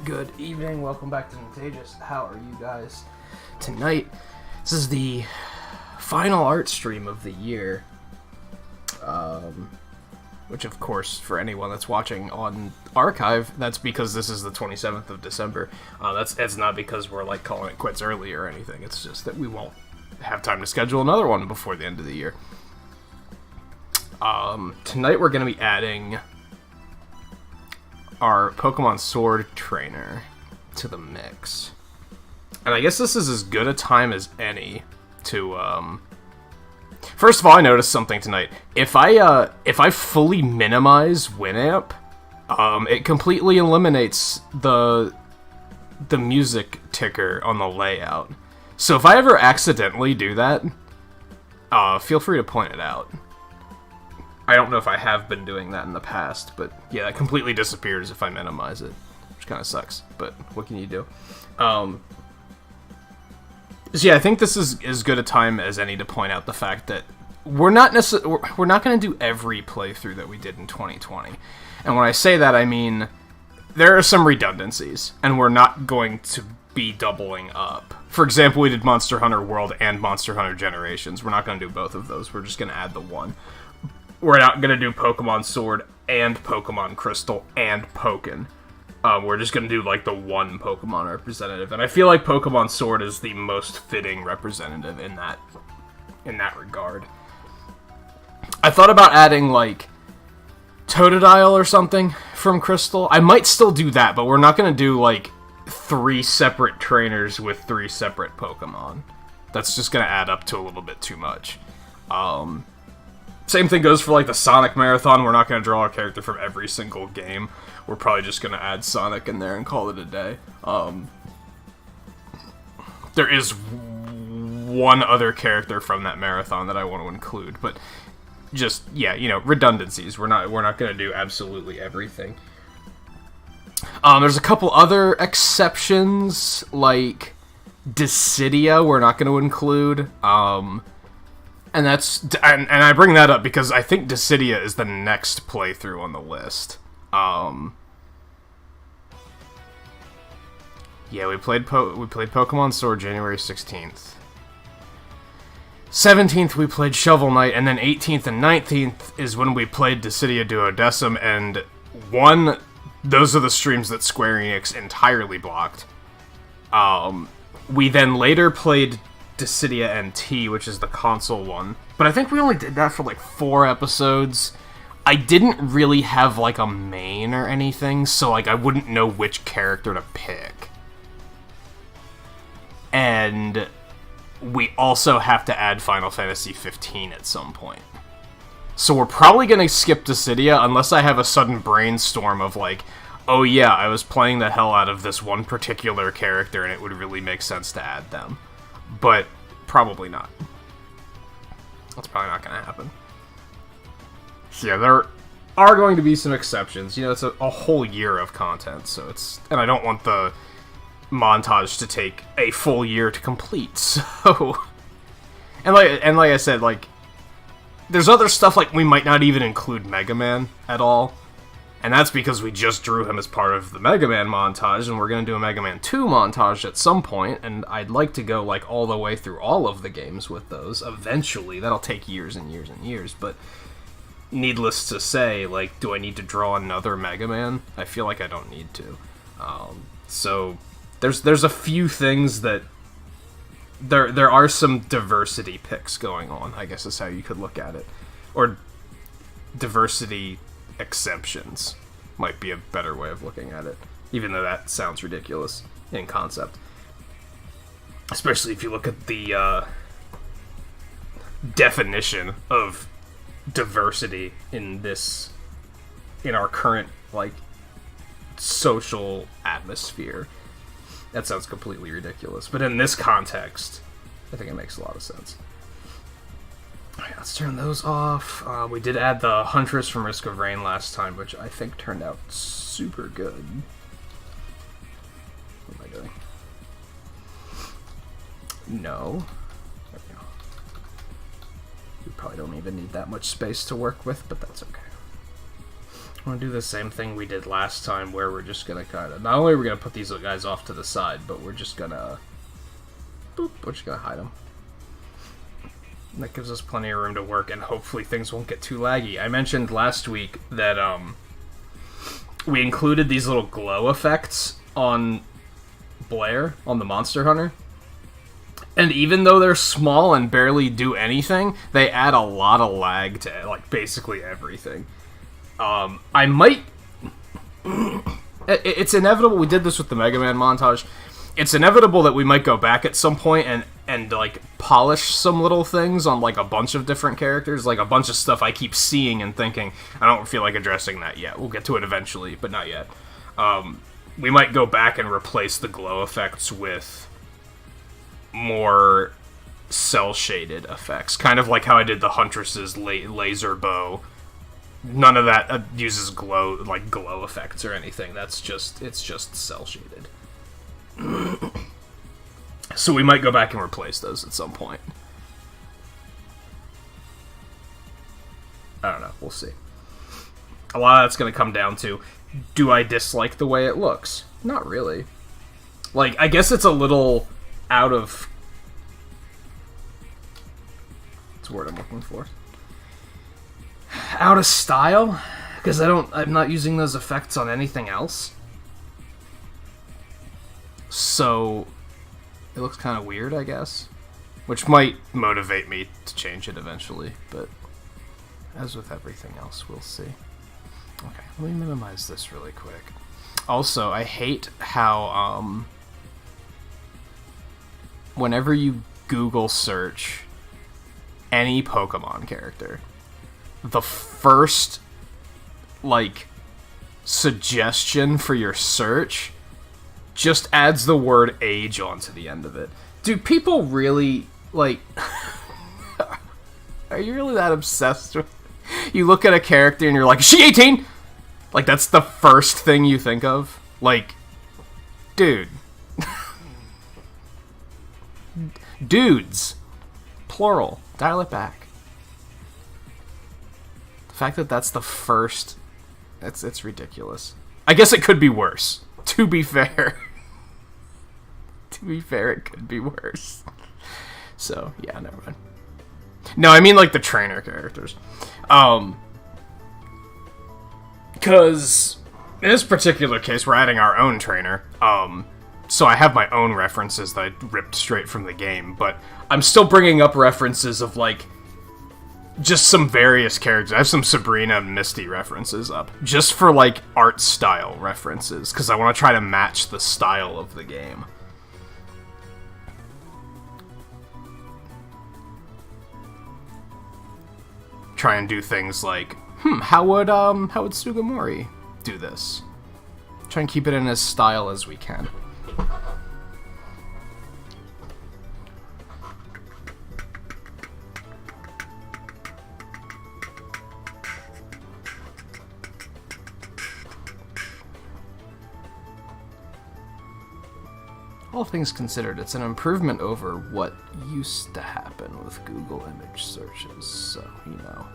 Good evening, welcome back to Nintagious. How are you guys tonight? This is the final art stream of the year. Which of course, for anyone that's watching on archive, that's because this is the 27th of December. It's not because we're like calling it quits early or anything, it's just that we won't have time to schedule another one before the end of the year. Tonight we're going to be adding our Pokemon Sword trainer to the mix. And I guess this is as good a time as any to, First of all, I noticed something tonight. If I fully minimize Winamp, it completely eliminates the music ticker on the layout. So if I ever accidentally do that, feel free to point it out. I don't know if I have been doing that in the past, but yeah, it completely disappears if I minimize it, which kind of sucks, but what can you do? So yeah, I think this is as good a time as any to point out the fact that we're not going to do every playthrough that we did in 2020. And when I say that, I mean there are some redundancies, and we're not going to be doubling up. For example, we did Monster Hunter World and Monster Hunter Generations. We're not going to do both of those. We're just going to add the one. We're not going to do Pokemon Sword and Pokemon Crystal and Pokken. We're just going to do, like, the one Pokemon representative. And I feel like Pokemon Sword is the most fitting representative in that regard. I thought about adding, like, Totodile or something from Crystal. I might still do that, but we're not going to do, like, 3 separate trainers with 3 separate Pokemon. That's just going to add up to a little bit too much. Same thing goes for, like, the Sonic Marathon. We're not going to draw a character from every single game. We're probably just going to add Sonic in there and call it a day. There is one other character from that marathon that I want to include, but just, yeah, you know, redundancies. We're not going to do absolutely everything. There's a couple other exceptions, like Dissidia we're not going to include. And I bring that up because I think Dissidia is the next playthrough on the list. Yeah, we played Pokemon Sword January 16th. 17th we played Shovel Knight, and then 18th and 19th is when we played Dissidia Duodecim, and those are the streams that Square Enix entirely blocked. We then later played Dissidia NT, which is the console one. But I think we only did that for like 4 episodes. I didn't really have like a main or anything, so like I wouldn't know which character to pick. And we also have to add Final Fantasy 15 at some point. So we're probably going to skip Dissidia unless I have a sudden brainstorm of like, oh yeah, I was playing the hell out of this one particular character and it would really make sense to add them. But probably not. That's probably not going to happen. So yeah, there are going to be some exceptions. You know, it's a whole year of content, so and I don't want the montage to take a full year to complete. So, and like I said, like there's other stuff like we might not even include Mega Man at all. And that's because we just drew him as part of the Mega Man montage, and we're going to do a Mega Man 2 montage at some point, and I'd like to go, like, all the way through all of the games with those. Eventually, that'll take years and years and years, but needless to say, like, do I need to draw another Mega Man? I feel like I don't need to. So, there's a few things that... There are some diversity picks going on, I guess is how you could look at it. Or diversity exceptions might be a better way of looking at it, even though that sounds ridiculous in concept. Especially if you look at the definition of diversity in our current, like, social atmosphere. That sounds completely ridiculous. But in this context, I think it makes a lot of sense. Alright, let's turn those off. We did add the Huntress from Risk of Rain last time, which I think turned out super good. What am I doing? No. There we go. We probably don't even need that much space to work with, but that's okay. want to do the same thing we did last time, where we're just gonna kind of... Not only are we gonna put these guys off to the side, but we're just gonna... Boop, we're just gonna hide them. And that gives us plenty of room to work, and hopefully things won't get too laggy. I mentioned last week that, we included these little glow effects on Blair, on the Monster Hunter. And even though they're small and barely do anything, they add a lot of lag to, like, basically everything. I might... It's inevitable, we did this with the Mega Man montage. It's inevitable that we might go back at some point and like, polish some little things on, like, a bunch of different characters. Like, a bunch of stuff I keep seeing and thinking, I don't feel like addressing that yet. We'll get to it eventually, but not yet. We might go back and replace the glow effects with more cel-shaded effects. Kind of like how I did the Huntress's laser bow. None of that uses glow effects or anything. It's just cel-shaded. So we might go back and replace those at some point. I don't know. We'll see. A lot of that's going to come down to, do I dislike the way it looks? Not really. Like, I guess it's a little out of... What's the word I'm looking for? Out of style? Because I'm not using those effects on anything else. So, it looks kind of weird, I guess. Which might motivate me to change it eventually, but as with everything else, we'll see. Okay, let me minimize this really quick. Also, I hate how, whenever you Google search any Pokemon character, the first, like, suggestion for your search just adds the word age onto the end of it. Do people really, like... Are you really that obsessed with... You look at a character and you're like, is she 18? Like, that's the first thing you think of? Like, dude. Dudes. Plural. Dial it back. The fact that that's the first... It's ridiculous. I guess it could be worse. To be fair. To be fair, it could be worse. So, yeah, never mind. No, I mean, like, the trainer characters. Because in this particular case, we're adding our own trainer. So I have my own references that I ripped straight from the game, but I'm still bringing up references of, like, just some various characters. I have some Sabrina and Misty references up, just for, like, art style references, because I want to try to match the style of the game. Try and do things like, how would Sugimori do this? Try and keep it in as style as we can. All things considered, it's an improvement over what used to happen with Google image searches, so, you know.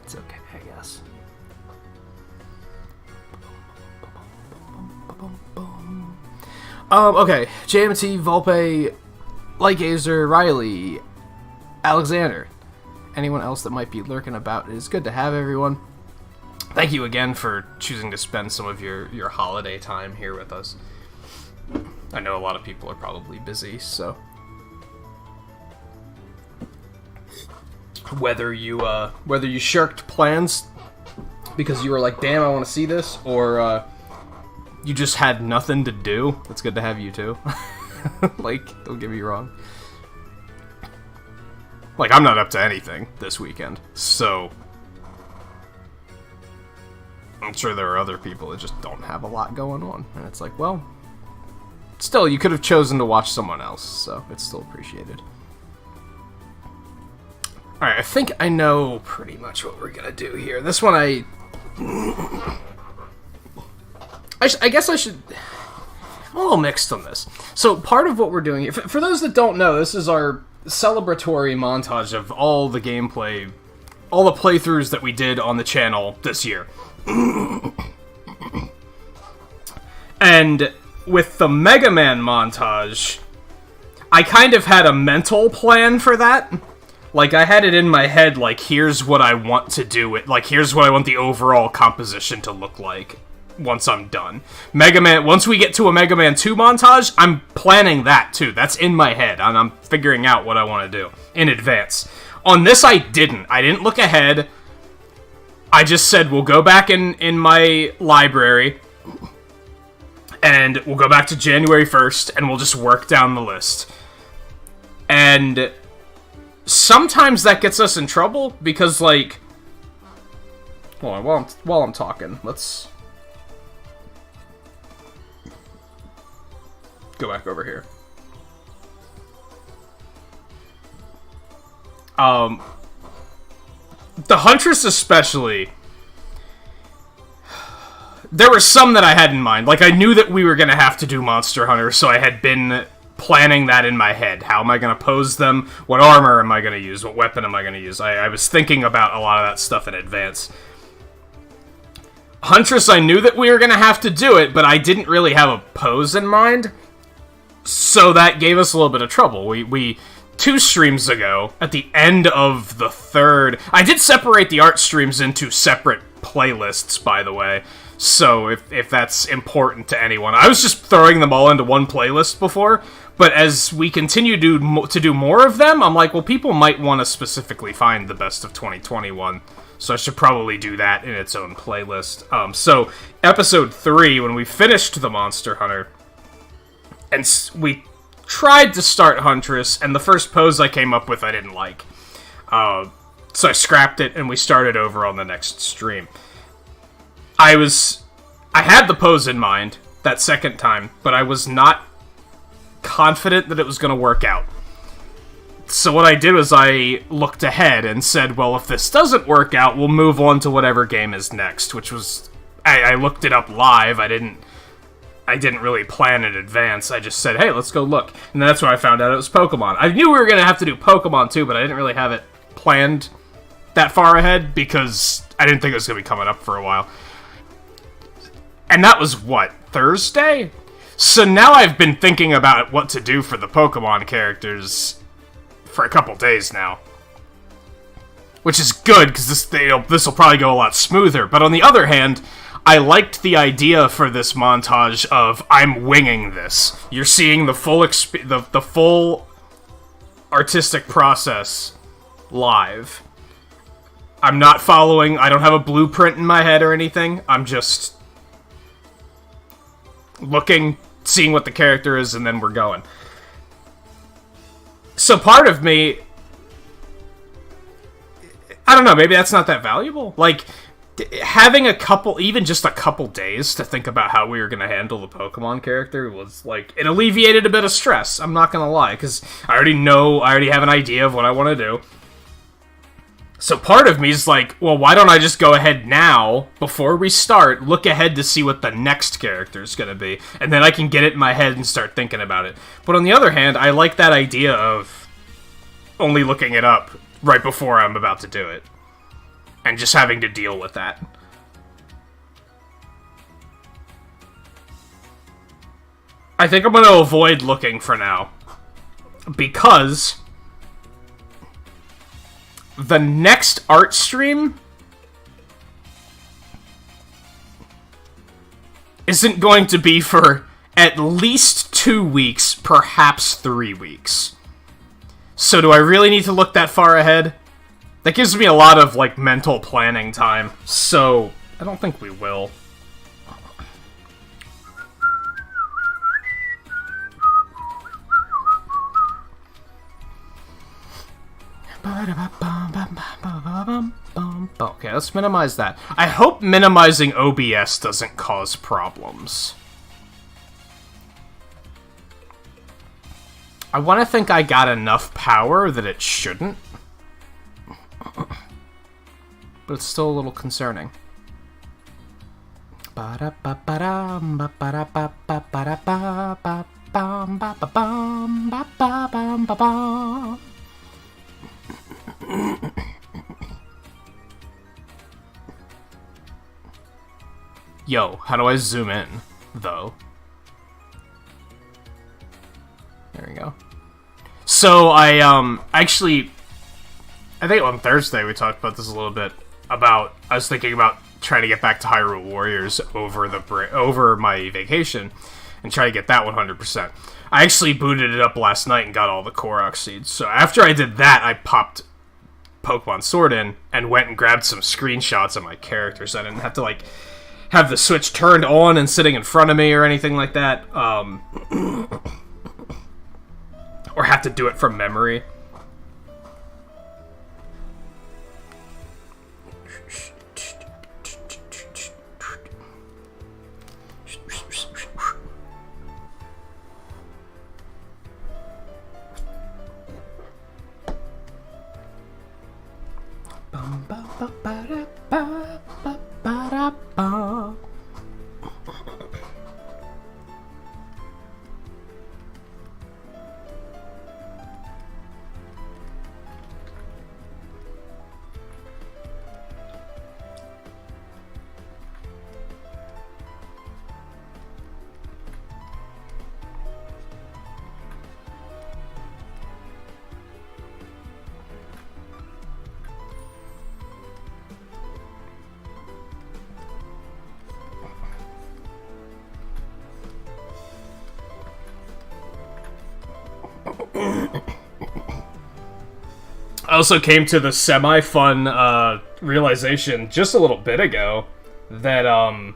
It's okay, I guess. Okay. JMT, Volpe, Lightgazer, Riley, Alexander. Anyone else that might be lurking about, it is good to have everyone. Thank you again for choosing to spend some of your holiday time here with us. I know a lot of people are probably busy, so... Whether you shirked plans because you were like, damn, I want to see this, or you just had nothing to do, it's good to have you too. Like, don't get me wrong. Like, I'm not up to anything this weekend, so... I'm sure there are other people that just don't have a lot going on. And it's like, well, still, you could have chosen to watch someone else, so it's still appreciated. Alright, I think I know pretty much what we're gonna do here. This one I guess I should... I'm a little mixed on this. So, part of what we're doing here... For those that don't know, this is our celebratory montage of all the gameplay all the playthroughs that we did on the channel this year. And with the Mega Man montage, I kind of had a mental plan for that. Like, I had it in my head, like, here's what I want to do. Like, here's what I want the overall composition to look like once I'm done. Once we get to a Mega Man 2 montage, I'm planning that, too. That's in my head, and I'm figuring out what I want to do in advance. On this, I didn't. I didn't look ahead. I just said, we'll go back in my library, and we'll go back to January 1st, and we'll just work down the list. And sometimes that gets us in trouble, because, like... Hold on, while I'm talking, let's go back over here. The Huntress especially, there were some that I had in mind. Like, I knew that we were going to have to do Monster Hunter, so I had been planning that in my head. How am I going to pose them? What armor am I going to use? What weapon am I going to use? I was thinking about a lot of that stuff in advance. Huntress, I knew that we were going to have to do it, but I didn't really have a pose in mind, so that gave us a little bit of trouble. We 2 streams ago, at the end of the 3rd... I did separate the art streams into separate playlists, by the way, so if that's important to anyone. I was just throwing them all into one playlist before, but as we continue to do more of them, I'm like, well, people might want to specifically find the best of 2021, so I should probably do that in its own playlist. So, episode 3, when we finished the Monster Hunter, and we tried to start Huntress, and the first pose I came up with I didn't like. So I scrapped it, and we started over on the next stream. I had the pose in mind that second time, but I was not confident that it was going to work out. So what I did was I looked ahead and said, well, if this doesn't work out, we'll move on to whatever game is next, which was... I looked it up live, I didn't really plan in advance. I just said, hey, let's go look. And that's when I found out it was Pokemon. I knew we were going to have to do Pokemon too, but I didn't really have it planned that far ahead because I didn't think it was going to be coming up for a while. And that was, what, Thursday? So now I've been thinking about what to do for the Pokemon characters for a couple days now. Which is good, because this will probably go a lot smoother. But on the other hand, I liked the idea for this montage of, I'm winging this. You're seeing the full the full artistic process live. I'm not following, I don't have a blueprint in my head or anything. I'm just looking, seeing what the character is, and then we're going. So part of me, I don't know, maybe that's not that valuable. Like, having even just a couple days to think about how we were going to handle the Pokemon character was, like, it alleviated a bit of stress, I'm not going to lie, because I already have an idea of what I want to do. So part of me is like, well, why don't I just go ahead now, before we start, look ahead to see what the next character is going to be, and then I can get it in my head and start thinking about it. But on the other hand, I like that idea of only looking it up right before I'm about to do it, and just having to deal with that. I think I'm going to avoid looking for now, because the next art stream isn't going to be for at least 2 weeks, perhaps 3 weeks. So do I really need to look that far ahead? That gives me a lot of, like, mental planning time, so I don't think we will. Okay, let's minimize that. I hope minimizing OBS doesn't cause problems. I want to think I got enough power that it shouldn't. But it's still a little concerning. Yo, how do I zoom in, though? There we go. So, I think on Thursday we talked about this a little bit, I was thinking about trying to get back to Hyrule Warriors over my vacation, and try to get that 100%. I actually booted it up last night and got all the Korok seeds. So after I did that, I popped Pokemon Sword in, and went and grabbed some screenshots of my characters. I didn't have to, like, have the Switch turned on and sitting in front of me or anything like that. Or have to do it from memory. I also came to the semi-fun realization just a little bit ago that I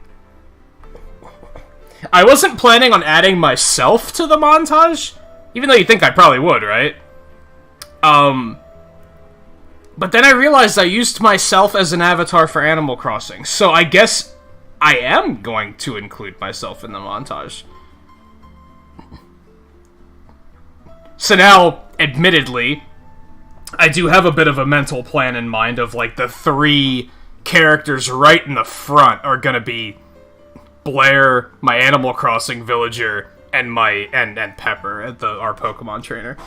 wasn't planning on adding myself to the montage, even though you think I probably would, right? But then I realized I used myself as an avatar for Animal Crossing, so I guess I am going to include myself in the montage. So now, admittedly, I do have a bit of a mental plan in mind of, like, the 3 characters right in the front are gonna be Blair, my Animal Crossing villager, and and Pepper, our Pokemon trainer.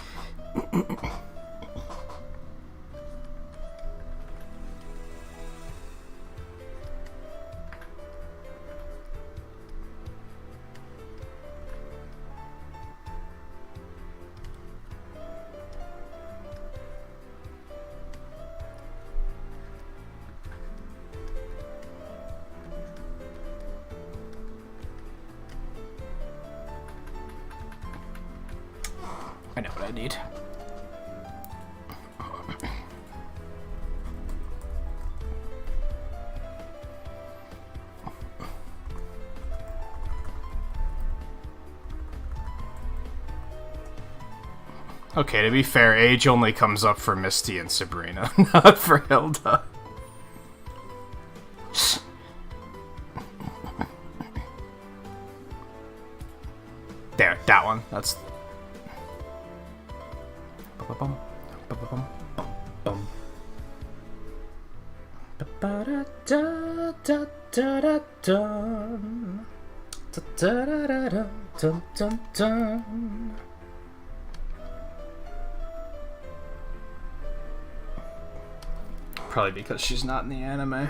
I know what I need. Okay, to be fair, age only comes up for Misty and Sabrina, not for Hilda. There, that one. That's... Probably because she's not in the anime,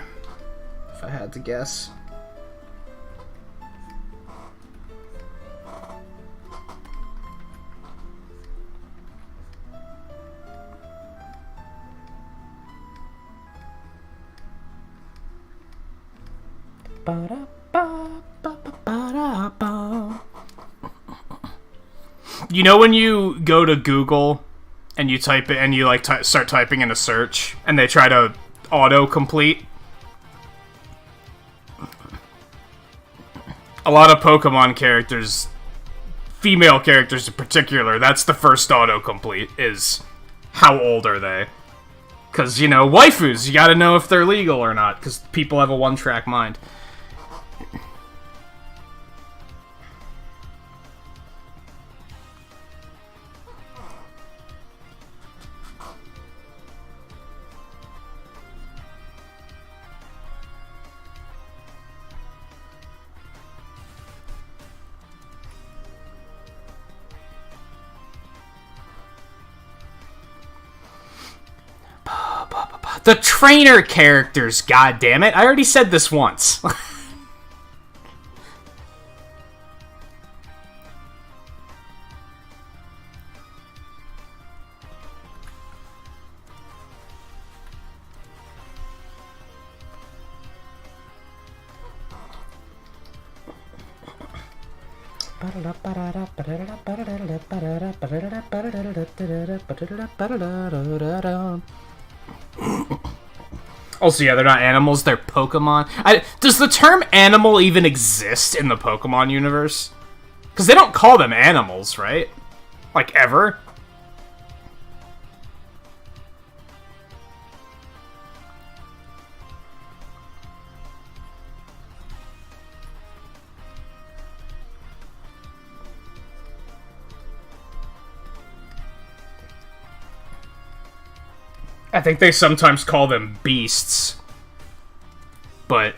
if I had to guess. You know when you go to Google and you type it and you like start typing in a search and they try to auto-complete? A lot of Pokemon characters, female characters in particular, that's the first auto-complete, is how old are they? Because, you know, waifus, you gotta know if they're legal or not, because people have a one-track mind. The trainer characters, goddammit! I already said this once. Also, yeah, they're not animals, they're Pokemon. Does the term animal even exist in the Pokemon universe? Because they don't call them animals, right? Like, ever? I think they sometimes call them beasts. But...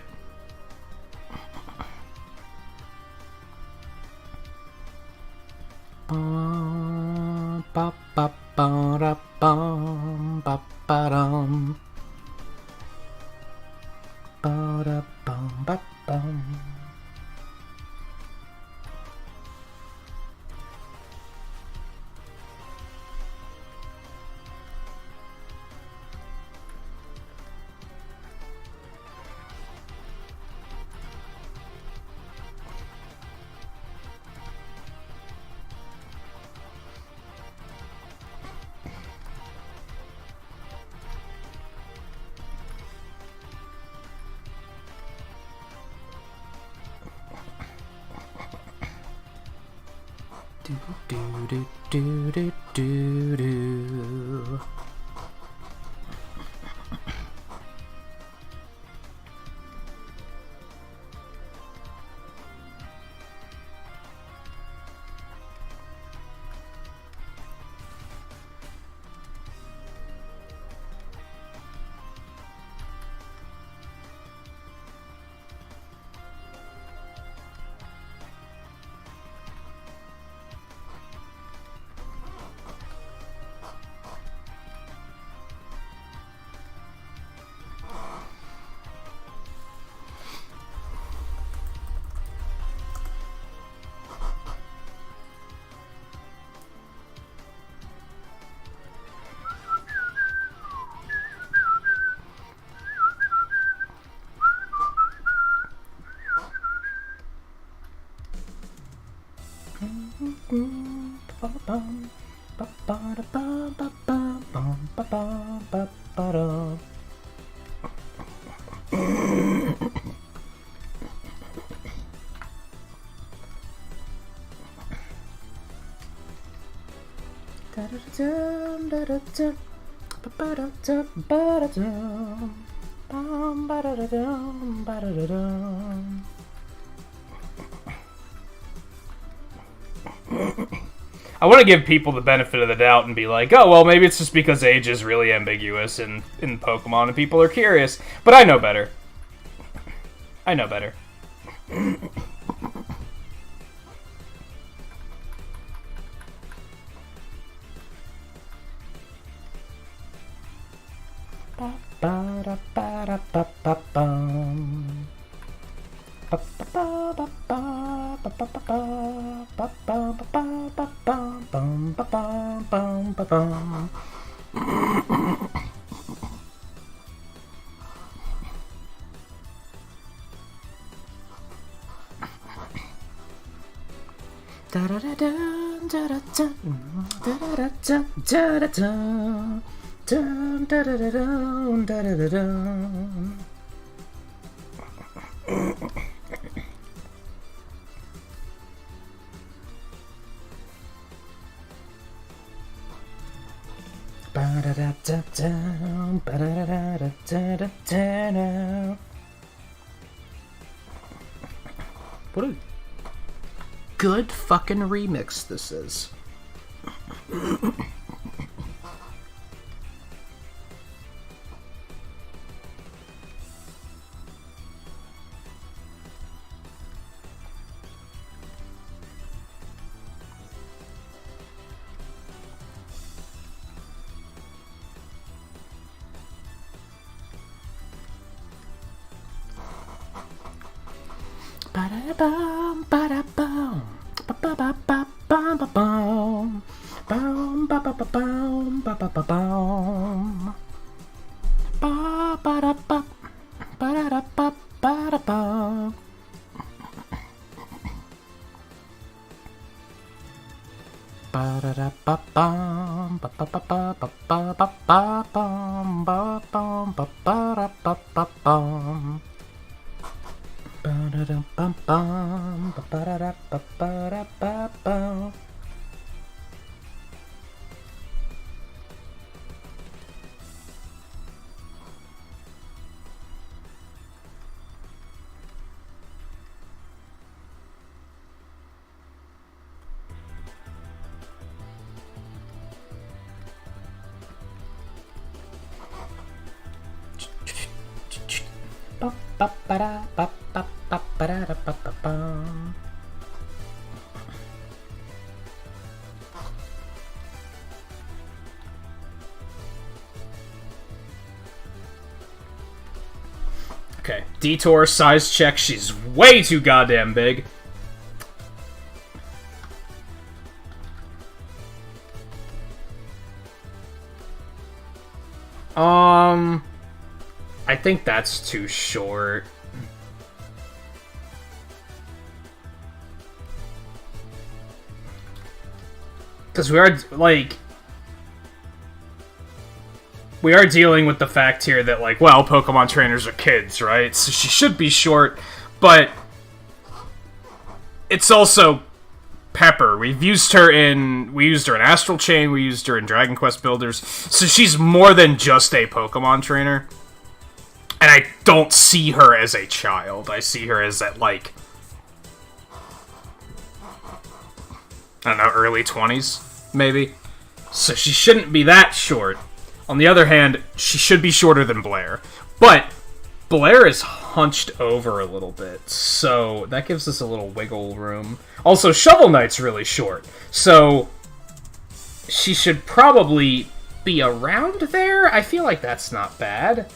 I want to give people the benefit of the doubt and be like, oh, well, maybe it's just because age is really ambiguous in Pokemon and people are curious. But I know better. I know better. What a good fucking remix this is. Okay, Detour, size check, she's way too goddamn big. I think that's too short. Because we are, like... We are dealing with the fact here that, like, well, Pokemon trainers are kids, right? So she should be short, but... It's also Pepper. We used her in Astral Chain, we used her in Dragon Quest Builders, so she's more than just a Pokemon trainer. And I don't see her as a child. I see her as at, like... I don't know, early 20s, maybe? So she shouldn't be that short. On the other hand, she should be shorter than Blair. But Blair is hunched over a little bit, so that gives us a little wiggle room. Also, Shovel Knight's really short, so she should probably be around there? I feel like that's not bad.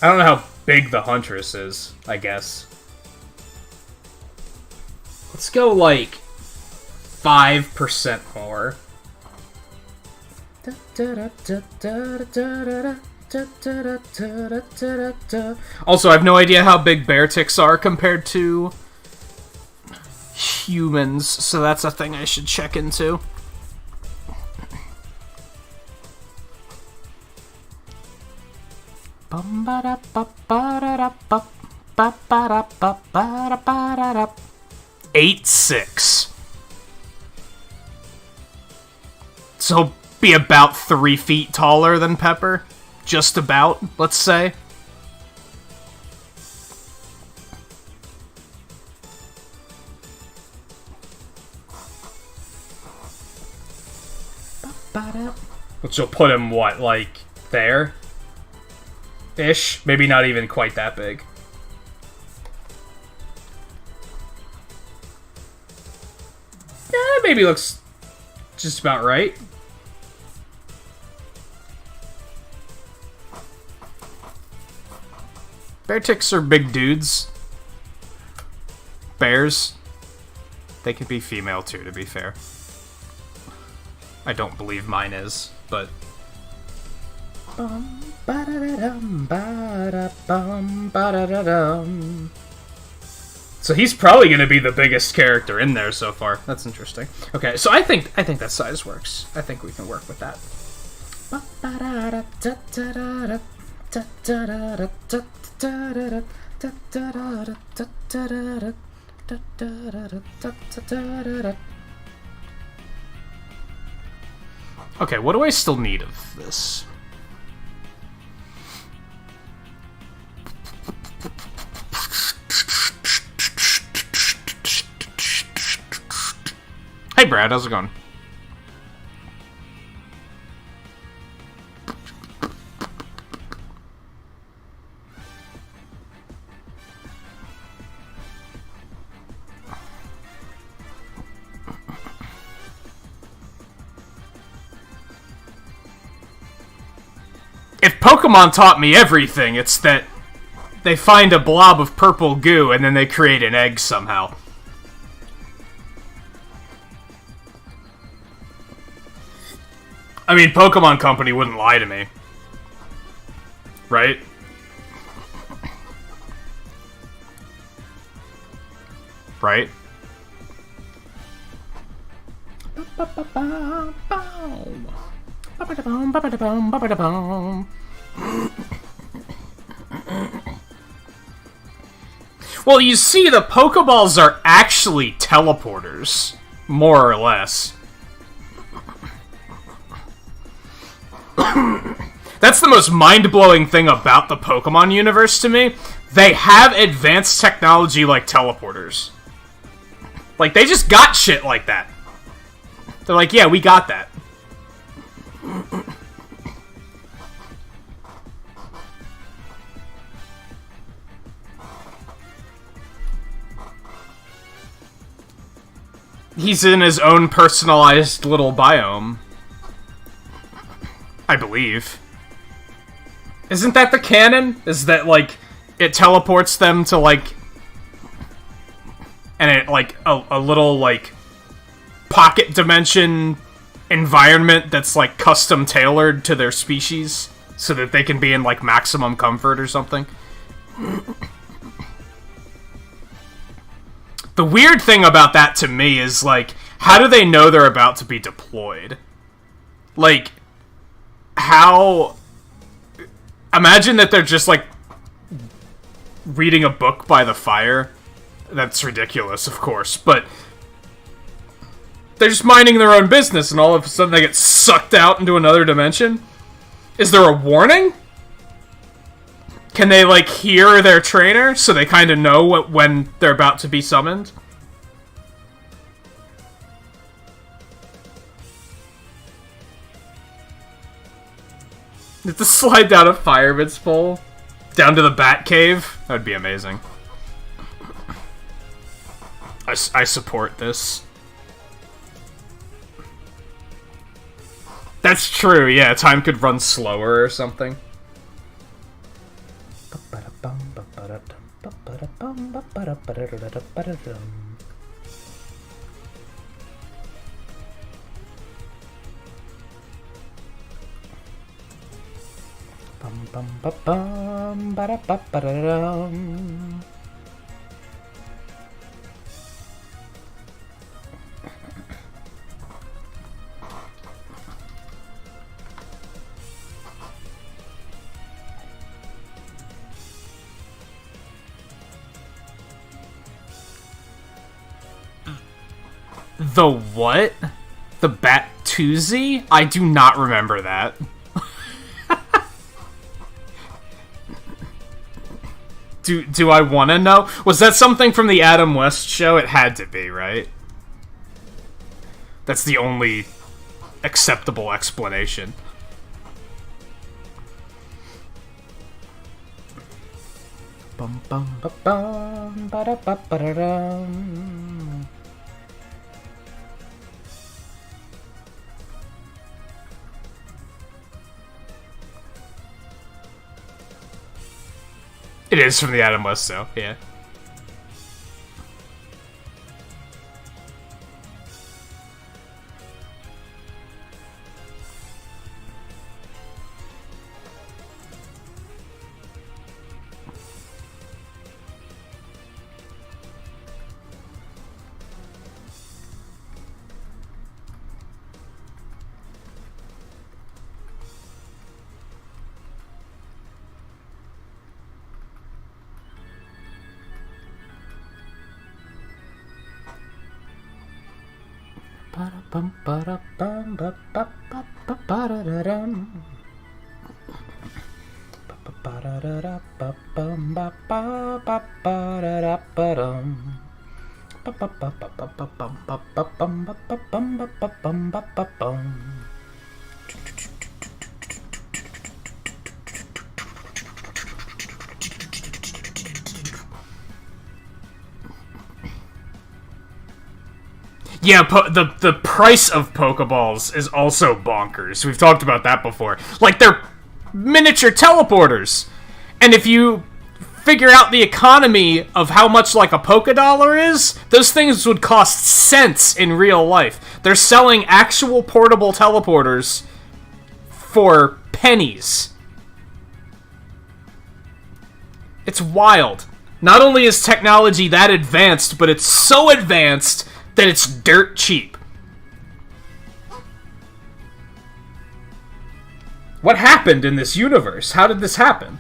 I don't know how big the Huntress is, I guess. Let's go, like, 5% more. Also, I have no idea how big bear ticks are compared to humans, so that's a thing I should check into. Eight 6. So he'll be about 3 feet taller than Pepper. Just about, let's say. Which will put him, what, like, there? Ish? Maybe not even quite that big. Maybe looks just about right. Bear ticks are big dudes. Bears. They can be female too, to be fair. I don't believe mine is, but... So he's probably going to be the biggest character in there so far. That's interesting. Okay, so I think that size works. I think we can work with that. Okay, what do I still need of this? Hey Brad, how's it going? If Pokemon taught me everything, it's that they find a blob of purple goo and then they create an egg somehow. I mean, Pokemon Company wouldn't lie to me. Right? right? Well, you see, the Pokeballs are actually teleporters, more or less. That's the most mind-blowing thing about the Pokemon universe to me. They have advanced technology like teleporters. Like, they just got shit like that. They're like, yeah, we got that. He's in his own personalized little biome. I believe. Isn't that the canon? Is that, like, it teleports them to, like... And it, like, a little, like, pocket dimension environment that's, like, custom tailored to their species? So that they can be in, like, maximum comfort or something? The weird thing about that to me is, like, how do they know they're about to be deployed? Like, how... Imagine that they're just, like, reading a book by the fire. That's ridiculous, of course, but... They're just minding their own business, and all of a sudden they get sucked out into another dimension? Is there a warning? Can they, like, hear their trainer, so they kind of know when they're about to be summoned? To slide down a fireman's pole? Down to the Bat Cave? That would be amazing. I support this. That's true, yeah, time could run slower or something. The what? The Bat-Toozy? I do not remember that. Do I want to know? Was that something from the Adam West show? It had to be, right? That's the only acceptable explanation. Bum bum ba bum ba da ba ba da dum. It is from the Adam West show, yeah. Bum ba da bum ba ba ba ba ba da da dum. Ba ba ba da da da ba bum ba ba ba ba da da ba dum. Ba ba ba ba ba ba bum ba ba bum ba ba bum ba ba bum ba ba bum. Yeah, the price of Pokeballs is also bonkers. We've talked about that before. Like, they're miniature teleporters. And if you figure out the economy of how much, like, a Pokedollar is, those things would cost cents in real life. They're selling actual portable teleporters for pennies. It's wild. Not only is technology that advanced, but it's so advanced that it's dirt cheap. What happened in this universe? How did this happen?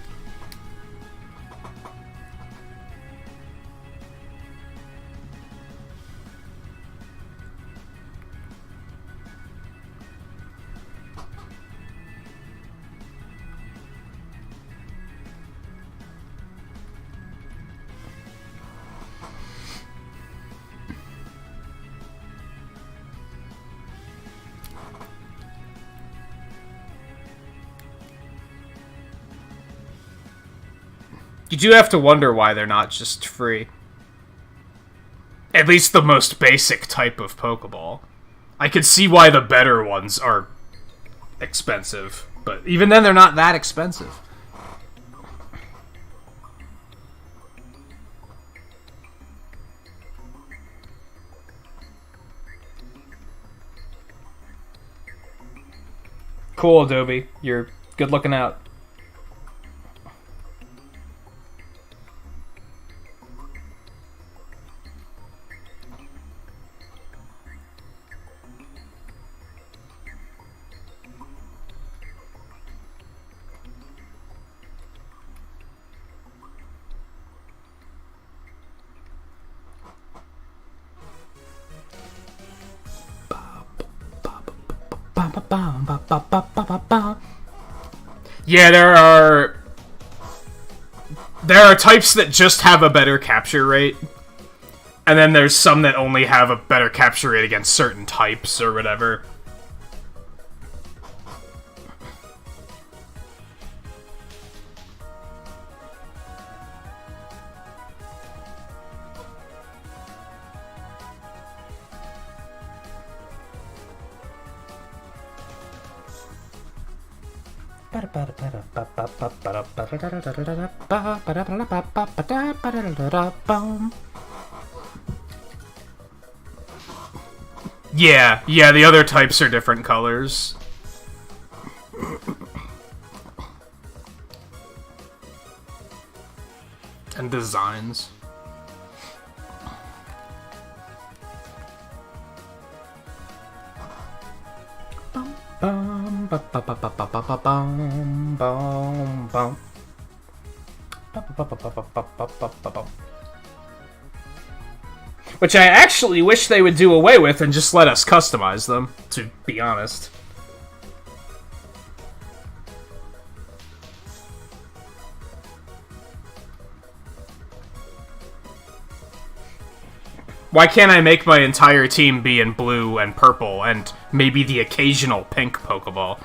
You do have to wonder why they're not just free. At least the most basic type of Pokeball. I could see why the better ones are expensive, but even then they're not that expensive. Cool, Adobe. You're good looking out. Yeah, there are types that just have a better capture rate, and then there's some that only have a better capture rate against certain types or whatever. Yeah, the other types are different colors. And designs. Which I actually wish they would do away with and just let us customize them, to be honest. Why can't I make my entire team be in blue and purple, and maybe the occasional pink Pokeball?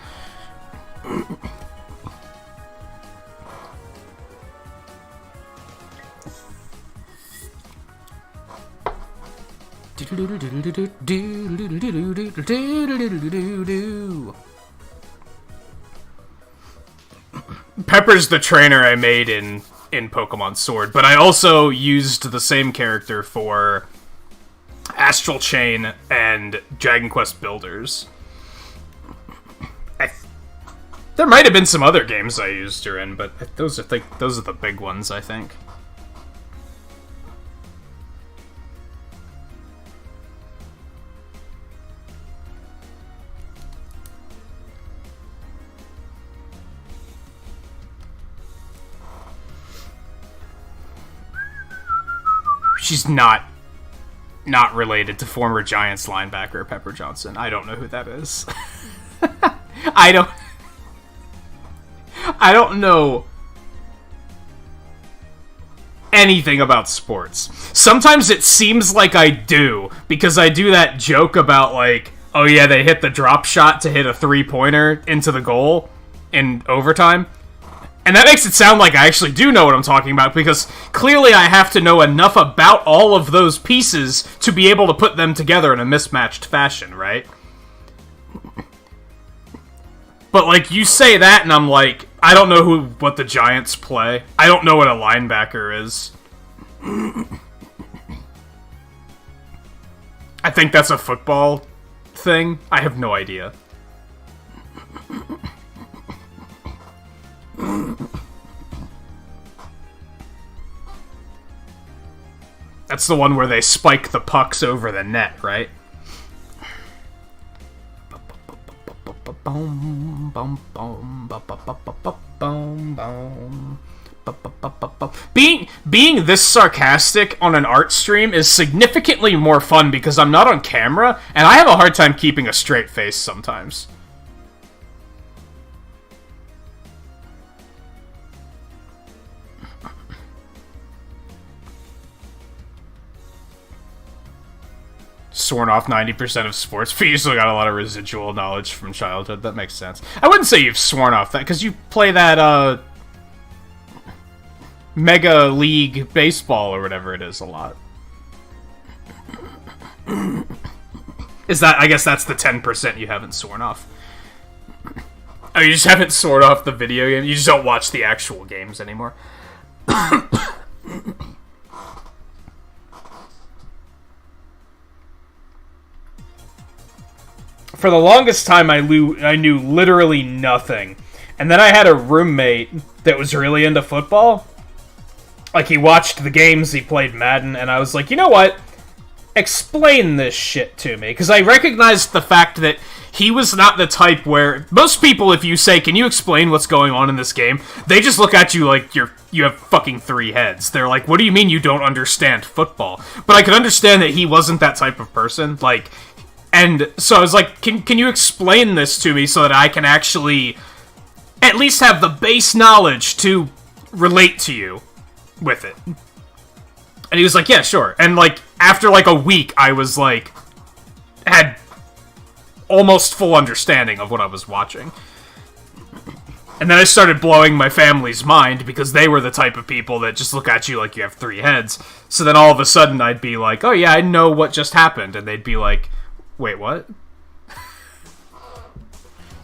Pepper's the trainer I made in Pokemon Sword, but I also used the same character for Astral Chain and Dragon Quest Builders. There might have been some other games I used her in, but those are the big ones, I think. She's not related to former Giants linebacker Pepper Johnson. I don't know who that is. I don't know anything about sports. Sometimes it seems like I do, because I do that joke about, like, oh yeah, they hit the drop shot to hit a three-pointer into the goal in overtime. And that makes it sound like I actually do know what I'm talking about, because clearly I have to know enough about all of those pieces to be able to put them together in a mismatched fashion, right? But, like, you say that, and I'm like, I don't know what the Giants play. I don't know what a linebacker is. I think that's a football thing. I have no idea. That's the one where they spike the pucks over the net, right? Being this sarcastic on an art stream is significantly more fun because I'm not on camera, and I have a hard time keeping a straight face sometimes. Sworn off 90% of sports, but you still got a lot of residual knowledge from childhood. That makes sense. I wouldn't say you've sworn off that, because you play that, Mega League Baseball or whatever it is a lot. Is that, I guess that's the 10% you haven't sworn off. Oh, you just haven't sworn off the video game? You just don't watch the actual games anymore? For the longest time, I knew literally nothing. And then I had a roommate that was really into football. Like, he watched the games, he played Madden, and I was like, you know what? Explain this shit to me. Because I recognized the fact that he was not the type where... Most people, if you say, can you explain what's going on in this game? They just look at you like you have fucking 3 heads. They're like, what do you mean you don't understand football? But I could understand that he wasn't that type of person. Like... And so I was like, can you explain this to me so that I can actually at least have the base knowledge to relate to you with it? And he was like, yeah, sure. And, like, after, like, a week, I was, like, had almost full understanding of what I was watching. And then I started blowing my family's mind because they were the type of people that just look at you like you have 3 heads. So then all of a sudden I'd be like, oh yeah, I know what just happened. And they'd be like... Wait, what?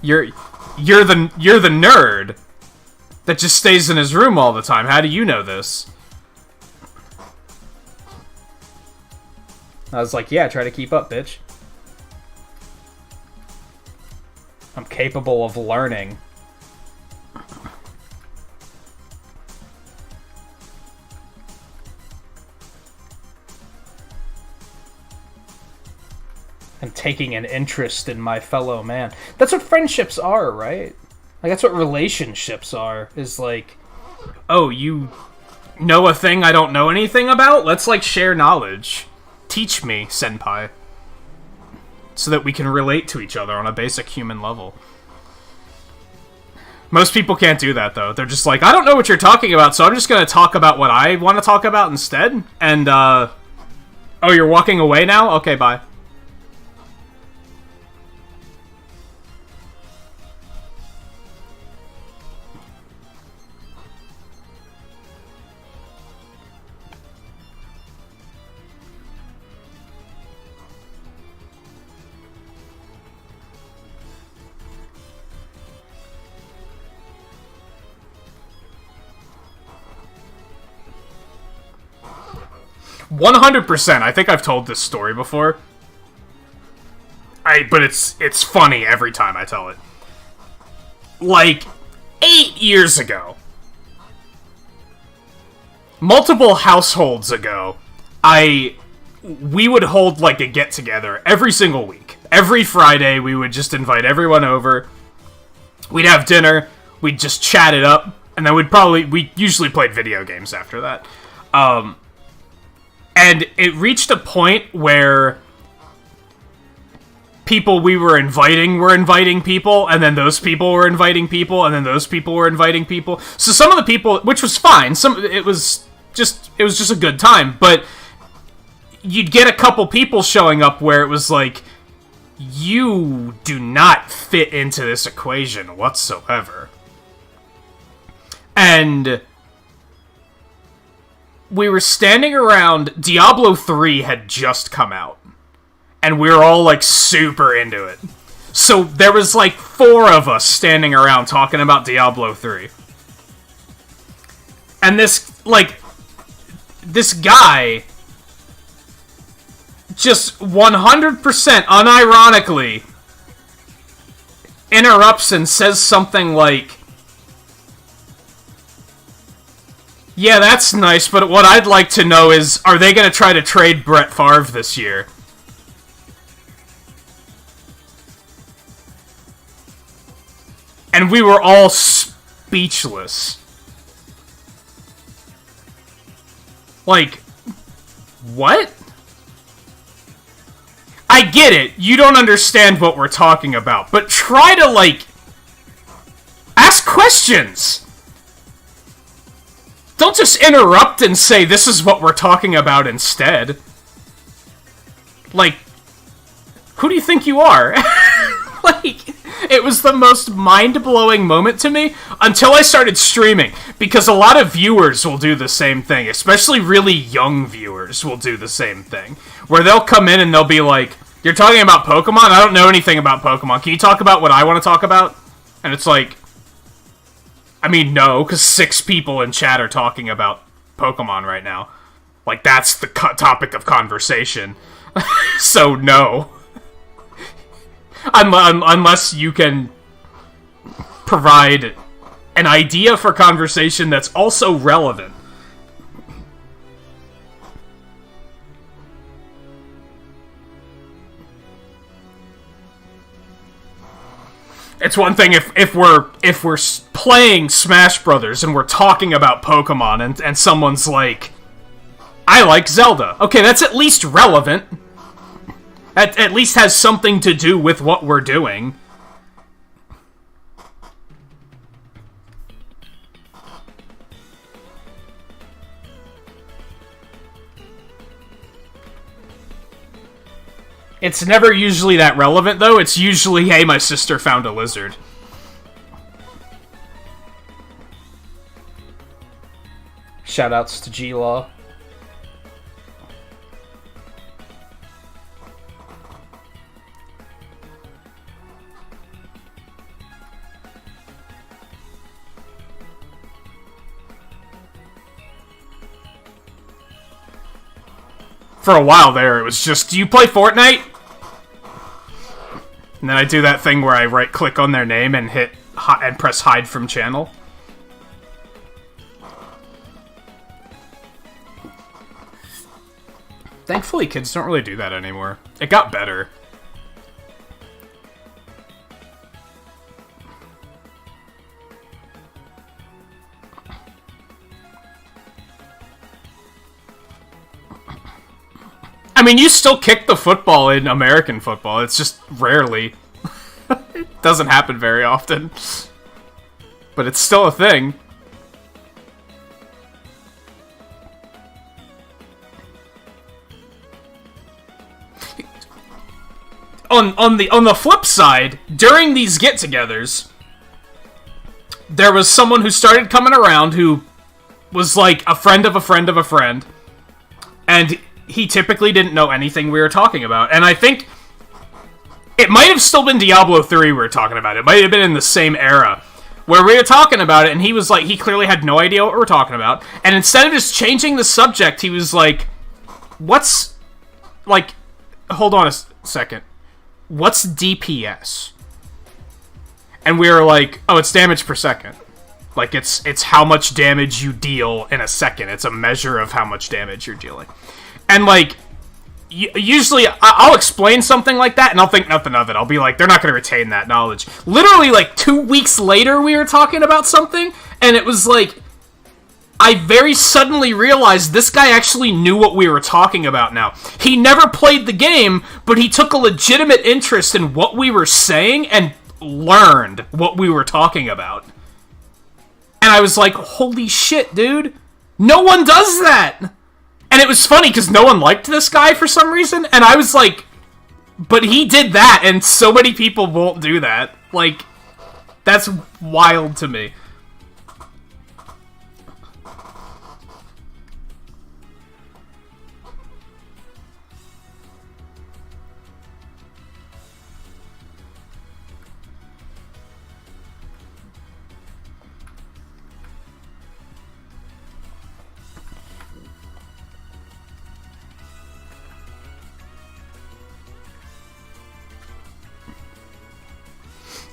You're the nerd that just stays in his room all the time. How do you know this? I was like, yeah, try to keep up, bitch. I'm capable of learning. And taking an interest in my fellow man. That's what friendships are, right? Like, that's what relationships are. Is like, oh, you know a thing I don't know anything about? Let's, like, share knowledge. Teach me, senpai. So that we can relate to each other on a basic human level. Most people can't do that, though. They're just like, I don't know what you're talking about, so I'm just gonna talk about what I want to talk about instead. And, oh, you're walking away now? Okay, bye. 100%. I think I've told this story before. But it's funny every time I tell it. Like, 8 years ago, multiple households ago, we would hold, like, a get-together every single week. Every Friday, we would just invite everyone over. We'd have dinner. We'd just chat it up. And then we usually played video games after that. And it reached a point where people we were inviting people, and then those people were inviting people, and then those people were inviting people. So some of the people, which was fine, it was just a good time, but you'd get a couple people showing up where it was like, you do not fit into this equation whatsoever. And we were standing around, Diablo 3 had just come out. And we were all, like, super into it. So there was, like, 4 of us standing around talking about Diablo 3. And this guy just 100% unironically interrupts and says something like, Yeah, that's nice, but what I'd like to know is, are they going to try to trade Brett Favre this year? And we were all speechless. Like, what? I get it, you don't understand what we're talking about, but try to, like, ask questions! Don't just interrupt and say, this is what we're talking about instead. Like, who do you think you are? Like, it was the most mind-blowing moment to me until I started streaming, because a lot of viewers will do the same thing, especially really young viewers will do the same thing, where they'll come in and they'll be like, you're talking about Pokemon? I don't know anything about Pokemon. Can you talk about what I want to talk about? And it's like, I mean, no, because 6 people in chat are talking about Pokemon right now. Like, that's the topic of conversation. So, no. Unless you can provide an idea for conversation that's also relevant. It's one thing if we're playing Smash Brothers and we're talking about Pokemon and someone's like, I like Zelda. Okay, that's at least relevant. At least has something to do with what we're doing. It's never usually that relevant, though. It's usually, hey, my sister found a lizard. Shoutouts to G-Law. For a while there, it was just, do you play Fortnite? And then I do that thing where I right-click on their name and hit and press hide from channel. Thankfully, kids don't really do that anymore. It got better. I mean, you still kick the football in American football. It's just rarely. It doesn't happen very often. But it's still a thing. On the flip side, during these get-togethers, there was someone who started coming around who was like a friend of a friend of a friend. And he typically didn't know anything we were talking about. And I think it might have still been Diablo 3 we were talking about. It might have been in the same era where we were talking about it, and he was like, he clearly had no idea what we were talking about. And instead of just changing the subject, he was like, what's, like, hold on a second. What's DPS? And we were like, oh, it's damage per second. Like, it's how much damage you deal in a second. It's a measure of how much damage you're dealing. And, like, usually I'll explain something like that, and I'll think nothing of it. I'll be like, they're not going to retain that knowledge. Literally, like, 2 weeks later, we were talking about something, and it was like, I very suddenly realized this guy actually knew what we were talking about now. He never played the game, but he took a legitimate interest in what we were saying and learned what we were talking about. And I was like, holy shit, dude. No one does that! And it was funny, because no one liked this guy for some reason, and I was like, but he did that, and so many people won't do that. Like, that's wild to me.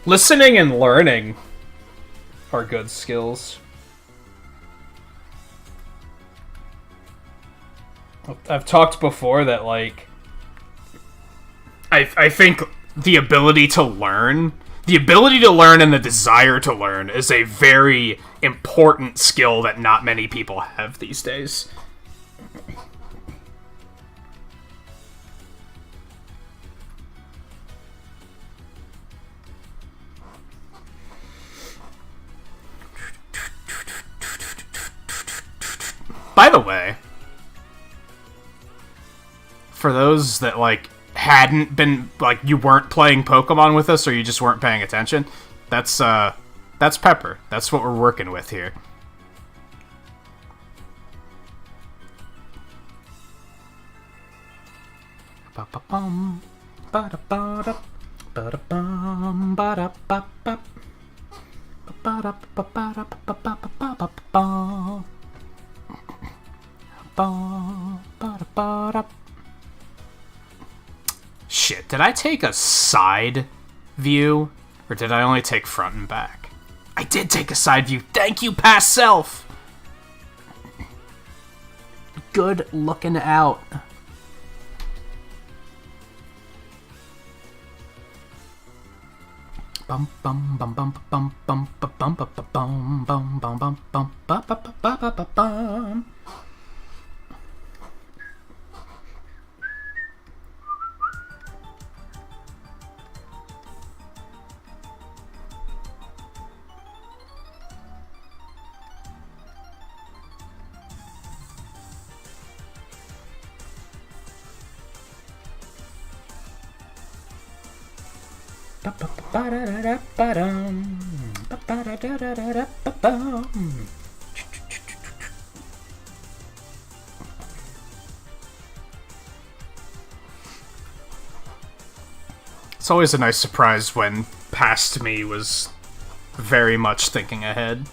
Listening and learning are good skills. I've talked before that, like, I think the ability to learn and the desire to learn is a very important skill that not many people have these days. By the way, for those that, like, hadn't been, like, you weren't playing Pokemon with us or you just weren't paying attention, that's Pepper. That's what we're working with here. Ba-ba-bum, ba-da-ba-da, ba-da-bum, ba-da-ba-ba, ba-da-ba-ba-da-ba-ba-ba-ba-ba. Shit, did I take a side view? Or did I only take front and back? I did take a side view. Thank you, past self! Good looking out. Bum bum bum bum bum bum bum bum bum bum bum bum bum bum bum bum. It's always a nice surprise when past me was very much thinking ahead.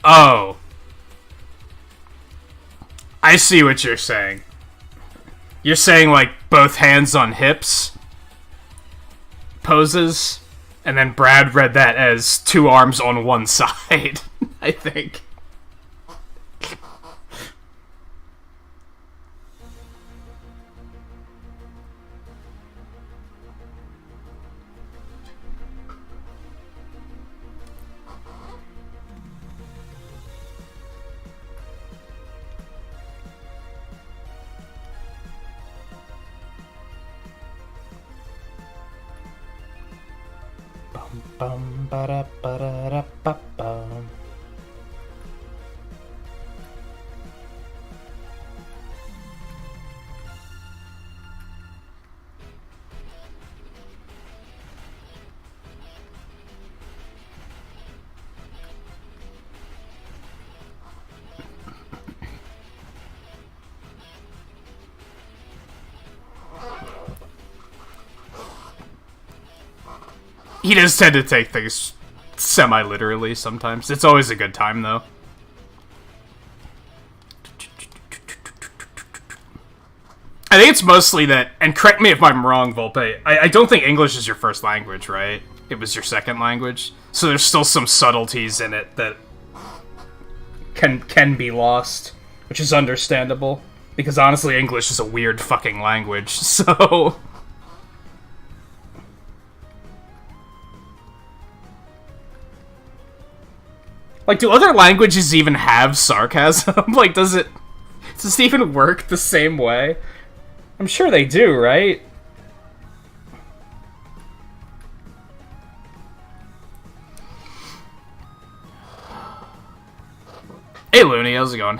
Oh. I see what you're saying. You're saying, like, both hands on hips poses, and then Brad read that as 2 arms on one side, I think. Bum ba da ba da da ba bum. He does tend to take things semi-literally sometimes. It's always a good time, though. I think it's mostly that, and correct me if I'm wrong, Volpe, I don't think English is your first language, right? It was your second language. So there's still some subtleties in it that can be lost, which is understandable. Because honestly, English is a weird fucking language, so... Like, do other languages even have sarcasm? Like, does it even work the same way? I'm sure they do, right? Hey, Looney, how's it going?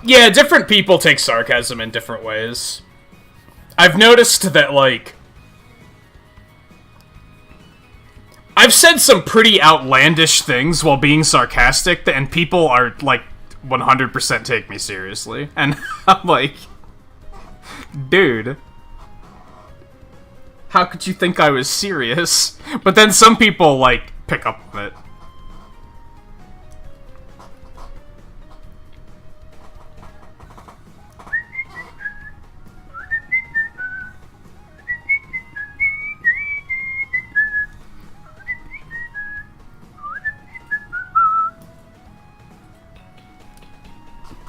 Yeah, different people take sarcasm in different ways. I've noticed that, like... I've said some pretty outlandish things while being sarcastic, and people are, like, 100% take me seriously. And I'm like... Dude... How could you think I was serious? But then some people, like, pick up on it.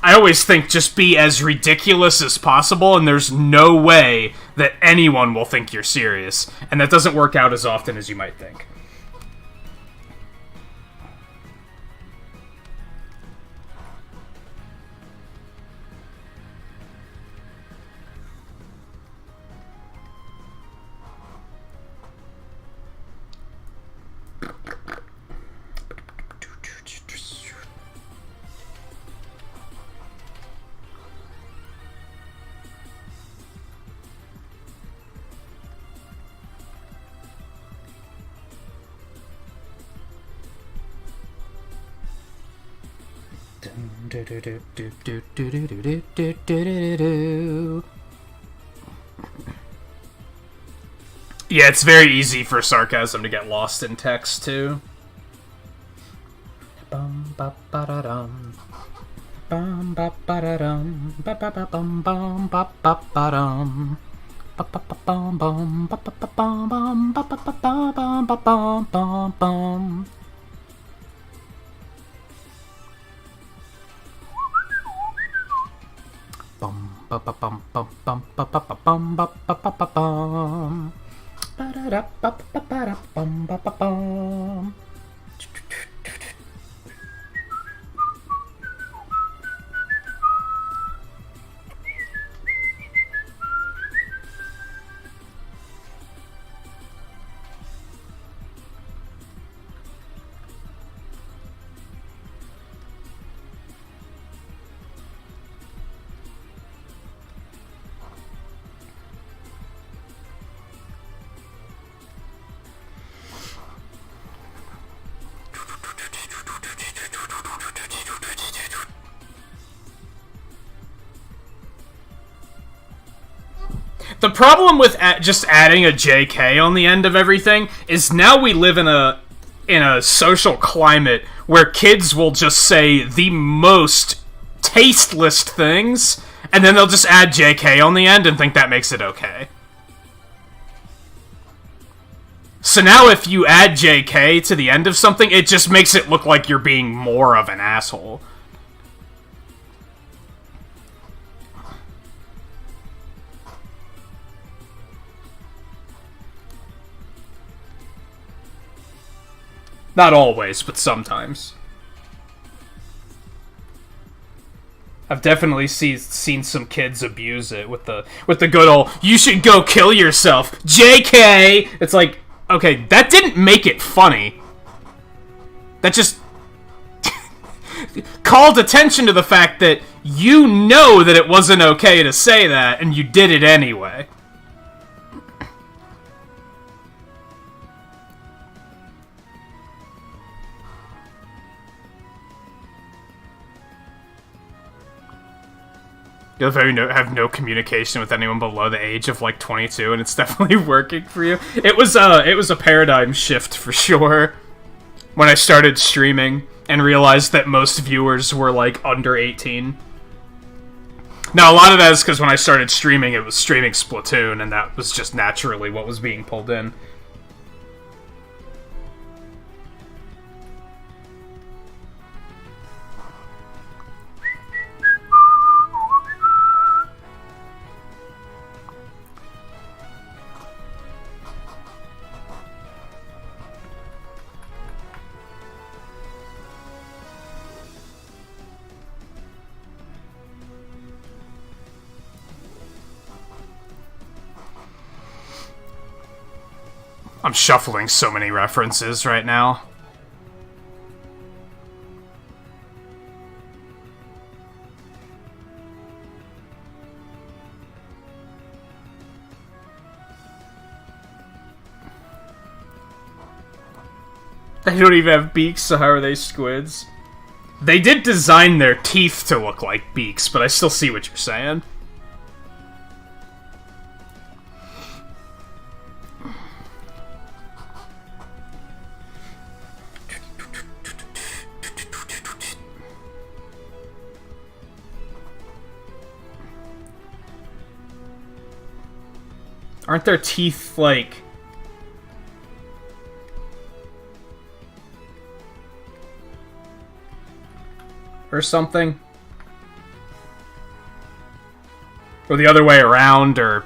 I always think just be as ridiculous as possible, and there's no way that anyone will think you're serious. And that doesn't work out as often as you might think. Yeah, it's very easy for sarcasm to get lost in text, too. The problem with just adding a JK on the end of everything is now we live in a social climate where kids will just say the most tasteless things, and then they'll just add JK on the end and think that makes it okay. So now if you add JK to the end of something, it just makes it look like you're being more of an asshole. Not always, but sometimes. I've definitely seen some kids abuse it with the good old "you should go kill yourself, JK." It's like, Okay, that didn't make it funny. That just called attention to the fact that you know that it wasn't okay to say that, and you did it anyway. You have no communication with anyone below the age of, like, 22, and it's definitely working for you. It was a paradigm shift, for sure, when I started streaming, and realized that most viewers were, like, under 18. Now, a lot of that is because when I started streaming, it was streaming Splatoon, and that was just naturally what was being pulled in. I'm shuffling so many references right now. They don't even have beaks, so how are they squids? They did design their teeth to look like beaks, but I still see what you're saying. Aren't their teeth, like... or something? Or the other way around, or...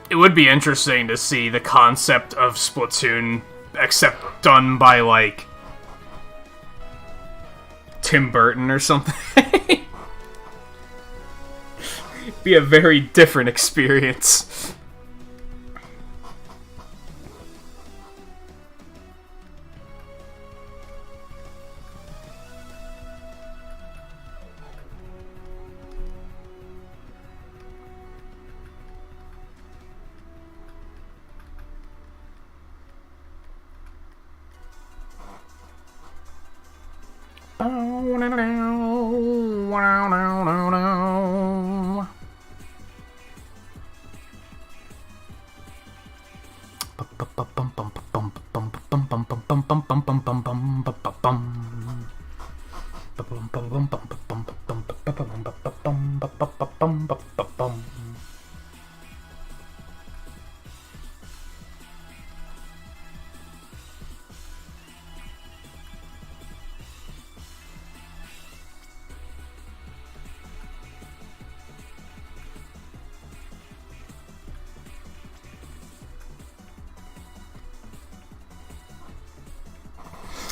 It would be interesting to see the concept of Splatoon, except done by, like, Tim Burton or something. Be a very different experience.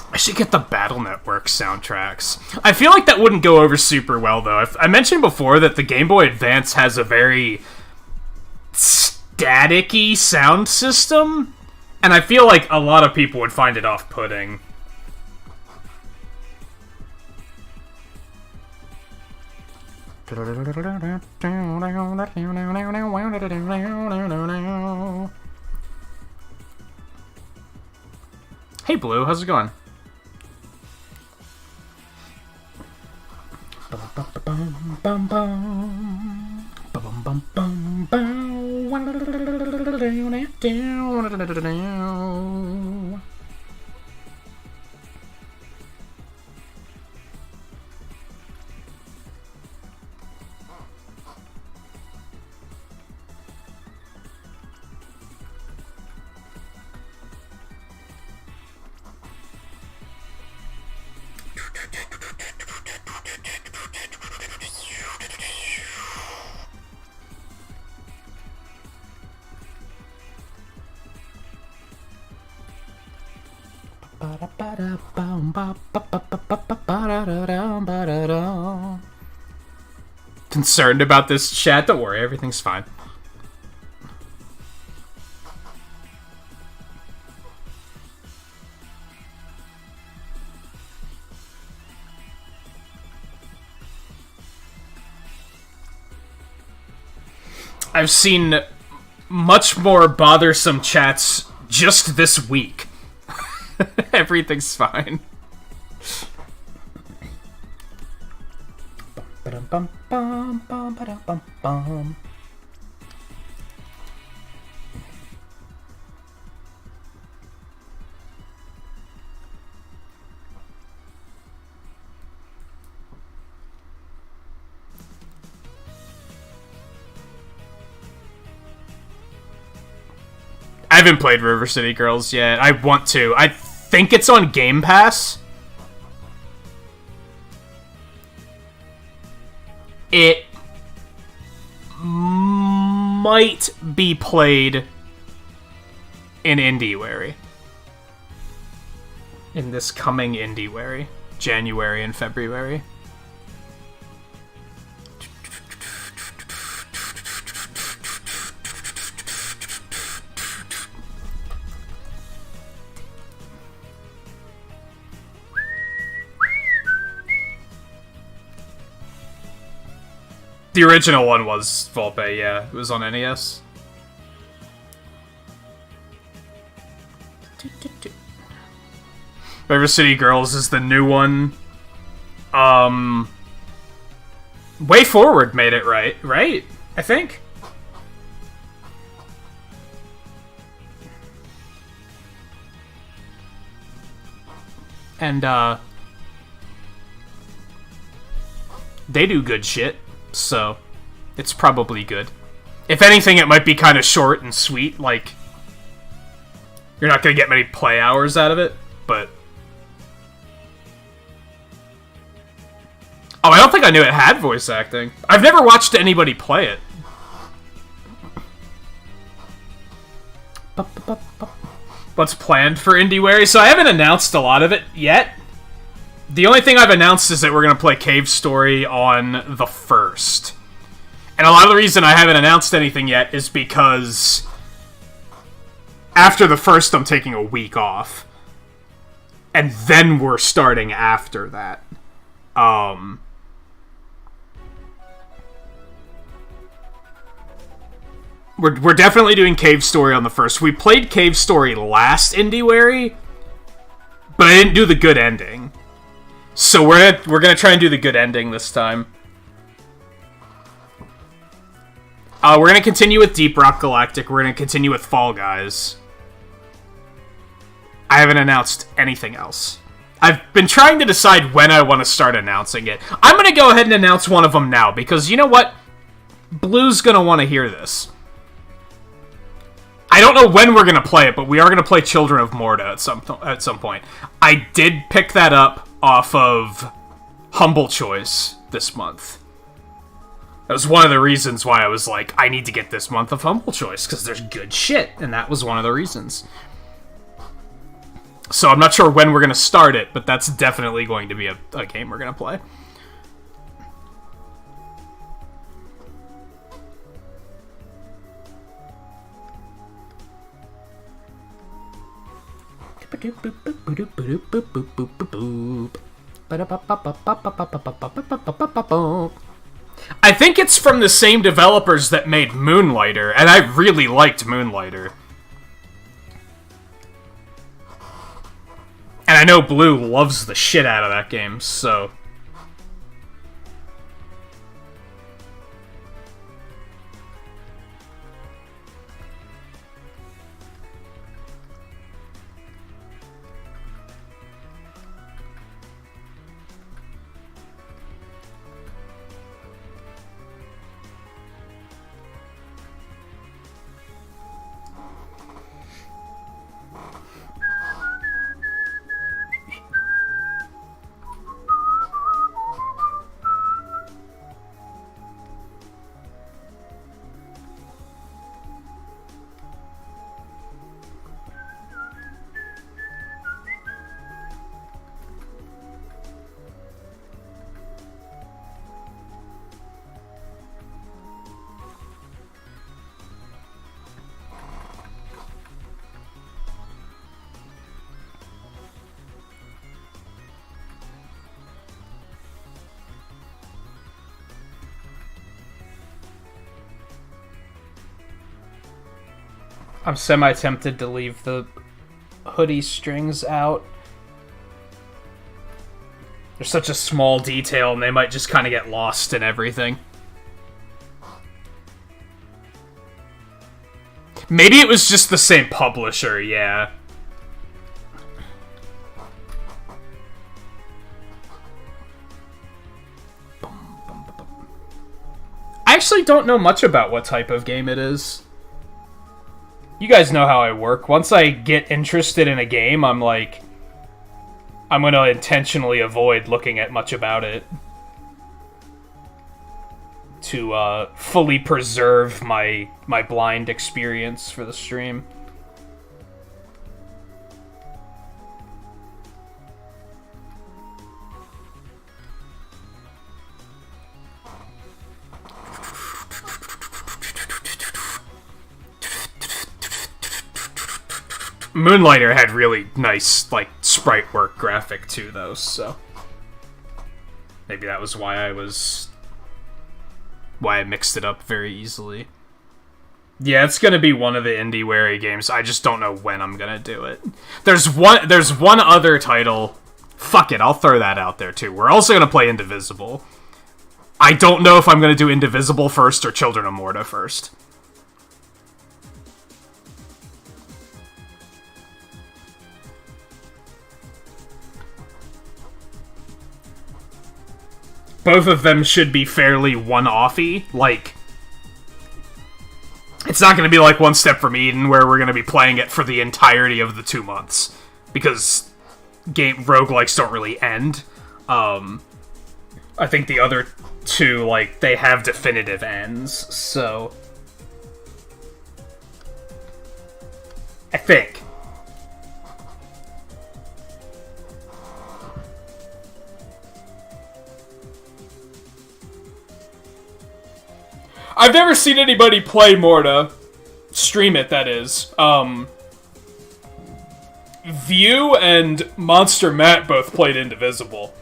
I should get the Battle Network soundtracks. I feel like that wouldn't go over super well, though. I mentioned before that the Game Boy Advance has a very staticky sound system, And I feel like a lot of people would find it off-putting. Hey Blue, how's it going? Concerned about this chat? Don't worry, everything's fine. I've seen much more bothersome chats just this week. Everything's fine. I haven't played River City Girls yet. I want to. I think it's on Game Pass. It might be played in Indiewary. In this coming Indiewary. January and February. The original one was Volpe, yeah. It was on NES. River City Girls is the new one. Way Forward made it right? I think? And, they do good shit. So, it's probably good. If anything, it might be kind of short and sweet, like, you're not going to get many play hours out of it, but... Oh, I don't think I knew it had voice acting. I've never watched anybody play it. What's planned for Indiewary? So I haven't announced a lot of it yet. The only thing I've announced is that we're going to play Cave Story on the 1st. And a lot of the reason I haven't announced anything yet is because after the 1st, I'm taking a week off. And then we're starting after that. We're definitely doing Cave Story on the 1st. We played Cave Story last Indiewary, but I didn't do the good ending. So we're gonna try and do the good ending this time. We're gonna continue with Deep Rock Galactic. We're gonna continue with Fall Guys. I haven't announced anything else. I've been trying to decide when I want to start announcing it. I'm gonna go ahead and announce one of them now, because you know what? Blue's gonna want to hear this. I don't know when we're gonna play it, but we are gonna play Children of Morta at some point. I did pick that up off of Humble Choice this month. That was one of the reasons why I was like, I need to get this month of Humble Choice, because there's good shit, and that was one of the reasons. So I'm not sure when we're going to start it, but that's definitely going to be a game we're going to play. I think it's from the same developers that made Moonlighter, and I really liked Moonlighter. And I know Blue loves the shit out of that game, so... I'm semi-tempted to leave the hoodie strings out. They're such a small detail, and they might just kind of get lost in everything. Maybe it was just the same publisher, yeah. I actually don't know much about what type of game it is. You guys know how I work. Once I get interested in a game, I'm like... I'm gonna intentionally avoid looking at much about it. To, fully preserve my blind experience for the stream. Moonlighter had really nice, like, sprite work graphic, too, though, so... Maybe that was why I mixed it up very easily. Yeah, it's gonna be one of the indie-wary games. I just don't know when I'm gonna do it. There's one other title... Fuck it, I'll throw that out there, too. We're also gonna play Indivisible. I don't know if I'm gonna do Indivisible first or Children of Morta first. Both of them should be fairly one-offy. Like, it's not going to be like One Step from Eden, where we're going to be playing it for the entirety of the 2 months. Because roguelikes don't really end. I think the other two, like, they have definitive ends, so... I think. I've never seen anybody play Morta. Stream it, that is. View and Monster Matt both played Indivisible.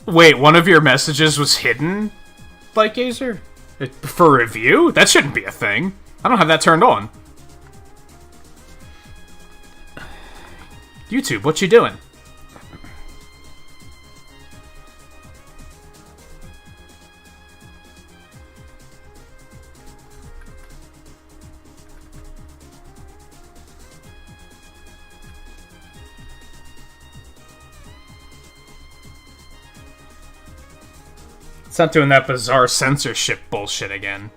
Wait, one of your messages was hidden, like Gazer? For review? That shouldn't be a thing. I don't have that turned on. YouTube, what you doing? It's not doing that bizarre censorship bullshit again.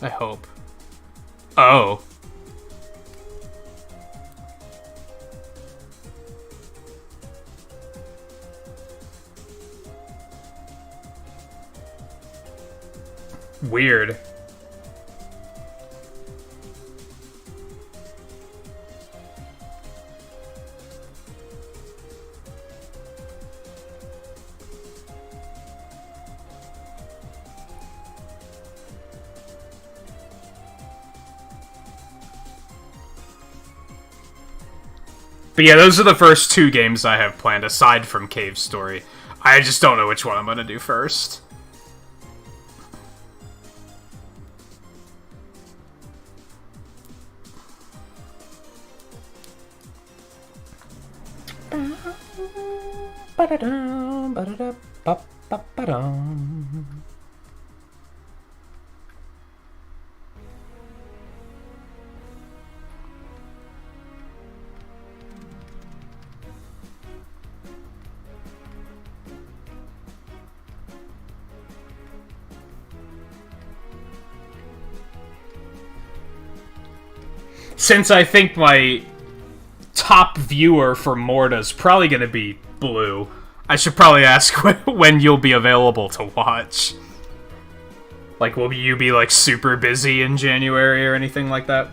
I hope. Oh. Weird. But yeah, those are the first 2 games I have planned, aside from Cave Story. I just don't know which one I'm gonna do first. Since I think my top viewer for Morta's probably gonna be Blue, I should probably ask when you'll be available to watch. Like, will you be, like, super busy in January or anything like that?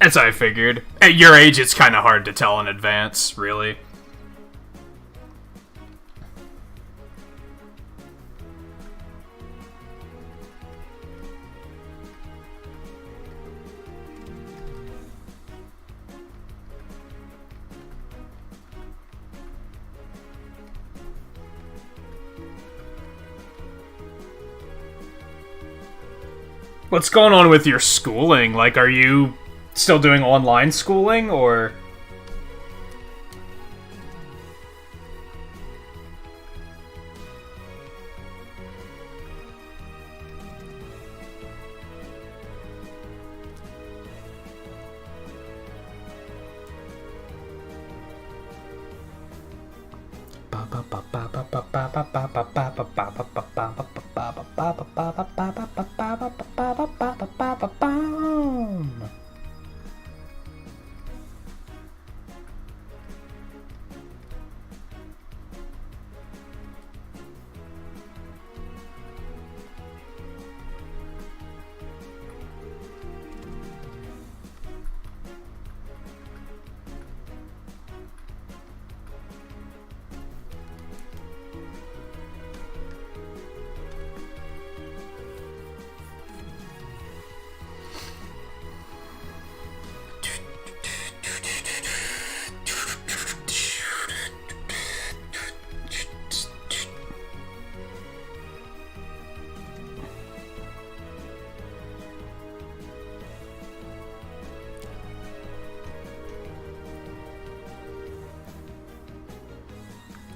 As I figured. At your age, it's kind of hard to tell in advance, really. What's going on with your schooling? Like, are you still doing online schooling, or...?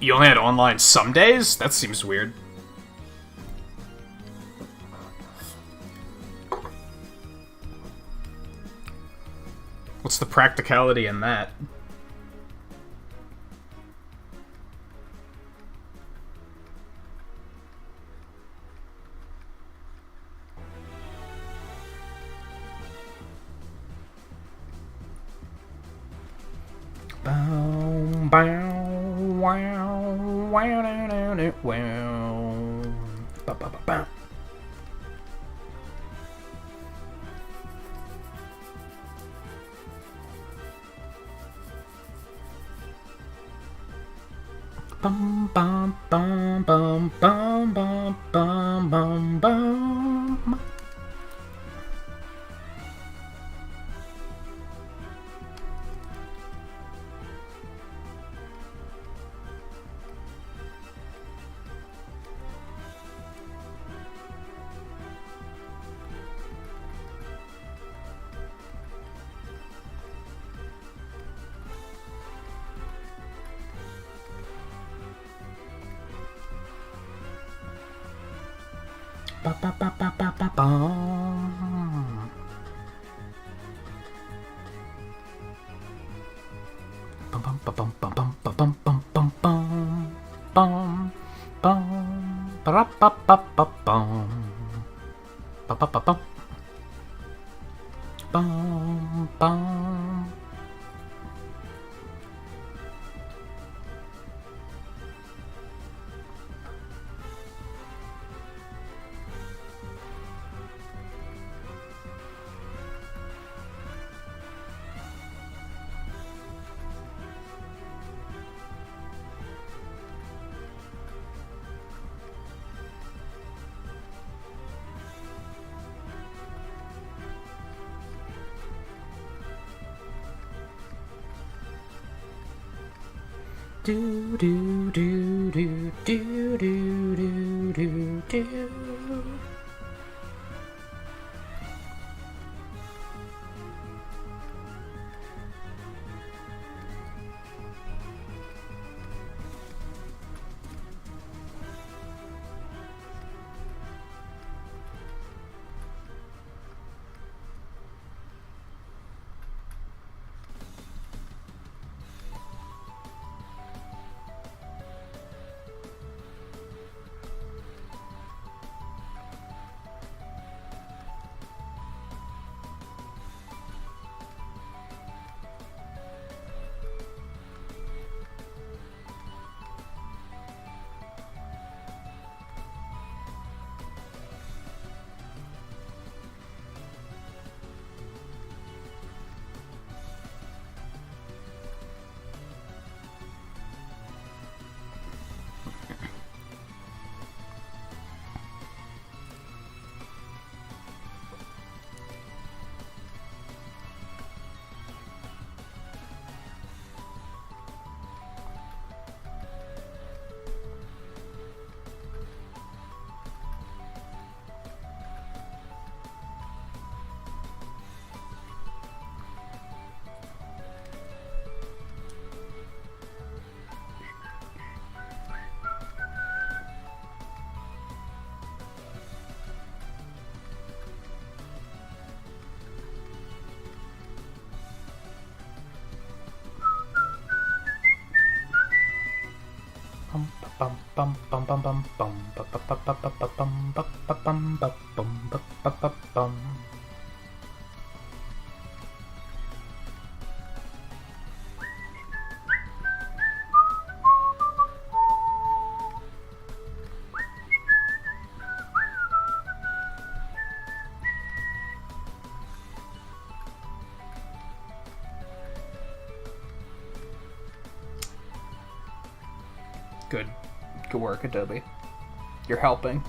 You only had online some days? That seems weird. What's the practicality in that? Ba ba ba ba ba ba bum. Bum bum ba bum bum bum ba bum bum bum bum bum bum ba ra ba ba ba bum ba ba ba bum bum bum. Do do do do do do do do do. Bum bum bum bum bum bum bum bum bum bum bum bum bum bum bum. Good. Good work, Adobe. You're helping.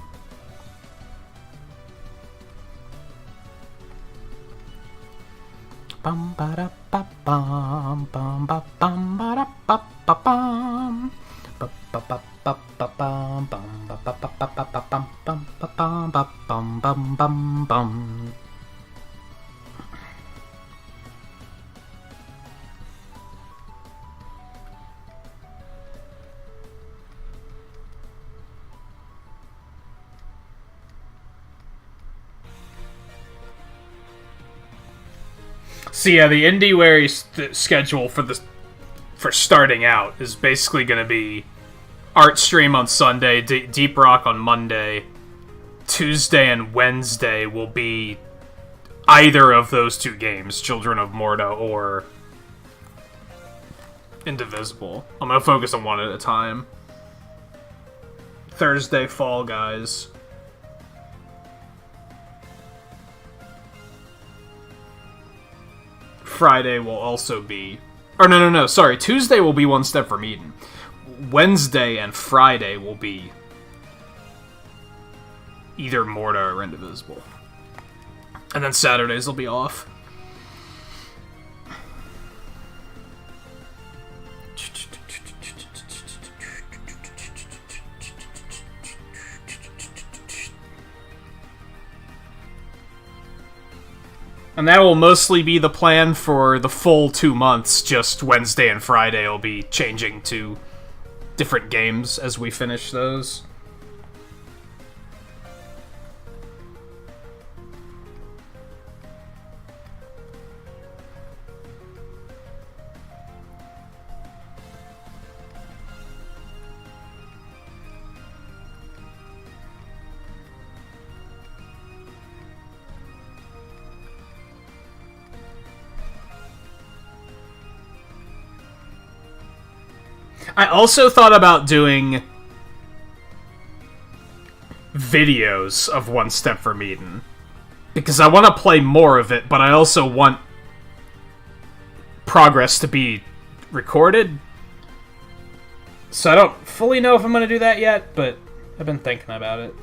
Bum ba da ba bum bum ba bum ba da ba ba bum ba ba ba ba ba bum bum ba ba ba ba ba ba bum bum ba bum ba bum bum bum bum. So yeah, the IndieWary schedule for starting out is basically going to be art stream on Sunday, Deep Rock on Monday, Tuesday and Wednesday will be either of those two games, Children of Morta or Indivisible. I'm going to focus on one at a time. Thursday, Fall Guys. Friday will also be... Or no, sorry. Tuesday will be One Step from Eden. Wednesday and Friday will be either Morta or Indivisible. And then Saturdays will be off. And that will mostly be the plan for the full 2 months, just Wednesday and Friday will be changing to different games as we finish those. I also thought about doing videos of One Step from Eden. Because I want to play more of it, but I also want progress to be recorded. So I don't fully know if I'm going to do that yet, but I've been thinking about it.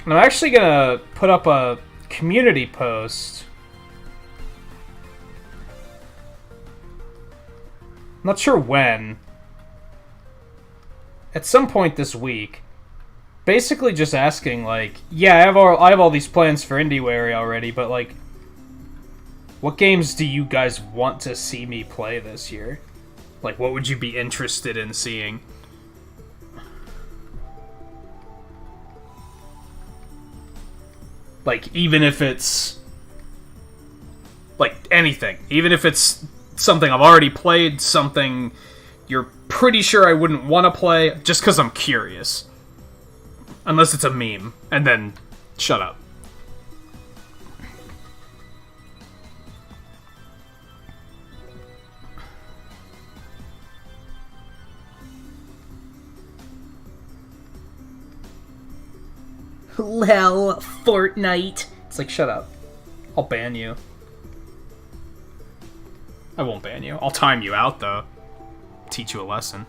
And I'm actually gonna put up a community post. Not sure when. At some point this week. Basically just asking, like, yeah, I have all these plans for IndieWary already, but, like, what games do you guys want to see me play this year? Like, what would you be interested in seeing? Like, even if it's... like, anything. Even if it's something I've already played, something you're pretty sure I wouldn't want to play, just because I'm curious. Unless it's a meme. And then, shut up. Lol, Fortnite. It's like, shut up. I'll ban you. I won't ban you. I'll time you out, though. Teach you a lesson.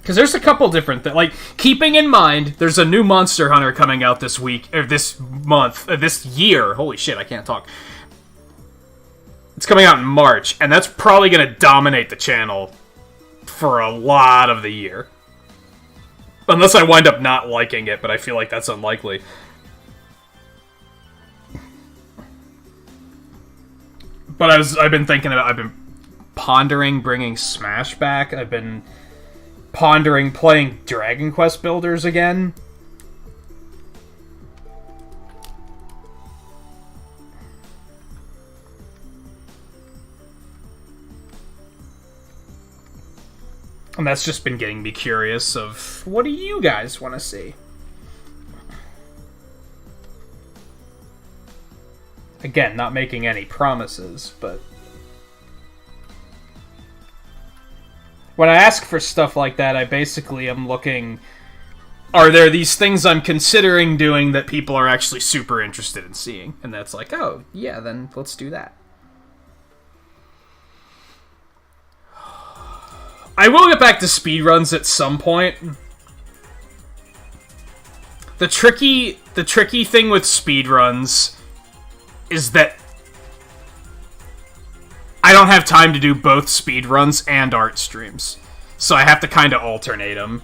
Because there's a couple different things. Like, keeping in mind, there's a new Monster Hunter coming out this week, or this month, this year. Holy shit, I can't talk. It's coming out in March, and that's probably going to dominate the channel for a lot of the year. Unless I wind up not liking it, but I feel like that's unlikely. But I've been thinking about, I've been pondering bringing Smash back. I've been pondering playing Dragon Quest Builders again. And that's just been getting me curious of, what do you guys want to see? Again, not making any promises, but... when I ask for stuff like that, I basically am looking... are there these things I'm considering doing that people are actually super interested in seeing? And that's like, oh, yeah, then let's do that. I will get back to speedruns at some point. The tricky thing with speedruns is that I don't have time to do both speedruns and art streams. So I have to kind of alternate them.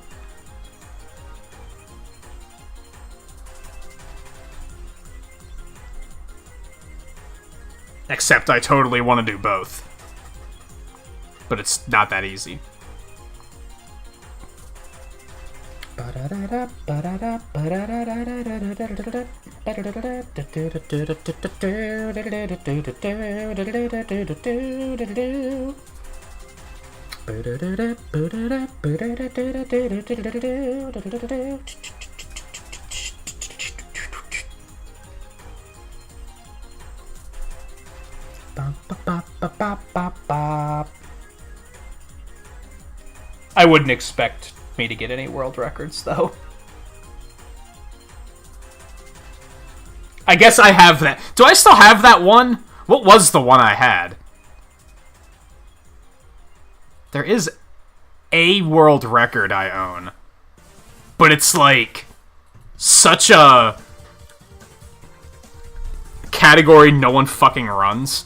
Except I totally want to do both. But it's not that easy. I wouldn't expect me to get any world records, though. I guess I have that. Do I still have that one? What was the one I had? There is a world record I own. But it's like such a category no one fucking runs.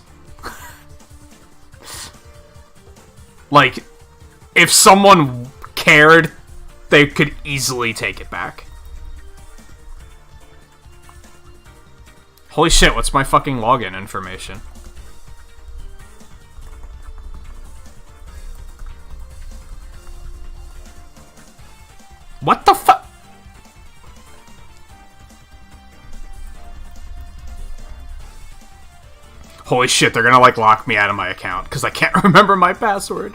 Like, if someone cared, they could easily take it back. Holy shit, what's my fucking login information? What the fuck? Holy shit, they're gonna, like, lock me out of my account, because I can't remember my password.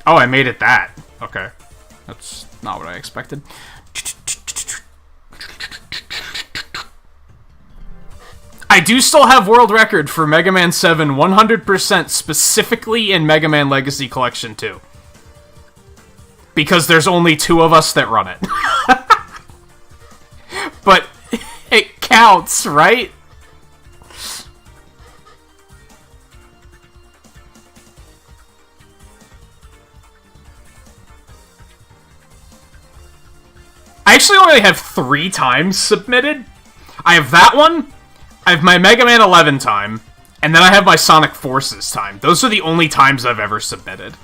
Oh, I made it that. Okay. That's not what I expected. I do still have world record for Mega Man 7 100% specifically in Mega Man Legacy Collection 2. Because there's only 2 of us that run it. But it counts, right? I actually only have 3 times submitted. I have that one, I have my Mega Man 11 time, and then I have my Sonic Forces time. Those are the only times I've ever submitted.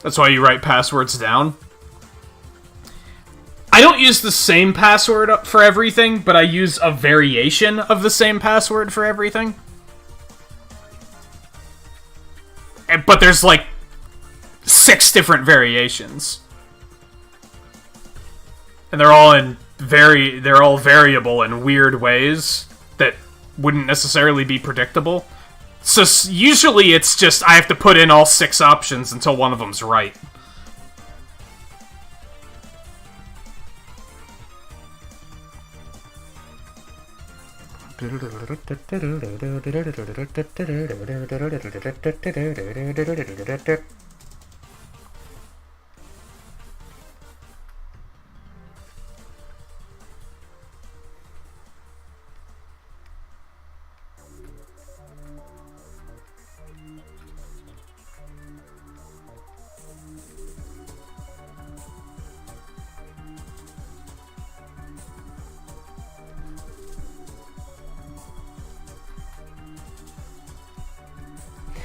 That's why you write passwords down? I don't use the same password for everything, but I use a variation of the same password for everything. But there's like 6 different variations. And they're all variable in weird ways that wouldn't necessarily be predictable. So usually it's just I have to put in all 6 options until one of them's right.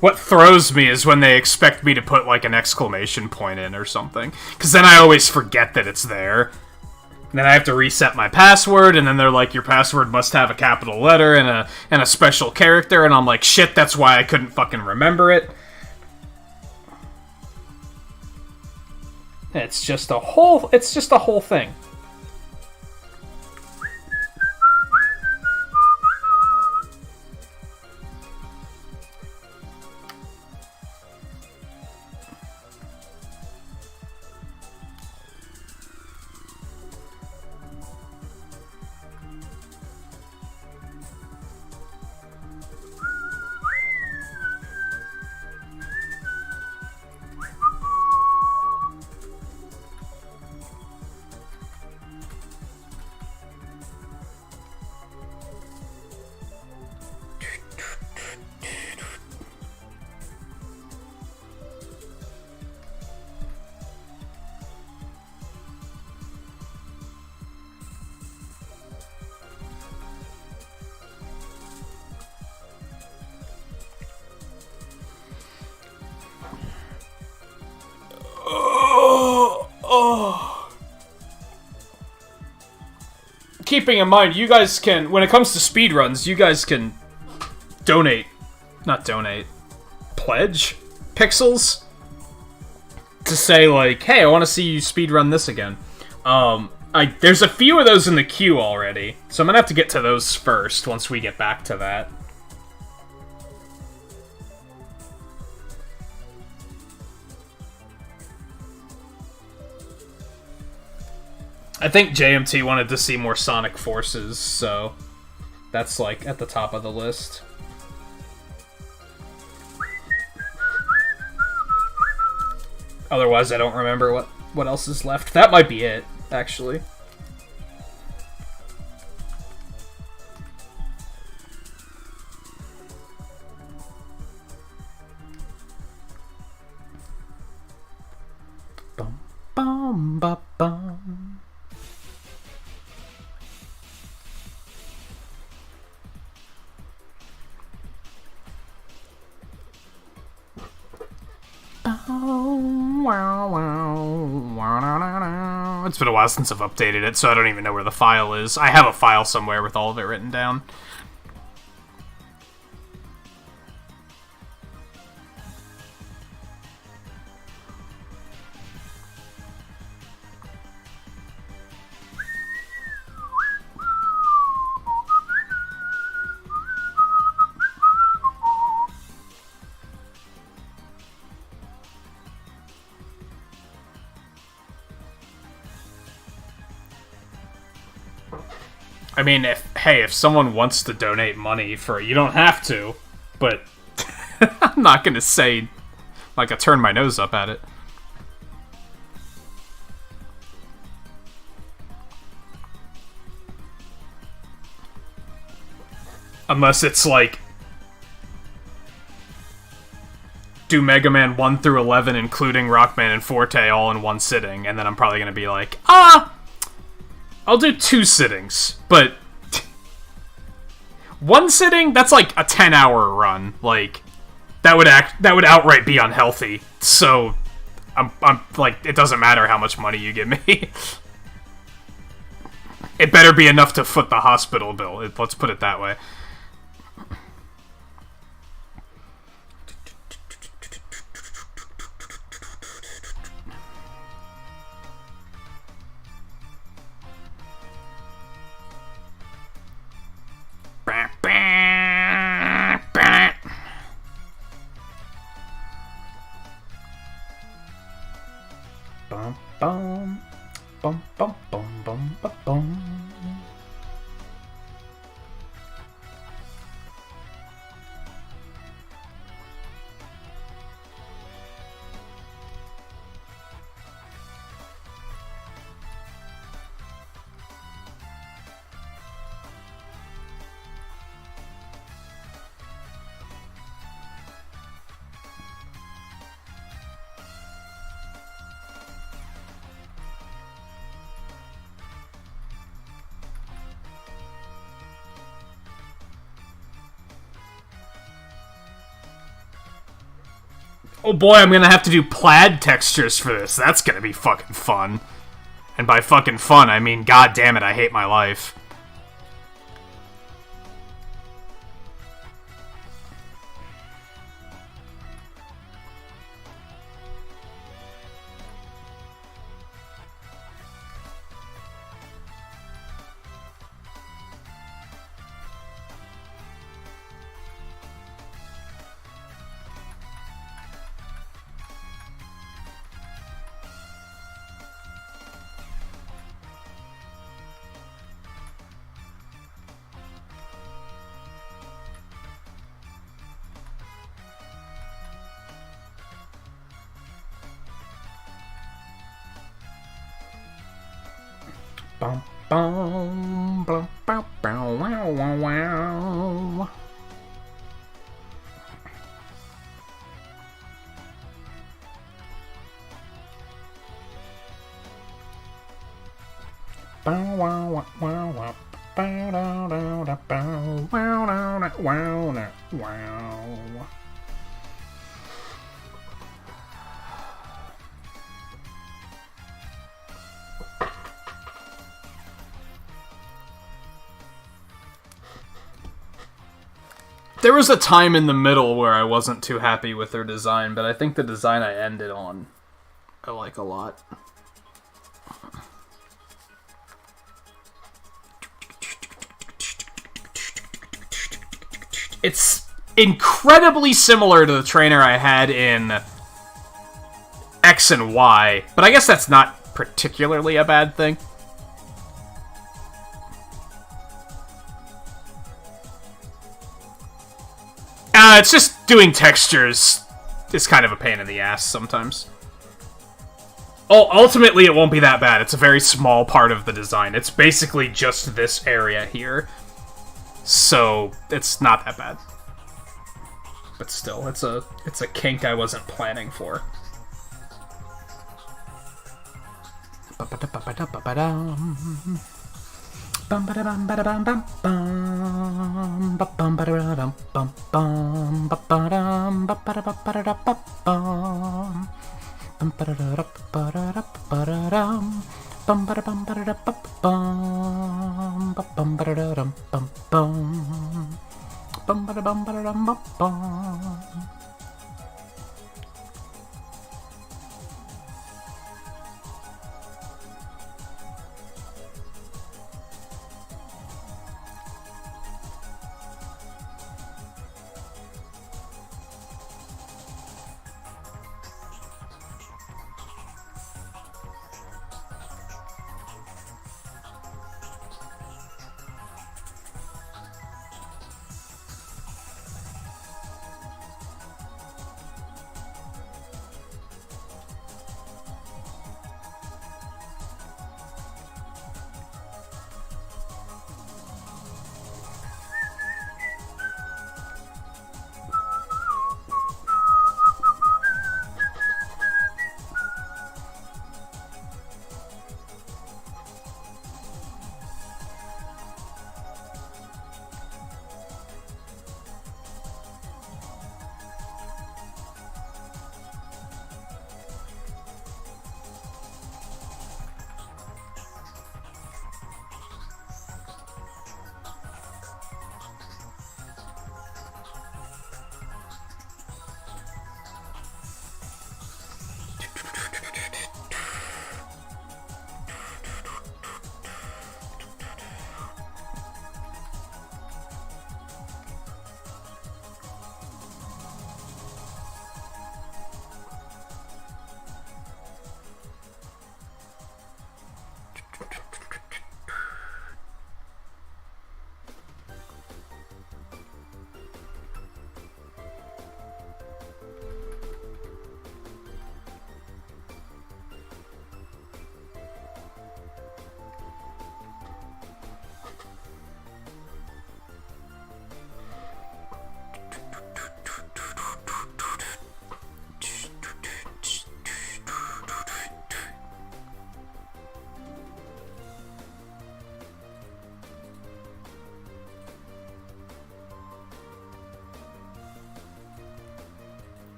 What throws me is when they expect me to put, like, an exclamation point in or something. Because then I always forget that it's there. And then I have to reset my password, and then they're like, your password must have a capital letter and a special character, and I'm like, shit, that's why I couldn't fucking remember it. It's just a whole thing. Keeping in mind, you guys can, when it comes to speedruns, you guys can pledge pixels to say, like, hey, I want to see you speedrun this again. There's a few of those in the queue already, so I'm gonna have to get to those first once we get back to that. I think JMT wanted to see more Sonic Forces, so that's, like, at the top of the list. Otherwise, I don't remember what else is left. That might be it, actually. Bum, bum, ba, bum. It's been a while since I've updated it, so I don't even know where the file is. I have a file somewhere with all of it written down. I mean, if someone wants to donate money for it, you don't have to, but I'm not gonna say, like, I turn my nose up at it. Unless it's like, do Mega Man 1 through 11, including Rockman and Forte, all in one sitting, and then I'm probably gonna be like, I'll do 2 sittings, but one sitting, that's like a 10-hour run. Like, that would outright be unhealthy. So I'm like, it doesn't matter how much money you give me. It better be enough to foot the hospital bill. Let's put it that way. Bum bum bum bum bum bum bum bum. Oh boy, I'm gonna have to do plaid textures for this. That's gonna be fucking fun. And by fucking fun, I mean, god damn it, I hate my life. Bum, bum, bum, bum, bum, wow, wow, wow. Bow, wow, wow, wow, wow. Bow, dow, dow, da, bow, wow, dow, da, wow, da, wow. There was a time in the middle where I wasn't too happy with their design, but I think the design I ended on, I like a lot. It's incredibly similar to the trainer I had in X and Y, but I guess that's not particularly a bad thing. It's just doing textures is kind of a pain in the ass sometimes. Ultimately, it won't be that bad. It's a very small part of the design. It's basically just this area here. So, it's not that bad. But still, it's a kink I wasn't planning for.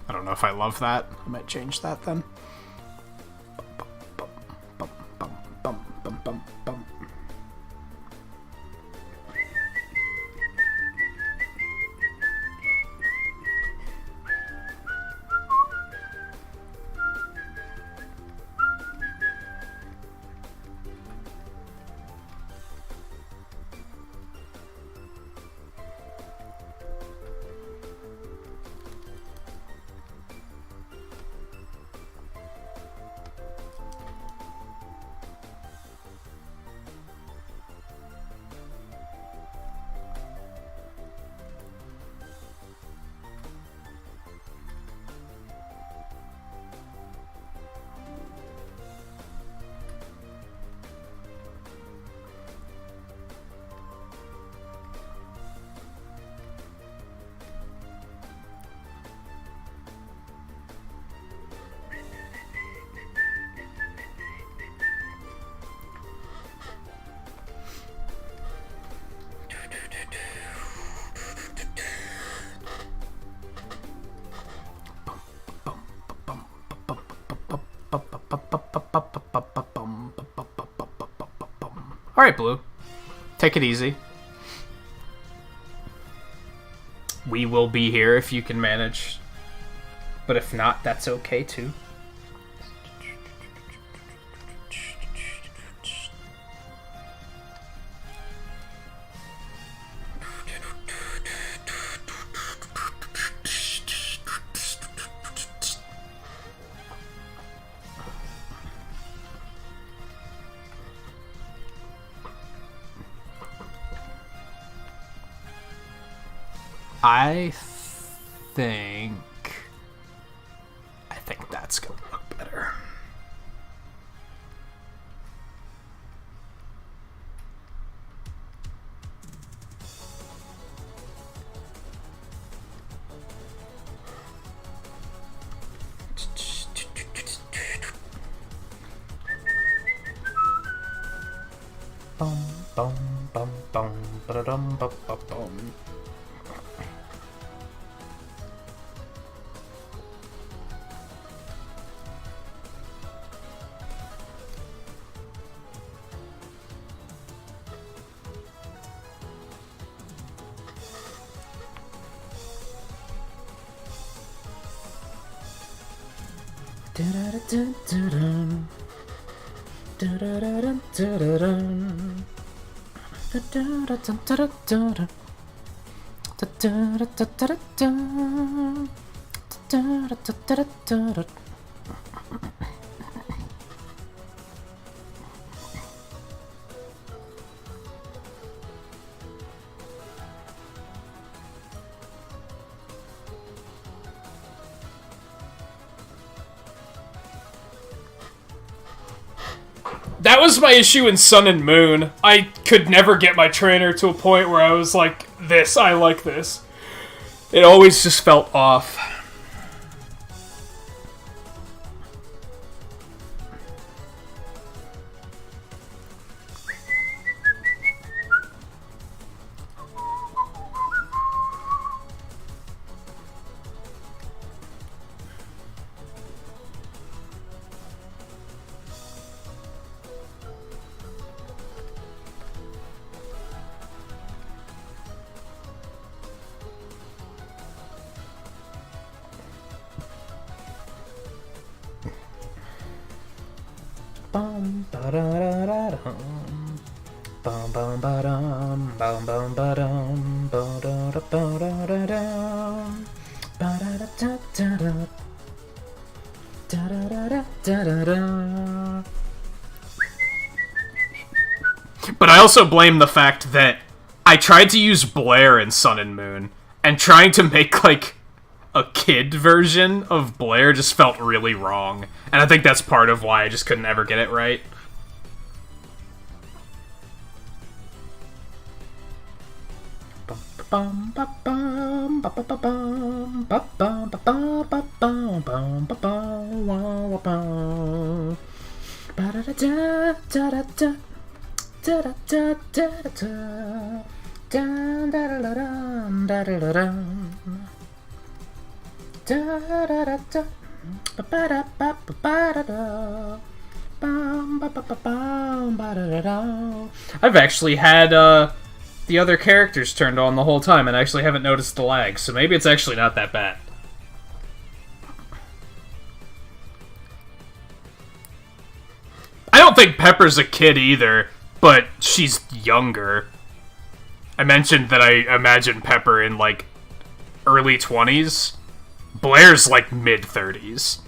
I don't know if I love that. I might change that then. Alright, Blue. Take it easy. We will be here if you can manage. But if not, that's okay too. I think that's gonna look better. Bum bum bum bum ba-da-dum bum bum bum. Da-da-da-da-da-dum. Da-da-da-da-da-da-dum. Da-da-da-da-da-da-dum. Da-da-da-da-da-da-dum. Da-da-da-da-da-da-dum. That was my issue in Sun and Moon. I could never get my trainer to a point where I was like, this, I like this. It always just felt off. Bum ba da da da dum. Bum bum ba dum. Bum bum ba dum. Ba da da ba da da dum. Ba da da da da da. Da da da da da da da. But I also blame the fact that I tried to use Blair in Sun and Moon, and trying to make, like, a kid version of Blair just felt really wrong. And I think that's part of why I just couldn't ever get it right. I've actually had the other characters turned on the whole time and I actually haven't noticed the lag, so maybe it's actually not that bad. I don't think Pepper's a kid either, but she's younger. I mentioned that I imagine Pepper in, like, early 20s. Blair's, like, mid-30s.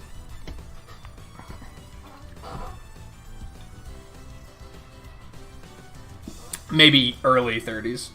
Maybe early 30s.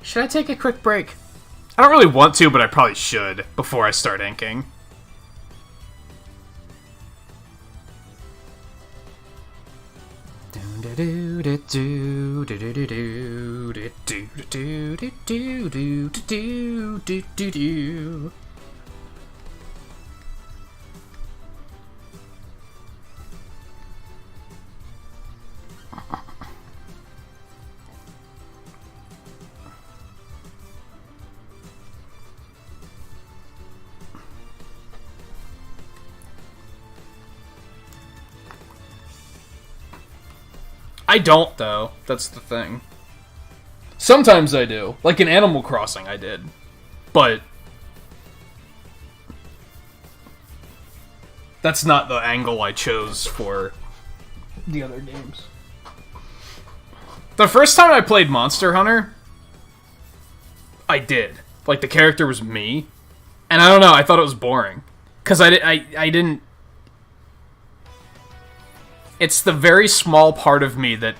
Should I take a quick break? I don't really want to, but I probably should before I start inking. I don't, though. That's the thing. Sometimes I do. Like in Animal Crossing, I did. But that's not the angle I chose for the other games. The first time I played Monster Hunter, I did. Like, the character was me. And I don't know, I thought it was boring. Because I didn't... It's the very small part of me that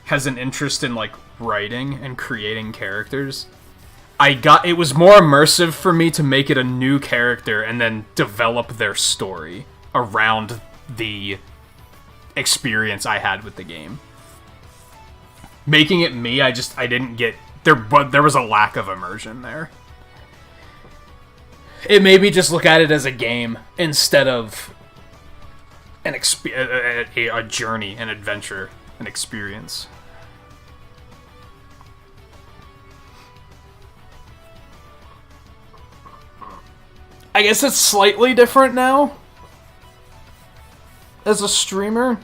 has an interest in, like, writing and creating characters. It was more immersive for me to make it a new character and then develop their story around the experience I had with the game. Making it me, I didn't get there, but there was a lack of immersion there. It made me just look at it as a game instead of a journey, an adventure, an experience. I guess it's slightly different now as a streamer,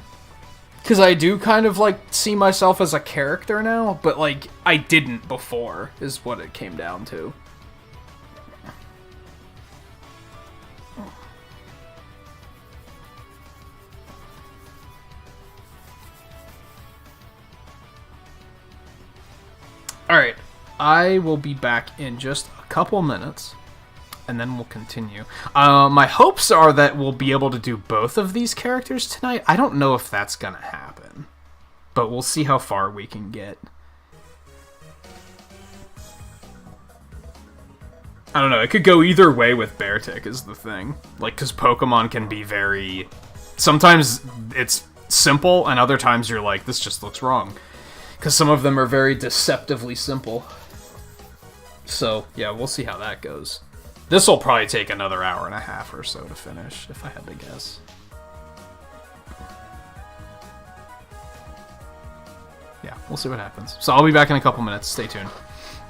because I do kind of, like, see myself as a character now, but, like, I didn't before, is what it came down to. Alright, I will be back in just a couple minutes, and then we'll continue. My hopes are that we'll be able to do both of these characters tonight. I don't know if that's gonna happen, but we'll see how far we can get. I don't know, it could go either way with Beartic is the thing. Like, because Pokemon can be very... Sometimes it's simple, and other times you're like, this just looks wrong. Because some of them are very deceptively simple. So, yeah, we'll see how that goes. This will probably take another hour and a half or so to finish, if I had to guess. Yeah, we'll see what happens. So I'll be back in a couple minutes. Stay tuned.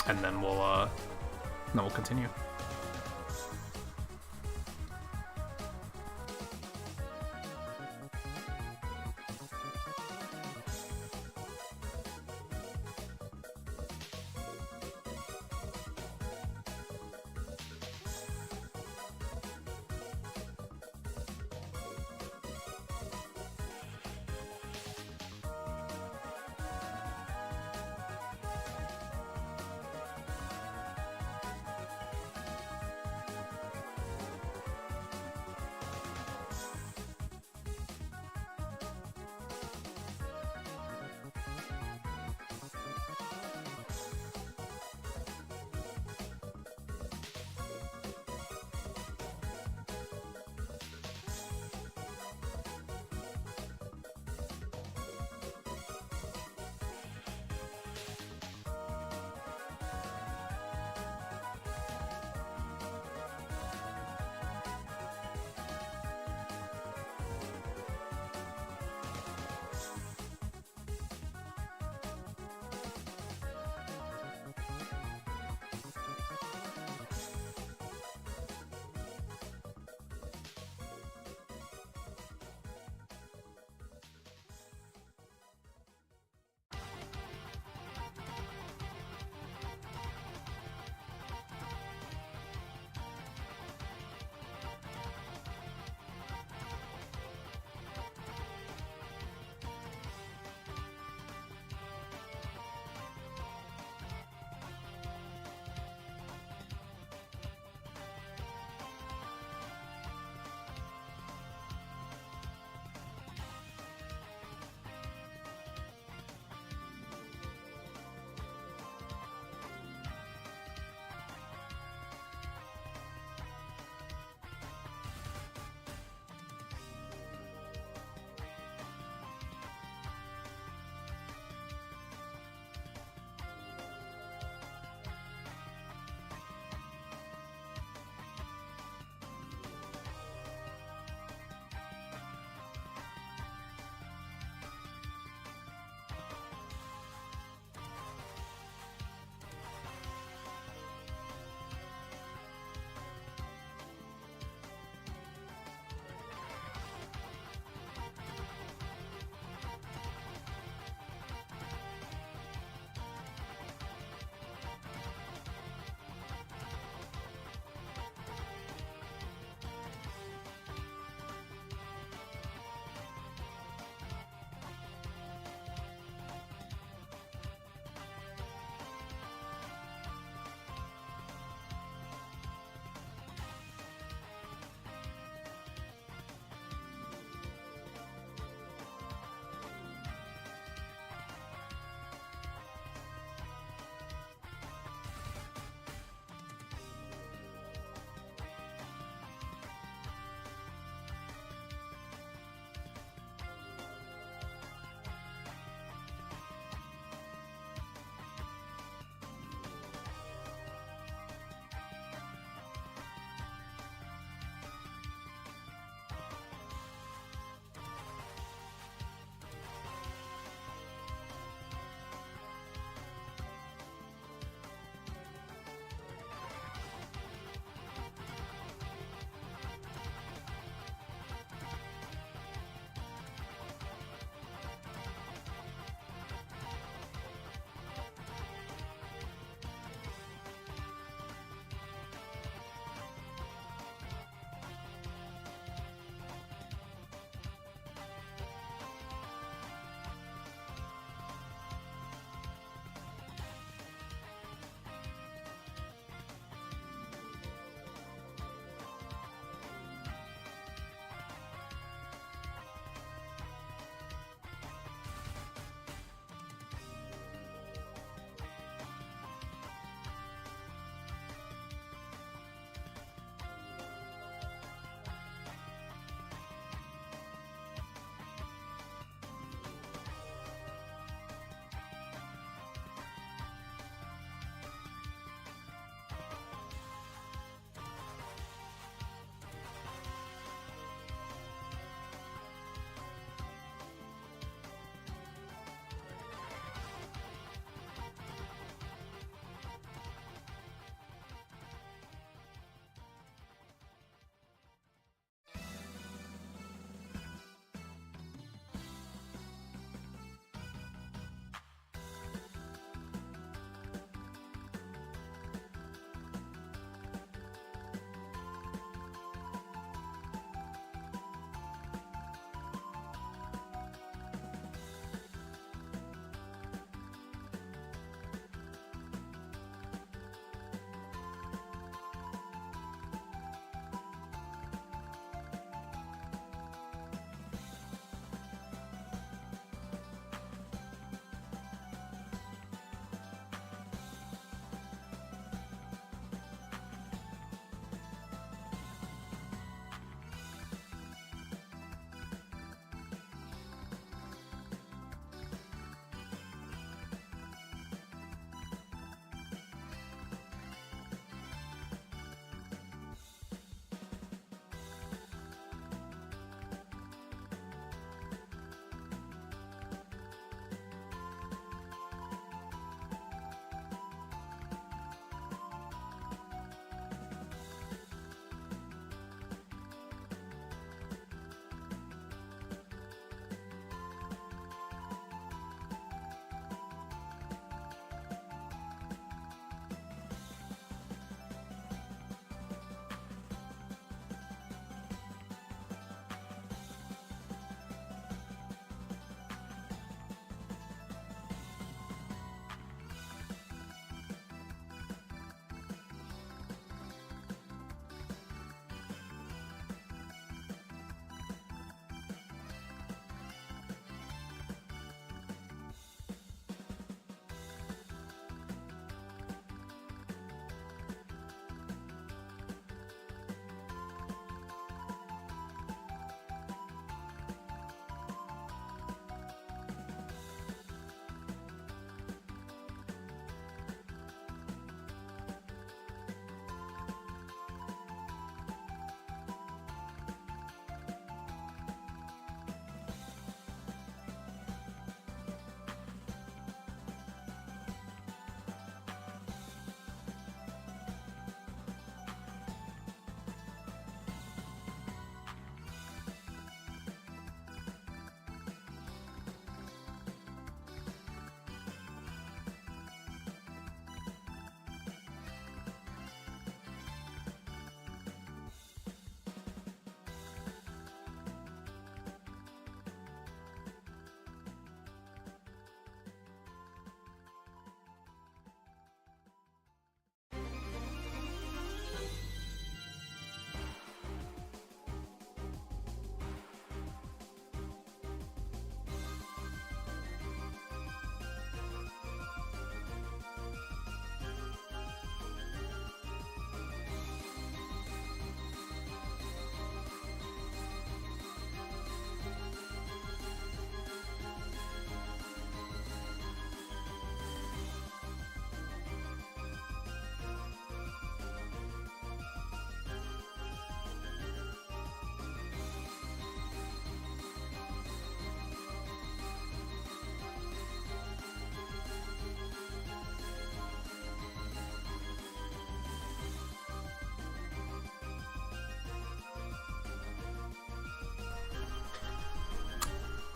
And then we'll continue.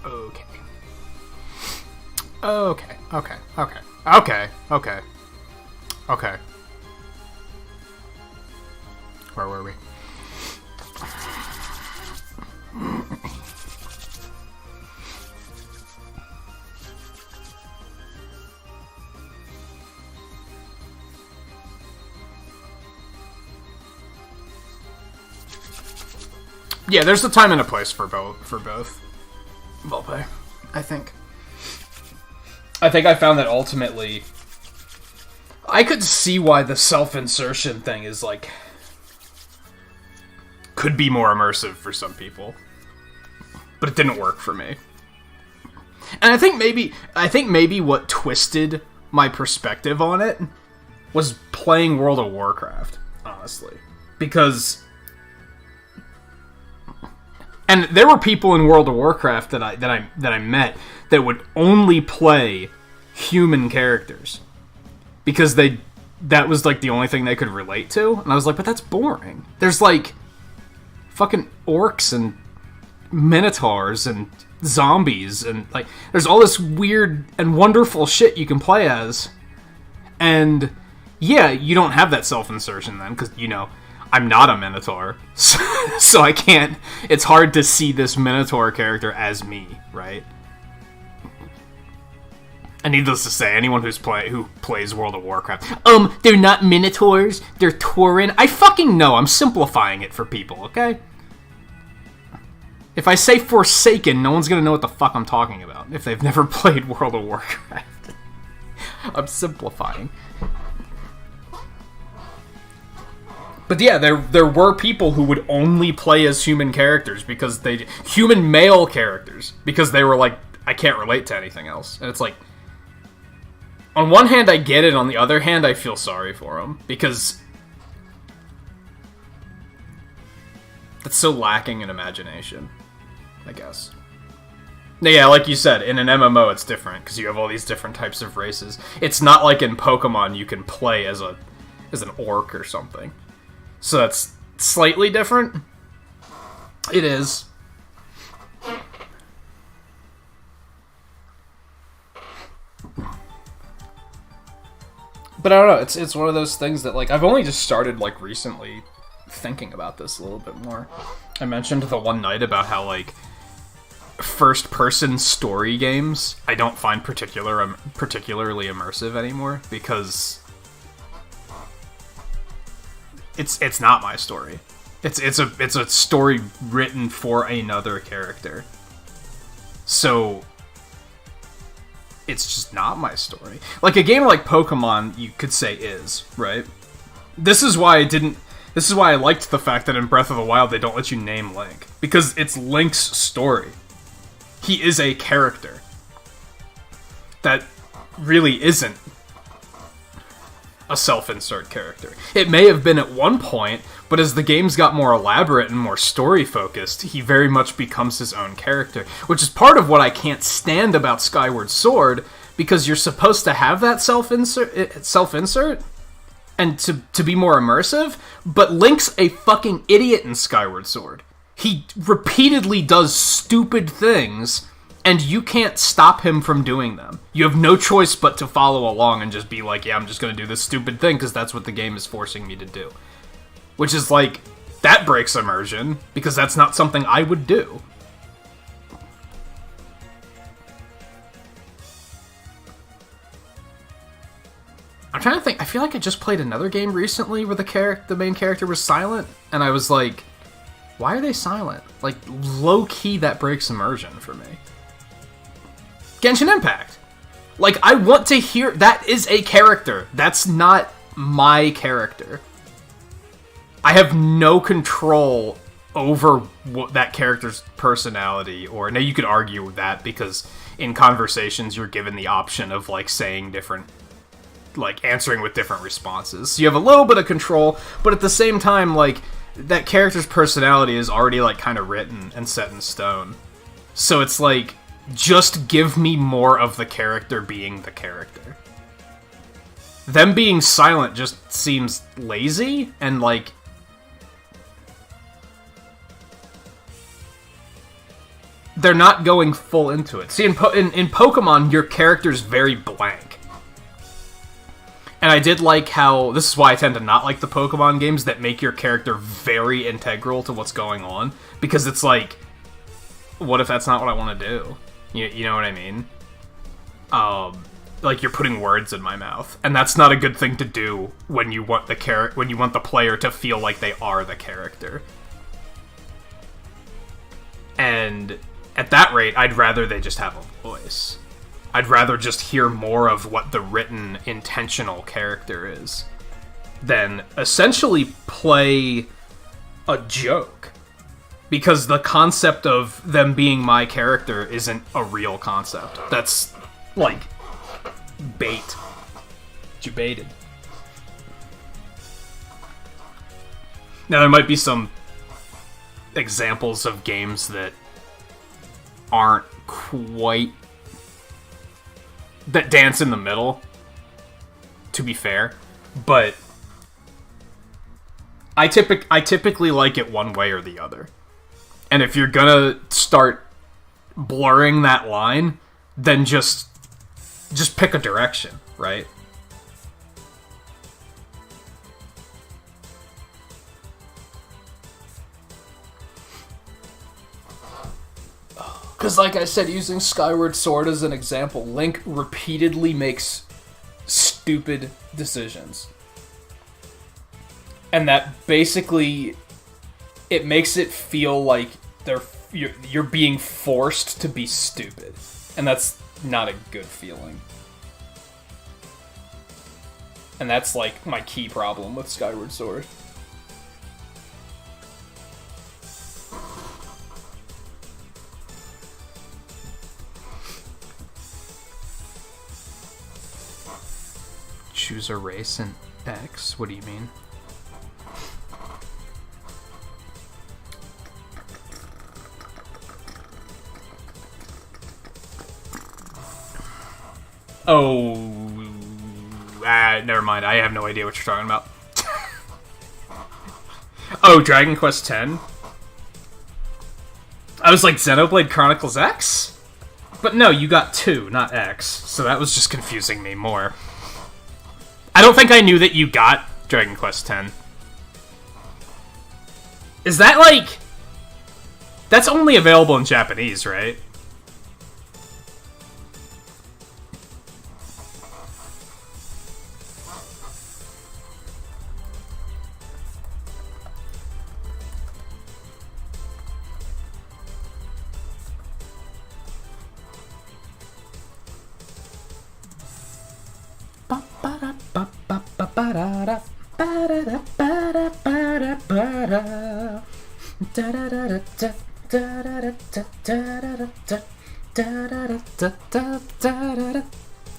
Okay. Okay. Okay. Okay. Okay. Okay. Okay. Where were we? Yeah, there's a time and a place for both. Volpe, I think. I think I found that ultimately, I could see why the self-insertion thing is like could be more immersive for some people, but it didn't work for me. And I think maybe what twisted my perspective on it was playing World of Warcraft, honestly, because. And there were people in World of Warcraft that I met that would only play human characters because that was like the only thing they could relate to, and I was like, but that's boring. There's like fucking orcs and minotaurs and zombies and like there's all this weird and wonderful shit you can play as, and yeah, you don't have that self-insertion then because I'm not a Minotaur, so I can't. It's hard to see this Minotaur character as me, right? And needless to say, anyone who plays World of Warcraft, they're not Minotaurs, they're Tauren. I fucking know. I'm simplifying it for people, okay? If I say Forsaken, no one's gonna know what the fuck I'm talking about if they've never played World of Warcraft. I'm simplifying. But yeah, there were people who would only play as human characters human male characters, because they were like, I can't relate to anything else. And it's like, on one hand I get it, on the other hand I feel sorry for them, because it's so lacking in imagination, I guess. Yeah, like you said, in an MMO it's different, because you have all these different types of races. It's not like in Pokemon you can play as an orc or something. So that's slightly different. It is. But I don't know, it's one of those things that, like, I've only just started, like, recently thinking about this a little bit more. I mentioned the one night about how, like, first-person story games I don't find particularly immersive anymore, because it's not my story. It's a story written for another character. So it's just not my story. Like a game like Pokemon, you could say is, right? This is why I liked the fact that in Breath of the Wild they don't let you name Link, because it's Link's story. He is a character that really isn't a self-insert character. It may have been at one point, but as the games got more elaborate and more story-focused, he very much becomes his own character, which is part of what I can't stand about Skyward Sword, because you're supposed to have that self-insert and to be more immersive, but Link's a fucking idiot in Skyward Sword. He repeatedly does stupid things, and you can't stop him from doing them. You have no choice but to follow along and just be like, yeah, I'm just gonna do this stupid thing because that's what the game is forcing me to do. Which is like, that breaks immersion, because that's not something I would do. I'm trying to think, I feel like I just played another game recently where the main character was silent, and I was like, why are they silent? Like, low-key, that breaks immersion for me. Genshin Impact. Like, I want to hear... That is a character. That's not my character. I have no control over that character's personality, or... Now, you could argue with that, because in conversations, you're given the option of, like, saying different... Like, answering with different responses. So you have a little bit of control, but at the same time, like, that character's personality is already, like, kind of written and set in stone. So it's like... Just give me more of the character being the character. Them being silent just seems lazy, and like... they're not going full into it. See, in Pokemon, your character's very blank. And I did like how... This is why I tend to not like the Pokemon games that make your character very integral to what's going on. Because it's like, what if that's not what I want to do? You know what I mean? Like, you're putting words in my mouth. And that's not a good thing to do when you want the player to feel like they are the character. And at that rate, I'd rather they just have a voice. I'd rather just hear more of what the written, intentional character is than essentially play a joke. Because the concept of them being my character isn't a real concept. That's, like, bait. You baited. Now, there might be some examples of games that aren't quite... that dance in the middle, to be fair, but I typically like it one way or the other. And if you're gonna start blurring that line, then just pick a direction, right? Because, like I said, using Skyward Sword as an example, Link repeatedly makes stupid decisions. And that basically, it makes it feel like you're being forced to be stupid. And that's not a good feeling. And that's, like, my key problem with Skyward Sword. Choose a race in X? What do you mean? Oh, never mind. I have no idea what you're talking about. Oh, Dragon Quest X? I was like, Xenoblade Chronicles X? But no, you got 2, not X. So that was just confusing me more. I don't think I knew that you got Dragon Quest X. Is that, like... That's only available in Japanese, right?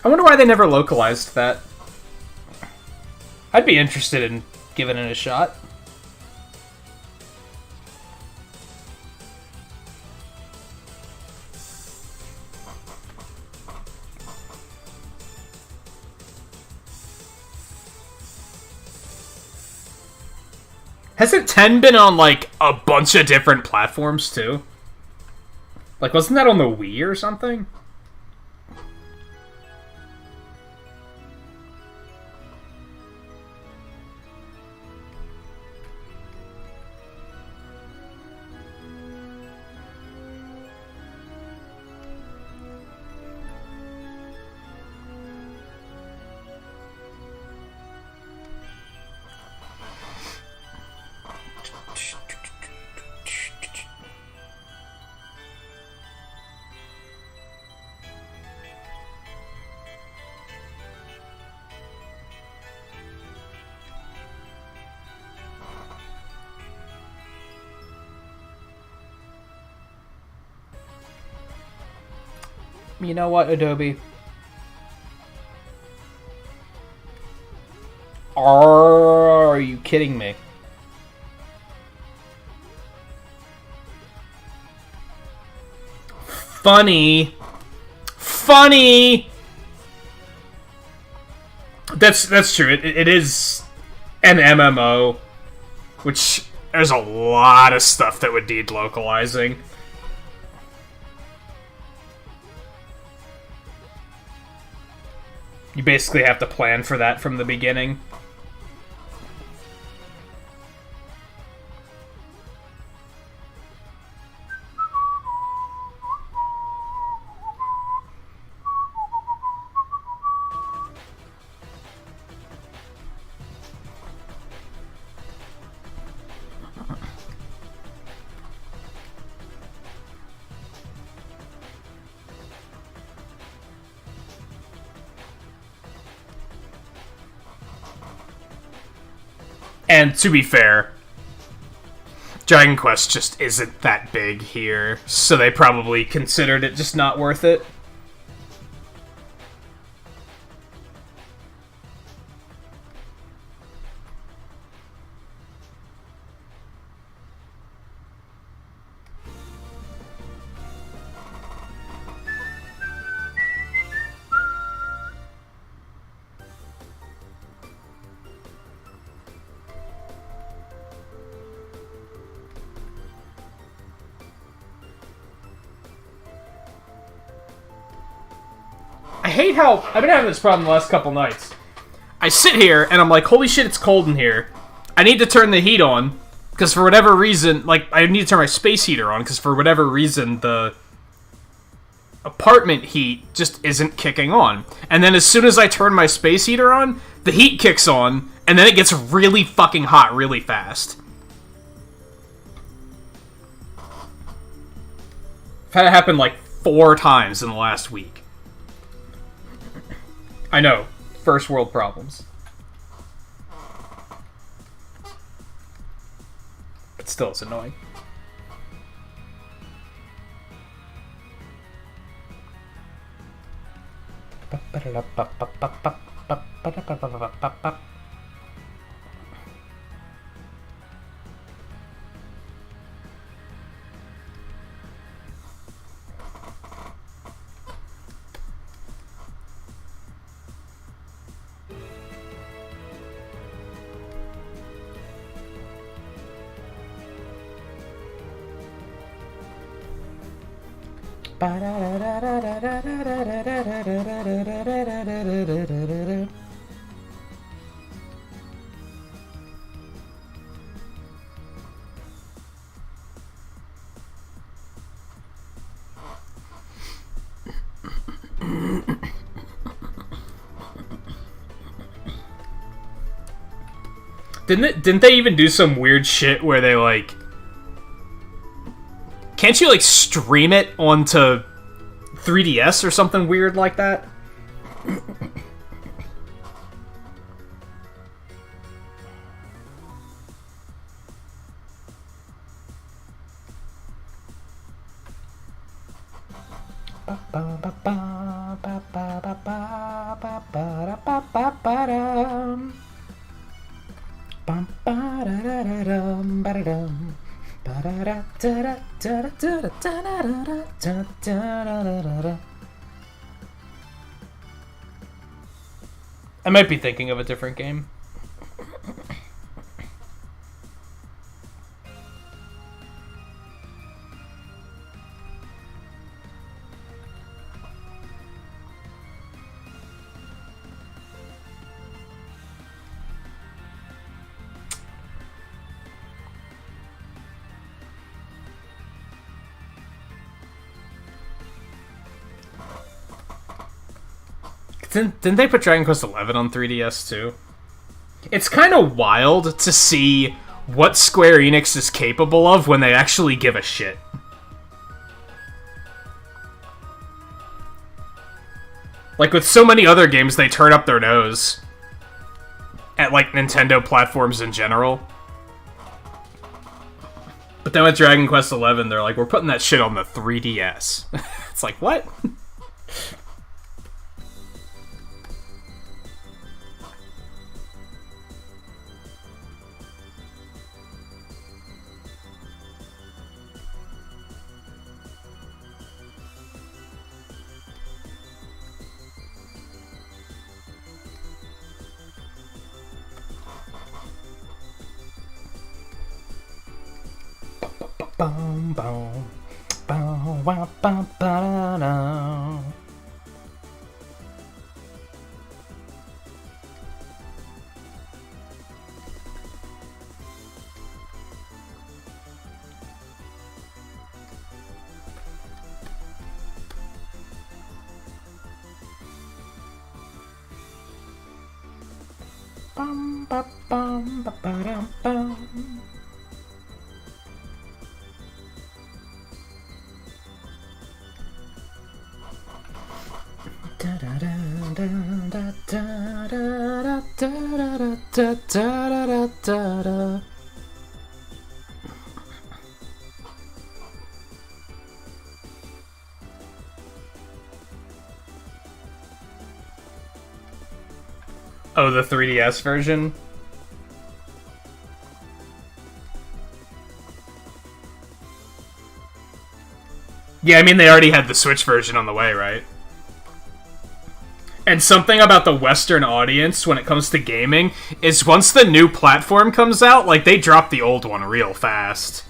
I wonder why they never localized that. I'd be interested in giving it a shot. Hasn't 10 been on, like, a bunch of different platforms, too? Like, wasn't that on the Wii or something? You know what, Adobe? Are you kidding me? Funny. Funny! That's true. It is an MMO, which there's a lot of stuff that would need localizing. You basically have to plan for that from the beginning. And to be fair, Dragon Quest just isn't that big here, so they probably considered it just not worth it. I hate how I've been having this problem the last couple nights. I sit here and I'm like, holy shit, it's cold in here. I need to turn the heat on because for whatever reason, like, I need to turn my space heater on because for whatever reason, the apartment heat just isn't kicking on. And then as soon as I turn my space heater on, the heat kicks on and then it gets really fucking hot really fast. I've had it happen like 4 times in the last week. I know. First world problems. But still, it's annoying. Didn't they even do some weird shit where they, like... Can't you, like, stream it onto 3DS or something weird like that? I might be thinking of a different game. Didn't they put Dragon Quest XI on 3DS too? It's kind of wild to see what Square Enix is capable of when they actually give a shit. Like, with so many other games, they turn up their nose at, like, Nintendo platforms in general. But then with Dragon Quest XI, they're like, we're putting that shit on the 3DS. It's like, what? Boom, boom, boom, wah, ba, ba, da, da. Bum, ba, bum, ba, ba, dum, bum. Da, da, da, da, da, da, da, da, da, da, da. Oh, the 3DS version? Yeah, I mean, they already had the Switch version on the way, right? And something about the Western audience when it comes to gaming is once the new platform comes out, like, they drop the old one real fast.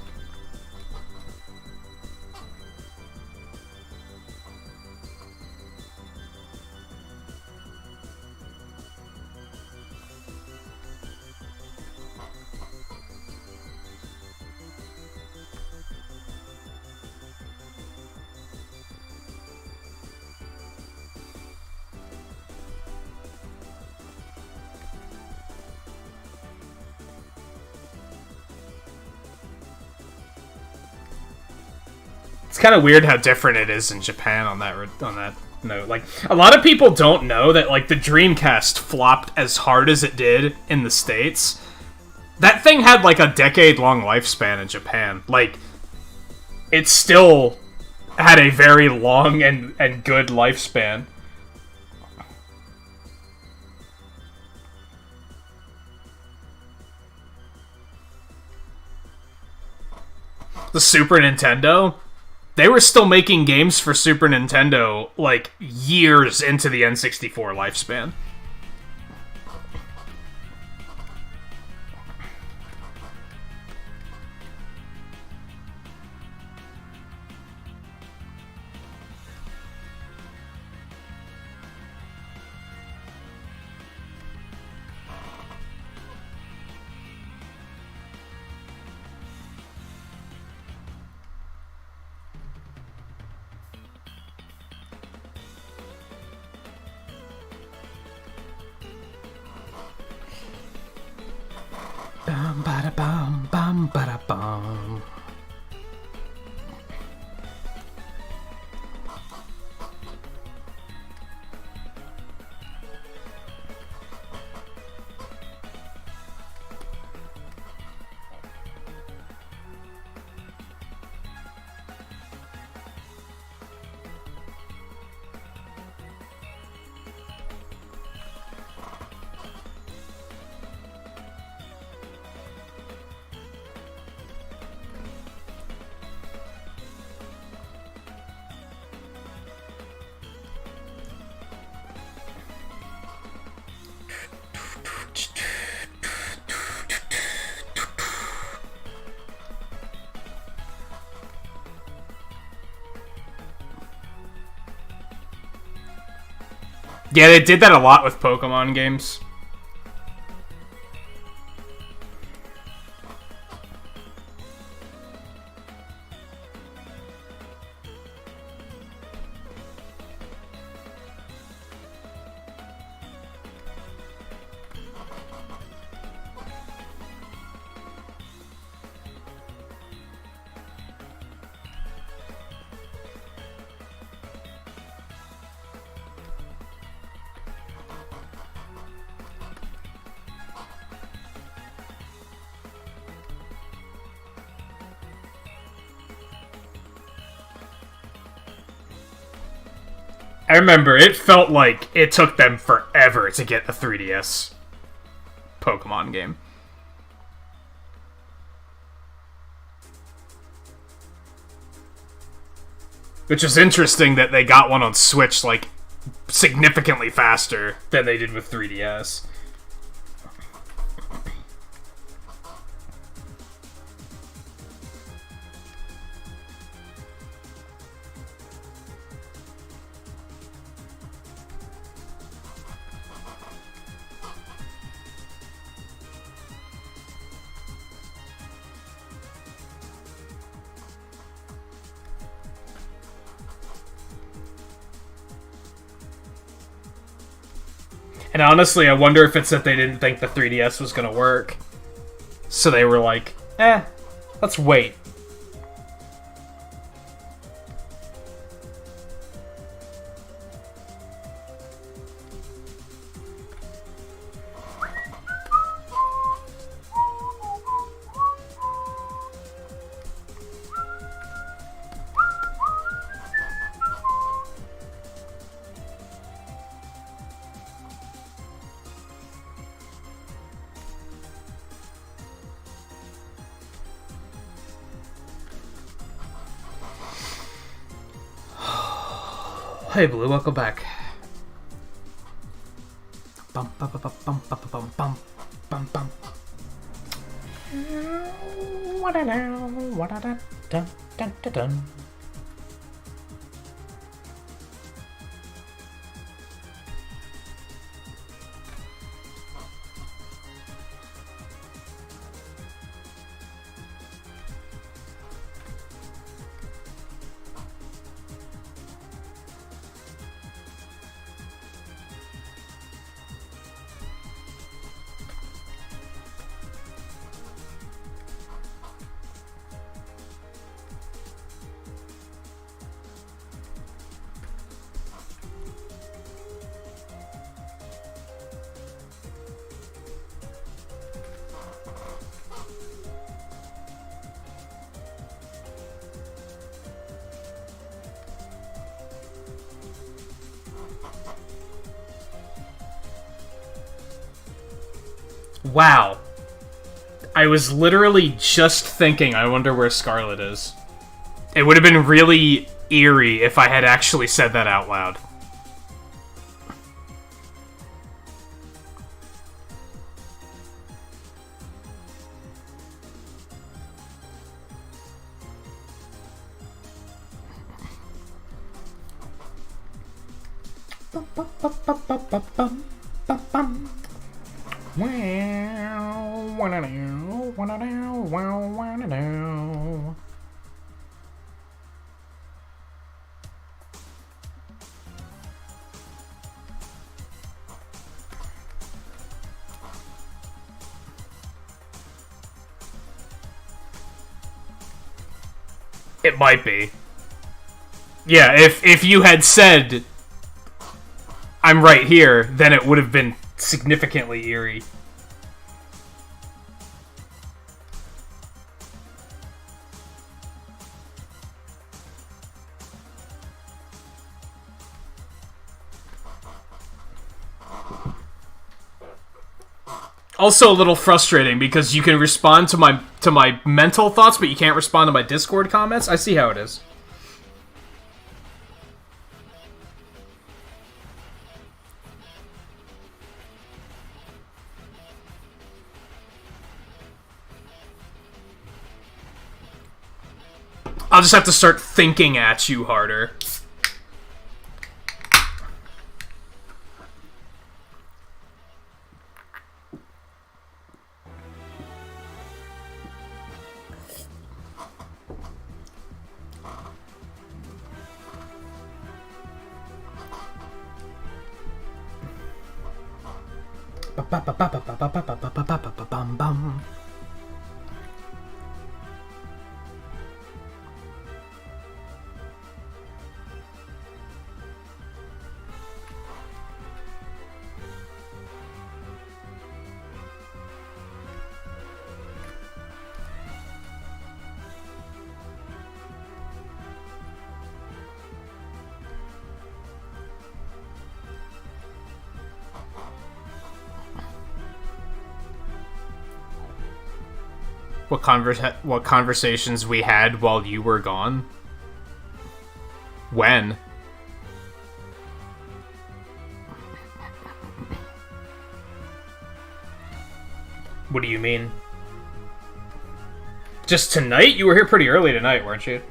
It's kind of weird how different it is in Japan on that note. Like, a lot of people don't know that, like, the Dreamcast flopped as hard as it did in the States. That thing had, like, a decade-long lifespan in Japan. Like, it still had a very long and good lifespan. The Super Nintendo? They were still making games for Super Nintendo, like, years into the N64 lifespan. Bum bada bum bada bum. Yeah, they did that a lot with Pokemon games. I remember, it felt like it took them forever to get a 3DS Pokemon game. Which is interesting that they got one on Switch, like, significantly faster than they did with 3DS. And honestly, I wonder if it's that they didn't think the 3DS was gonna work. So they were like, let's wait. Hey Blue, welcome back. Bum bum bum bum bum bum bum bum bum. Wow. I was literally just thinking, I wonder where Scarlet is. It would have been really eerie if I had actually said that out loud. It might be. Yeah, if you had said, I'm right here, then it would have been significantly eerie. Also a little frustrating because you can respond to my mental thoughts, but you can't respond to my Discord comments. I see how it is. I'll just have to start thinking at you harder. What conversations we had while you were gone? When? What do you mean? Just tonight? You were here pretty early tonight, weren't you?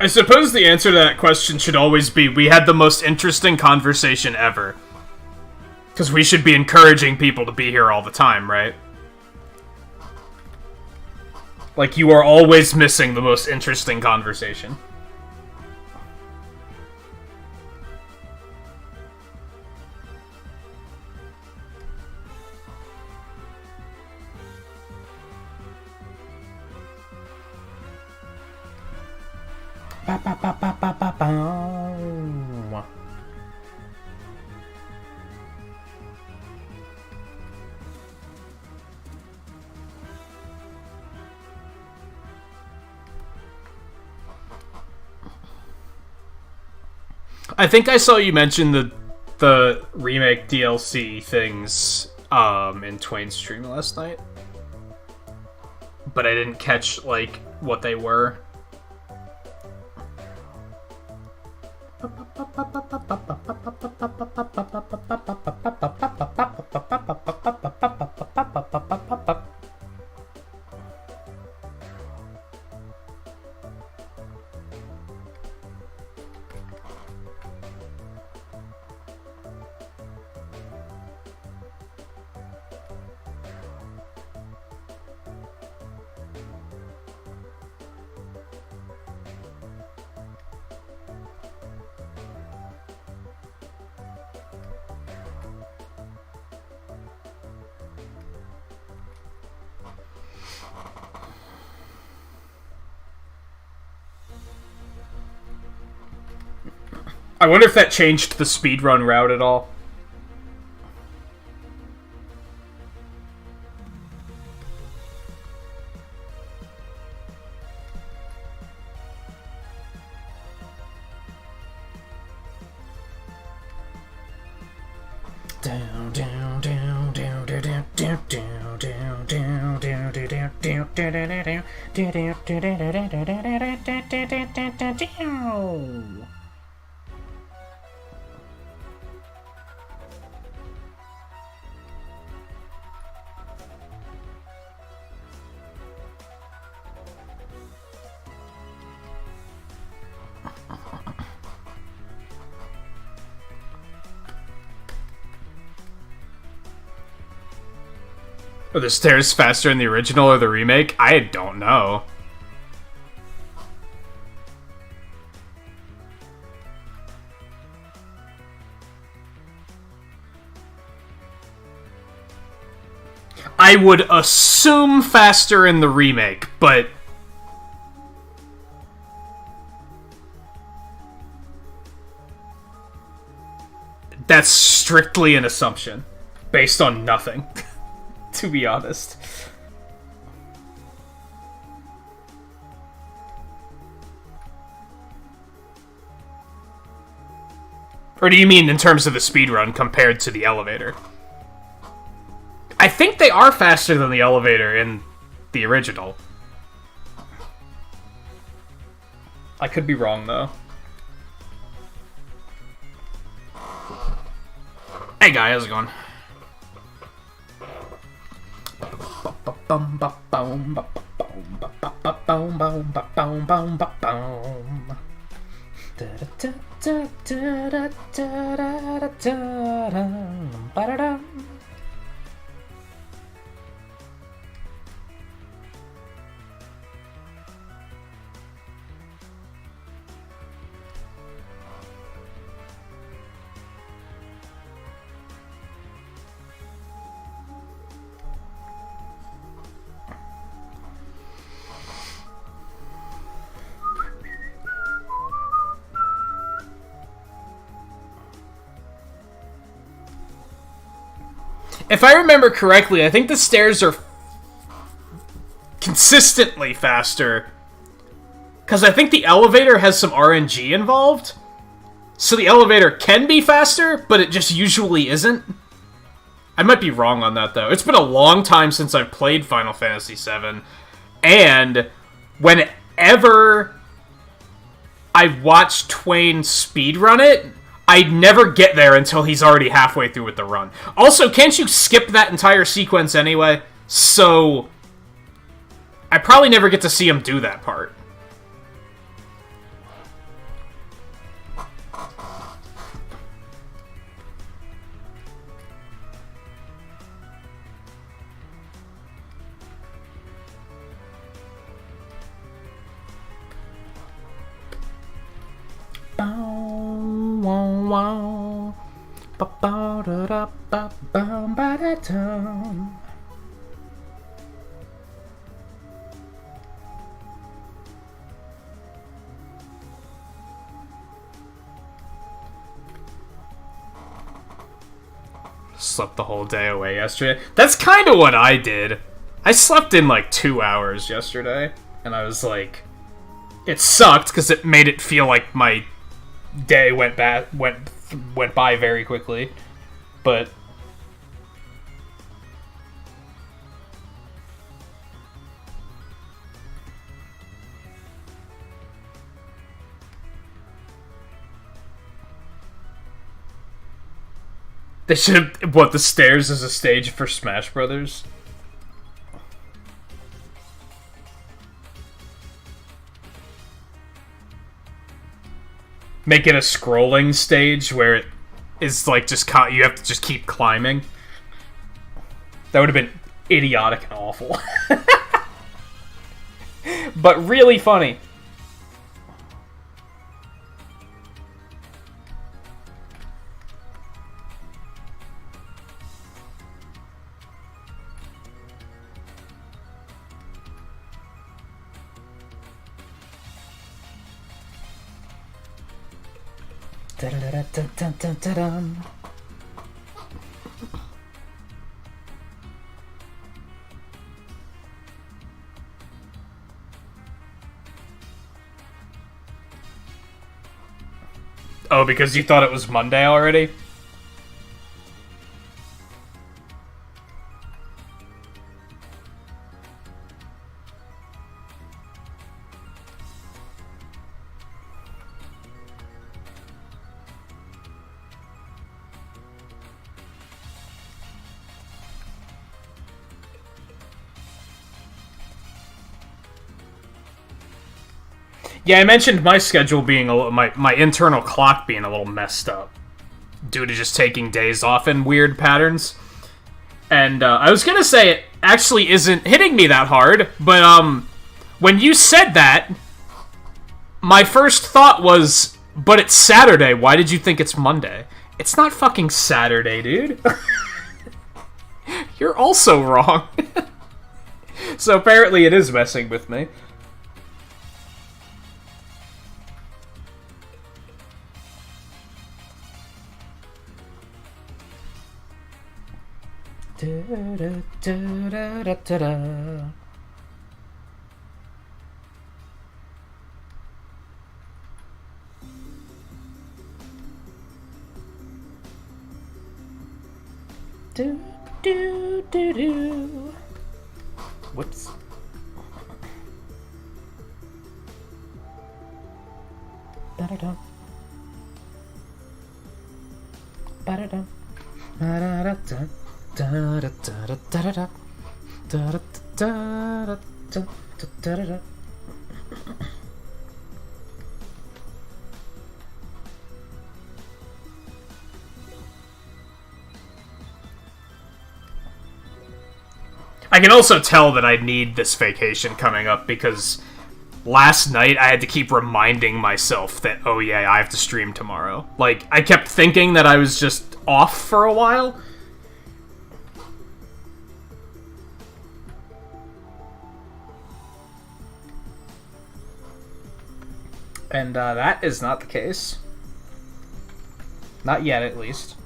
I suppose the answer to that question should always be, we had the most interesting conversation ever. Because we should be encouraging people to be here all the time, right? Like, you are always missing the most interesting conversation. I think I saw you mention the remake DLC things in Twain's stream last night. But I didn't catch, like, what they were. I wonder if that changed the speedrun route at all. Are the stairs faster in the original or the remake? I don't know. I would assume faster in the remake, but that's strictly an assumption based on nothing. To be honest. Or do you mean in terms of the speedrun compared to the elevator? I think they are faster than the elevator in the original. I could be wrong, though. Hey guy, how's it going? If I remember correctly, I think the stairs are consistently faster. Because I think the elevator has some RNG involved. So the elevator can be faster, but it just usually isn't. I might be wrong on that, though. It's been a long time since I've played Final Fantasy VII. And whenever I watch Twain speedrun it, I'd never get there until he's already halfway through with the run. Also, can't you skip that entire sequence anyway? So I probably never get to see him do that part. Slept the whole day away yesterday. That's kind of what I did. I slept in like 2 hours yesterday, and I was like, it sucked because it made it feel like my day went by very quickly, but they should have the stairs as a stage for Smash Brothers. Make it a scrolling stage where it is like you have to just keep climbing. That would have been idiotic and awful. But really funny. Oh, because you thought it was Monday already? Yeah, I mentioned my schedule being my internal clock being a little messed up due to just taking days off in weird patterns. And I was gonna say it actually isn't hitting me that hard, but when you said that, my first thought was, but it's Saturday. Why did you think it's Monday? It's not fucking Saturday, dude. You're also wrong. So apparently it is messing with me. Whoops. Ba-da-dum. Ba-da-dum. Ba-da-da-da. Da-da-da-da-da-da-da. Da-da-da-da-da-da-da. I can also tell that I need this vacation coming up because last night I had to keep reminding myself that, oh yeah, I have to stream tomorrow. Like, I kept thinking that I was just off for a while. And that is not the case. Not yet, at least.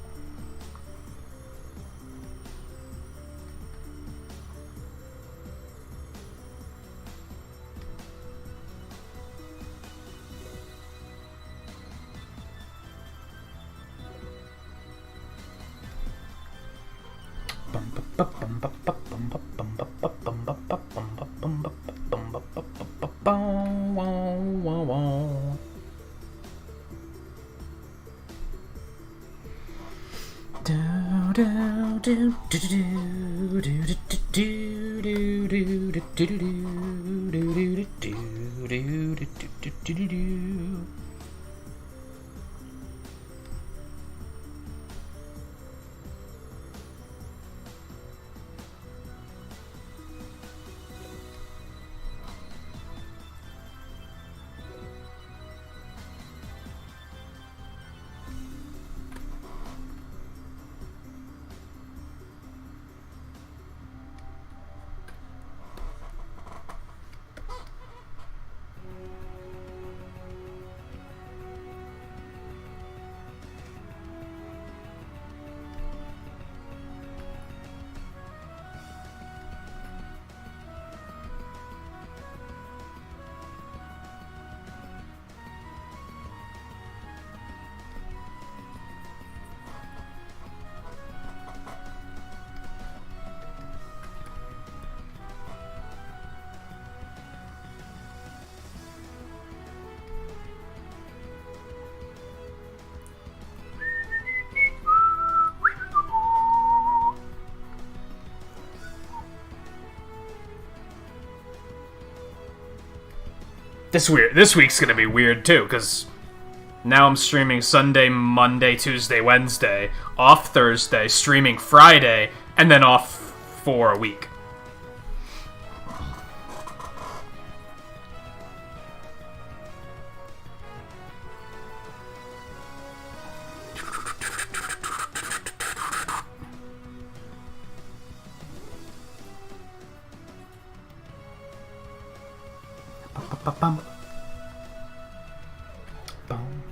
This week's gonna be weird too, because now I'm streaming Sunday, Monday, Tuesday, Wednesday, off Thursday, streaming Friday, and then off for a week. Bum. Bum.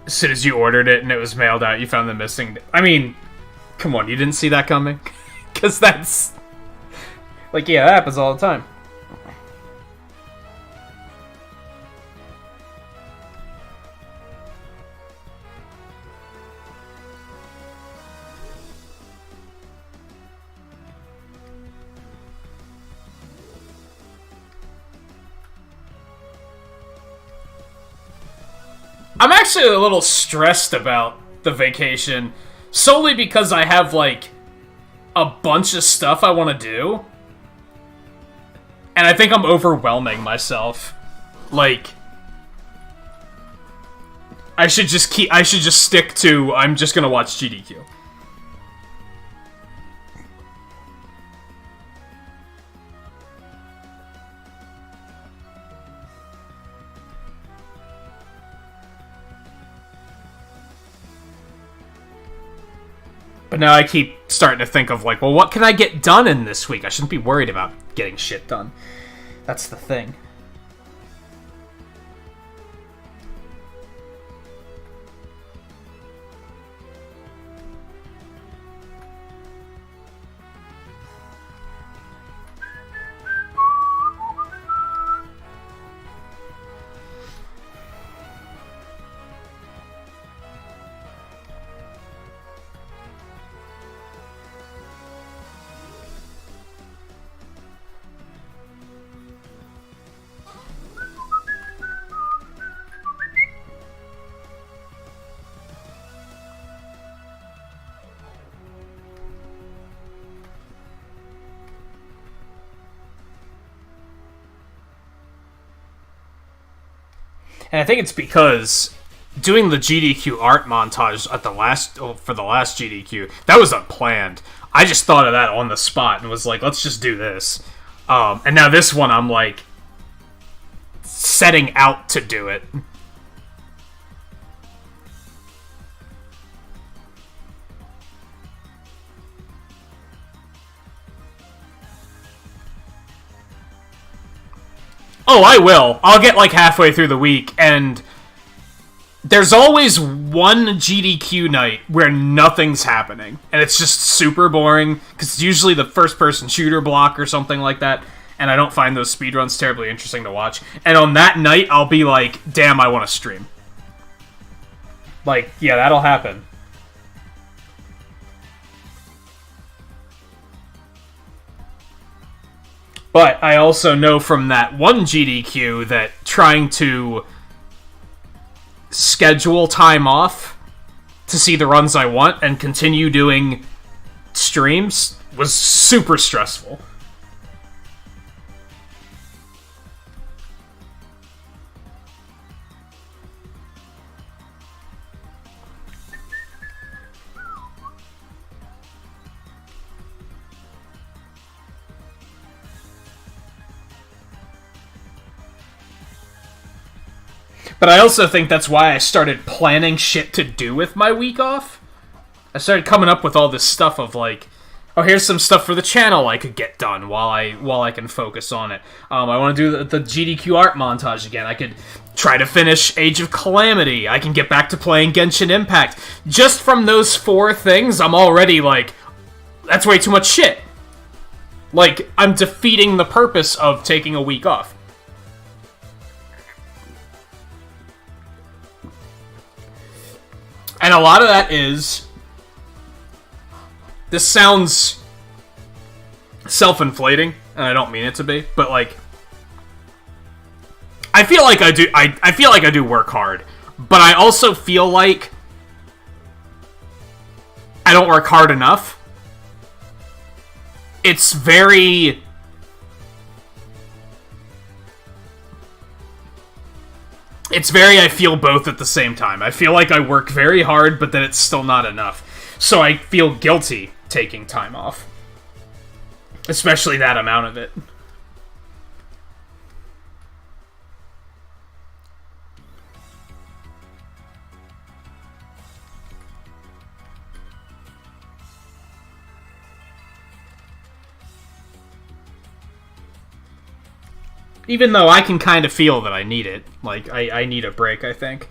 As soon as you ordered it and it was mailed out, you found the missing... I mean, come on, you didn't see that coming? Because that's... Like, yeah, that happens all the time. I'm actually a little stressed about the vacation, solely because I have, like, a bunch of stuff I want to do. And I think I'm overwhelming myself. Like, I should just stick to, I'm just gonna watch GDQ. But now I keep starting to think of, like, well, what can I get done in this week? I shouldn't be worried about getting shit done. That's the thing. And I think it's because doing the GDQ art montage at for the last GDQ, that was unplanned. I just thought of that on the spot and was like, let's just do this. And now this one, I'm like setting out to do it. Oh, I will. I'll get, like, halfway through the week, and there's always one GDQ night where nothing's happening, and it's just super boring, because it's usually the first-person shooter block or something like that, and I don't find those speedruns terribly interesting to watch. And on that night, I'll be like, damn, I want to stream. Like, yeah, that'll happen. But I also know from that one GDQ that trying to schedule time off to see the runs I want and continue doing streams was super stressful. But I also think that's why I started planning shit to do with my week off. I started coming up with all this stuff of like, oh, here's some stuff for the channel I could get done while I can focus on it. I want to do the GDQ art montage again. I could try to finish Age of Calamity. I can get back to playing Genshin Impact. Just from those 4 things, I'm already like, that's way too much shit. Like, I'm defeating the purpose of taking a week off. And a lot of that is... This sounds self-inflating, and I don't mean it to be, but, like... I feel like I do... I feel like I do work hard, but I also feel like I don't work hard enough. It's very... I feel both at the same time. I feel like I work very hard, but then it's still not enough. So I feel guilty taking time off. Especially that amount of it. Even though I can kind of feel that I need it. Like, I need a break, I think.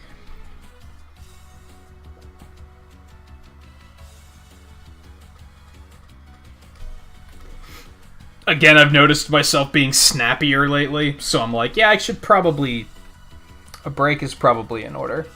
Again, I've noticed myself being snappier lately, so I'm like, yeah, I should probably... A break is probably in order.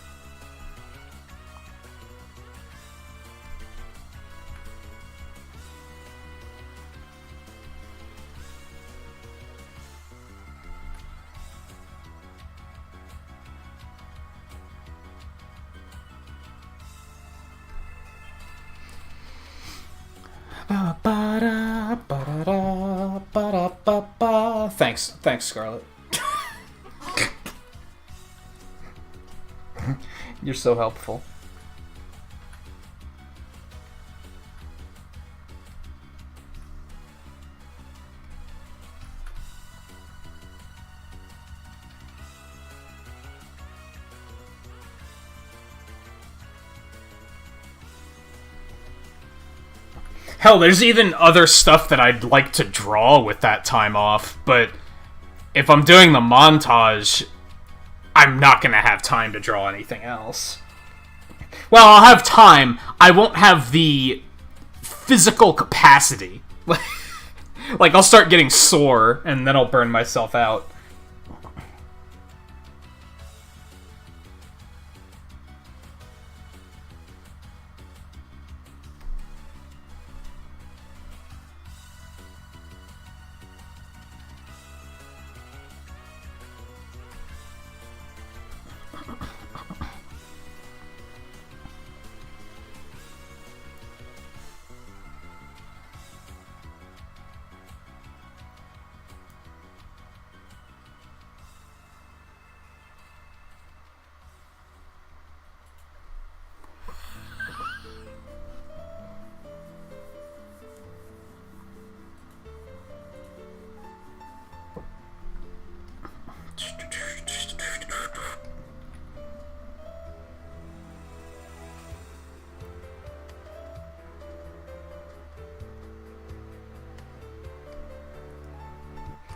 Thanks, Scarlett. You're so helpful. Hell, there's even other stuff that I'd like to draw with that time off, but if I'm doing the montage, I'm not going to have time to draw anything else. Well, I'll have time. I won't have the physical capacity. Like, I'll start getting sore, and then I'll burn myself out.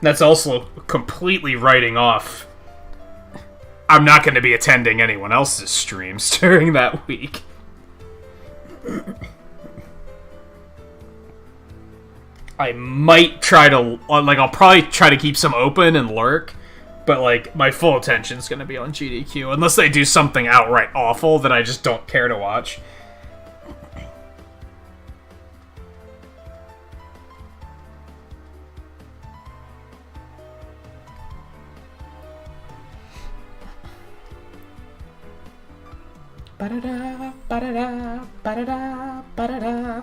That's also completely writing off. I'm not going to be attending anyone else's streams during that week. I might try to, like, I'll probably try to keep some open and lurk, but, like, my full attention's going to be on GDQ, unless they do something outright awful that I just don't care to watch. Ba-da-da, ba-da-da, ba-da-da, ba-da-da.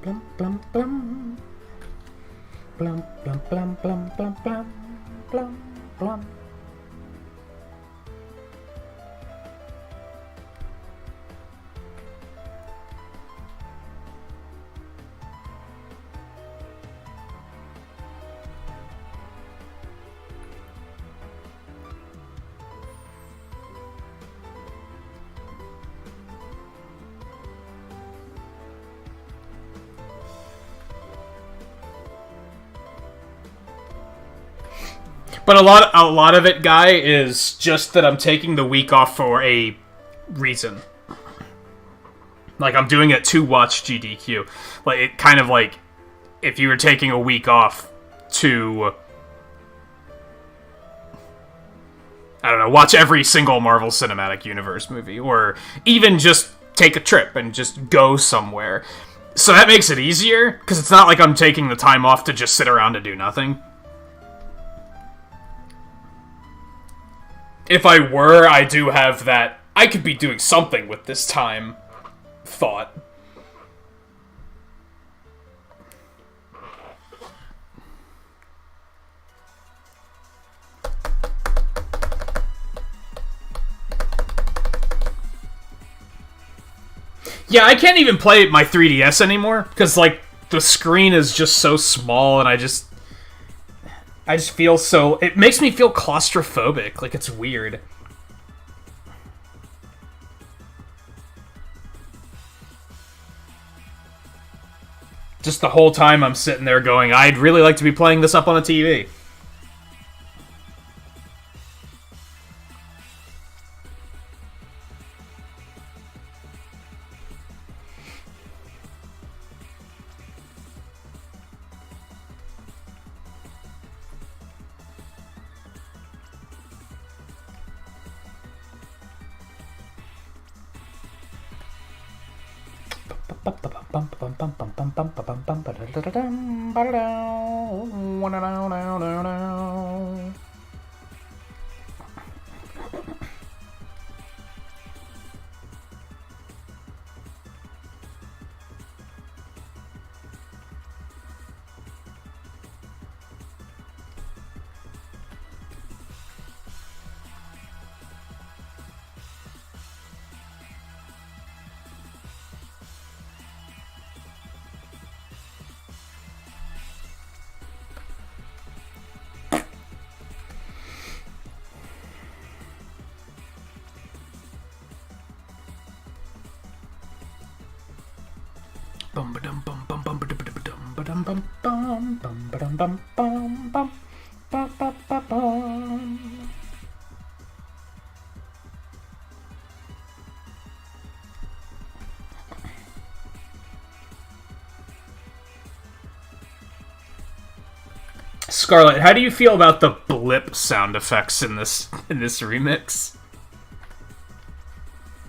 Blum, blum, blum. Blum, blum, blum, blum, blum, blum, blum, blum. But a lot of it, Guy, is just that I'm taking the week off for a reason. Like, I'm doing it to watch GDQ. Like, it kind of like if you were taking a week off to, I don't know, watch every single Marvel Cinematic Universe movie, or even just take a trip and just go somewhere. So that makes it easier, because it's not like I'm taking the time off to just sit around and do nothing. If I were, I do have that I could be doing something with this time thought. Yeah, I can't even play my 3DS anymore, because, like, the screen is just so small, and I just feel so... It makes me feel claustrophobic, like, it's weird. Just the whole time I'm sitting there going, I'd really like to be playing this up on a TV. Scarlet, how do you feel about the blip sound effects in this remix?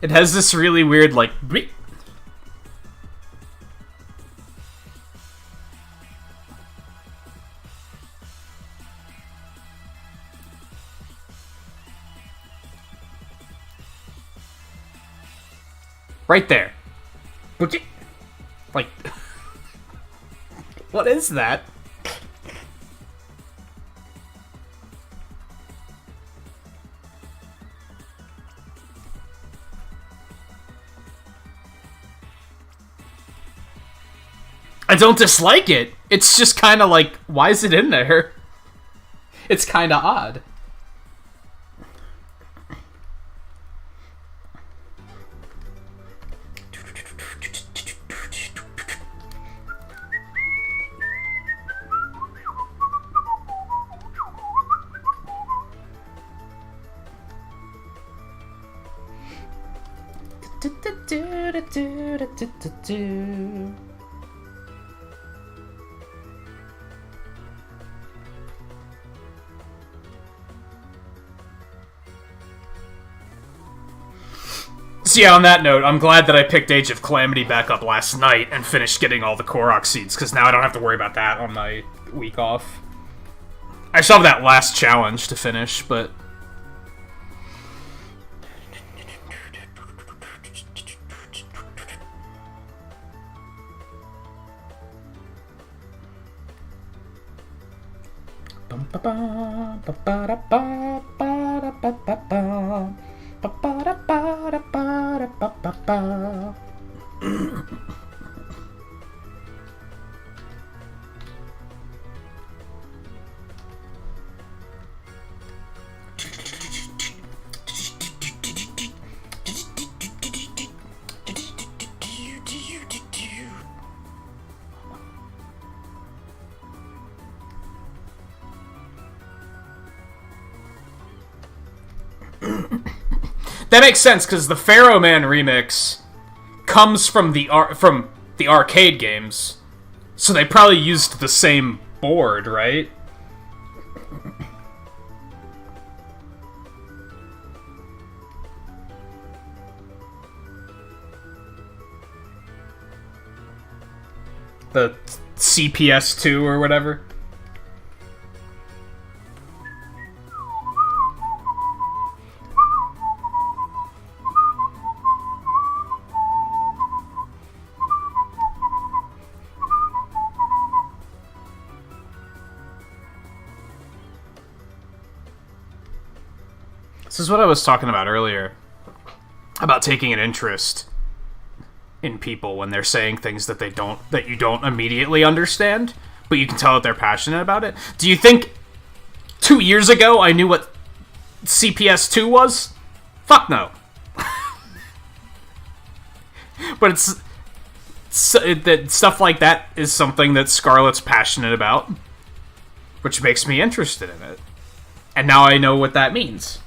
It has this really weird, like, bleep. Right there. Like, what is that? I don't dislike it. It's just kind of like, why is it in there? It's kind of odd. So yeah, on that note, I'm glad that I picked Age of Calamity back up last night and finished getting all the Korok seeds, because now I don't have to worry about that on my week off. I still have that last challenge to finish, but... That makes sense, because the Pharaoh Man remix comes from the arcade games, so they probably used the same board, right? The CPS2 or whatever. This is what I was talking about earlier, about taking an interest in people when they're saying things that you don't immediately understand, but you can tell that they're passionate about it. Do you think 2 years ago I knew what CPS2 was? Fuck no. But that stuff like that is something that Scarlett's passionate about, which makes me interested in it. And now I know what that means.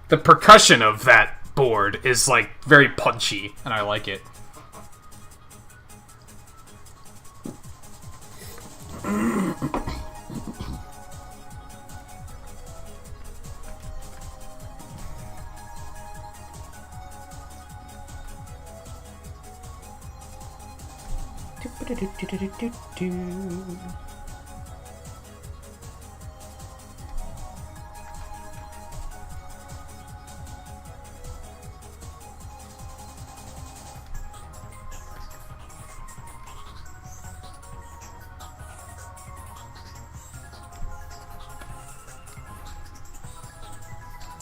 The percussion of that board is, like, very punchy, and I like it.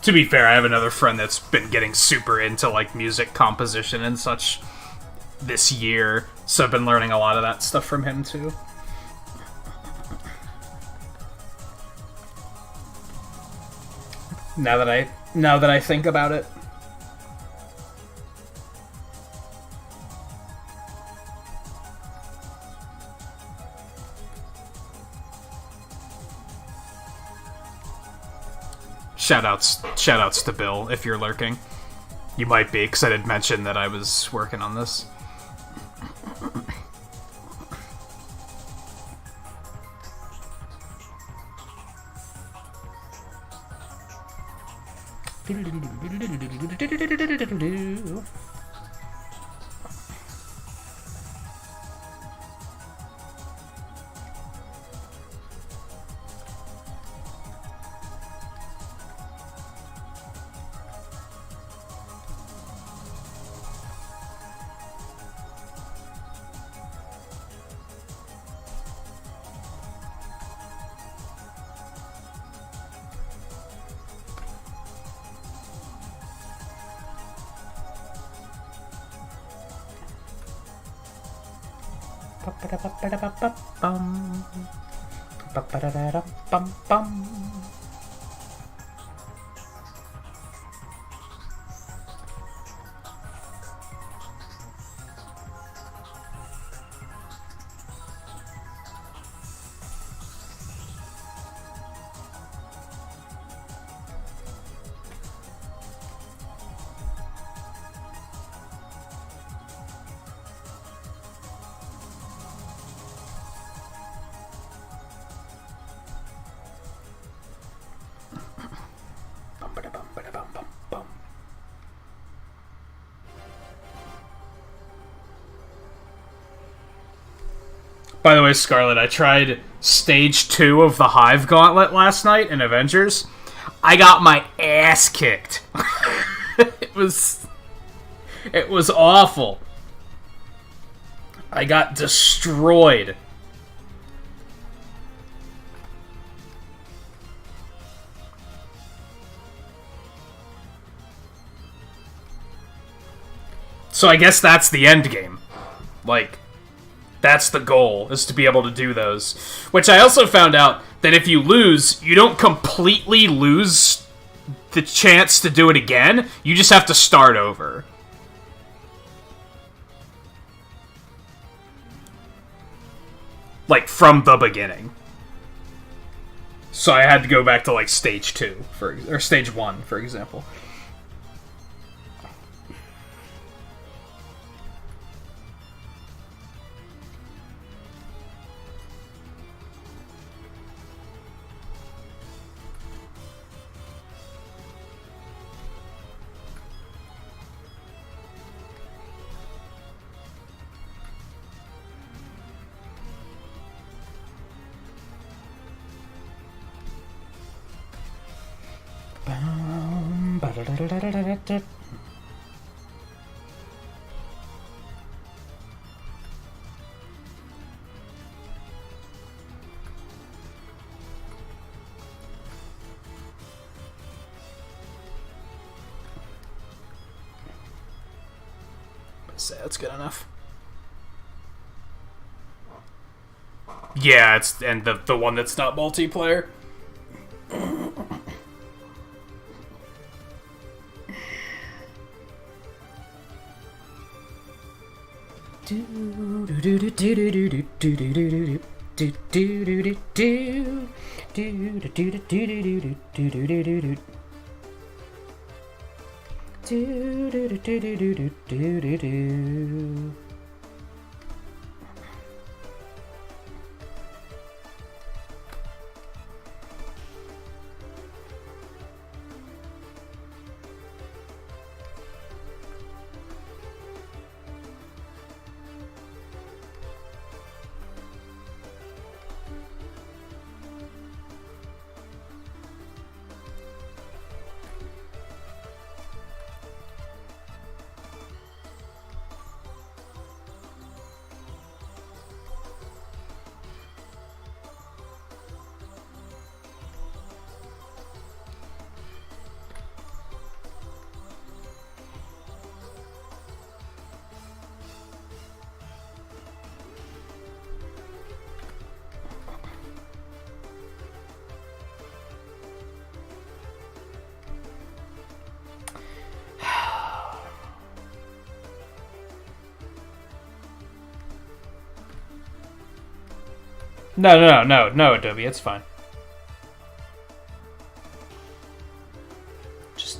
To be fair, I have another friend that's been getting super into, like, music composition and such this year, so I've been learning a lot of that stuff from him, too. Now that I think about it. Shoutouts to Bill, if you're lurking. You might be, because I did mention that I was working on this. By the way, Scarlet, I tried Stage 2 of the Hive Gauntlet last night in Avengers. I got my ass kicked. It was awful. I got destroyed. So I guess that's the end game. Like, that's the goal, is to be able to do those. Which I also found out that if you lose, you don't completely lose the chance to do it again. You just have to start over. Like, from the beginning. So I had to go back to, like, Stage 2, or Stage 1, for example. So that's good enough. Yeah, it's and the one that's not multiplayer. No, Adobe, it's fine.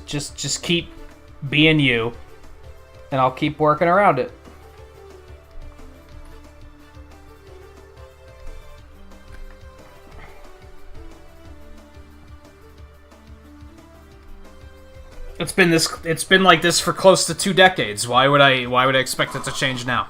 Just keep being you, and I'll keep working around it. It's been like this for close to 2 decades. Why would I expect it to change now?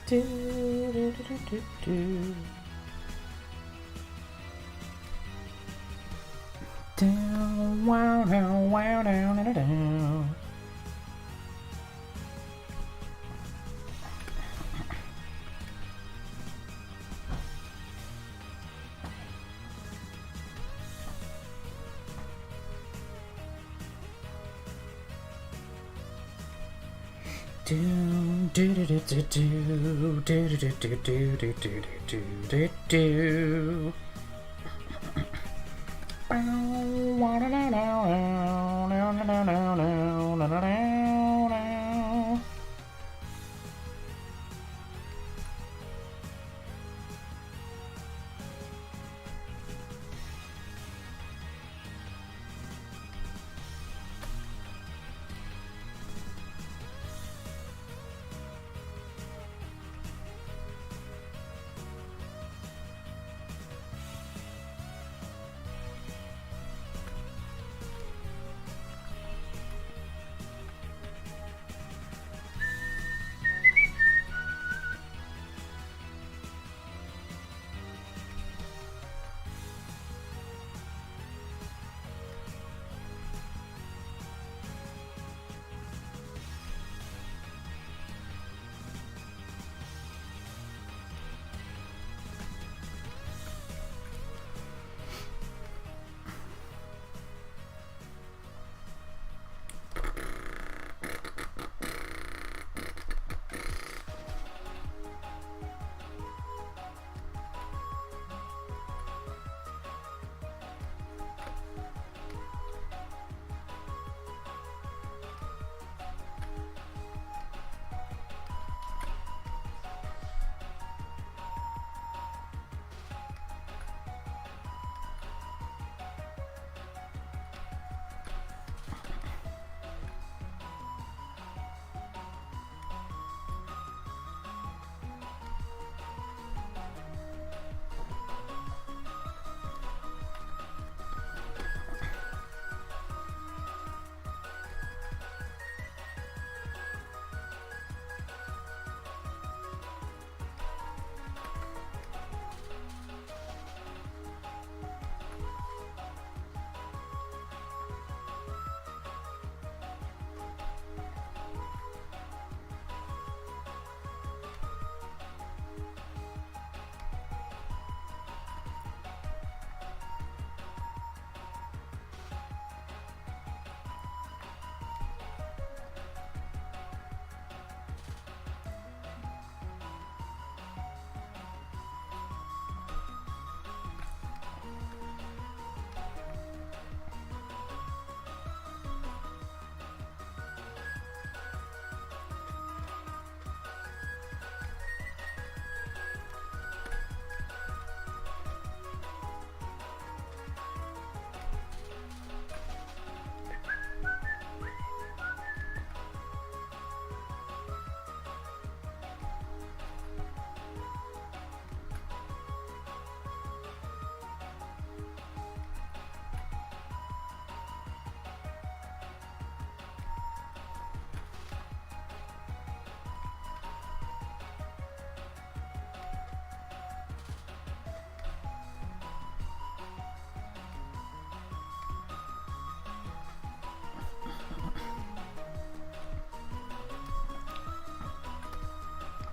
Down, wow, down, wow, down, down, down. Do do do do do do do do do do do do do do.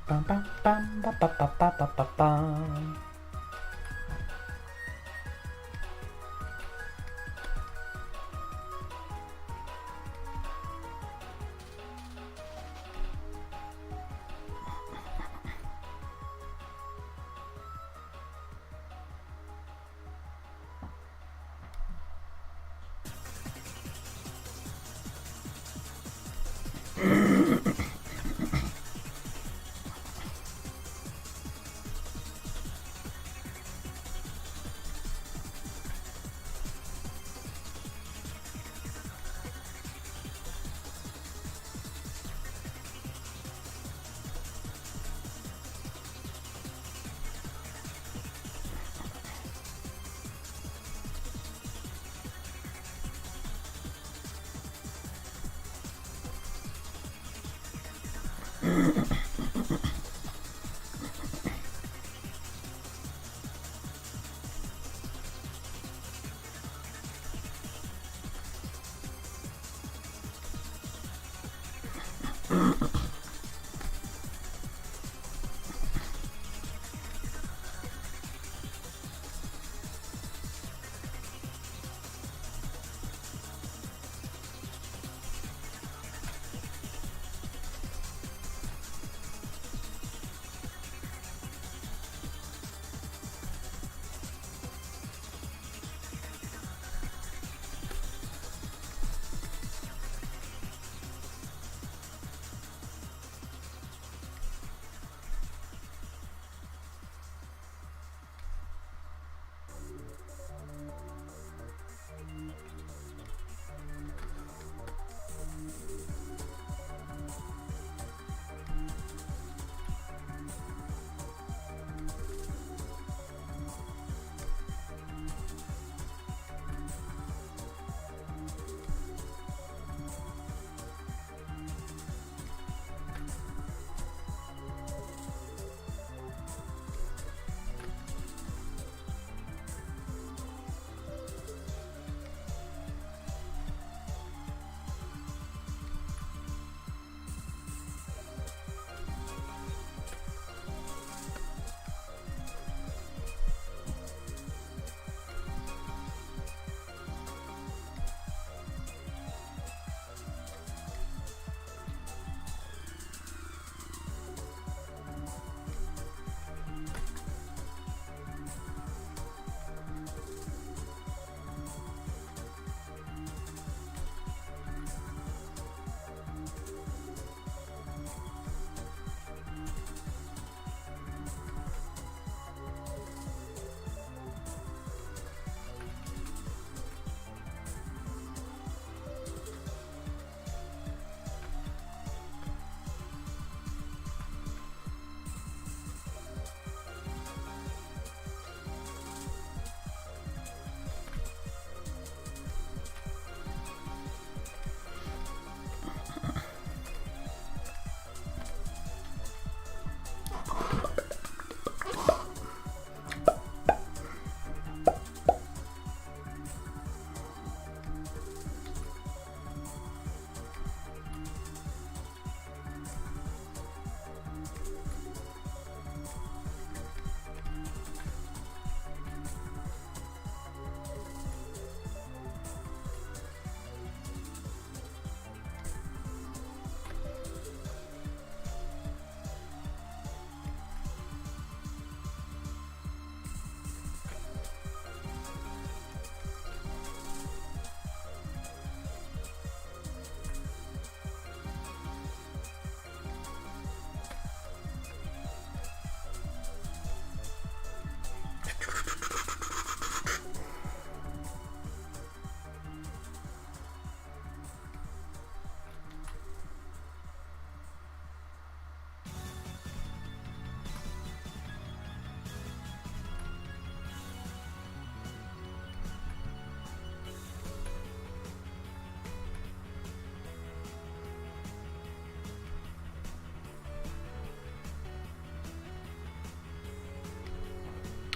Bum, bum, bum, ba, ba, ba, ba, ba, ba, bum.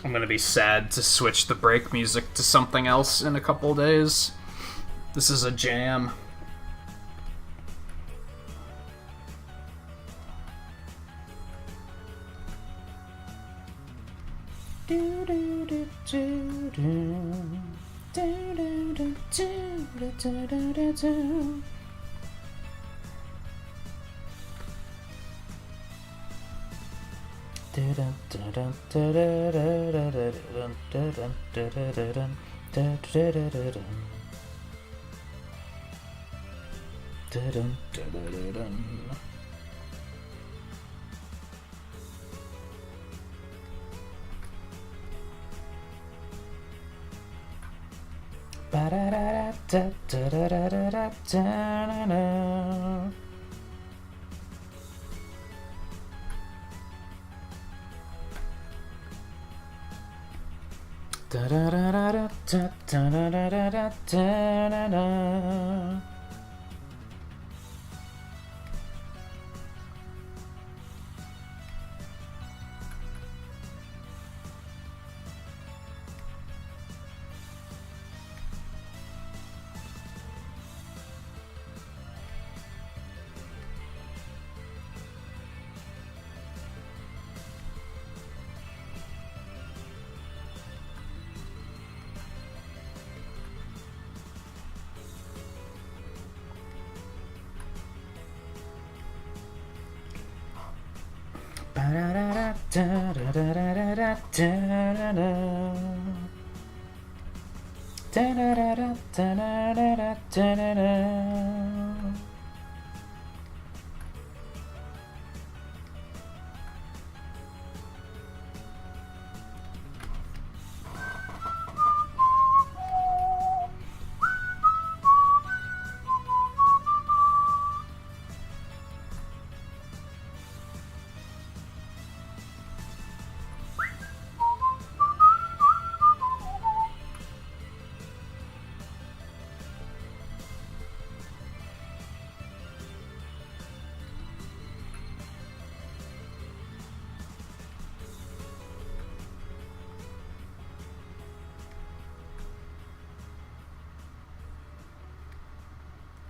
I'm gonna be sad to switch the break music to something else in a couple days. This is a jam.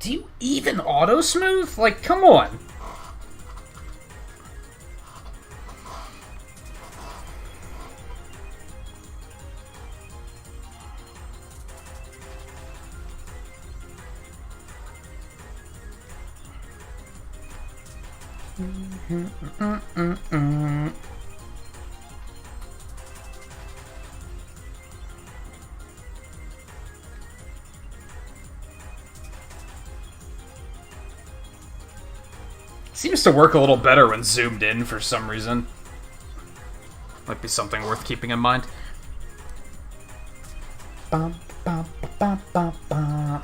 Do you even auto smooth? Like, come on. Seems to work a little better when zoomed in for some reason. Might be something worth keeping in mind. Bum, bum, bum, bum, bum.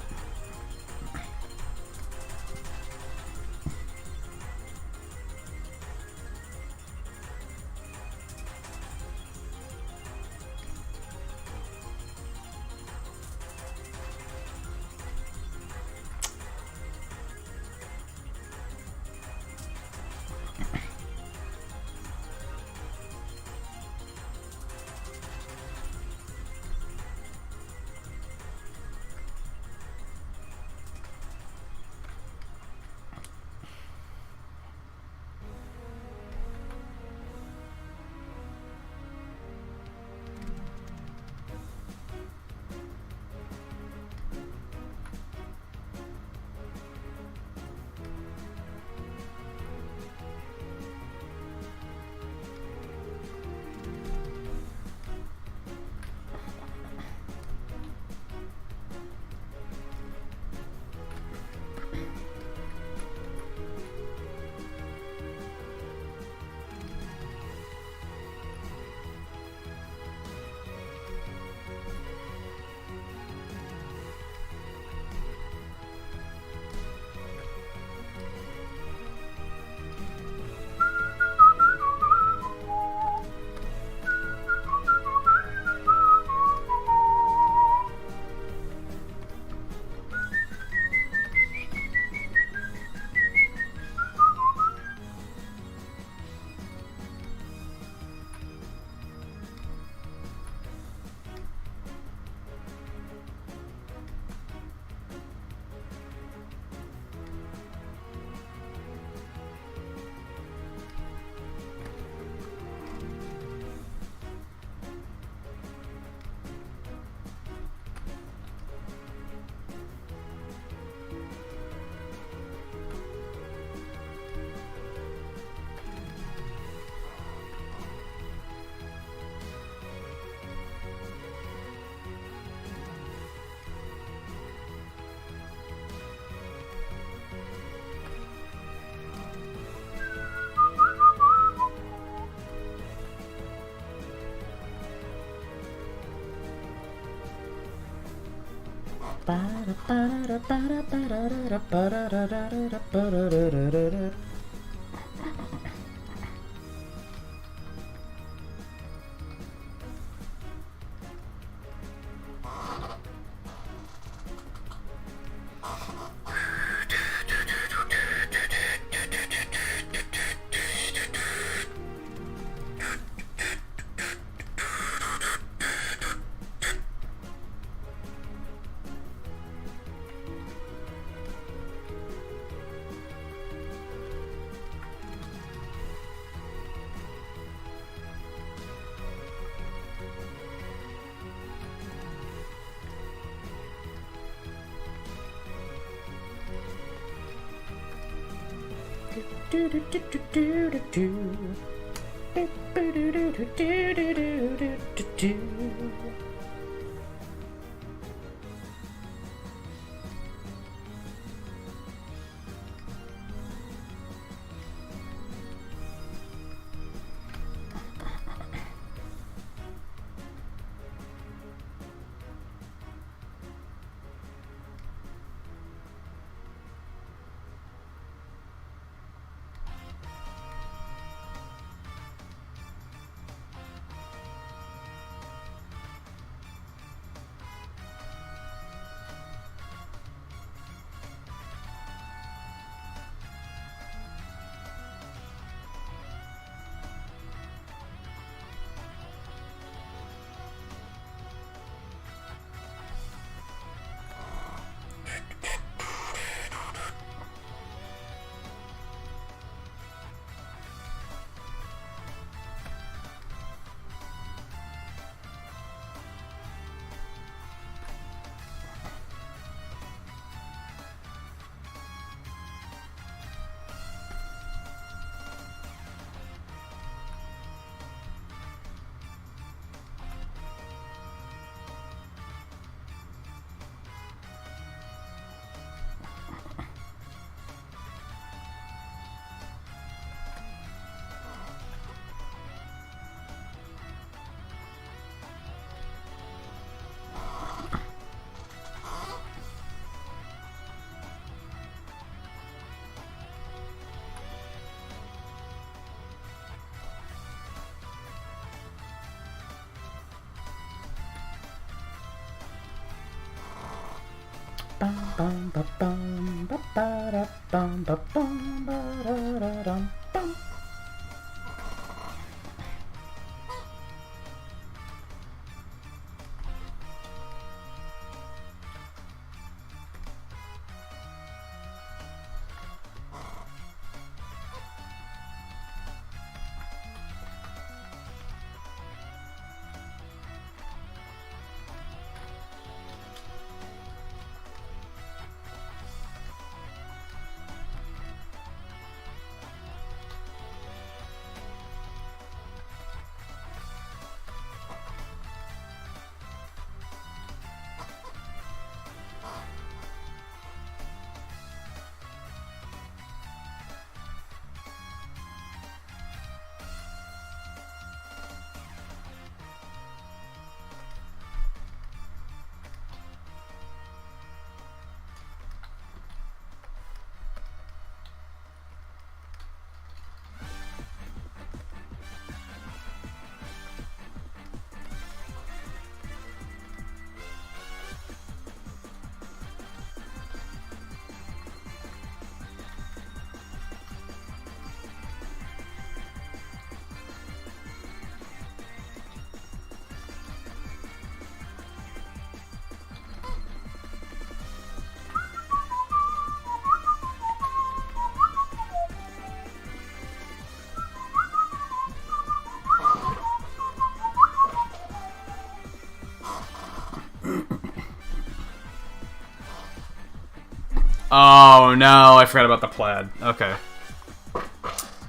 Oh no, I forgot about the plaid. Okay.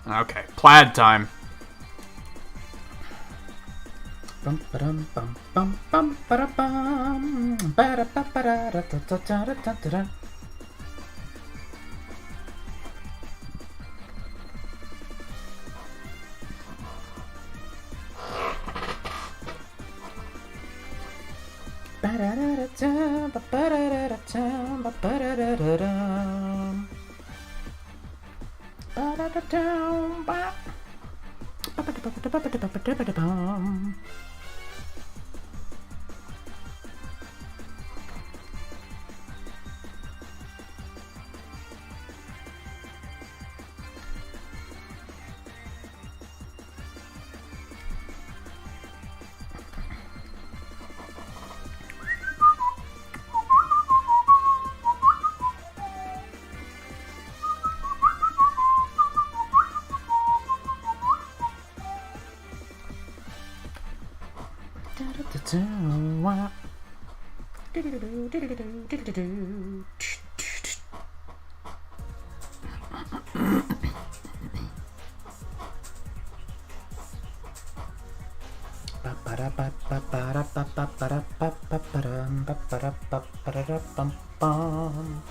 Okay, plaid time. Bum ba-dum bum bum bum ba-da-bum ba-da-ba-ba-da-da-da-da-da-da-da. Ba-da-da-da-da, ba-ba-da-da-da-da, ba-ba-da-da-da-da. Ba-da-da-da, ba. Ba-ba-da-ba-da-ba-da-ba-da-ba-da-bum. Ba-ba-da-ba-ba-da-bum-bum.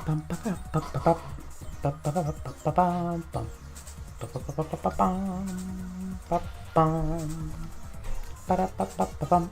Bum ba ba ba ba ba ba ba ba ba ba bum bum ba ba ba ba ba ba bum ba bum ba da ba ba ba bum.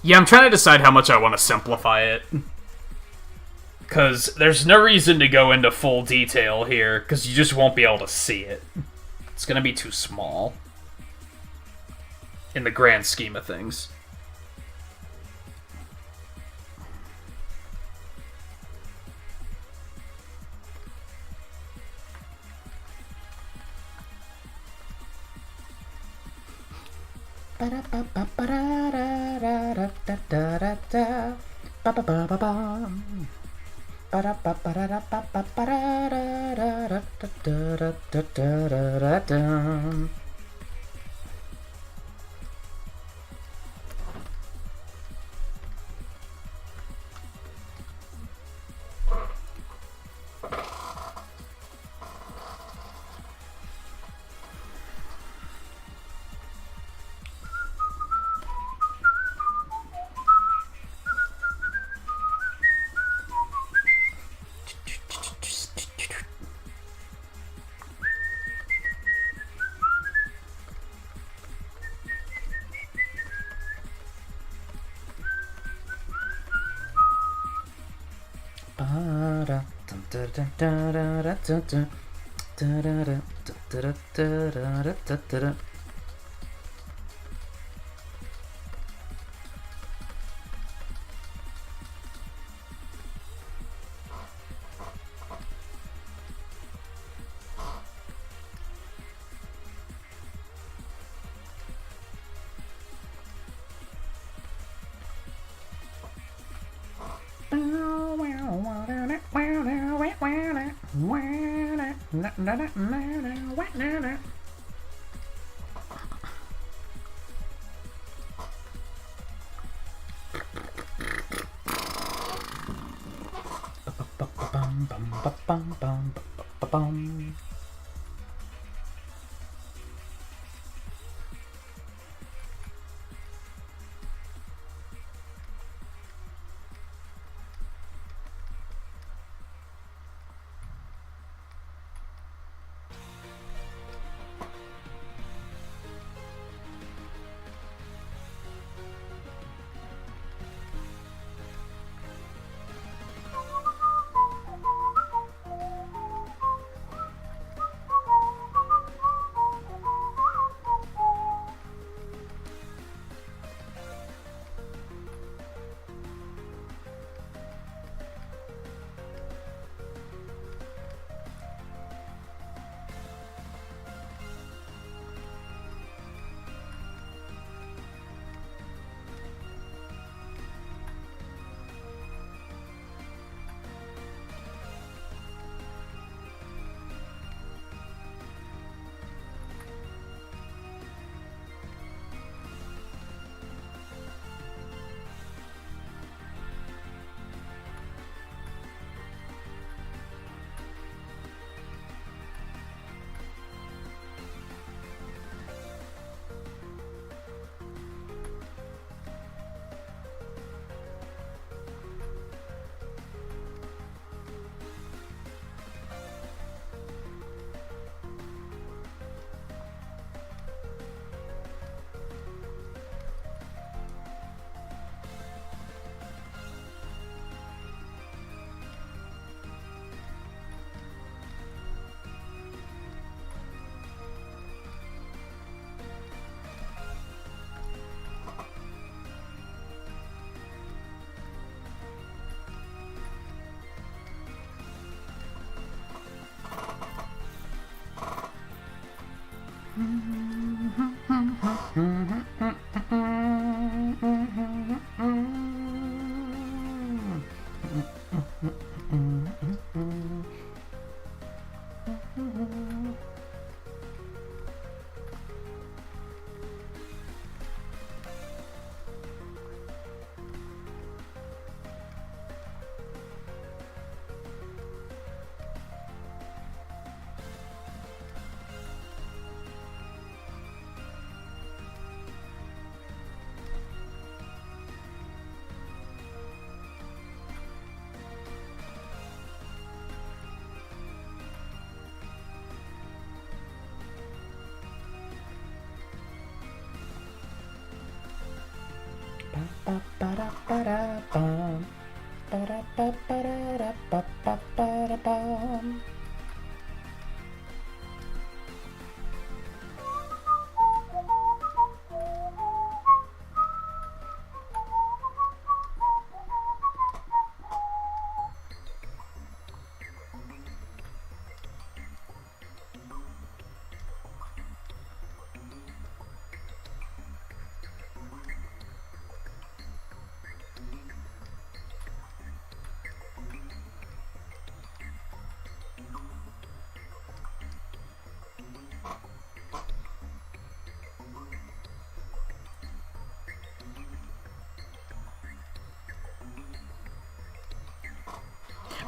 Yeah, I'm trying to decide how much I want to simplify it. Because there's no reason to go into full detail here, because you just won't be able to see it. It's going to be too small. In the grand scheme of things.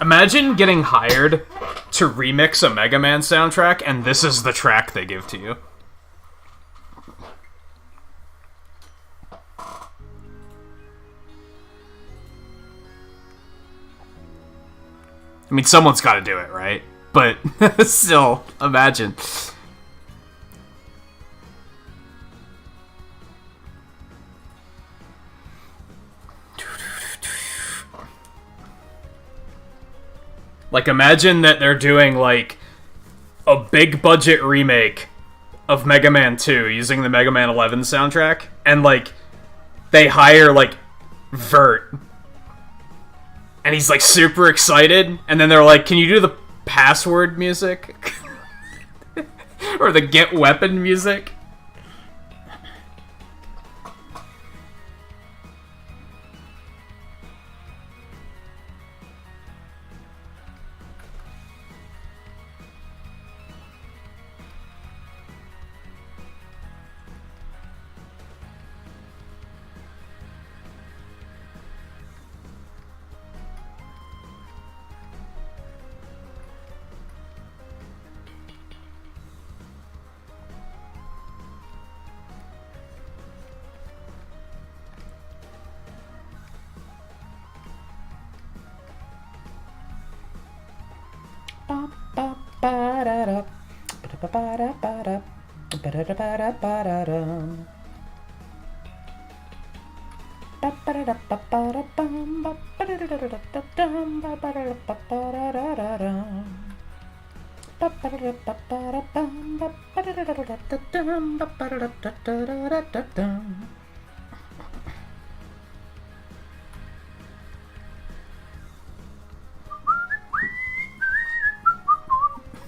Imagine getting hired to remix a Mega Man soundtrack, and this is the track they give to you. I mean, someone's got to do it, right? But still, imagine. Like, imagine that they're doing, like, a big budget remake of Mega Man 2 using the Mega Man 11 soundtrack, and, like, they hire, like, Vert. And he's, like, super excited, and then they're like, can you do the password music? Or the get weapon music?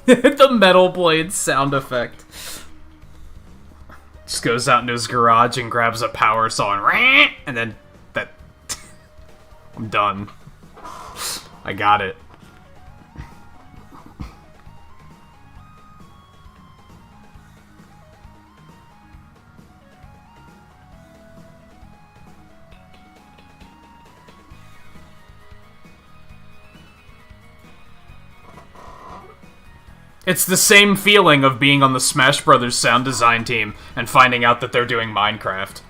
The metal blade sound effect. Just goes out into his garage and grabs a power saw and then that. I'm done. I got it. It's the same feeling of being on the Smash Brothers sound design team and finding out that they're doing Minecraft.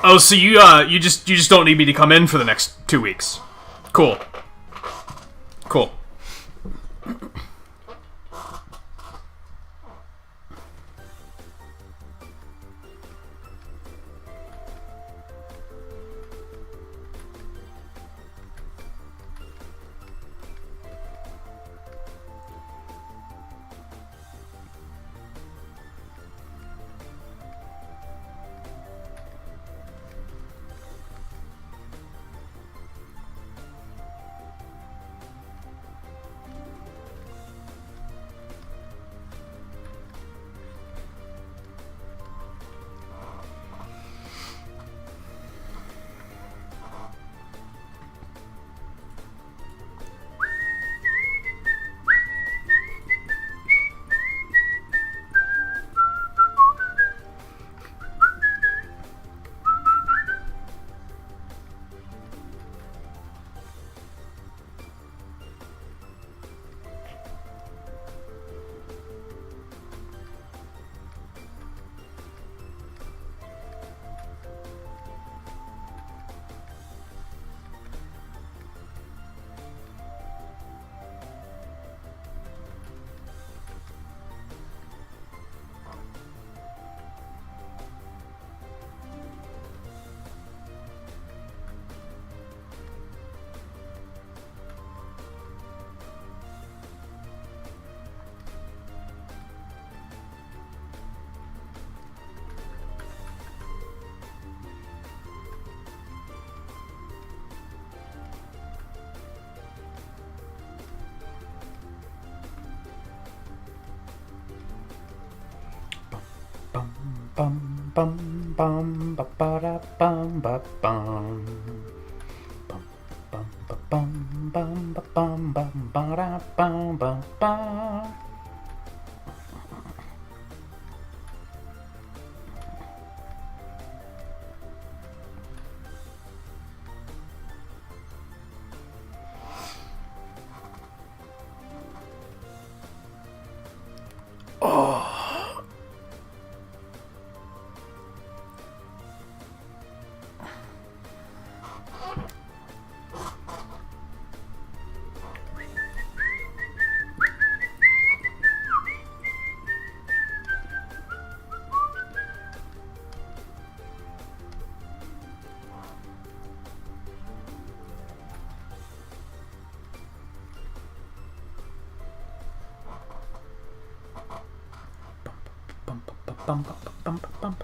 Oh, so you just don't need me to come in for the next 2 weeks. Cool. Cool. Bum bum bum ba ba da bum ba bum bum bum ba bum bum ba bum bum ba da bum bum bum. Bum, bum, bum, bum, bum.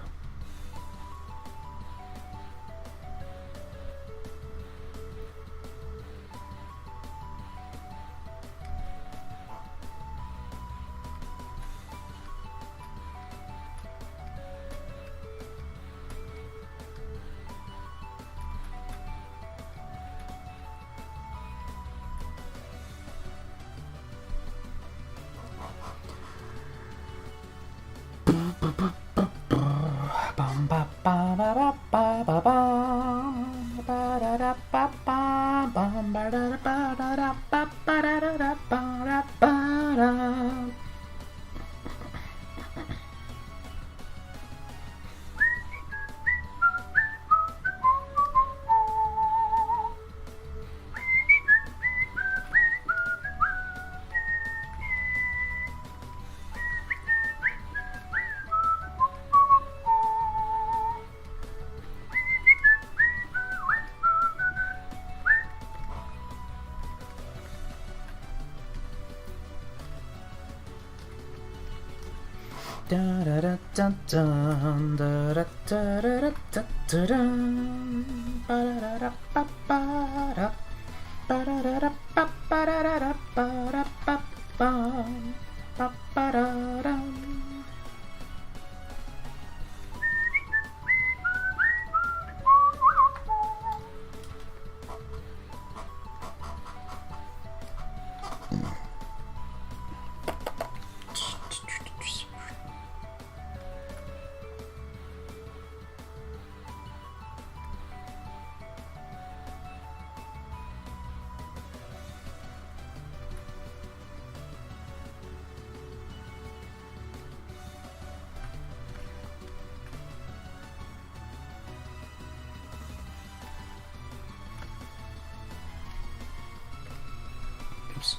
Oops.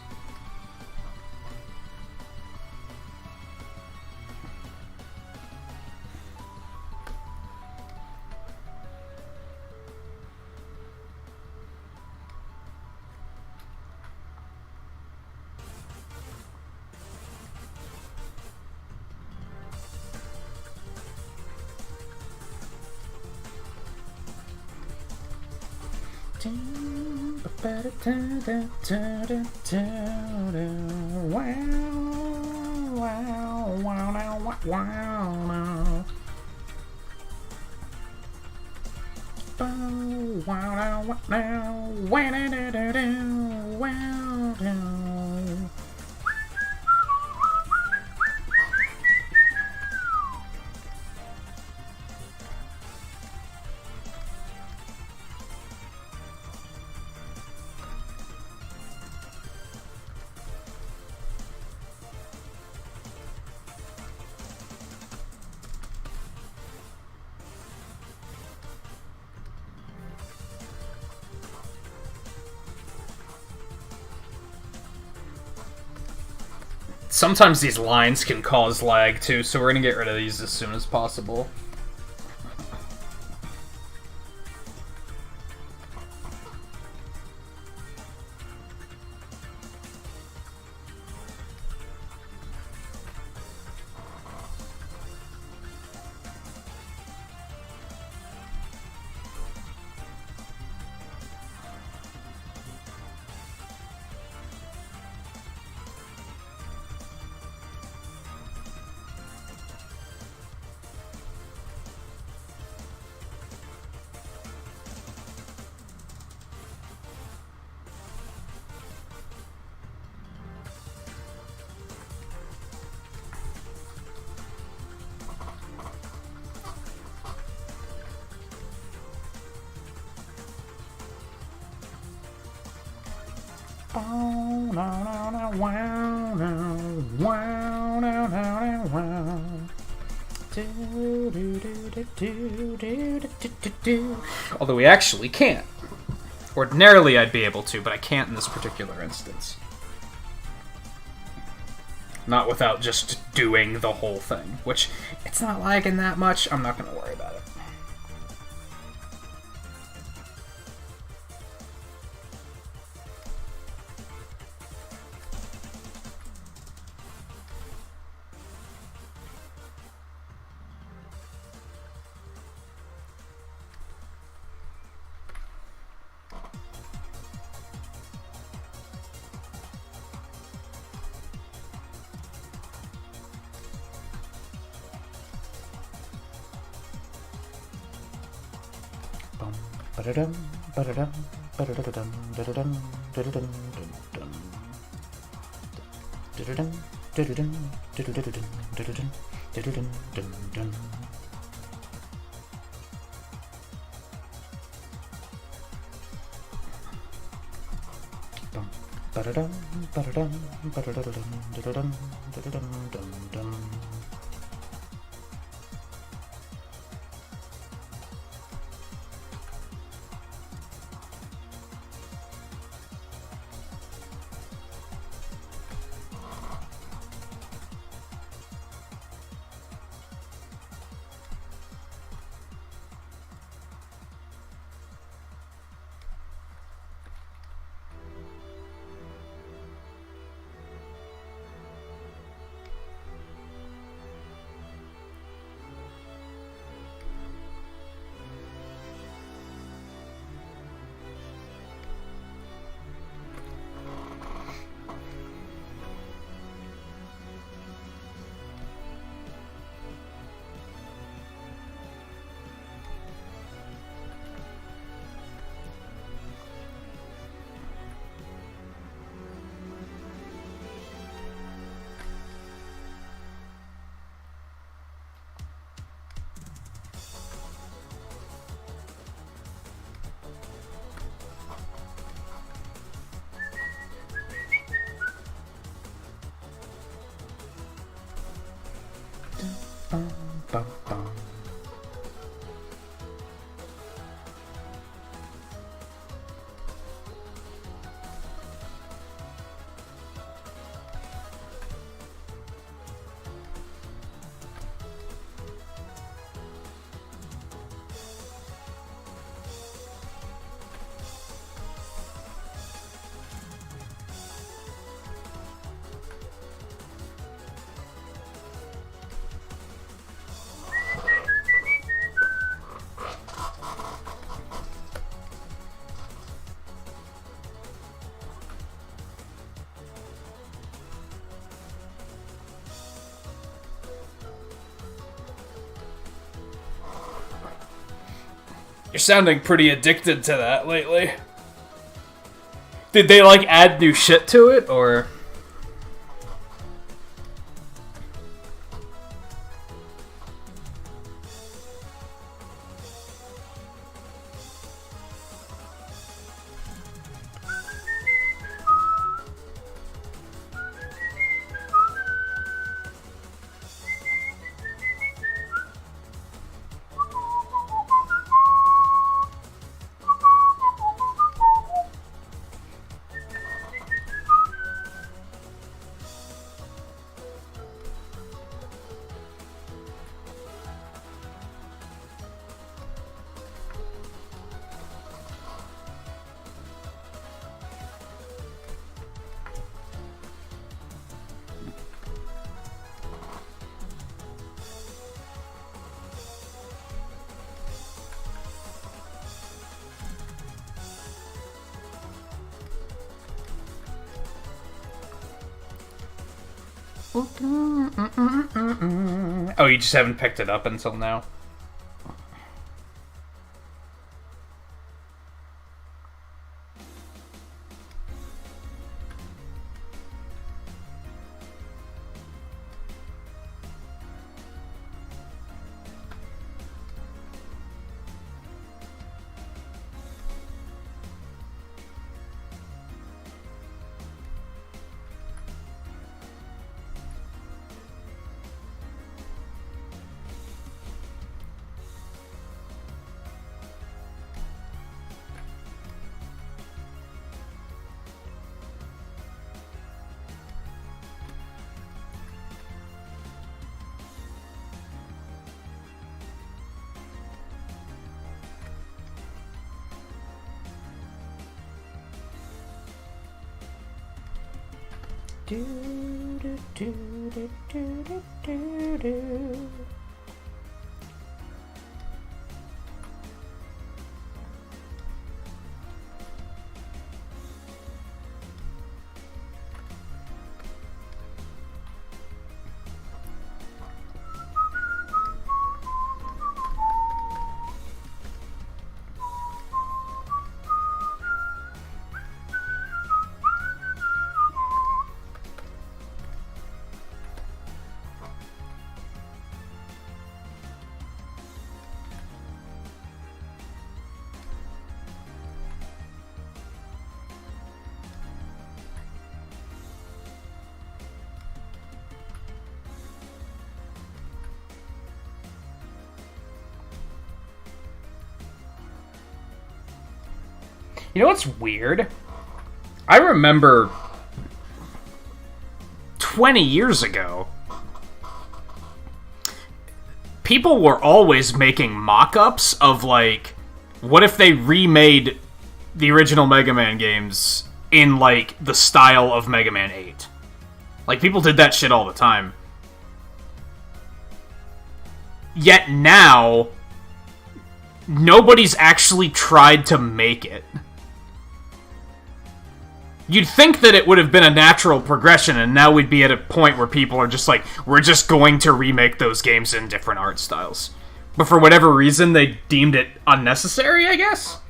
Sometimes these lines can cause lag too, so we're gonna get rid of these as soon as possible. Although we actually can't. Ordinarily I'd be able to, but I can't in this particular instance. Not without just doing the whole thing, which, it's not lagging that much, I'm not going to worry about it. bum, bum. You're sounding pretty addicted to that lately. Did they, like, add new shit to it, or...? Oh, you just haven't picked it up until now? You know what's weird? I remember 20 years ago, people were always making mock-ups of, like, what if they remade the original Mega Man games in, like, the style of Mega Man 8. Like, people did that shit all the time. Yet now, nobody's actually tried to make it. You'd think that it would have been a natural progression, and now we'd be at a point where people are just like, we're just going to remake those games in different art styles. But for whatever reason, they deemed it unnecessary, I guess?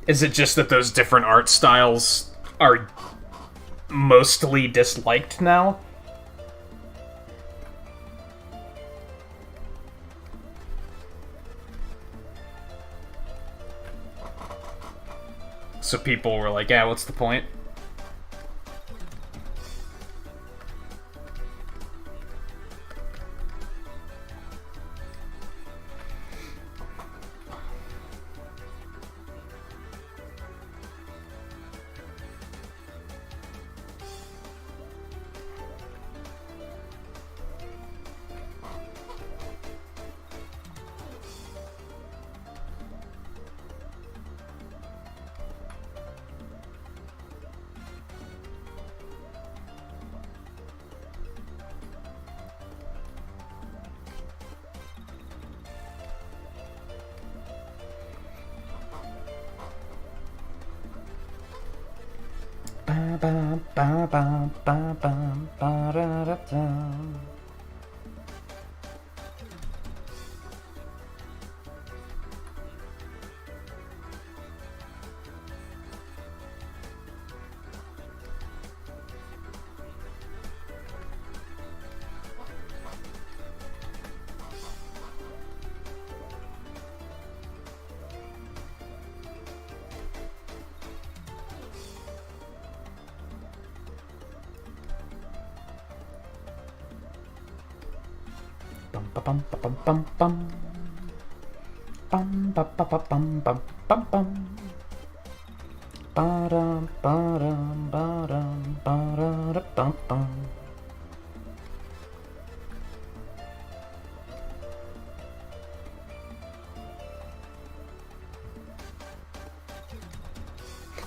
Is it just that those different art styles are mostly disliked now? So people were like, yeah, what's the point?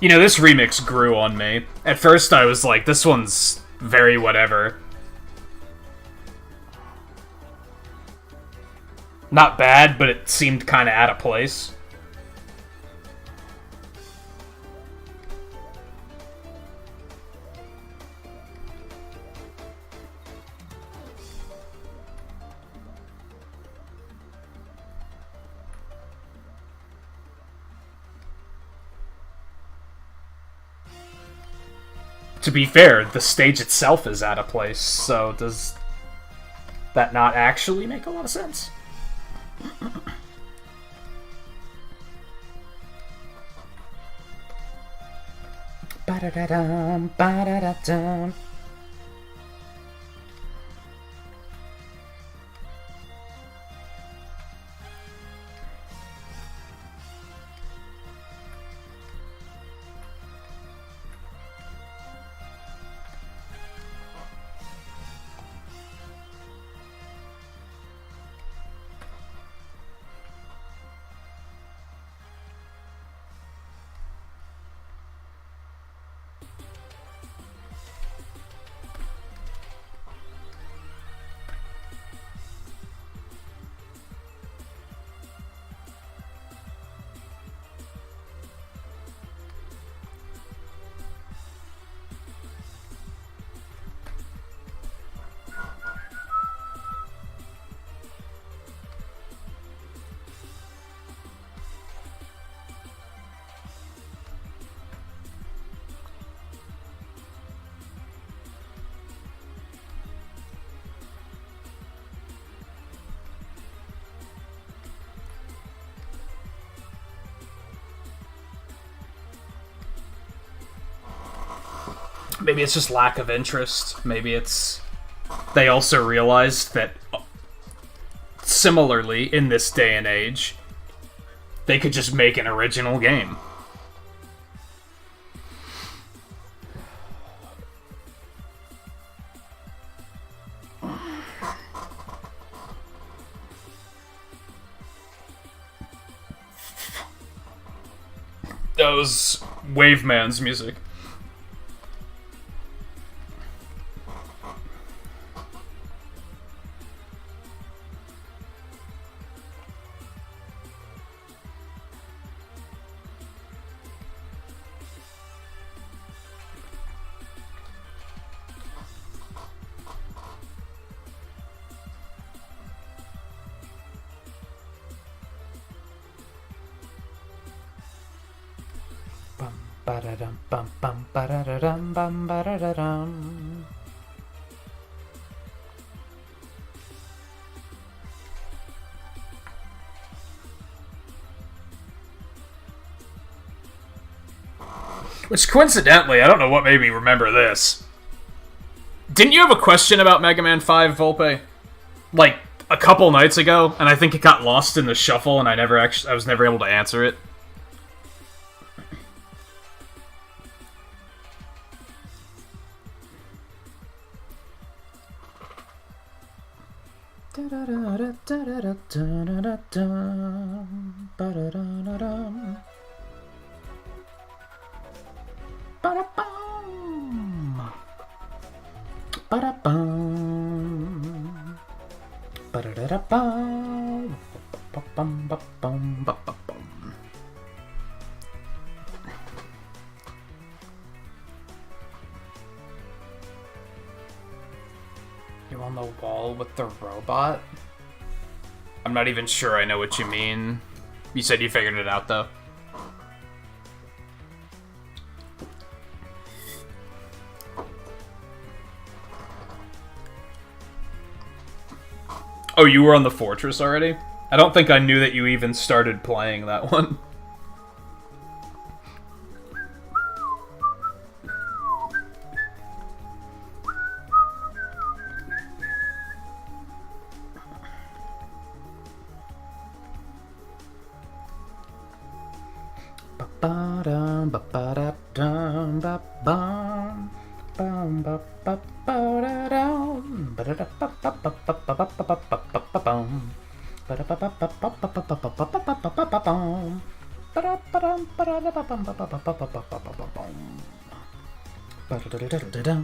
You know, this remix grew on me. At first I was like, this one's very whatever. Not bad, but it seemed kind of out of place. To be fair, the stage itself is out of place, so does that not actually make a lot of sense? Ba-da-da-dum, ba-da-da-dum. Maybe it's just lack of interest. Maybe it's... They also realized that, similarly, in this day and age, they could just make an original game. That was Waveman's music. Bum ba-da-dum bum bum ba-da-da-dum bum ba-da-da-dum. Which, coincidentally, I don't know what made me remember this. Didn't you have a question about Mega Man 5, Volpe? Like, a couple nights ago, and I think it got lost in the shuffle, and I was never able to answer it. Ba-da-bum. Ba-da-bum. Ba-da-da-da-bum. Ba-bum, ba-bum. You on the wall with the robot? I'm not even sure I know what you mean. You said you figured it out, though. Oh, you were on the fortress already? I don't think I knew that you even started playing that one. Ba-ba-dum, ba-ba-da-dum, ba-bum. Bum, ba-ba-ba-da-dum. Ba-da-da-ba-ba-ba-ba-ba-ba-ba-ba-ba-bum. Ba-da-ba-ba-ba-ba-ba-ba-ba-ba-ba-ba-bum. Ba-da-ba-dum, ba-da-da-ba-bum-ba-ba-ba-ba-ba-ba-bum. Ba-da-da-da-da-dum.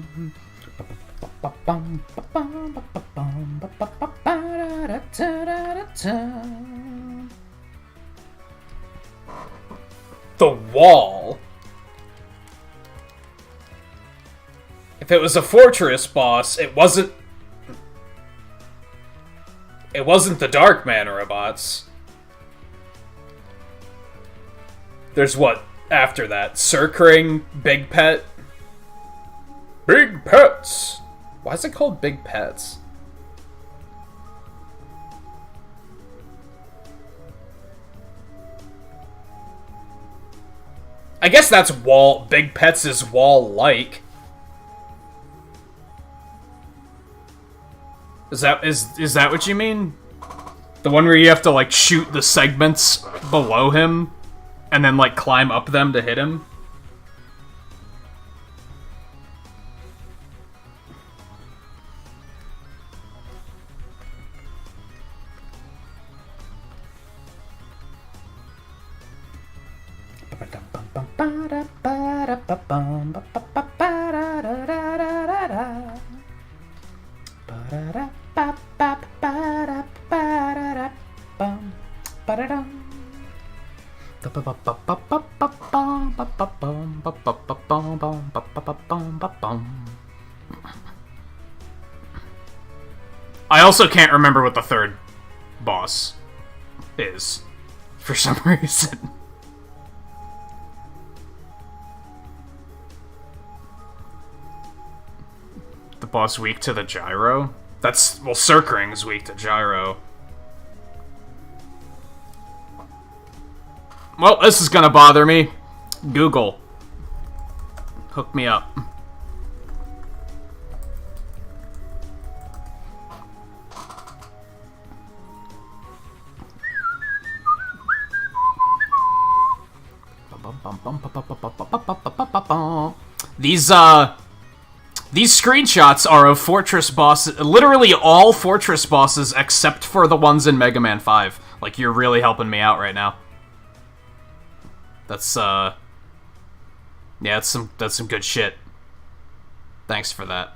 Ba-ba-ba-bum, ba-bum, ba-ba-bum, ba-ba-ba-da-da-da-da-da. The wall? If it was a fortress boss, it wasn't the Dark Man robots. There's what after that? Circring, Big Pet? Big Pets! Why is it called Big Pets? I guess that's wall. Big Pets is wall-like. Is that what you mean? The one where you have to, like, shoot the segments below him, and then, like, climb up them to hit him? Ba-da-ba-ba-da-ba-bum, ba-ba-ba-da-da-da-da-da-da. Ba-da-da-ba-ba-ba-da-ba-da-da-bum, ba-da-dum. Ba-ba-ba-ba-ba-ba-bum, ba-ba-bum, ba-ba-ba-bum, ba-ba-ba-bum. I also can't remember what the third boss is, for some reason. The boss weak to the gyro? That's, well, Circring's weak to gyro. Well, this is gonna bother me. Google. Hook me up. These screenshots are of fortress bosses, literally all fortress bosses except for the ones in Mega Man 5. Like, you're really helping me out right now. That's, yeah, that's some good shit. Thanks for that.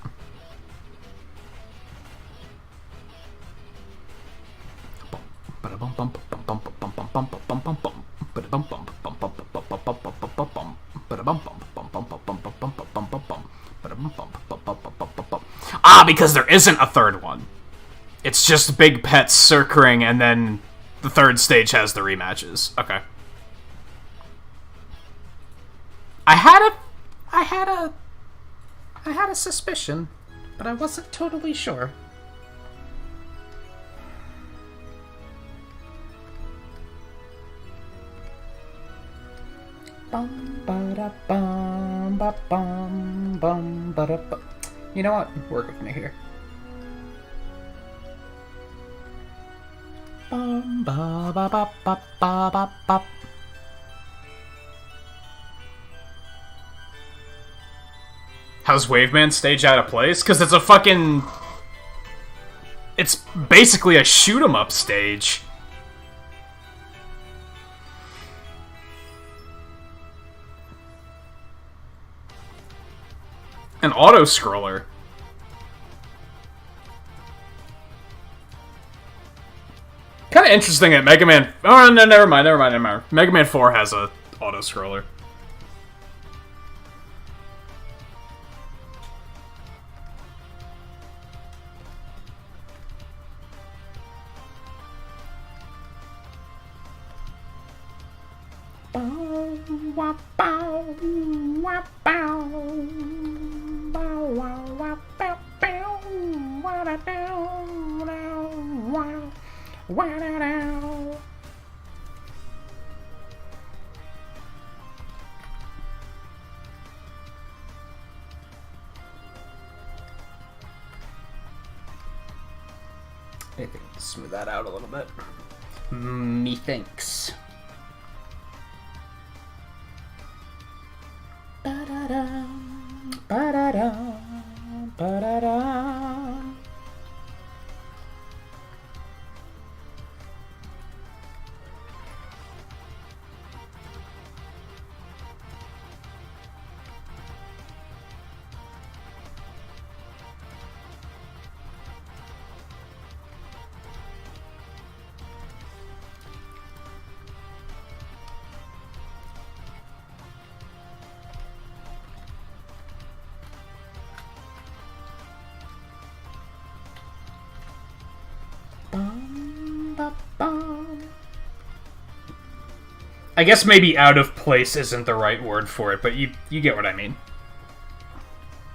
Ah, because there isn't a third one. It's just Big Pets, Circring, and then the third stage has the rematches. Okay. I had a suspicion, but I wasn't totally sure. Bum ba da bum ba bum bum ba da bum. You know what? Work with me here. Bum ba ba ba ba ba ba ba. How's Waveman stage out of place? Because it's a fucking... It's basically a shoot-'em-up stage. An auto-scroller. Kind of interesting that Mega Man... Oh, no, never mind. Mega Man 4 has a auto-scroller. Maybe smooth that out a little bit. Methinks. Ba-da-da, ba-da-da, ba-da-da. I guess maybe out of place isn't the right word for it, but you get what I mean.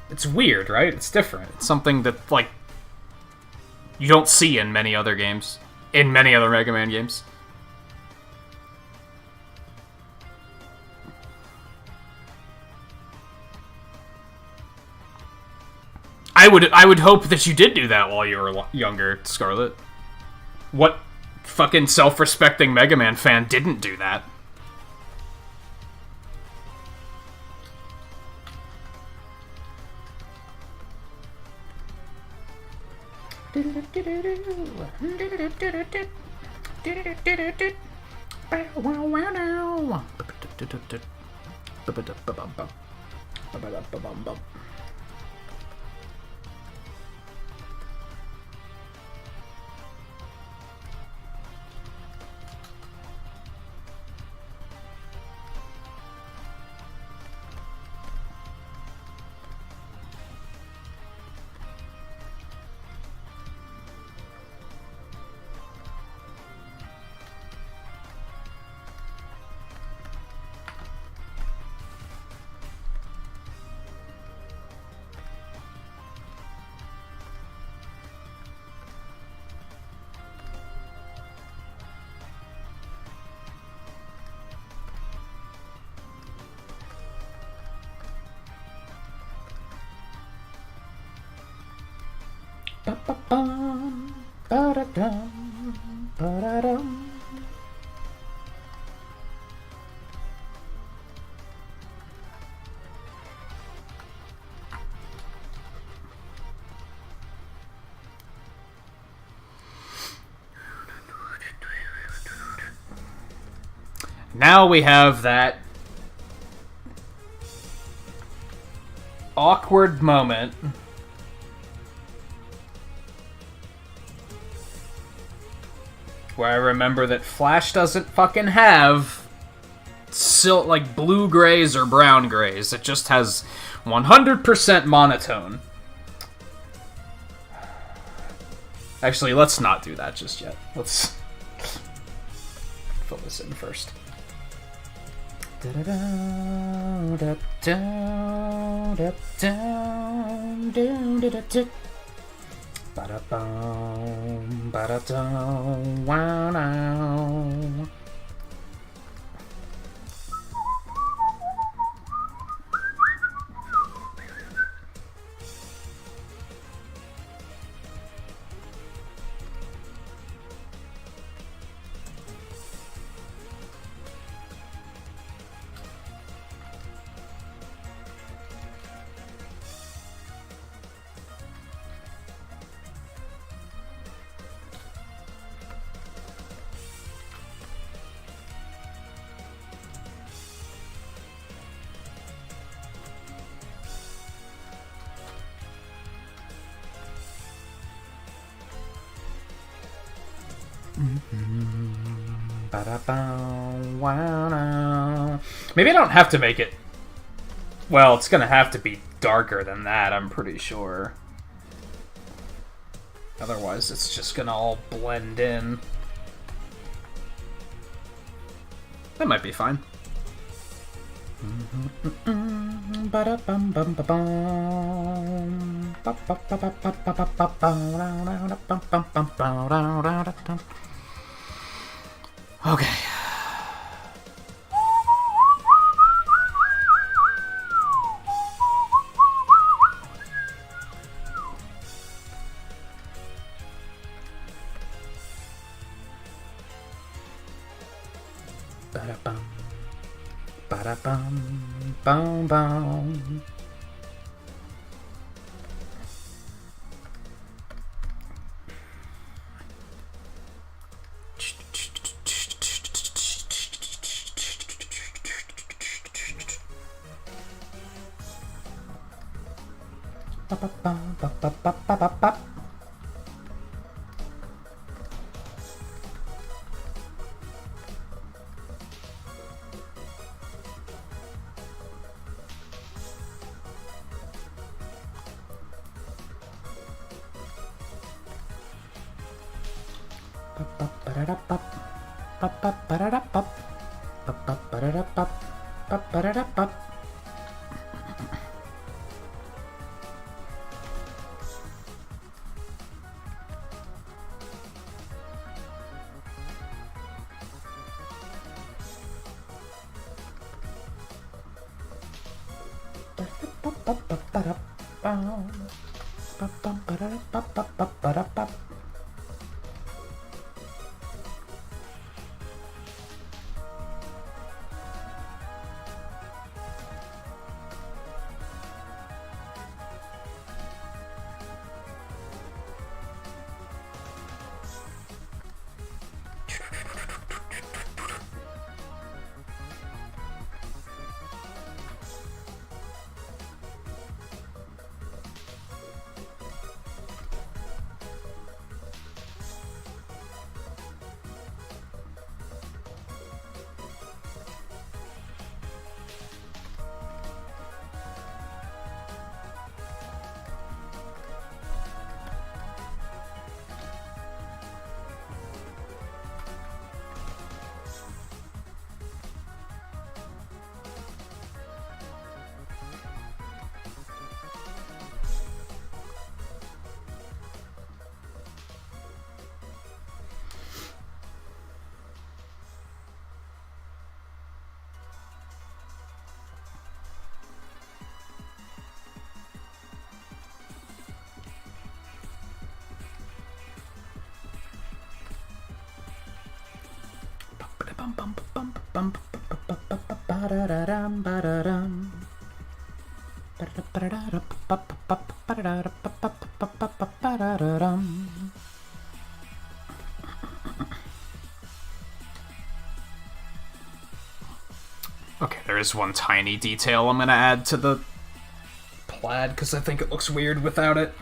It's weird, right? It's different. It's something that, like, you don't see in many other games. In many other Mega Man games. I would hope that you did do that while you were younger, Scarlet. What fucking self-respecting Mega Man fan didn't do that? Ba-ba-bum, ba-da-dum, ba-da-dum. Now we have that awkward moment where I remember that Flash doesn't fucking have like blue grays or brown grays. It just has 100% monotone. Actually, let's not do that just yet. Let's fill this in first. Maybe I don't have to make it... Well, it's gonna have to be darker than that, I'm pretty sure. Otherwise, it's just gonna all blend in. That might be fine. Okay. Ba-da-bum. Ba-da-bum. Bum, bum. Ba-ba-bum, ba-ba-ba-ba-ba. Ba-ba-ba-da-da-bop. Ba-ba-ba-da-da-bop. Ba-ba-ba-da-da-bop. Ba-ba-da-da-bop. Ba-ba-ba-ba-ba-da-bum. Ba-ba-ba-da-da-bop-ba-ba-ba-da-bop. Okay, there is one tiny detail I'm gonna add to the plaid, because I think it looks weird without it.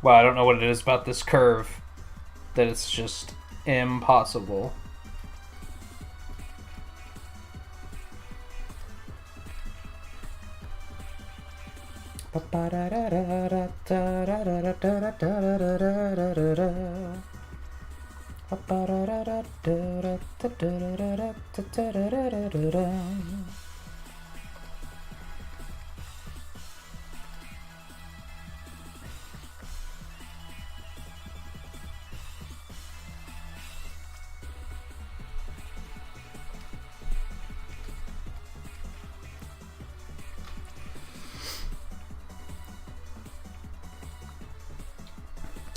Well, I don't know what it is about this curve that it's just impossible.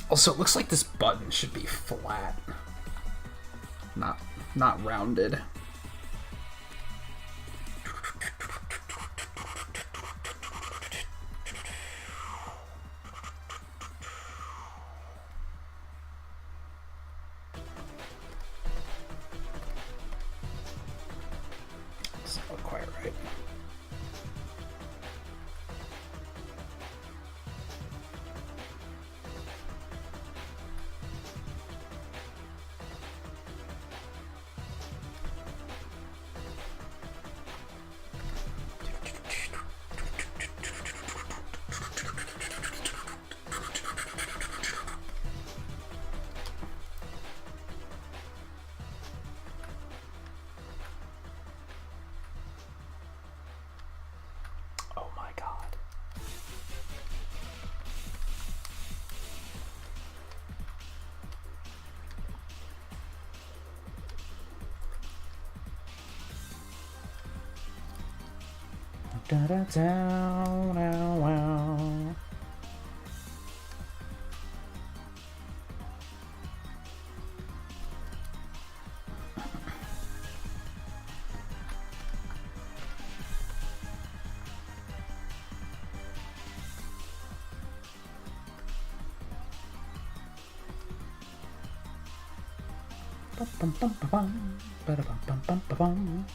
Also, it looks like this button should be flat. Not rounded. It's not quite right. Oh my god. Da da down, wow, wow. Bum bum bum bum bum, bada bum bum bum bum bum.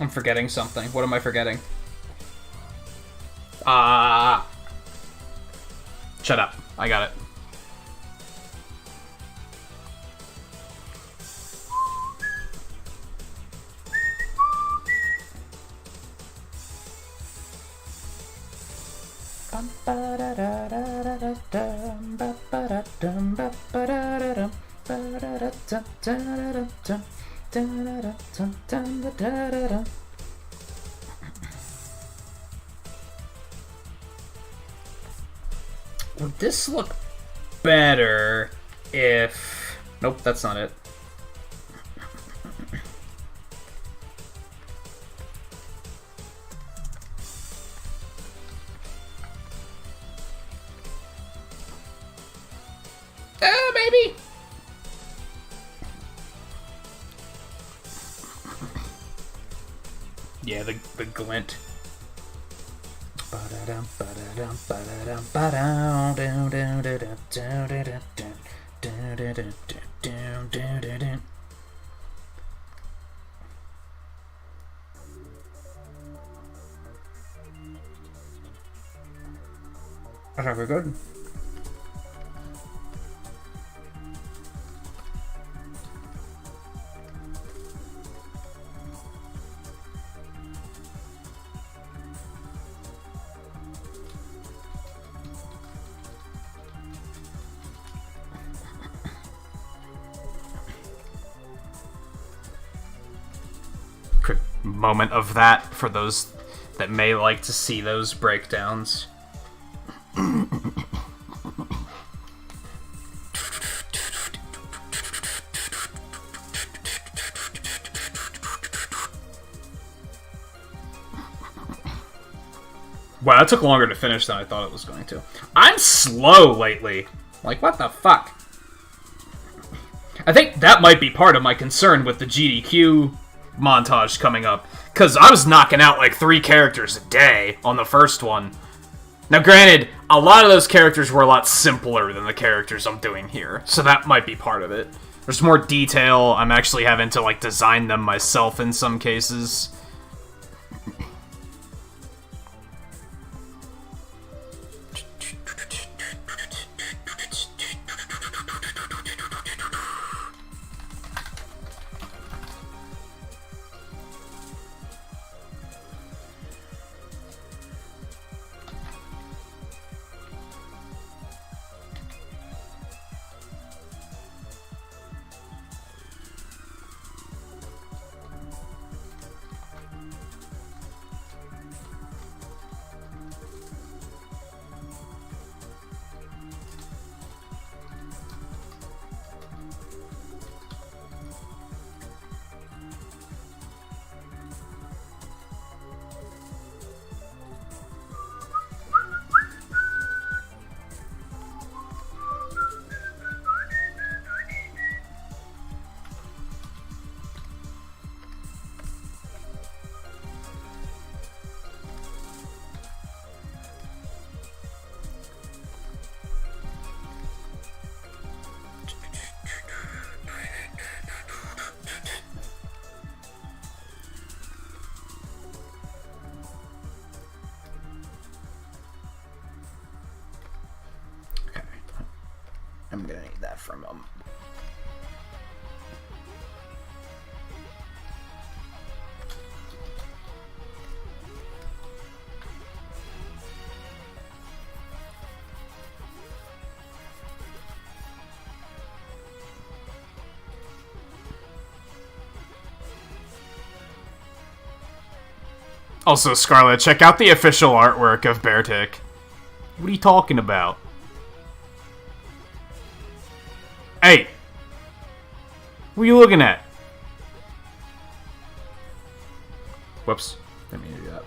I'm forgetting something. What am I forgetting? Shut up. I got it. Bum, Would this look better if... Nope, that's not it. Maybe. Yeah, the glint. Okay, we're good. Moment of that for those that may like to see those breakdowns. Wow, that took longer to finish than I thought it was going to. I'm slow lately. Like, what the fuck? I think that might be part of my concern with the GDQ montage coming up, because I was knocking out like 3 characters a day on the first one. Now granted, a lot of those characters were a lot simpler than the characters I'm doing here, so that might be part of it. There's more detail, I'm actually having to like design them myself in some cases. I'm gonna need that for a moment. Also, Scarlet, check out the official artwork of Beartick. What are you talking about? Hey! What are you looking at? Whoops. Didn't mean to do that.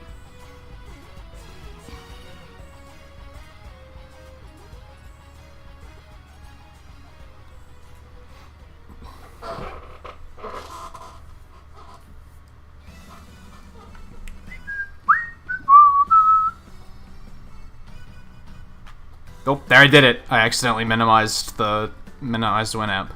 Oh, there I did it. I accidentally minimized Winamp.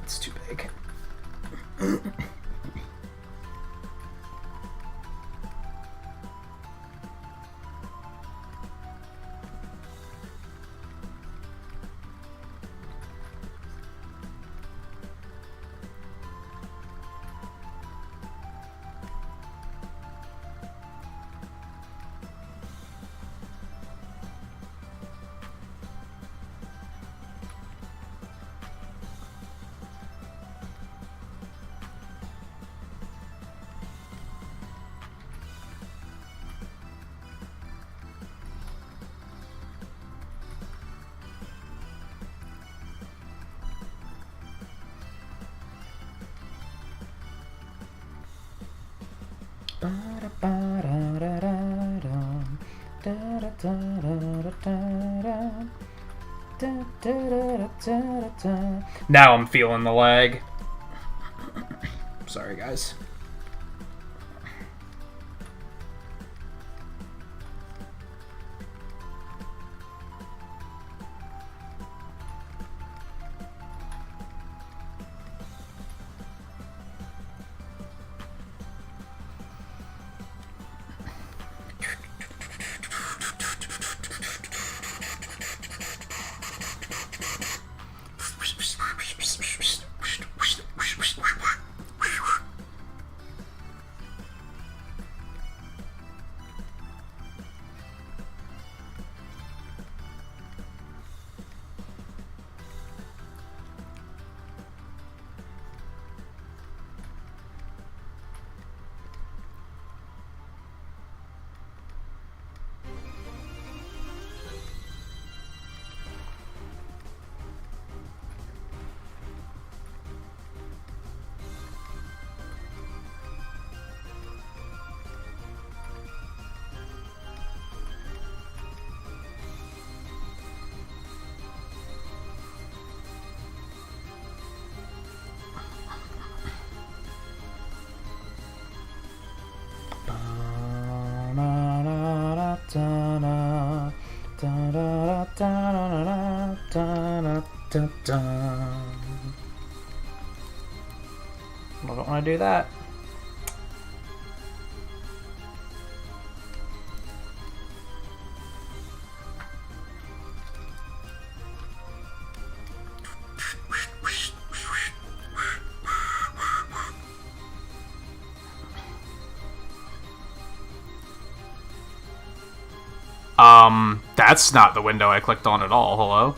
It's too big. Now I'm feeling the lag. Sorry, guys. I don't want to do that. That's not the window I clicked on at all. Hello?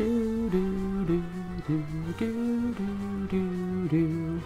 Do do do do do do do do.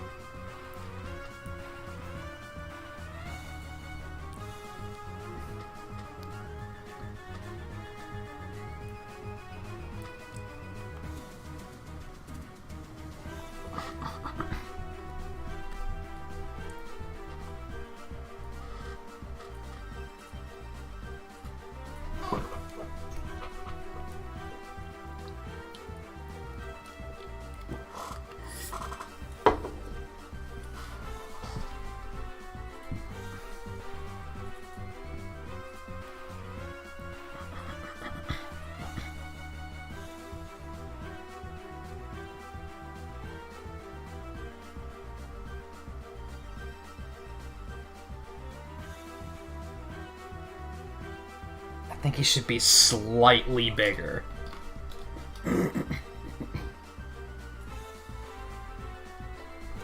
I think he should be slightly bigger.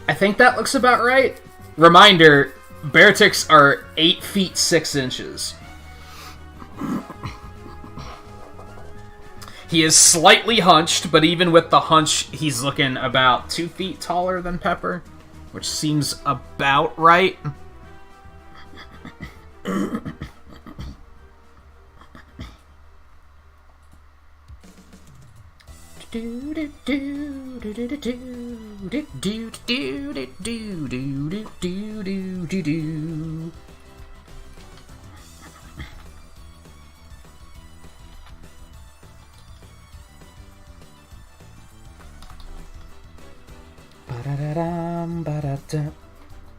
I think that looks about right. Reminder, Bearticks are 8 feet 6 inches. He is slightly hunched, but even with the hunch, he's looking about 2 feet taller than Pepper, which seems about right. Do do do do do do do do do do do do do do do do. Ba-da-da-dum, ba-da-dum,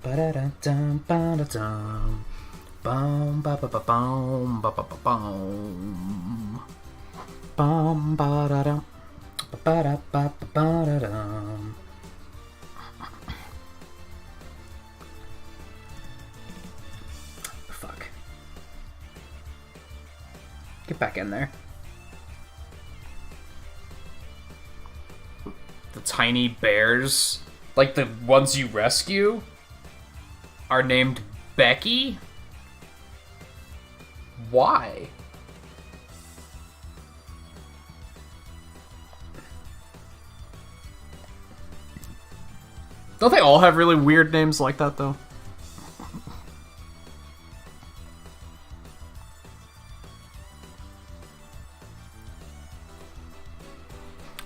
ba-da-da-dum, ba-da-dum. Bum ba ba ba bum ba ba ba bum. Bum ba-da-dum. Ba-da-ba-ba-ba-da-dum. Fuck. Get back in there. The tiny bears, like the ones you rescue, are named Becky? Why? Don't they all have really weird names like that, though?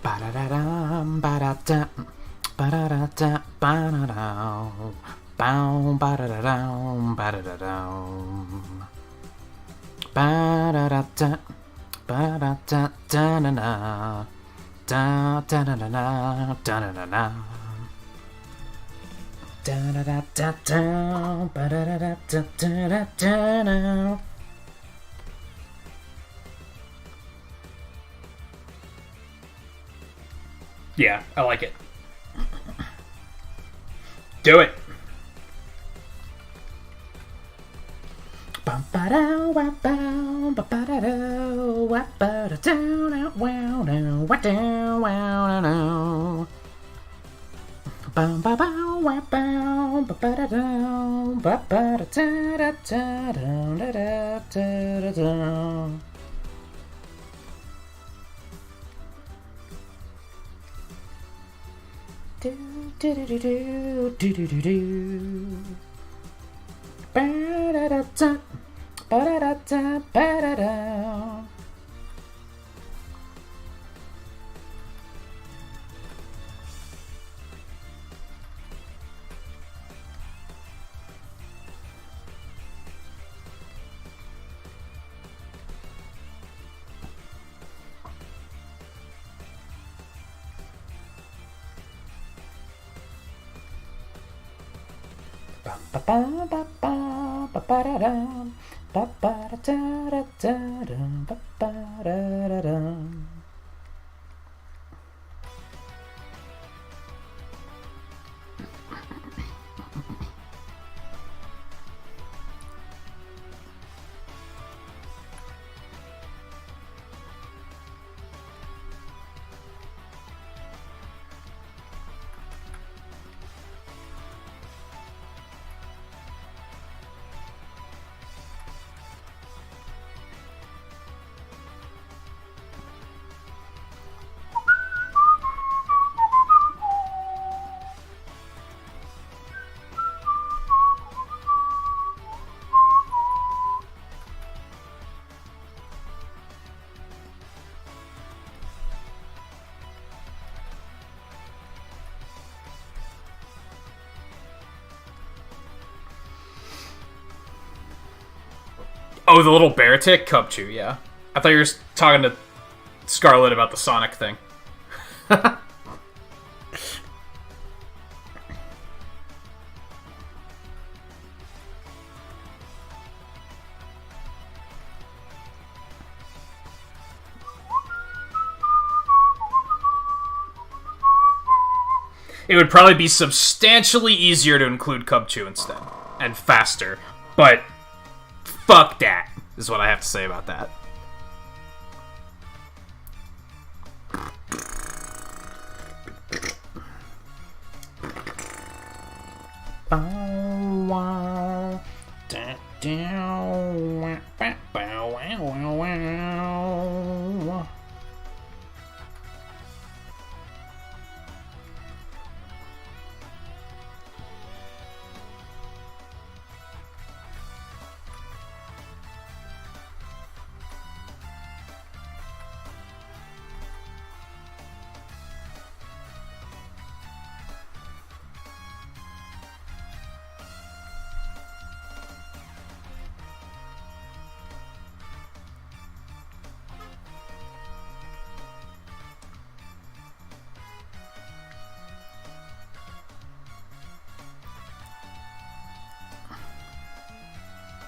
Ba-da-da-dum, ba-da-dum, ba-da-da-dum, ba-da-dum. Bow, ba-da-da-dum, ba-da-da-dum. Ba-da-da-dum, ba-da-da-da-da-da. Da-da-da-da-da, da-da-da-da. Da-da-da-da-da, ba-da-da-da-da-da-da-da. Yeah, I like it. Do it. Oh, the little bear tick? Cubchoo, yeah. I thought you were talking to Scarlet about the Sonic thing. It would probably be substantially easier to include Cubchoo instead. And faster. But fuck that, is what I have to say about that.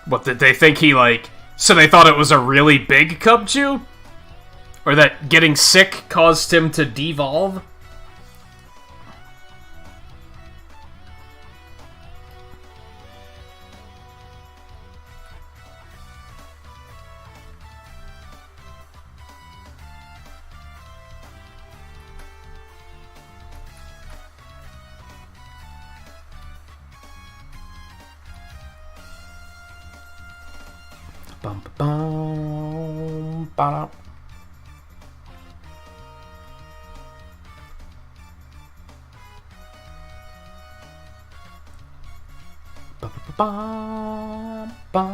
What, did they think he, like... So they thought it was a really big Cubchoo? Or that getting sick caused him to devolve? Bum bum ba. Ba ba ba ba.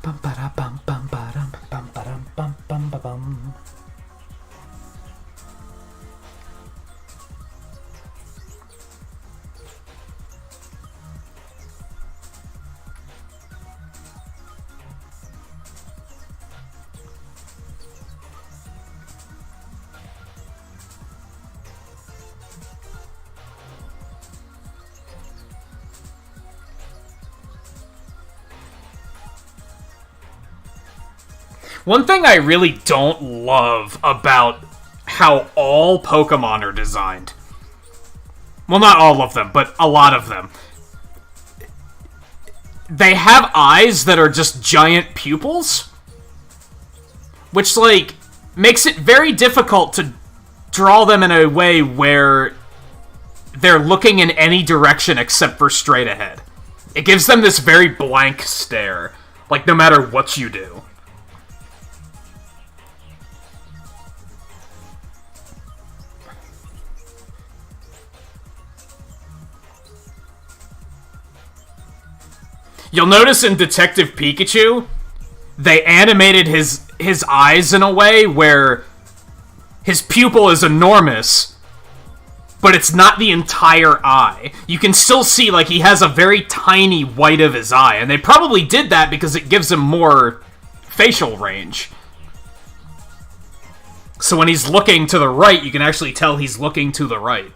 Bum ba da bum bum ba dum bum ba dum bum bum ba bum. One thing I really don't love about how all Pokemon are designed... Well, not all of them, but a lot of them. They have eyes that are just giant pupils. Which, like, makes it very difficult to draw them in a way where they're looking in any direction except for straight ahead. It gives them this very blank stare. Like, no matter what you do. You'll notice in Detective Pikachu, they animated his eyes in a way where his pupil is enormous, but it's not the entire eye. You can still see, like, he has a very tiny white of his eye, and they probably did that because it gives him more facial range. So when he's looking to the right, you can actually tell he's looking to the right.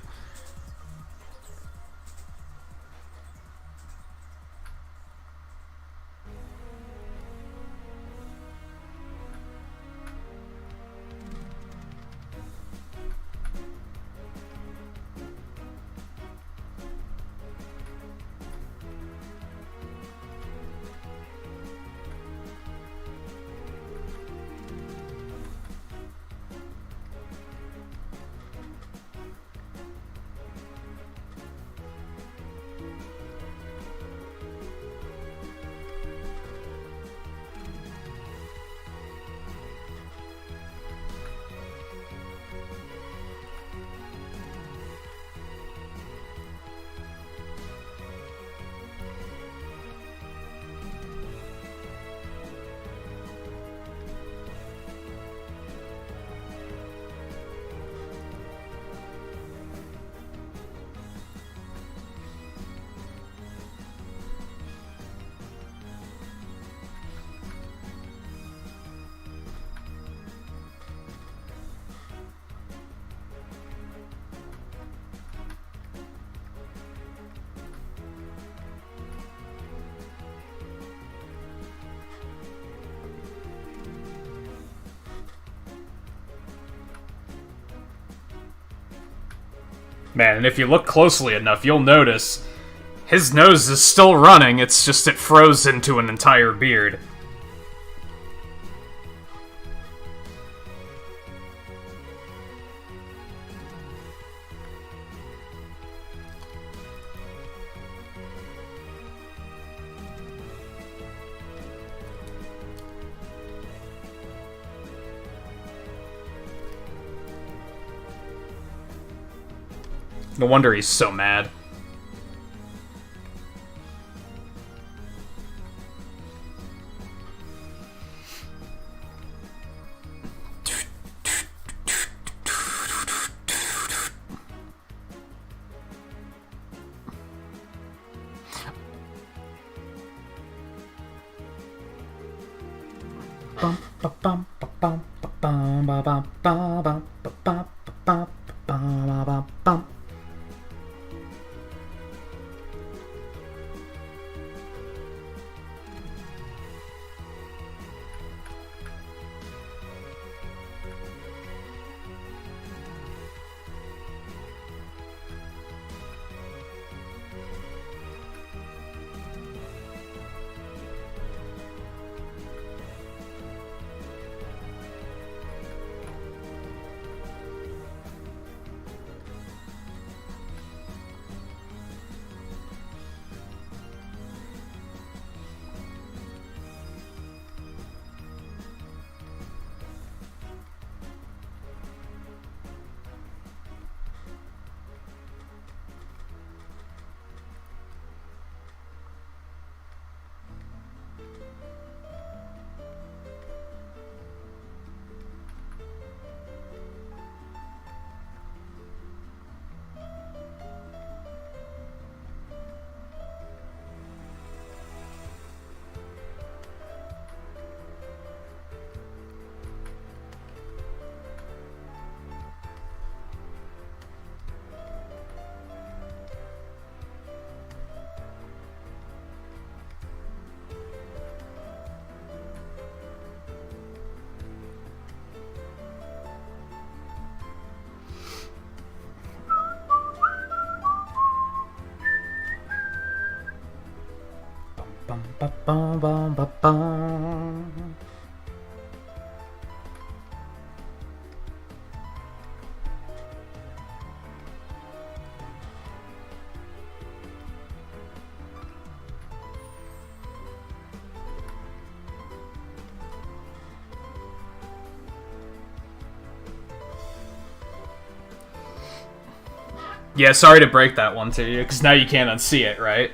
Man, and if you look closely enough, you'll notice his nose is still running, it's just it froze into an entire beard. No wonder he's so mad. Yeah, sorry to break that one to you, because now you can't unsee it, right?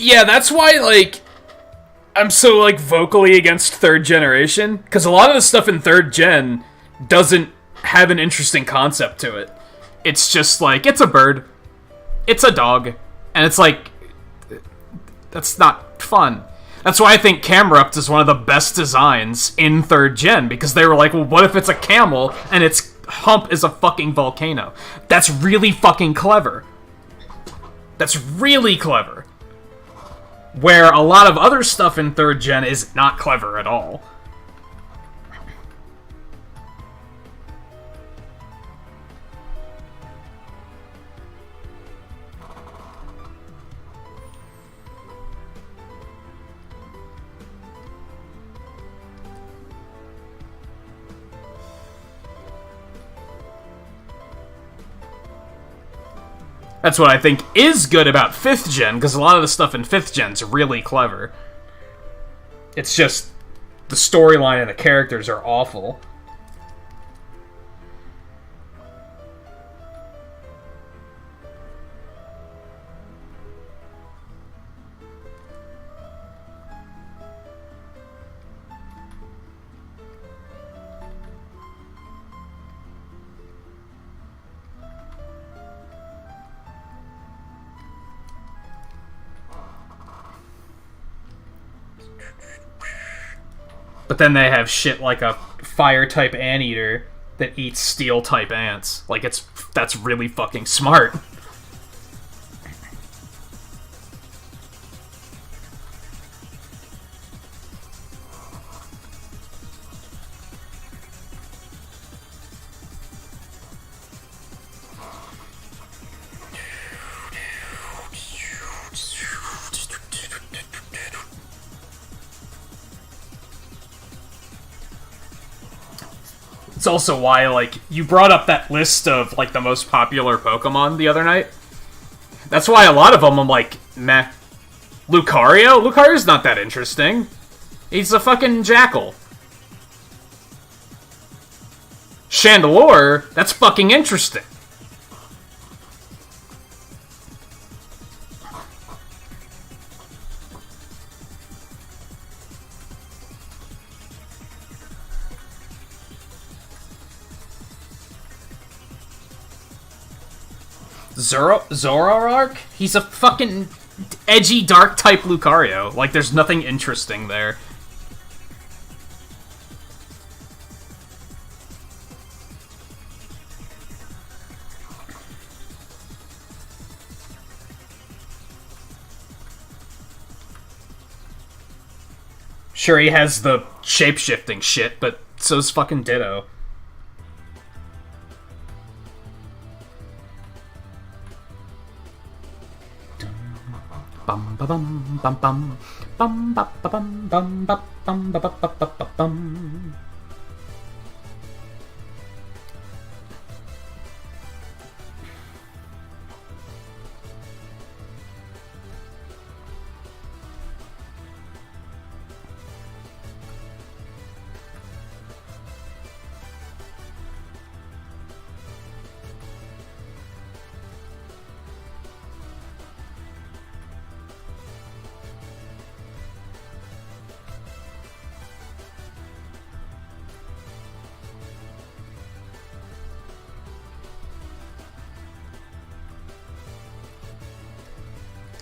Yeah, that's why, like, I'm so, like, vocally against third generation, because a lot of the stuff in third gen doesn't have an interesting concept to it. It's just, like, it's a bird, it's a dog, and it's, like, that's not fun. That's why I think Camerupt is one of the best designs in third gen, because they were like, well, what if it's a camel, and its hump is a fucking volcano? That's really fucking clever. That's really clever. Where a lot of other stuff in third gen is not clever at all. That's what I think is good about 5th gen, because a lot of the stuff in 5th gen's really clever. It's just, the storyline and the characters are awful. But then they have shit like a fire-type anteater that eats steel-type ants. Like, that's really fucking smart. It's also why, like, you brought up that list of, like, the most popular Pokemon the other night. That's why a lot of them I'm like, meh. Lucario? Lucario's not that interesting. He's a fucking jackal. Chandelure? That's fucking interesting. Zoroark? He's a fucking edgy, dark-type Lucario. Like, there's nothing interesting there. Sure, he has the shape-shifting shit, but so's fucking Ditto. Bum ba bum bum bum bum ba ba bum bum ba bum ba ba ba ba ba bum.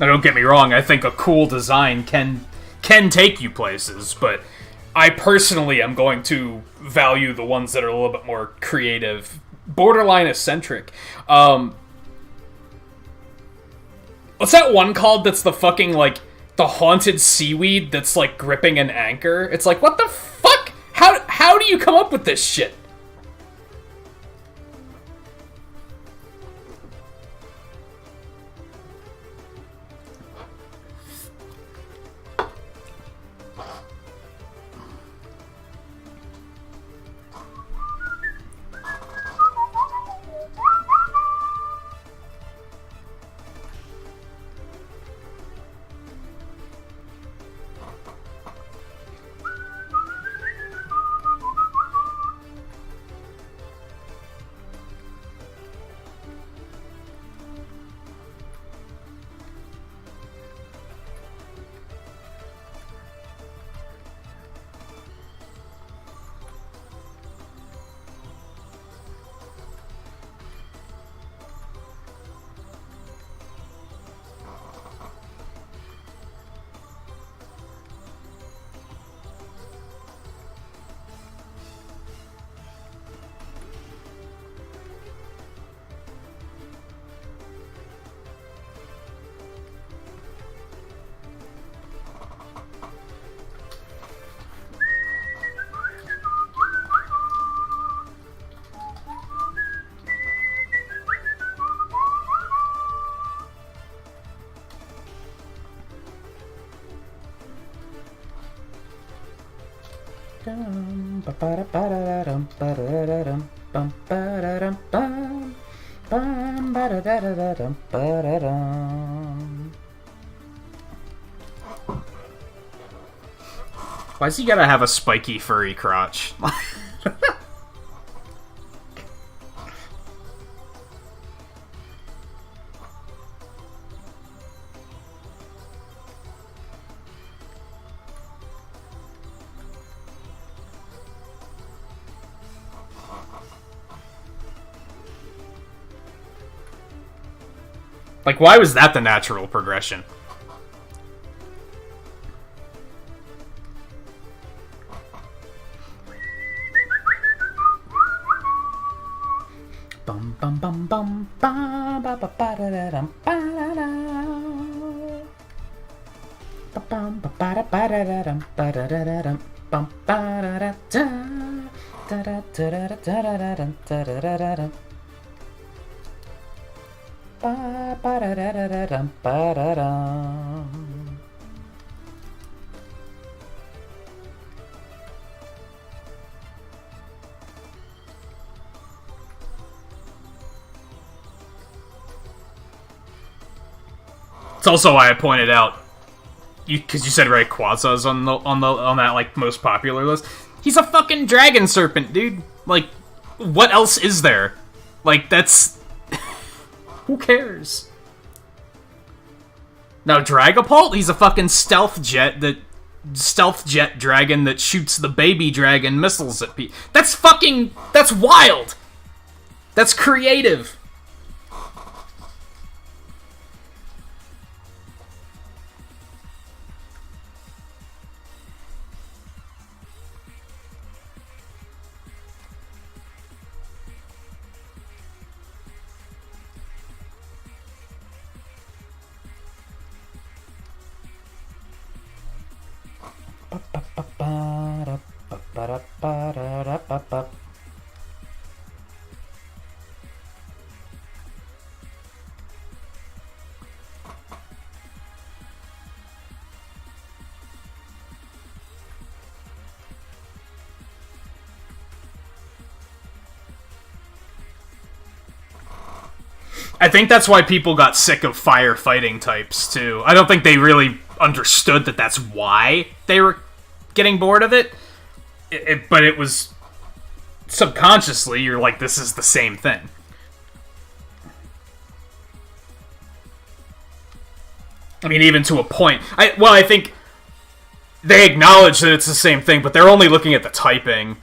Now, don't get me wrong, I think a cool design can take you places, but I personally am going to value the ones that are a little bit more creative, borderline eccentric. What's that one called that's the fucking, like, the haunted seaweed that's, like, gripping an anchor? It's like, what the fuck? How do you come up with this shit? Why's he gotta have a spiky, furry crotch? Like, why was that the natural progression? bum bum ba ba ba ba da da dum ba da da. Ba bum ba ba da ba da da dum ba da da da dum bum ba da da da da da da da da da da da da da da. Ba ba da da da da dum ba da da. It's also why I pointed out, because you said Rayquaza's on that like most popular list. He's a fucking dragon serpent, dude. Like, what else is there? Like, that's who cares? Now Dragapult, he's a fucking stealth jet dragon that shoots the baby dragon missiles at people. That's wild. That's creative. I think that's why people got sick of firefighting types, too. I don't think they really understood that that's why they were getting bored of it. But it was... subconsciously, you're like, this is the same thing. I mean, even to a point. I think they acknowledge that it's the same thing, but they're only looking at the typing.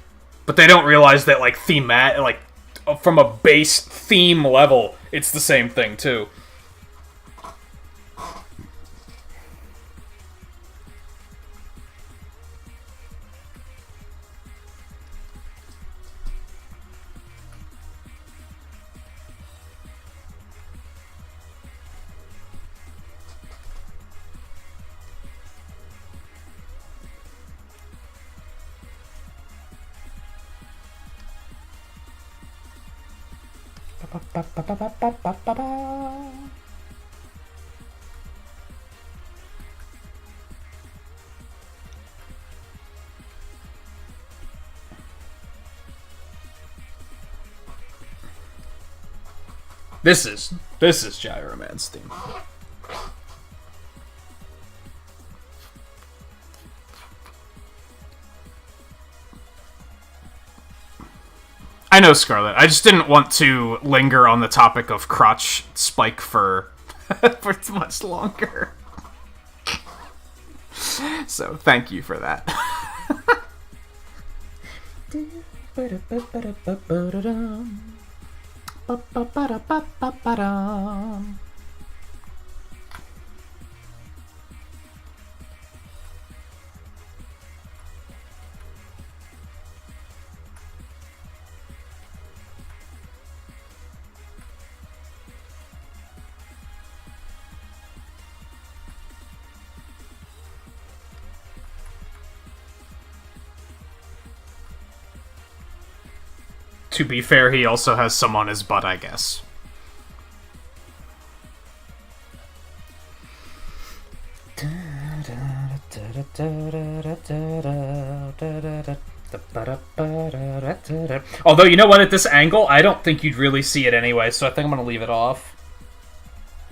But they don't realize that, like, from a base theme level, it's the same thing, too. This is Gyroman's theme. I know, Scarlet. I just didn't want to linger on the topic of crotch spike fur for much longer. So, thank you for that. To be fair, he also has some on his butt, I guess. Although, you know what, at this angle, I don't think you'd really see it anyway, so I think I'm gonna leave it off.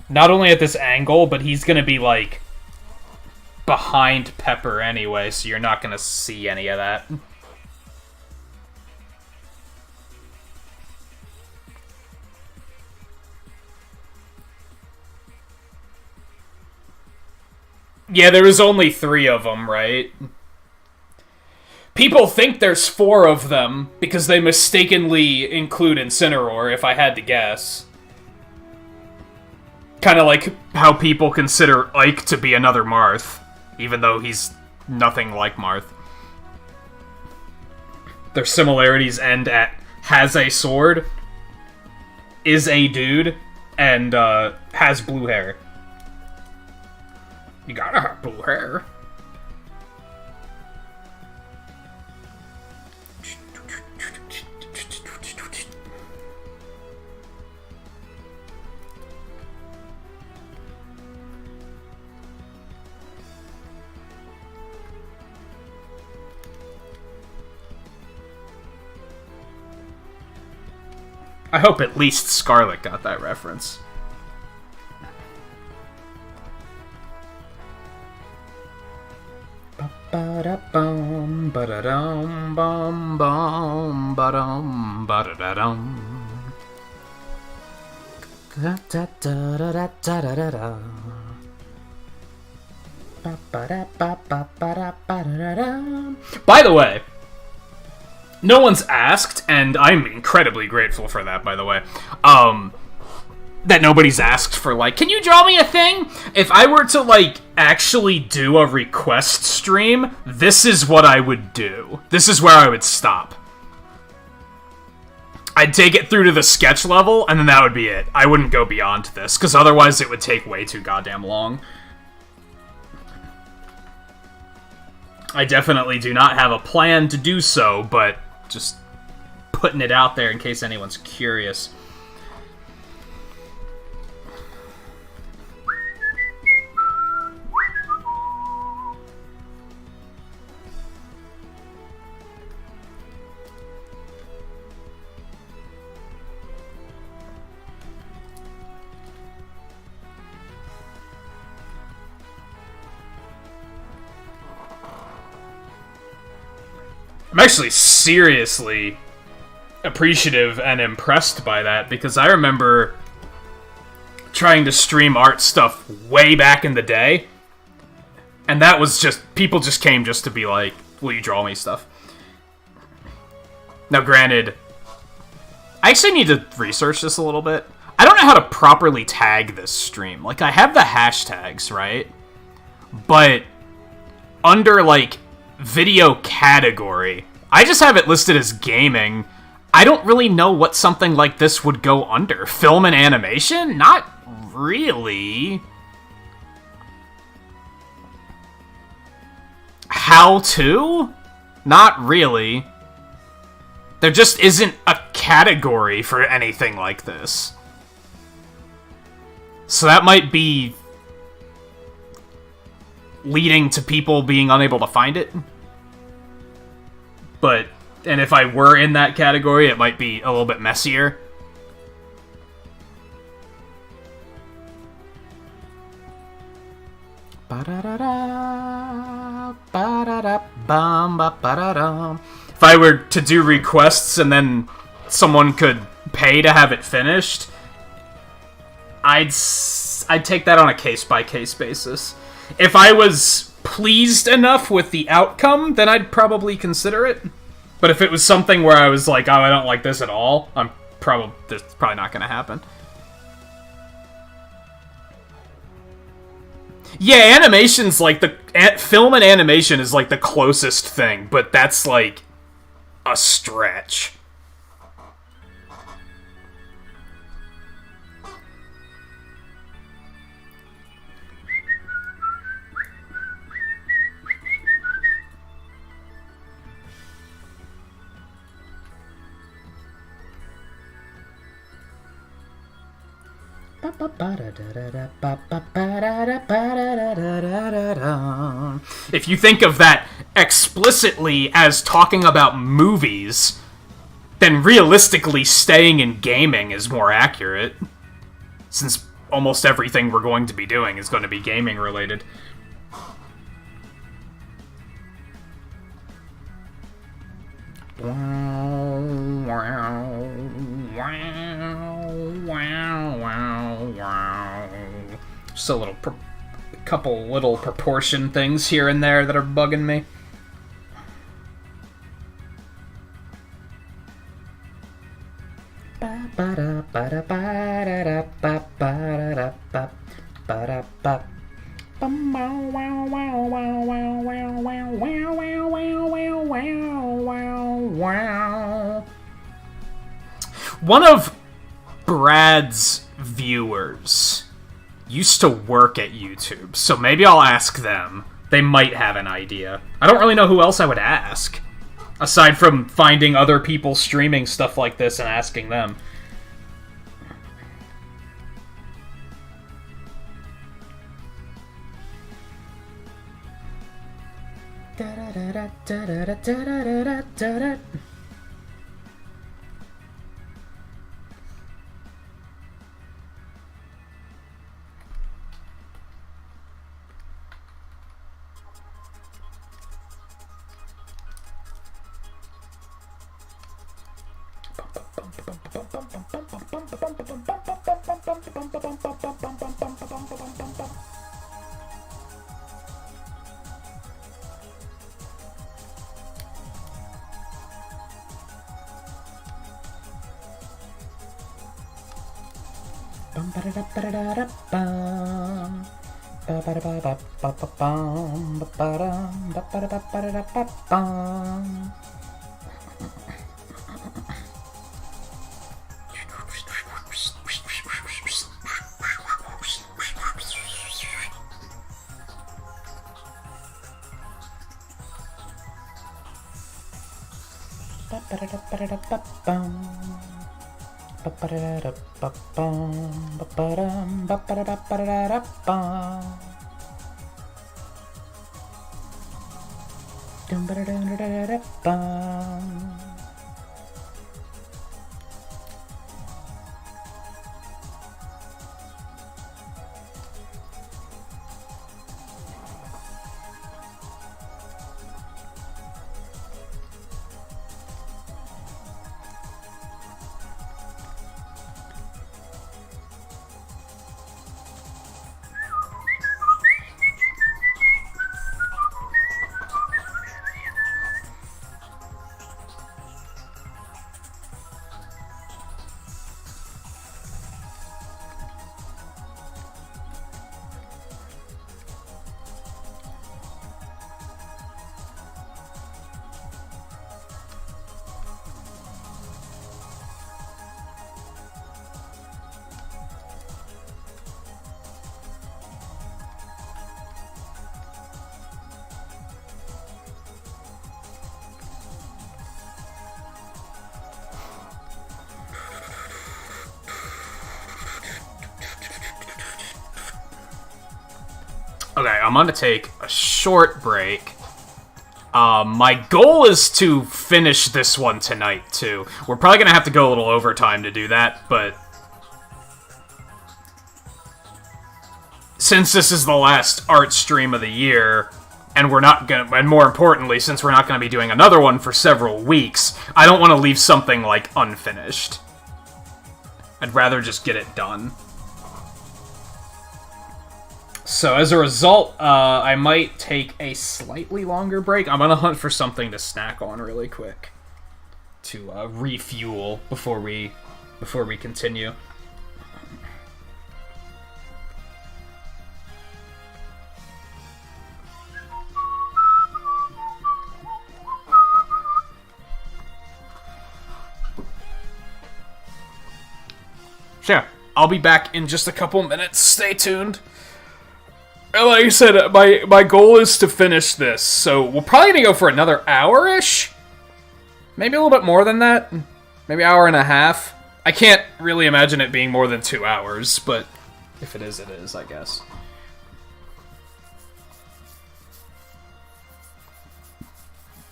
Not only at this angle, but he's gonna be, like, behind Pepper anyway, so you're not gonna see any of that. Yeah, there was only 3 of them, right? People think there's 4 of them because they mistakenly include Incineroar, if I had to guess. Kind of like how people consider Ike to be another Marth, even though he's nothing like Marth. Their similarities end at has a sword. is a dude and has blue hair. You gotta have blue hair. I hope at least Scarlet got that reference. Ba-da-bum, ba-da-dum, bum, bum, ba-dum, ba-da-da-dum. Da-da-da-da-da-da-da-da. Ba-ba-da-ba-ba-ba-da-ba-da-da-dum. By the way, no one's asked, and I'm incredibly grateful for that, by the way, that nobody's asked for, like, can you draw me a thing? If I were to, like, actually do a request stream, this is what I would do. This is where I would stop. I'd take it through to the sketch level, and then that would be it. I wouldn't go beyond this, because otherwise it would take way too goddamn long. I definitely do not have a plan to do so, but just putting it out there in case anyone's curious. I'm actually seriously appreciative and impressed by that, because I remember trying to stream art stuff way back in the day, and that was just, people just came just to be like, will you draw me stuff? Now granted, I actually need to research this a little bit. I don't know how to properly tag this stream. Like, I have the hashtags, right? But under, like, video category, I just have it listed as gaming. I don't really know what something like this would go under. Film and animation? Not really. How to? Not really. There just isn't a category for anything like this. So that might be leading to people being unable to find it. But, and if I were in that category, it might be a little bit messier. If I were to do requests and then someone could pay to have it finished, I'd take that on a case-by-case basis. If I was pleased enough with the outcome, then I'd probably consider it. But if it was something where I was like, oh, I don't like this at all, that's probably not gonna happen. Yeah, animation's like film and animation is like the closest thing, but that's like a stretch. If you think of that explicitly as talking about movies, then realistically staying in gaming is more accurate, since almost everything we're going to be doing is going to be gaming related. Just a little, couple little proportion things here and there that are bugging me. One of Brad's viewers used to work at YouTube, so maybe I'll ask them. They might have an idea. I don't really know who else I would ask, aside from finding other people streaming stuff like this and asking them. Okay, I'm gonna take a short break. My goal is to finish this one tonight, too. We're probably gonna have to go a little overtime to do that, but since this is the last art stream of the year, and we're not gonna, and more importantly, since we're not gonna be doing another one for several weeks, I don't want to leave something, like, unfinished. I'd rather just get it done. So, as a result, I might take a slightly longer break. I'm gonna hunt for something to snack on really quick to refuel before we continue. Sure, I'll be back in just a couple minutes. Stay tuned. Like I said, my goal is to finish this, so we're probably gonna go for another hour-ish? Maybe a little bit more than that? Maybe an hour and a half? I can't really imagine it being more than 2 hours, but if it is, I guess.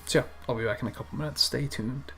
So yeah, I'll be back in a couple minutes. Stay tuned.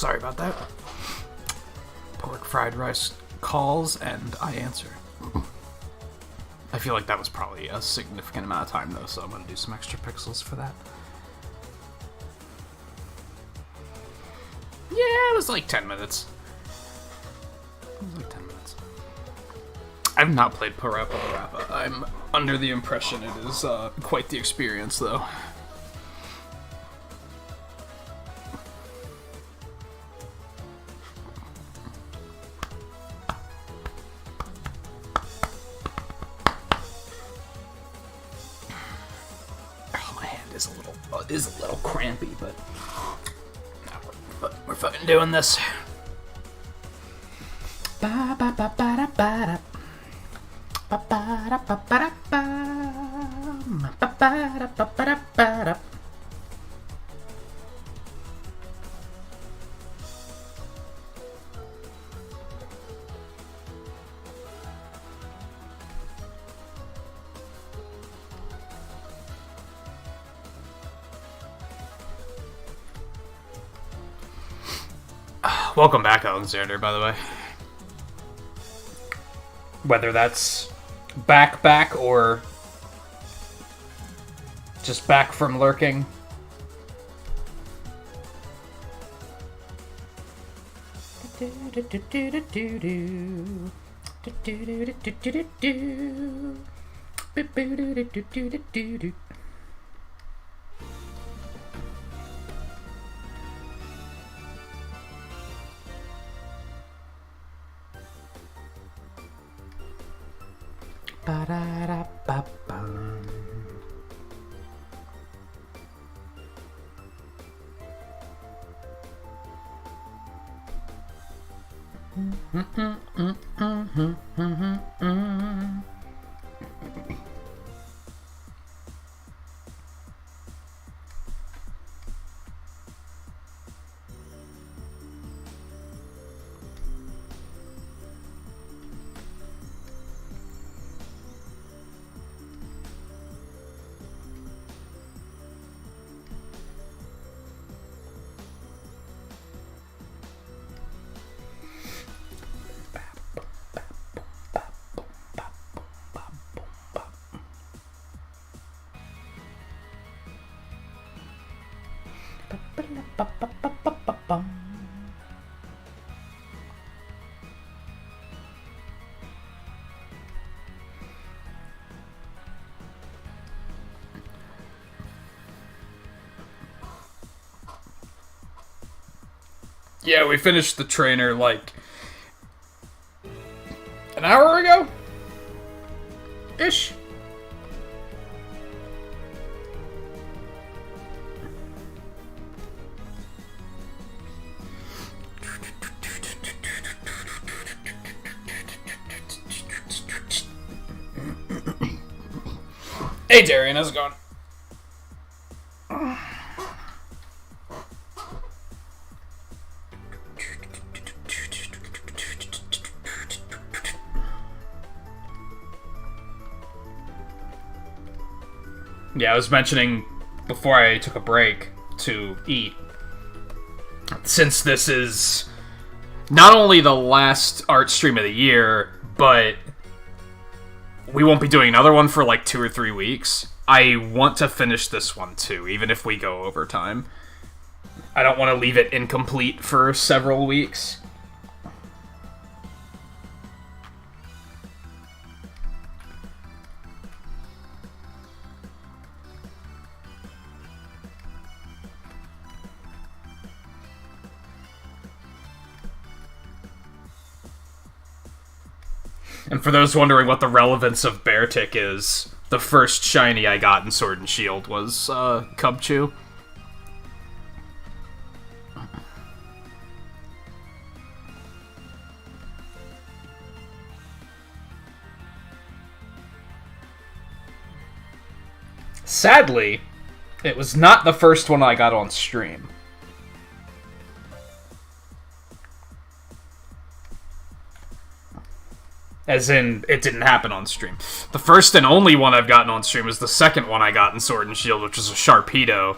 Sorry about that. Pork fried rice calls, and I answer. I feel like that was probably a significant amount of time, though, so I'm going to do some extra pixels for that. Yeah, it was like 10 minutes. I've not played Parappa the Rappa. I'm under the impression it is quite the experience, though. Oh, my hand is a little crampy, but we're fucking doing this. Ba ba ba ba da ba da. Ba ba da ba ba da ba. Ba ba da ba ba da ba da. Welcome back, Alexander, by the way. Whether that's back or just back from lurking. Ba-da-da-ba-bum. Yeah, we finished the trainer like an hour ago? Ish. Hey Darian, how's it going? Yeah, I was mentioning before I took a break to eat, since this is not only the last art stream of the year, but we won't be doing another one for like 2 or 3 weeks. I want to finish this one too, even if we go over time. I don't want to leave it incomplete for several weeks. And for those wondering what the relevance of Beartic is, the first shiny I got in Sword and Shield was Cubchoo. Sadly, it was not the first one I got on stream. As in, it didn't happen on stream. The first and only one I've gotten on stream is the second one I got in Sword and Shield, which was a Sharpedo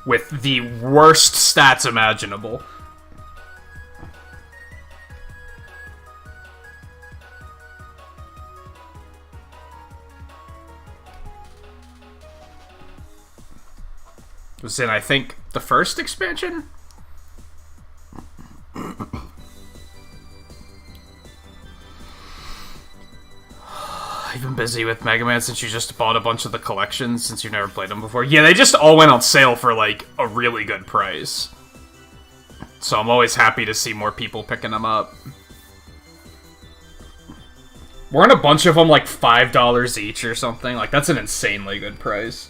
with the worst stats imaginable. It was in, I think, the first expansion? You've been busy with Mega Man since you just bought a bunch of the collections since you've never played them before. Yeah, they just all went on sale for, like, a really good price. So I'm always happy to see more people picking them up. Weren't a bunch of them, like, $5 each or something? Like, that's an insanely good price.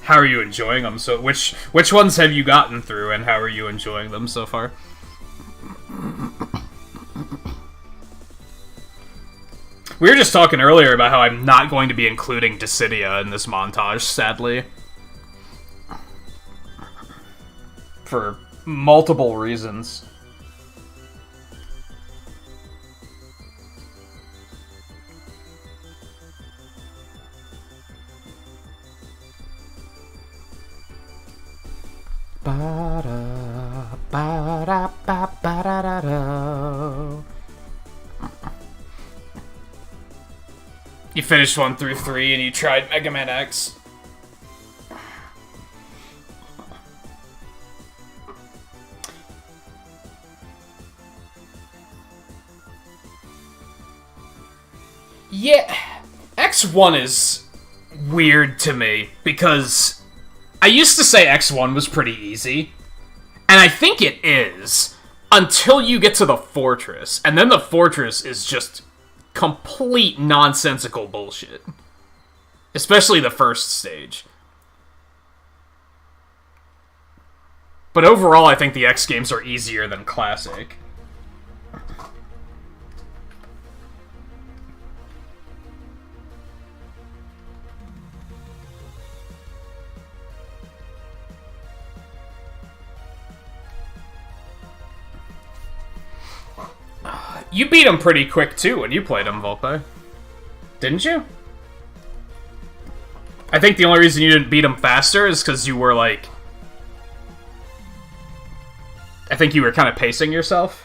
How are you enjoying them? So, which ones have you gotten through, and how are you enjoying them so far? We were just talking earlier about how I'm not going to be including Dissidia in this montage, sadly. For multiple reasons. You finished 1 through 3 and you tried Mega Man X. Yeah, X1 is weird to me because I used to say X1 was pretty easy, and I think it is, until you get to the fortress, and then the fortress is just complete nonsensical bullshit. Especially the first stage. But overall, I think the X games are easier than Classic. You beat him pretty quick, too, when you played him, Volpe. Didn't you? I think the only reason you didn't beat him faster is because you were, like... I think you were kind of pacing yourself.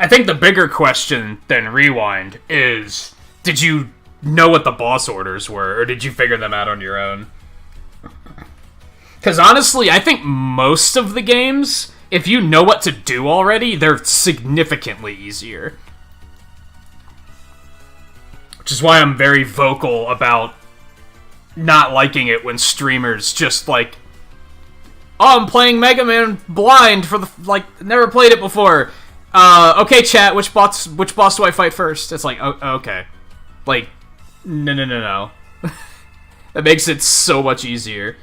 I think the bigger question than Rewind is, did you know what the boss orders were, or did you figure them out on your own? Because honestly, I think most of the games, if you know what to do already, they're significantly easier. Which is why I'm very vocal about not liking it when streamers just like, oh, I'm playing Mega Man blind for the, like, never played it before. Okay, chat, which boss do I fight first? It's like, oh, okay. Like, no. That makes it so much easier.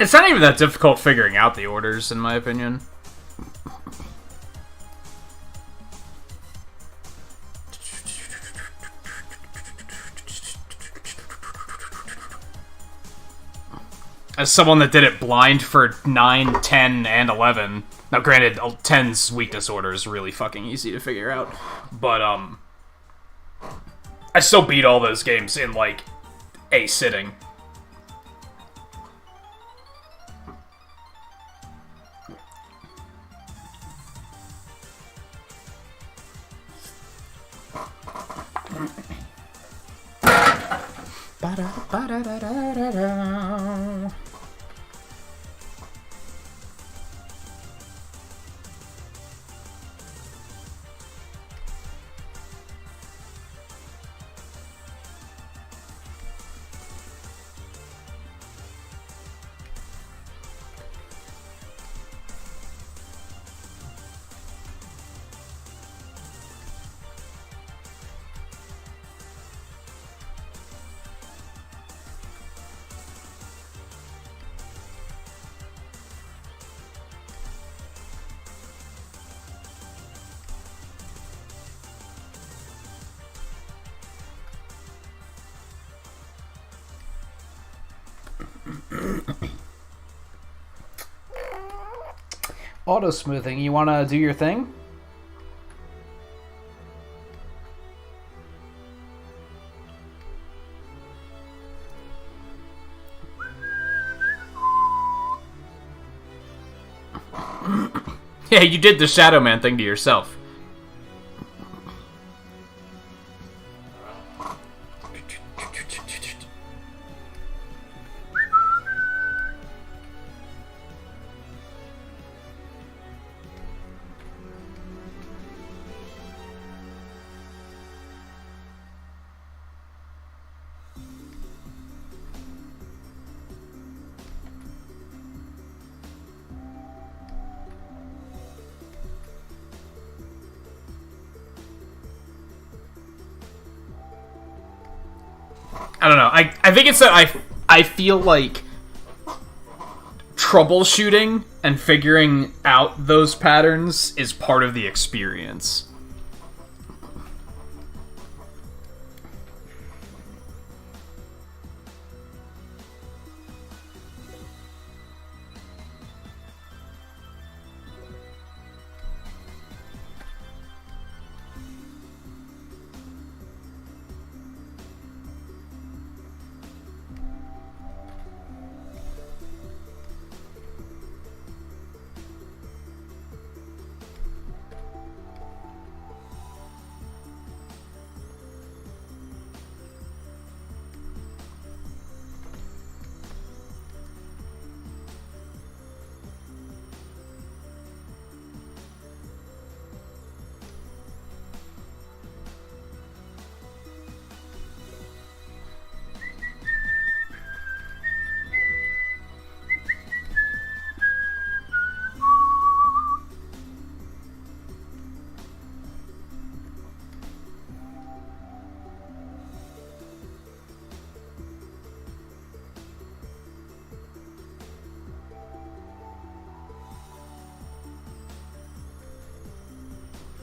It's not even that difficult figuring out the orders, in my opinion. As someone that did it blind for 9, 10, and 11... Now, granted, 10's weakness order is really fucking easy to figure out. But, I still beat all those games in, like, a sitting. Auto smoothing, you wanna do your thing? Yeah, you did the Shadow Man thing to yourself. I don't know. I think it's that I feel like troubleshooting and figuring out those patterns is part of the experience.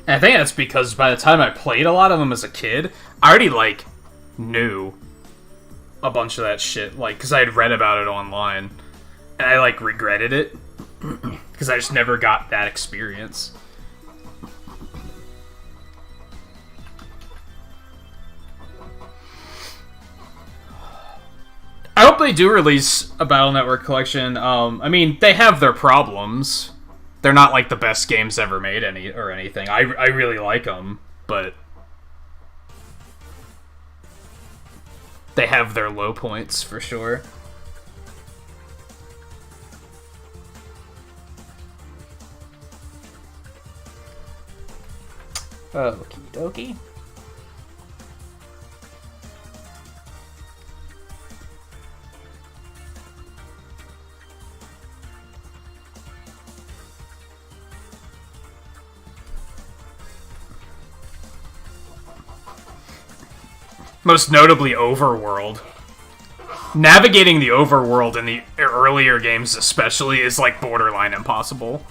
And I think that's because by the time I played a lot of them as a kid, I already, like, knew a bunch of that shit, like, because I had read about it online, and I, like, regretted it, because I just never got that experience. I hope hope they do release a Battle Network collection. I mean, they have their problems. They're not like the best games ever made or anything. I really like them, but they have their low points for sure. Okie dokie. Most notably, Overworld. Navigating the Overworld in the earlier games especially is, like, borderline impossible.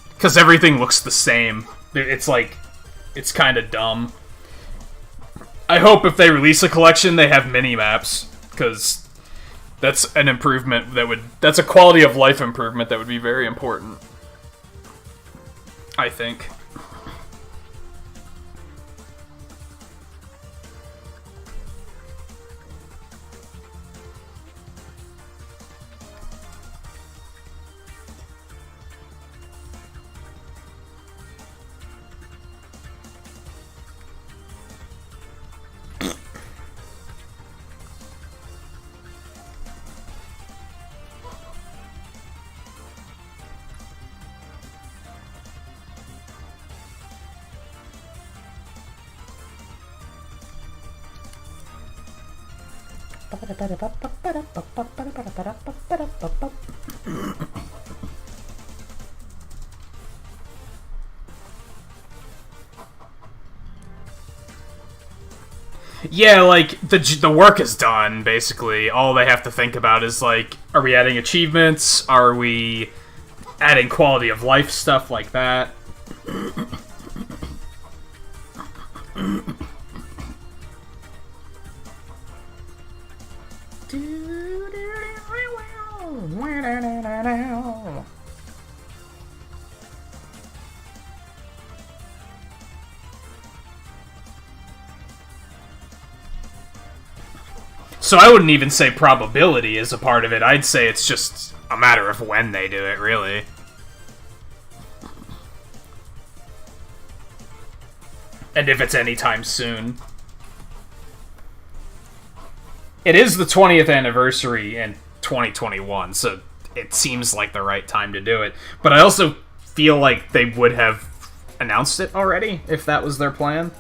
Because everything looks the same. It's, like, it's kind of dumb. I hope if they release a collection, they have mini-maps. Because that's an improvement that would... That's a quality of life improvement that would be very important. I think. Yeah, like, the work is done, basically. All they have to think about is, like, are we adding achievements? Are we adding quality of life stuff like that? So I wouldn't even say probability is a part of it. I'd say it's just a matter of when they do it, really. And if it's anytime soon. It is the 20th anniversary in 2021, so it seems like the right time to do it. But I also feel like they would have announced it already, if that was their plan.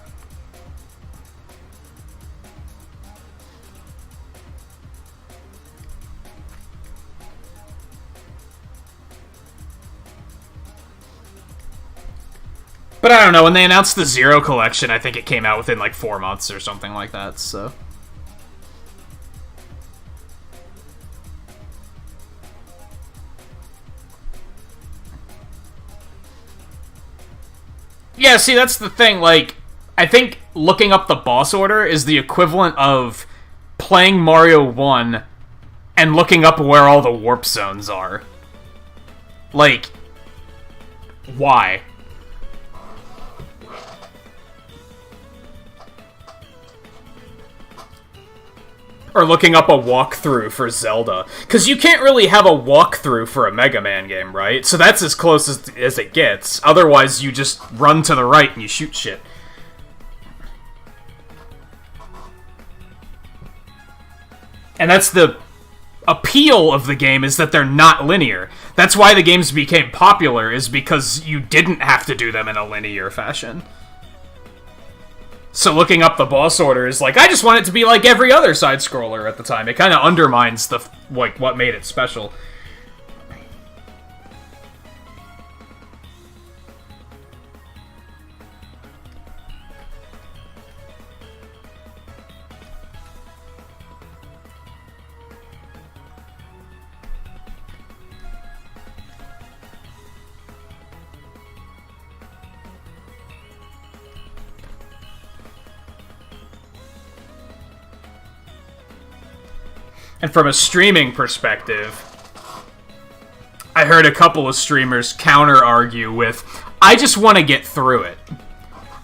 But I don't know, when they announced the Zero Collection, I think it came out within like 4 months or something like that, so... Yeah, see, that's the thing, like, I think looking up the boss order is the equivalent of playing Mario 1 and looking up where all the warp zones are. Like, why? Or looking up a walkthrough for Zelda. Because you can't really have a walkthrough for a Mega Man game, right? So that's as close as it gets. Otherwise, you just run to the right and you shoot shit. And that's the appeal of the game, is that they're not linear. That's why the games became popular, is because you didn't have to do them in a linear fashion. So looking up the boss order is like, I just want it to be like every other side-scroller at the time. It kind of undermines the like what made it special. And from a streaming perspective, I heard a couple of streamers counter-argue with, I just want to get through it.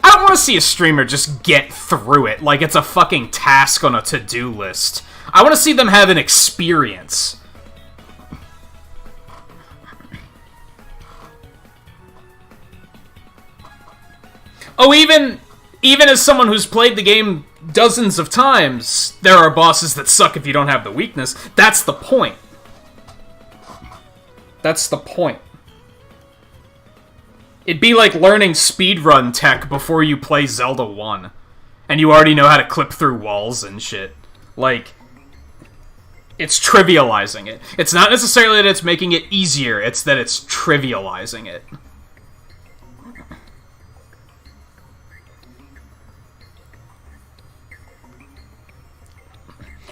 I don't want to see a streamer just get through it like it's a fucking task on a to-do list. I want to see them have an experience. Oh, even as someone who's played the game dozens of times, there are bosses that suck if you don't have the weakness. That's the point. That's the point. It'd be like learning speedrun tech before you play Zelda 1. And you already know how to clip through walls and shit. Like, it's trivializing it. It's not necessarily that it's making it easier, it's that it's trivializing it.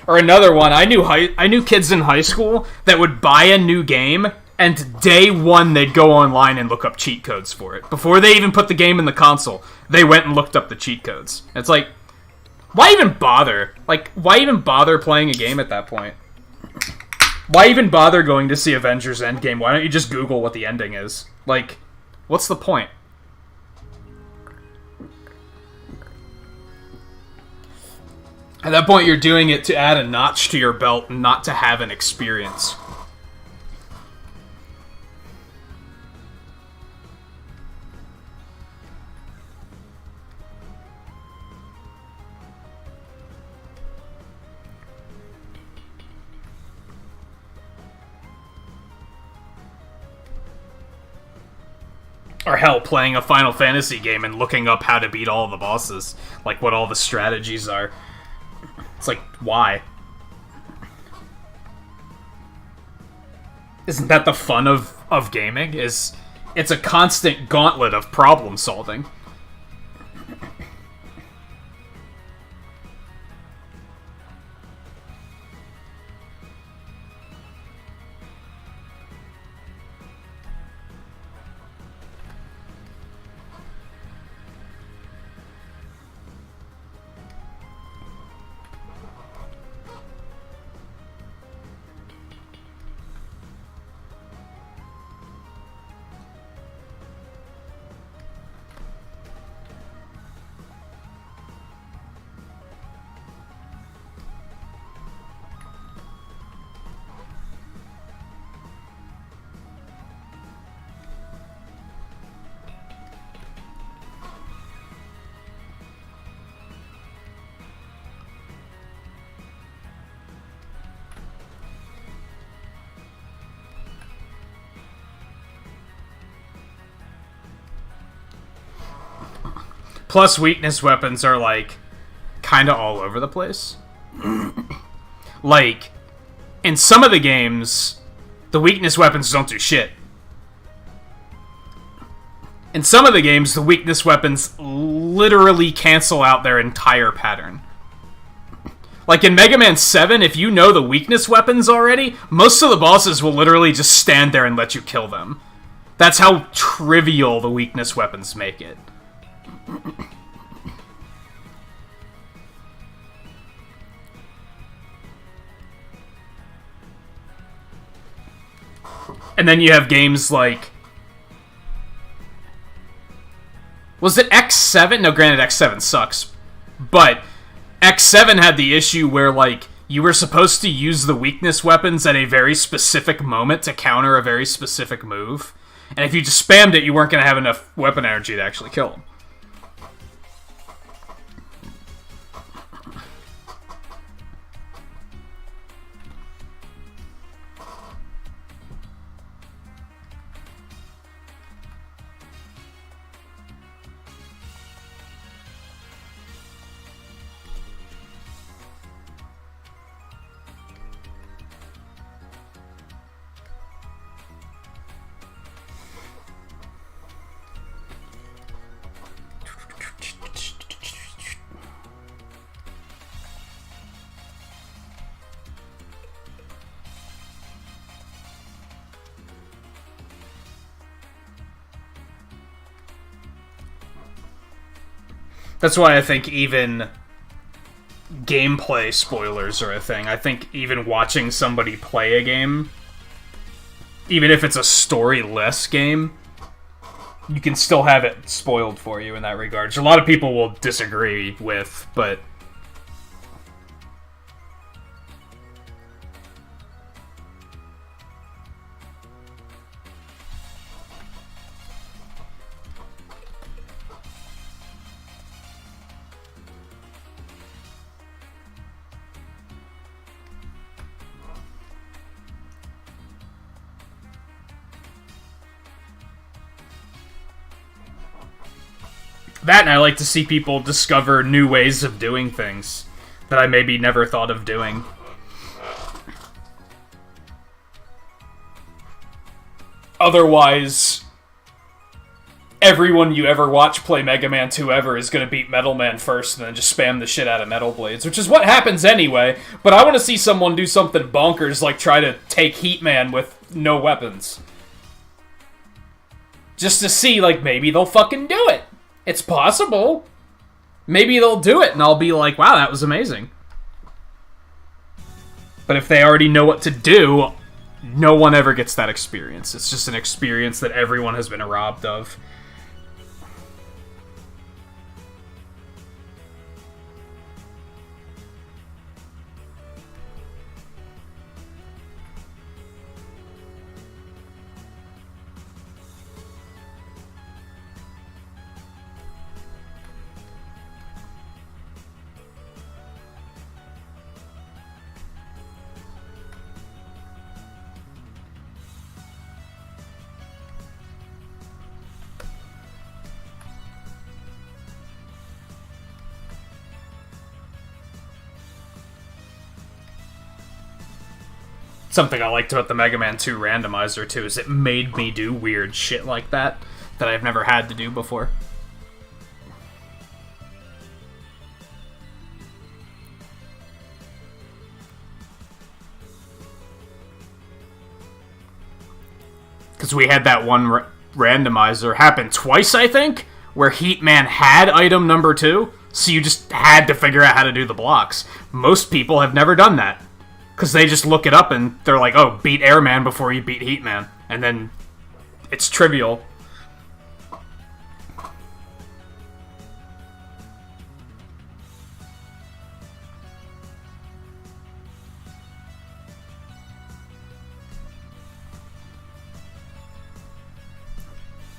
Or another one, I knew kids in high school that would buy a new game, and day one they'd go online and look up cheat codes for it. Before they even put the game in the console, they went and looked up the cheat codes. It's like, why even bother? Like, why even bother playing a game at that point? Why even bother going to see Avengers Endgame? Why don't you just Google what the ending is? Like, what's the point? At that point, you're doing it to add a notch to your belt, not to have an experience. Or hell, playing a Final Fantasy game and looking up how to beat all the bosses. Like, what all the strategies are. It's like, why? Isn't that the fun of gaming? It's a constant gauntlet of problem solving. Plus, weakness weapons are, like, kind of all over the place. Like, in some of the games, the weakness weapons don't do shit. In some of the games, the weakness weapons literally cancel out their entire pattern. Like in Mega Man 7, if you know the weakness weapons already, most of the bosses will literally just stand there and let you kill them. That's how trivial the weakness weapons make it. And then you have games like... Was it X7? No, granted, X7 sucks. But X7 had the issue where, like, you were supposed to use the weakness weapons at a very specific moment to counter a very specific move. And if you just spammed it, you weren't going to have enough weapon energy to actually kill them. That's why I think even gameplay spoilers are a thing. I think even watching somebody play a game, even if it's a storyless game, you can still have it spoiled for you in that regard. Which a lot of people will disagree with, but... That, and I like to see people discover new ways of doing things that I maybe never thought of doing. Otherwise, everyone you ever watch play Mega Man 2 ever is going to beat Metal Man first and then just spam the shit out of Metal Blades, which is what happens anyway, but I want to see someone do something bonkers like try to take Heat Man with no weapons. Just to see, like, maybe they'll fucking do it. It's possible. Maybe they'll do it and I'll be like, wow, that was amazing. But if they already know what to do, no one ever gets that experience. It's just an experience that everyone has been robbed of. Something I liked about the Mega Man 2 randomizer, too, is it made me do weird shit like that I've never had to do before. Because we had that one randomizer happen twice, I think, where Heat Man had item number 2, so you just had to figure out how to do the blocks. Most people have never done that. Because they just look it up and they're like, oh, beat Airman before you beat Heat Man. And then it's trivial.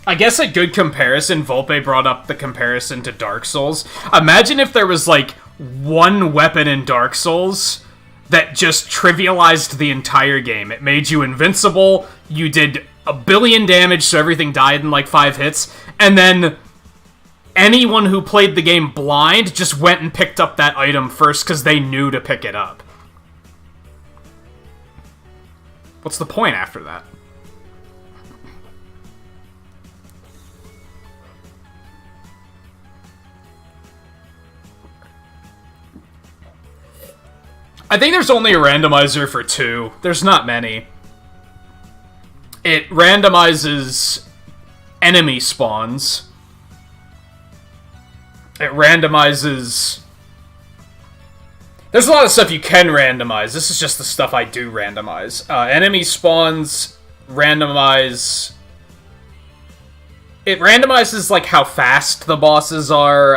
I guess a good comparison, Volpe brought up the comparison to Dark Souls. Imagine if there was, like, one weapon in Dark Souls that just trivialized the entire game. It made you invincible, you did 1 billion damage, so everything died in like 5 hits, and then anyone who played the game blind just went and picked up that item first because they knew to pick it up. What's the point after that? I think there's only a randomizer for 2. There's not many. It randomizes enemy spawns. It randomizes... There's a lot of stuff you can randomize. This is just the stuff I do randomize. Enemy spawns randomize... It randomizes, like, how fast the bosses are,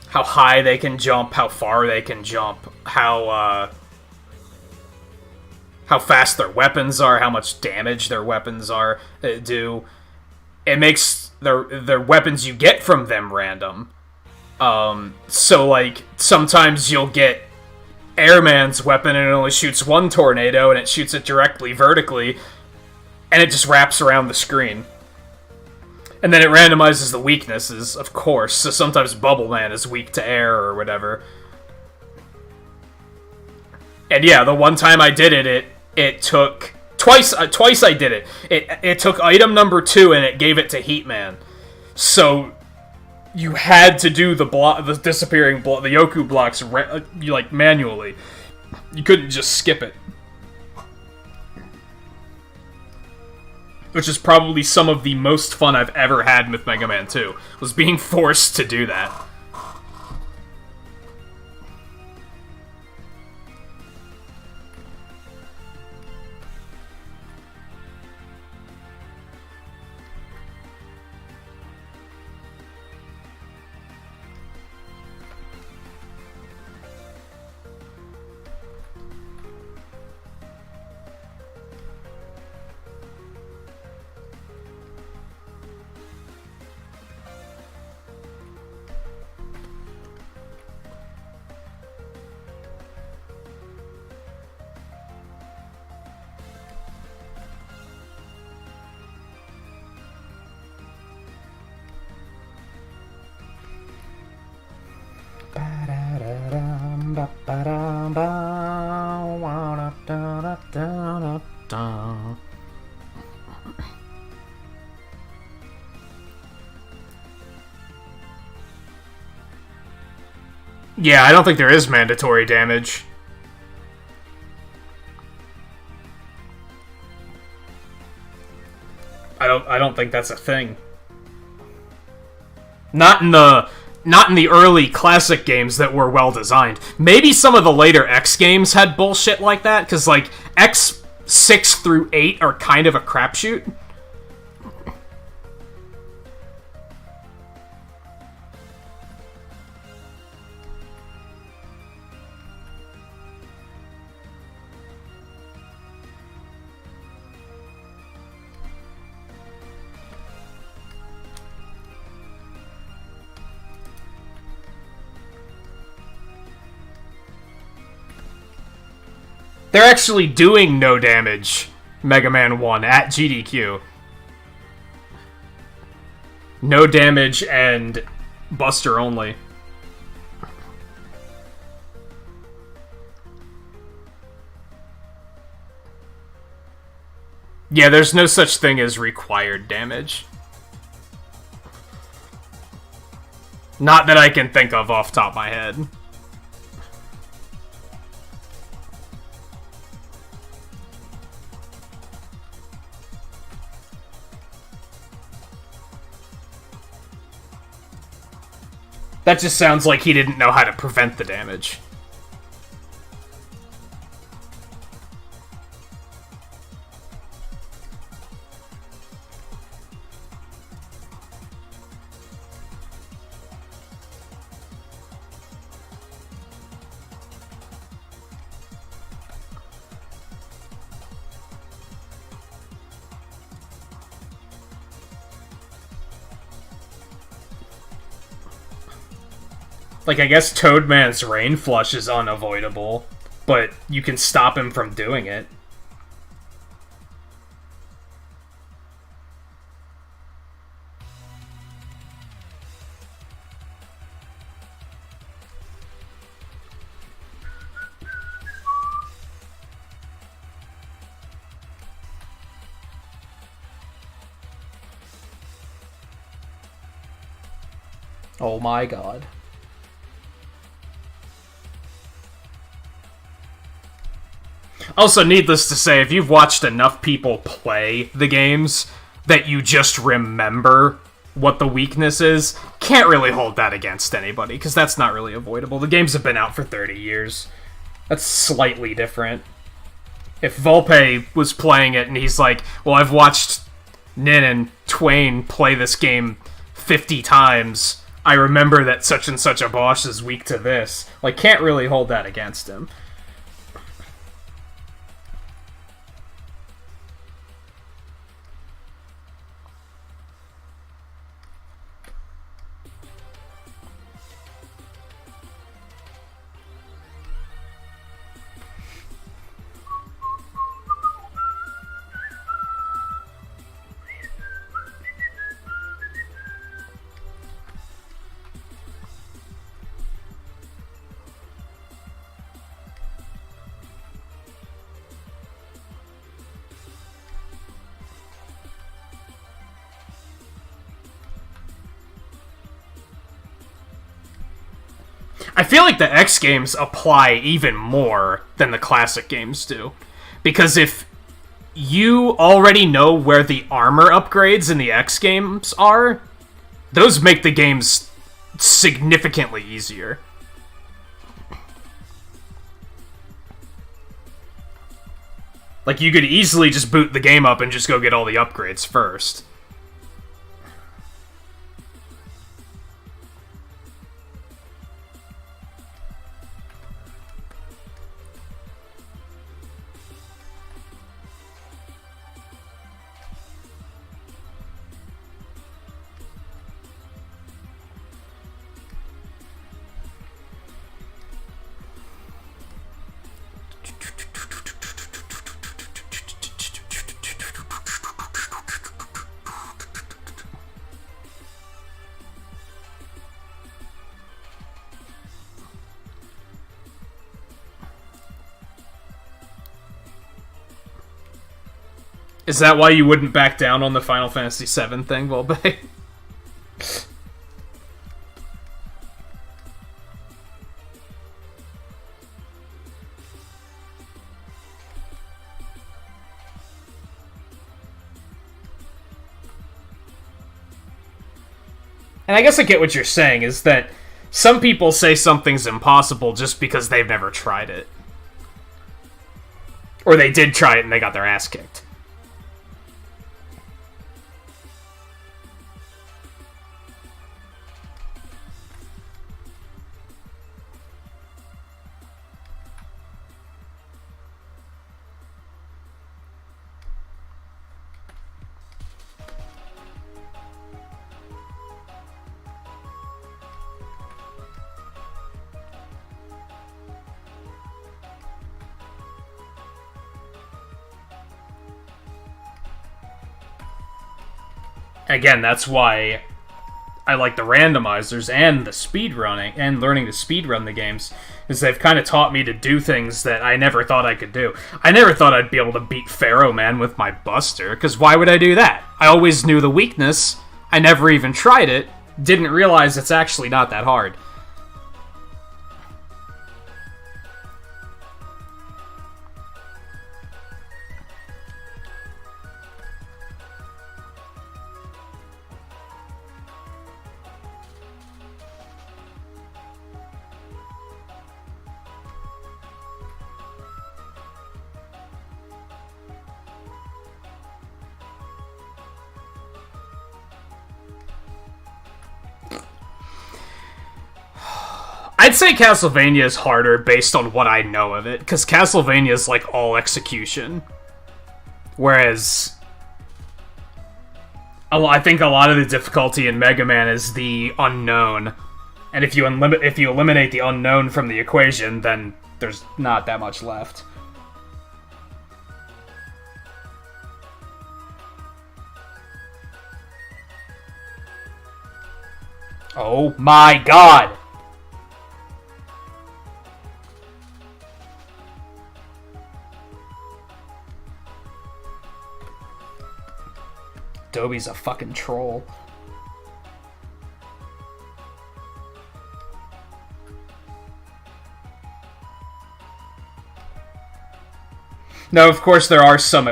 how high they can jump, how far they can jump, how fast their weapons are, how much damage their weapons do. It makes their weapons you get from them random. So, like, sometimes you'll get Airman's weapon and it only shoots 1 tornado and it shoots it directly vertically, and it just wraps around the screen. And then it randomizes the weaknesses, of course. So sometimes Bubble Man is weak to air or whatever. And yeah, the one time I did it, it took... Twice I did it. It took item number 2 and it gave it to Heat Man. So you had to do the disappearing the Yoku blocks like manually. You couldn't just skip it. Which is probably some of the most fun I've ever had with Mega Man 2, was being forced to do that. Yeah, I don't think there is mandatory damage. I don't think that's a thing. Not in the early classic games that were well designed. Maybe some of the later X games had bullshit like that, because like X 6 through 8 are kind of a crapshoot. They're actually doing no damage Mega Man 1 at GDQ. No damage and Buster only. Yeah, there's no such thing as required damage. Not that I can think of off the top of my head. That just sounds like he didn't know how to prevent the damage. Like, I guess Toadman's Rain Flush is unavoidable, but you can stop him from doing it. Oh my god. Also, needless to say, if you've watched enough people play the games that you just remember what the weakness is, can't really hold that against anybody, because that's not really avoidable. The games have been out for 30 years. That's slightly different. If Volpe was playing it and he's like, well, I've watched Nin and Twain play this game 50 times, I remember that such and such a boss is weak to this. Like, can't really hold that against him. I feel like the X games apply even more than the classic games do. Because if you already know where the armor upgrades in the X games are, those make the games significantly easier. Like, you could easily just boot the game up and just go get all the upgrades first. Is that why you wouldn't back down on the Final Fantasy VII thing, Volpe? And I guess I get what you're saying, is that some people say something's impossible just because they've never tried it. Or they did try it and they got their ass kicked. Again, that's why I like the randomizers and the speedrunning and learning to speedrun the games, is they've kind of taught me to do things that I never thought I could do. I never thought I'd be able to beat Pharaoh Man with my Buster, because why would I do that? I always knew the weakness, I never even tried it, didn't realize it's actually not that hard. I'd say Castlevania is harder based on what I know of it, because Castlevania is like all execution. Whereas I think a lot of the difficulty in Mega Man is the unknown. And if you eliminate the unknown from the equation, then there's not that much left. Oh my god! Dobby's a fucking troll. Now, of course, there are some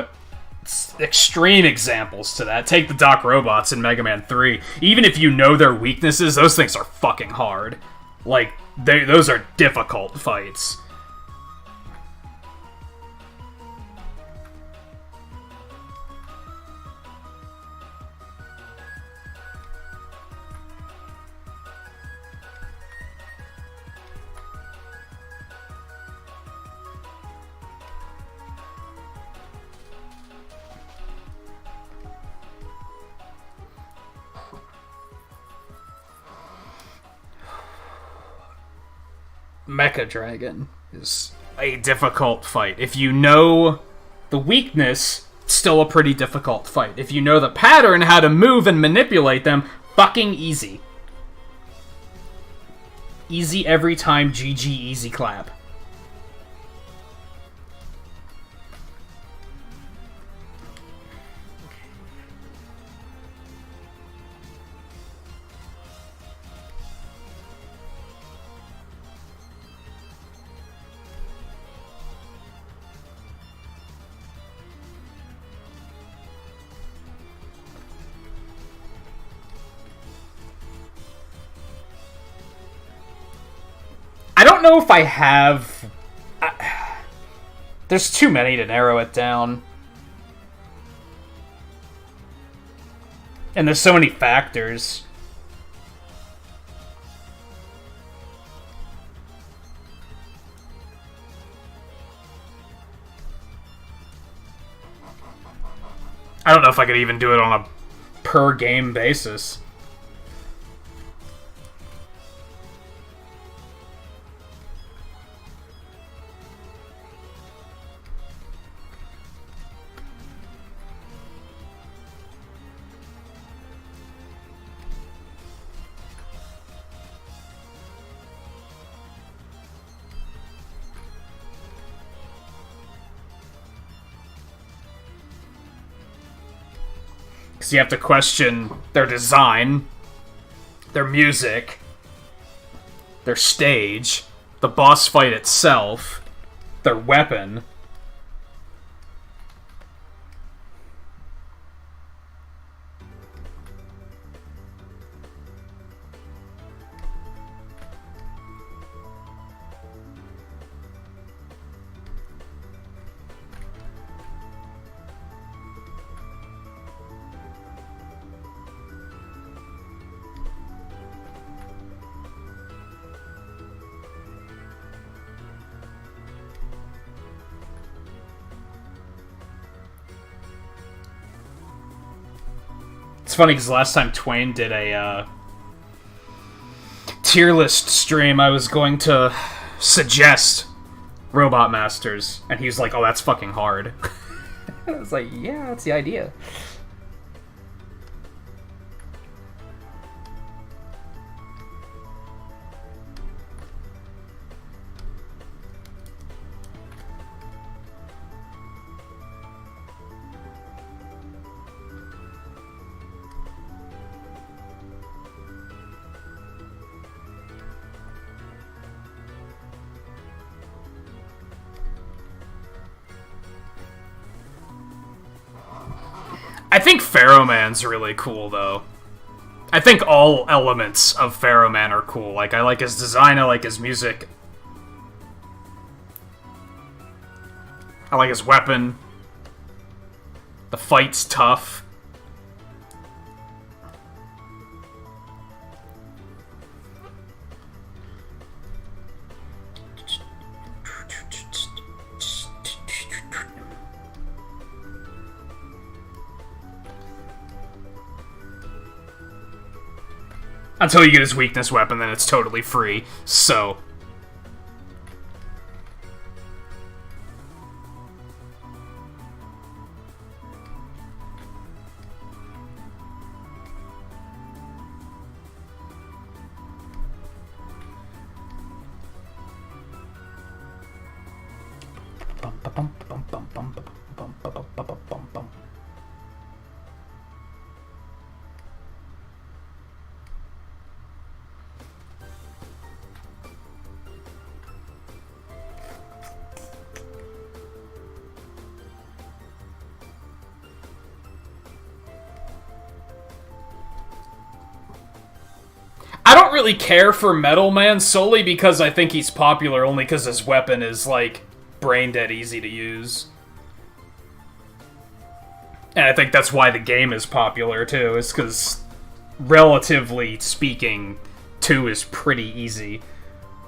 extreme examples to that. Take the Doc Robots in Mega Man 3. Even if you know their weaknesses, those things are fucking hard. Like, those are difficult fights. Mecha Dragon is a difficult fight. If you know the weakness, it's still a pretty difficult fight. If you know the pattern, how to move and manipulate them, fucking easy. Easy every time, GG, easy clap. I don't know if I have... there's too many to narrow it down. And there's so many factors. I don't know if I could even do it on a per-game basis. Because you have to question their design, their music, their stage, the boss fight itself, their weapon. It's funny because last time Twain did a tier list stream, I was going to suggest Robot Masters, and he was like, "Oh, that's fucking hard." I was like, "Yeah, that's the idea." I think Pharaoh Man's really cool, though. I think all elements of Pharaoh Man are cool. Like, I like his design, I like his music. I like his weapon. The fight's tough. Until you get his weakness weapon, then it's totally free, so... I don't really care for Metal Man solely because I think he's popular only because his weapon is, like, brain dead easy to use. And I think that's why the game is popular, too, is because, relatively speaking, 2 is pretty easy.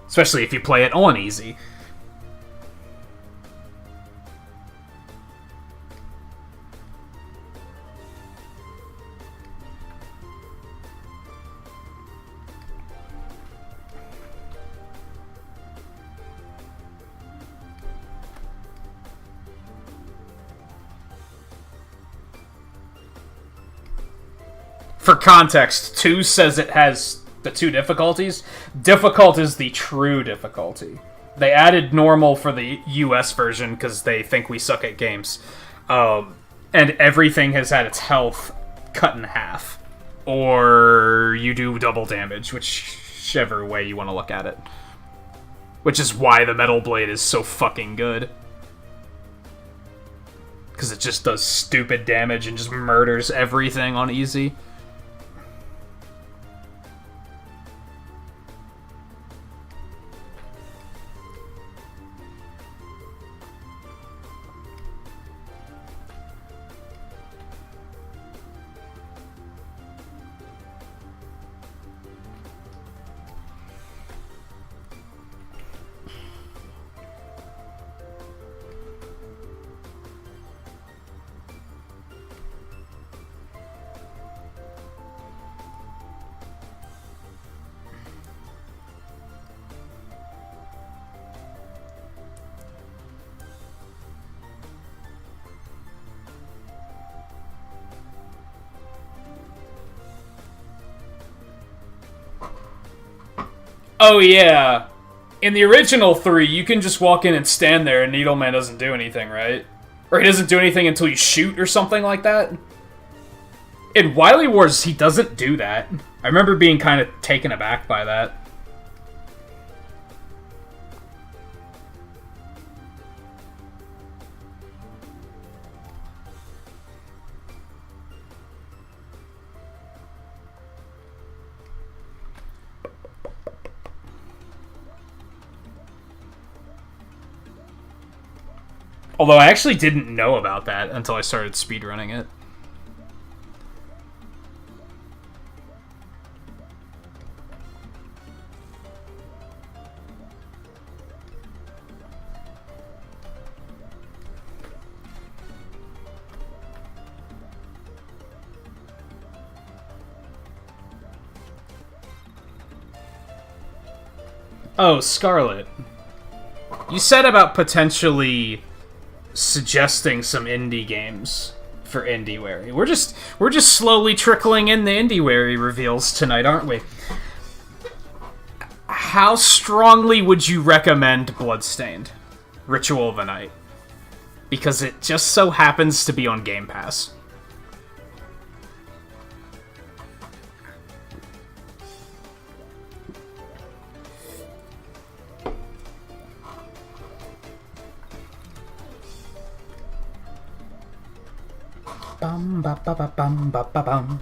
Especially if you play it on easy. For context, 2 says it has the 2 difficulties. Difficult is the true difficulty. They added normal for the US version because they think we suck at games. And everything has had its health cut in half. Or you do double damage, whichever way you want to look at it. Which is why the Metal Blade is so fucking good. Because it just does stupid damage and just murders everything on easy. Oh, yeah. In the original 3, you can just walk in and stand there and Needleman doesn't do anything, right? Or he doesn't do anything until you shoot or something like that? In Wily Wars, he doesn't do that. I remember being kind of taken aback by that. Although I actually didn't know about that until I started speedrunning it. Oh, Scarlet. You said about potentially suggesting some indie games for IndieWary. We're just slowly trickling in the IndieWary reveals tonight, aren't we? How strongly would you recommend Bloodstained? Ritual of the Night? Because it just so happens to be on Game Pass. Bum ba ba ba bum ba ba bum.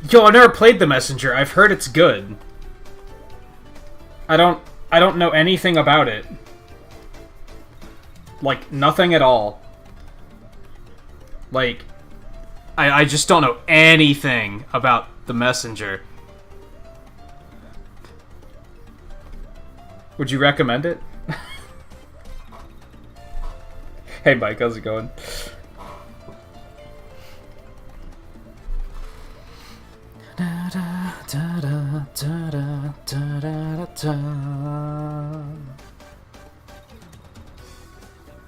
Yo, I've never played The Messenger. I've heard it's good. I don't know anything about it. Like, nothing at all. Like, I just don't know anything about The Messenger. Would you recommend it? Hey Mike, how's it going?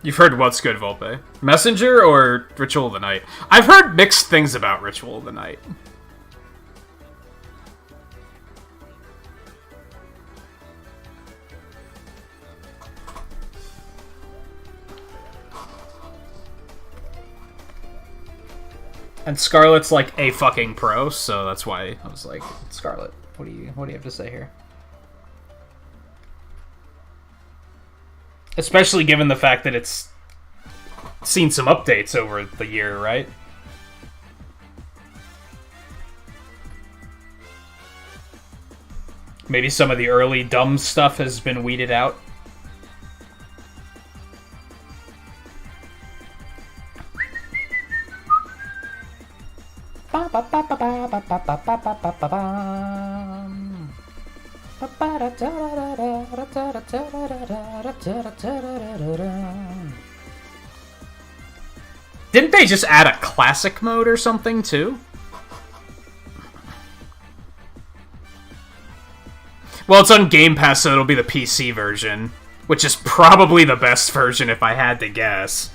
You've heard what's good, Volpe? Messenger or Ritual of the Night? I've heard mixed things about Ritual of the Night. And Scarlet's like a fucking pro, so that's why I was like, Scarlet, what do you have to say here? Especially given the fact that it's seen some updates over the year, right? Maybe some of the early dumb stuff has been weeded out. Didn't they just add a classic mode or something, too? Well, it's on Game Pass, so it'll be the PC version, which is probably the best version if I had to guess.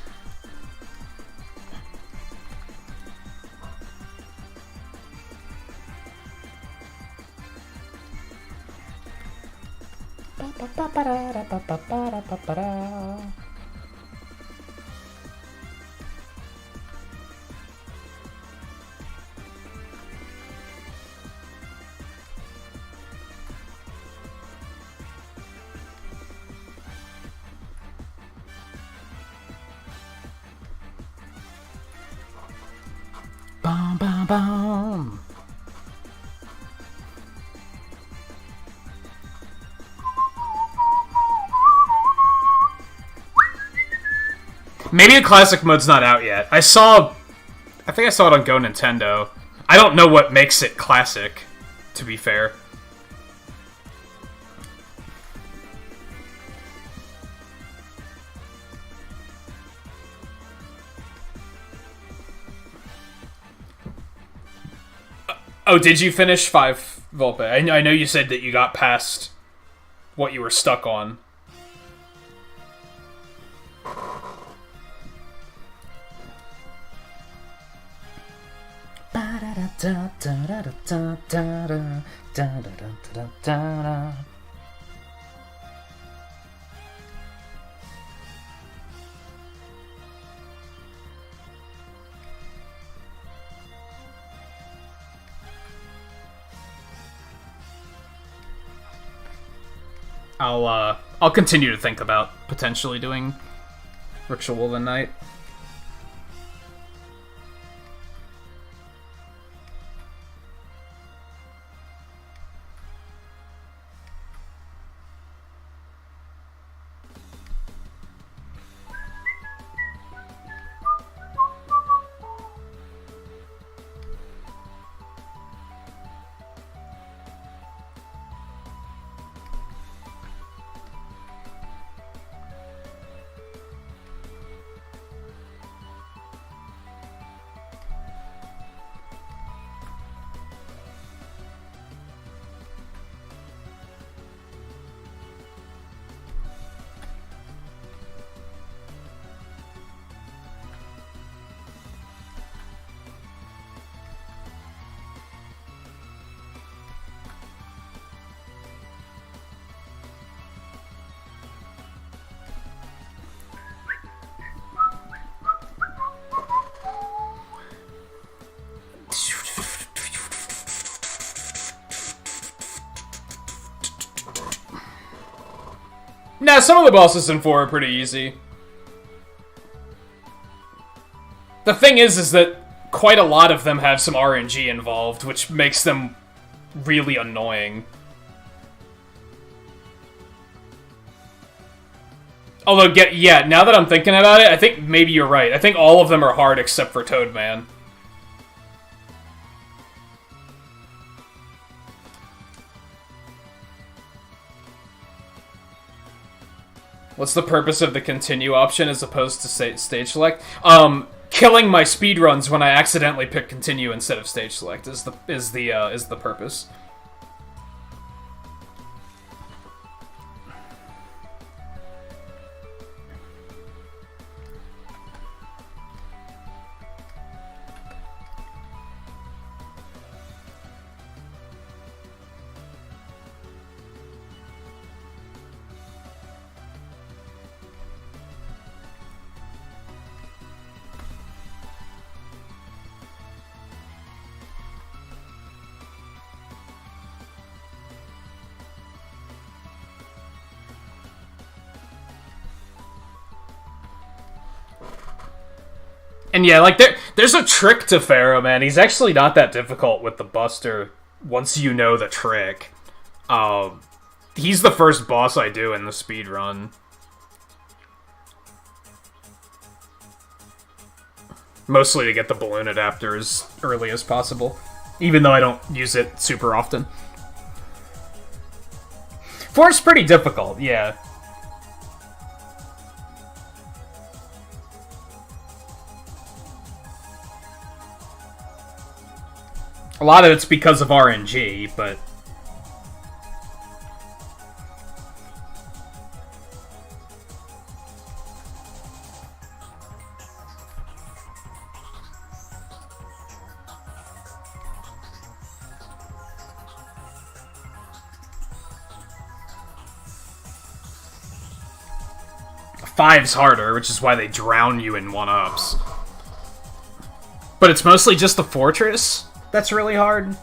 Bum, bum, bum. Maybe the classic mode's not out yet. I think I saw it on Go Nintendo. I don't know what makes it classic, to be fair. Oh, did you finish 5, Volpe? I know you said that you got past what you were stuck on. I'll continue to think about potentially doing Ritual of the Night. Nah, some of the bosses in 4 are pretty easy. The thing is that quite a lot of them have some RNG involved, which makes them really annoying. Although, yeah, now that I'm thinking about it, I think maybe you're right. I think all of them are hard except for Toadman. What's the purpose of the continue option as opposed to stage select? Killing my speedruns when I accidentally pick continue instead of stage select is the purpose. And yeah, like, there's a trick to Pharaoh, man. He's actually not that difficult with the Buster once you know the trick. He's the first boss I do in the speedrun. Mostly to get the balloon adapter as early as possible. Even though I don't use it super often. 4's pretty difficult, yeah. A lot of it's because of RNG, but... Five's harder, which is why they drown you in 1-ups. But it's mostly just the fortress that's really hard.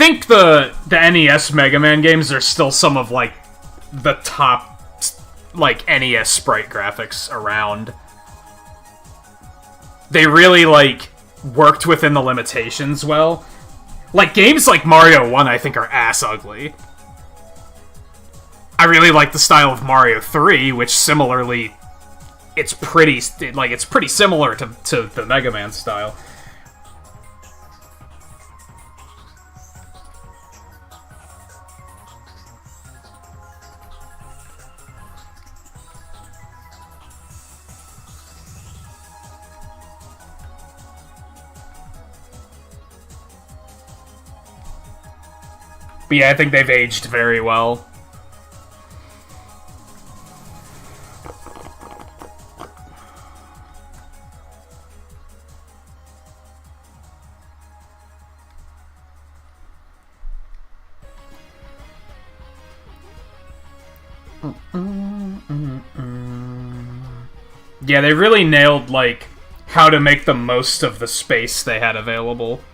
think the NES Mega Man games are still some of, like, the top, like, NES sprite graphics around. They really, like, worked within the limitations well. Like, games like Mario 1, I think, are ass ugly. I really like the style of Mario 3, which similarly, it's pretty similar to the Mega Man style. But yeah, I think they've aged very well. Yeah, they really nailed, like, how to make the most of the space they had available.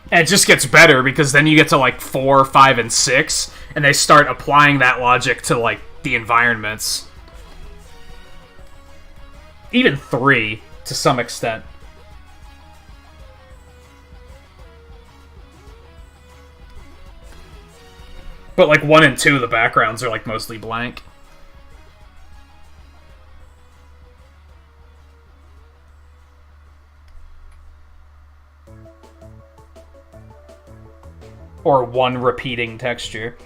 And it just gets better, because then you get to, like, 4, 5, and 6, and they start applying that logic to, like, the environments. Even 3, to some extent. But, like, 1 and 2, the backgrounds are, like, mostly blank. Or 1 repeating texture.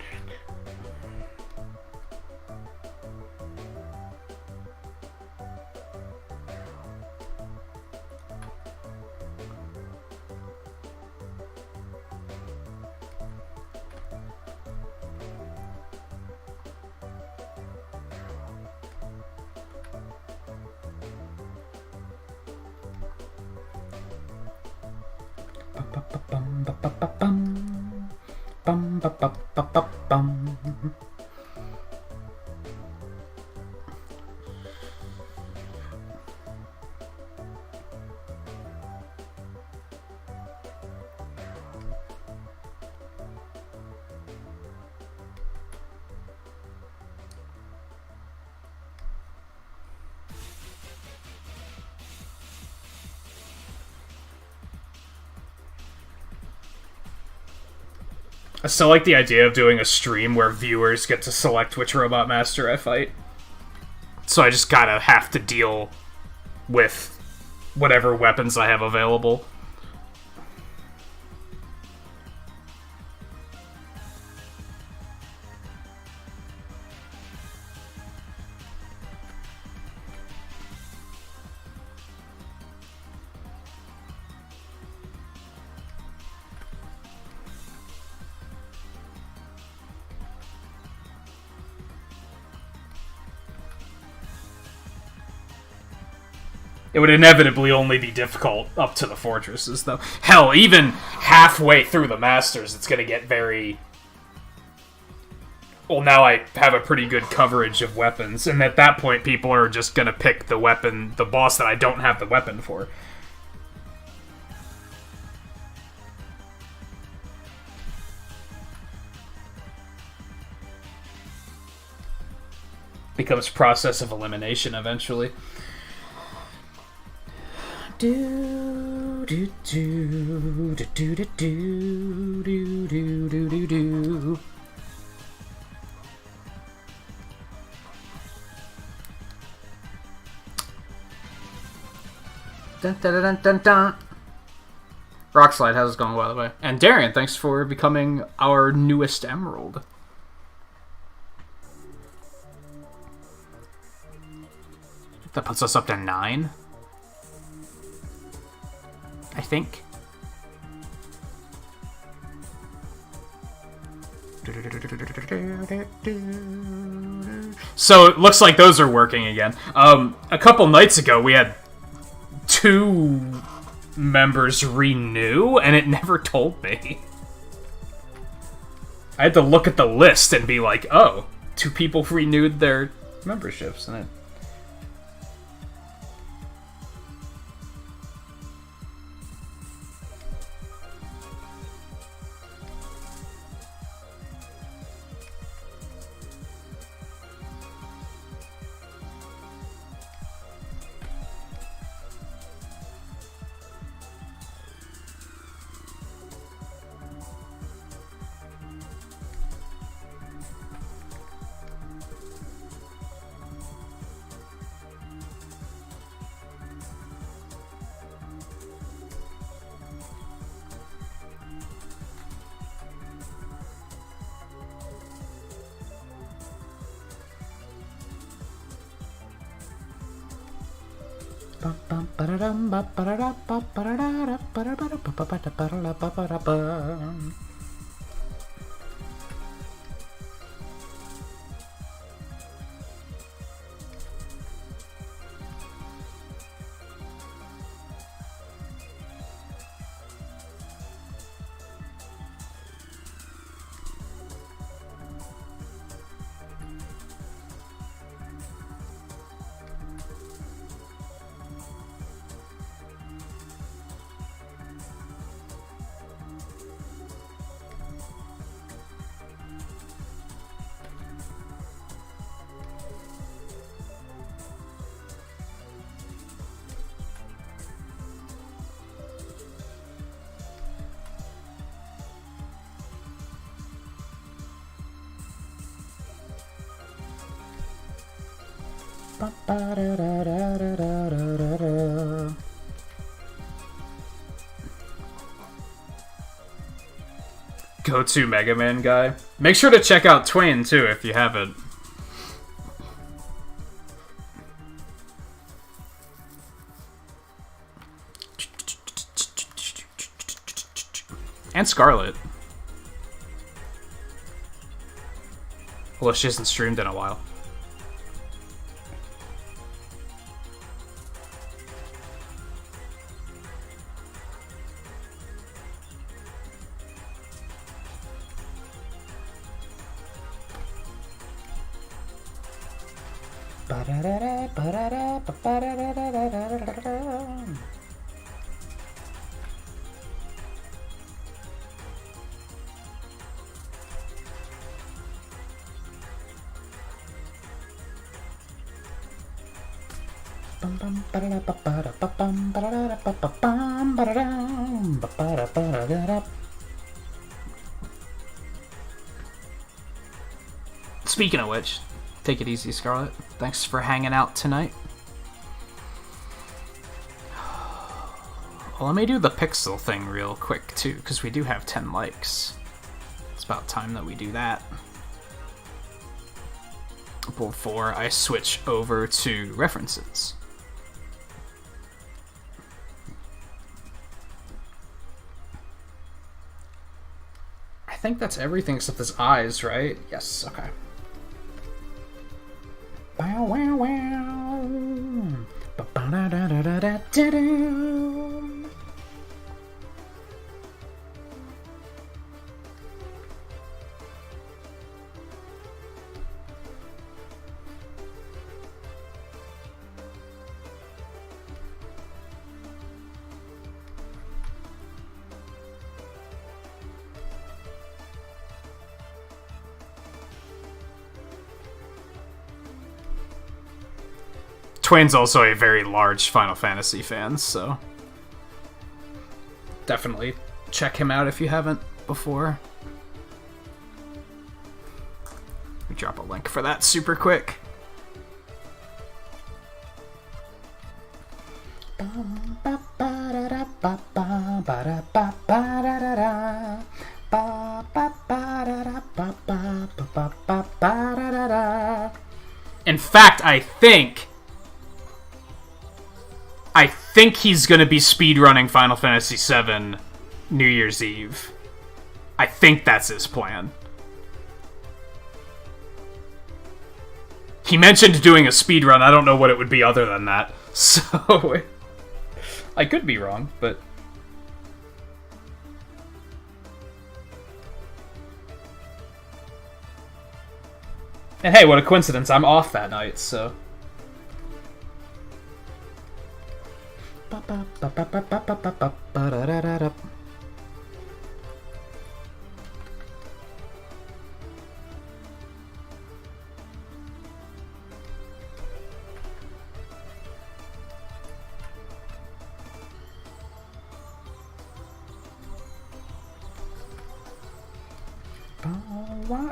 I still like the idea of doing a stream where viewers get to select which Robot Master I fight. So I just gotta have to deal with whatever weapons I have available. It would inevitably only be difficult up to the fortresses, though. Hell, even halfway through the Masters, it's gonna get very... Well, now I have a pretty good coverage of weapons, and at that point, people are just gonna pick the weapon, the boss that I don't have the weapon for. Becomes process of elimination eventually. Do do do do do do do do do do do. Dun, dun, dun, dun, dun. Rockslide, how's it going, by the way? And Darian, thanks for becoming our newest Emerald. That puts us up to 9. I think. So it looks like those are working again. A couple nights ago we had 2 members renew, and it never told me. I had to look at the list and be like, oh, 2 people renewed their memberships, and Go-to Mega Man guy. Make sure to check out Twain, too, if you haven't. And Scarlet. Although she hasn't streamed in a while. Speaking of which, take it easy, Scarlet. Thanks for hanging out tonight. Well, let me do the pixel thing real quick, too, because we do have 10 likes. It's about time that we do that. Before I switch over to references. I think that's everything except his eyes, right? Yes, okay. Bow wow wow. Ba-ba-da-da-da-da-da-da. Twain's also a very large Final Fantasy fan, so definitely check him out if you haven't before. We drop a link for that super quick. In fact, I think he's gonna be speedrunning Final Fantasy VII New Year's Eve. I think that's his plan. He mentioned doing a speedrun. I don't know what it would be other than that. So, I could be wrong, but... And hey, what a coincidence. I'm off that night, so...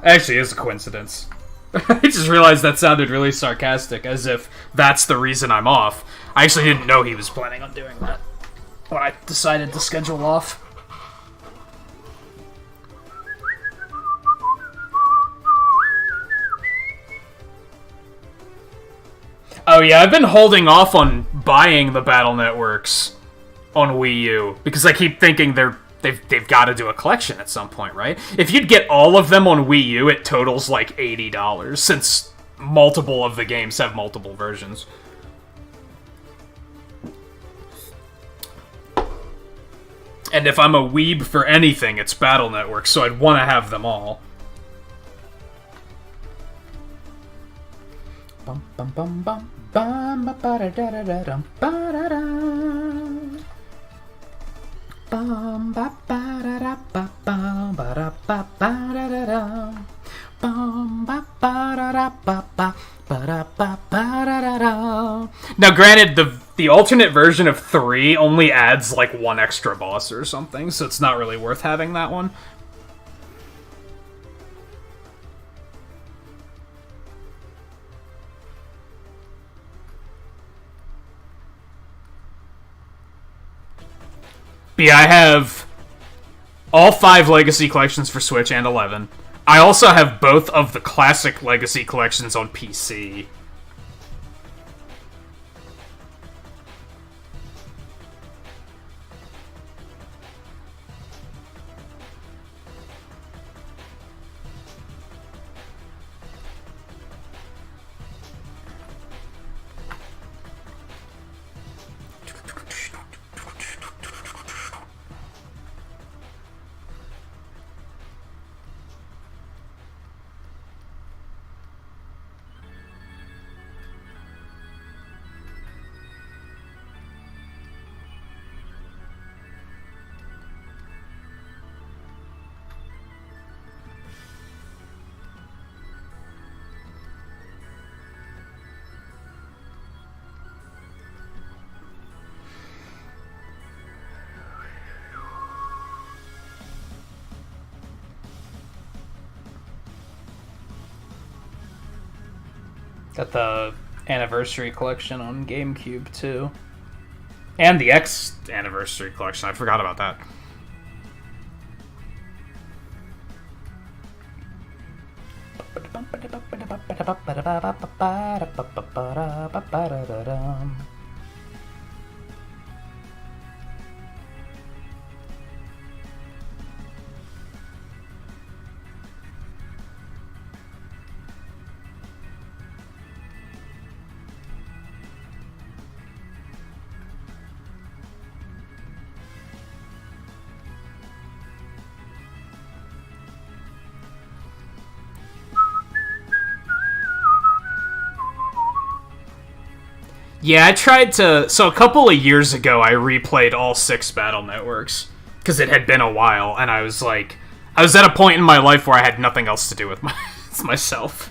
Actually, it's a coincidence. I just realized that sounded really sarcastic, as if that's the reason I'm off. I actually didn't know he was planning on doing that when I decided to schedule off. Oh yeah, I've been holding off on buying the Battle Networks on Wii U because I keep thinking they've got to do a collection at some point, right? If you'd get all of them on Wii U, it totals like $80 since multiple of the games have multiple versions. And if I'm a weeb for anything, it's Battle Network, so I'd want to have them all. Bum bum bum bum bum ba da da da da dum ba da da. Bum ba ba da da ba bum ba da ba ba da da da. Bum ba ba da da ba ba ba da ba ba da da da. Now, granted, the alternate version of 3 only adds like one extra boss or something, so it's not really worth having that one. But yeah, I have all 5 Legacy collections for Switch and 11. I also have both of the classic Legacy collections on PC. Got the Anniversary Collection on GameCube, too. And the X Anniversary Collection. I forgot about that. Yeah, I tried to... So a couple of years ago, I replayed all 6 Battle Networks. Because it had been a while, and I was like... I was at a point in my life where I had nothing else to do with myself.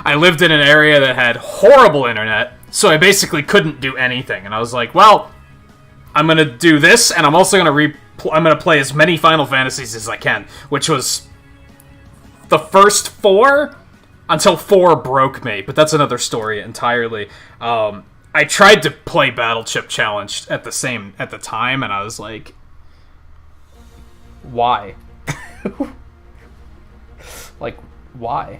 I lived in an area that had horrible internet, so I basically couldn't do anything. And I was like, well, I'm gonna do this, and I'm also gonna I'm gonna play as many Final Fantasies as I can. Which was... the first 4... until 4 broke me, but that's another story entirely. I tried to play Battle Chip Challenge at the time, and I was like, why? Like, why?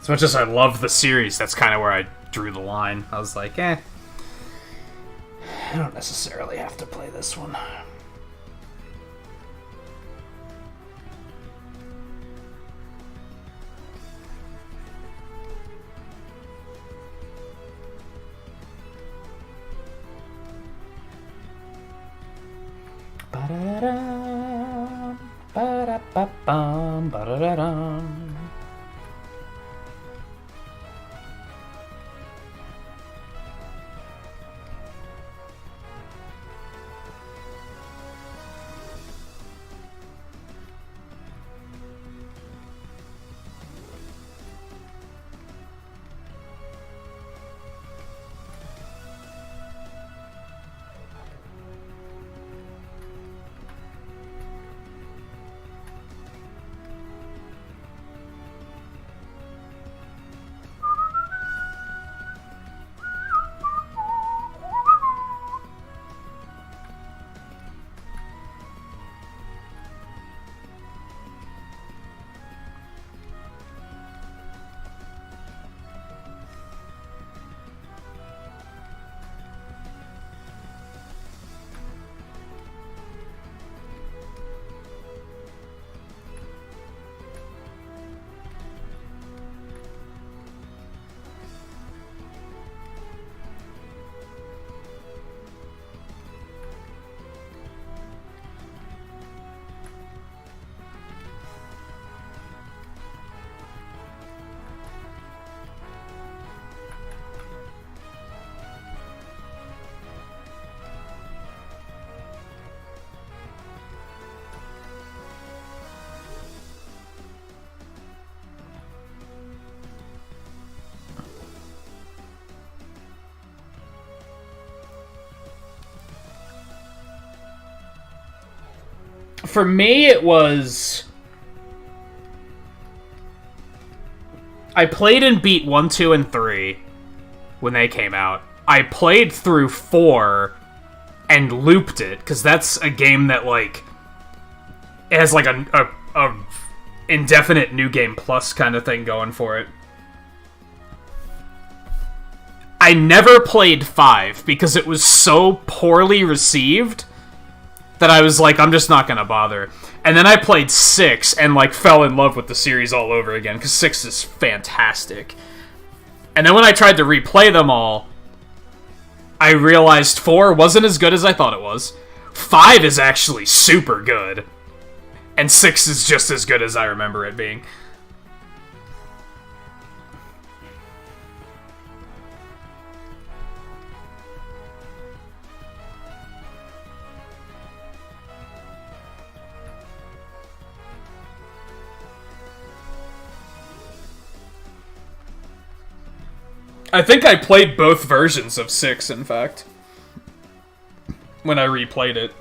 As much as I love the series, that's kind of where I drew the line. I was like, eh. I don't necessarily have to play this one. Ba-da-da-da. Ba-bum, ba-da-da-dum. For me, it was... I played and beat 1, 2, and 3 when they came out. I played through 4 and looped it, because that's a game that, like, it has, like, a indefinite New Game Plus kind of thing going for it. I never played 5, because it was so poorly received that I was like, I'm just not gonna bother. And then I played 6 and, like, fell in love with the series all over again, because 6 is fantastic. And then when I tried to replay them all, I realized 4 wasn't as good as I thought it was. 5 is actually super good. And 6 is just as good as I remember it being. I think I played both versions of 6, in fact, when I replayed it.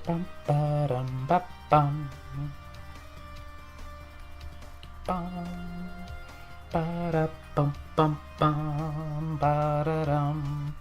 Bum ba dum ba bum. Bum ba da bum bum bum ba da dum.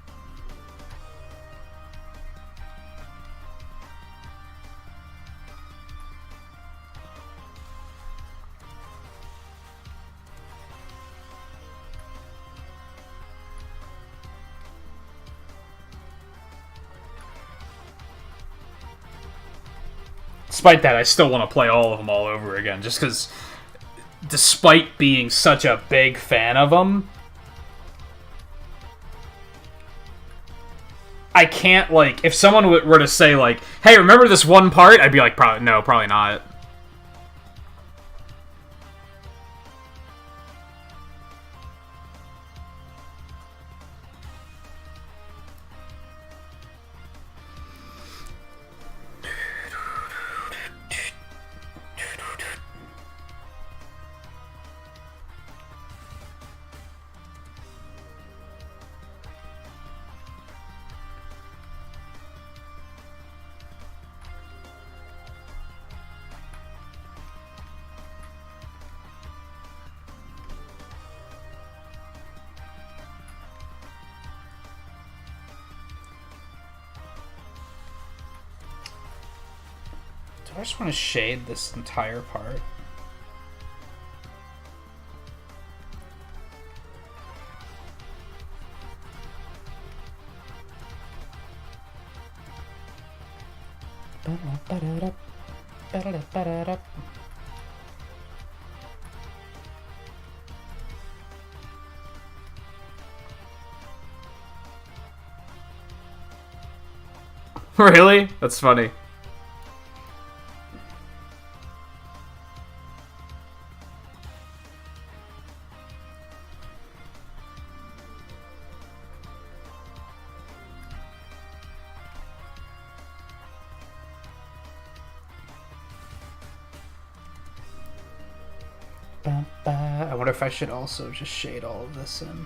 Despite that, I still want to play all of them all over again, just because, despite being such a big fan of them, I can't, like, if someone were to say, like, hey, remember this one part? I'd be like, no, probably not. I just want to shade this entire part. Really? That's funny. I wonder if I should also just shade all of this in.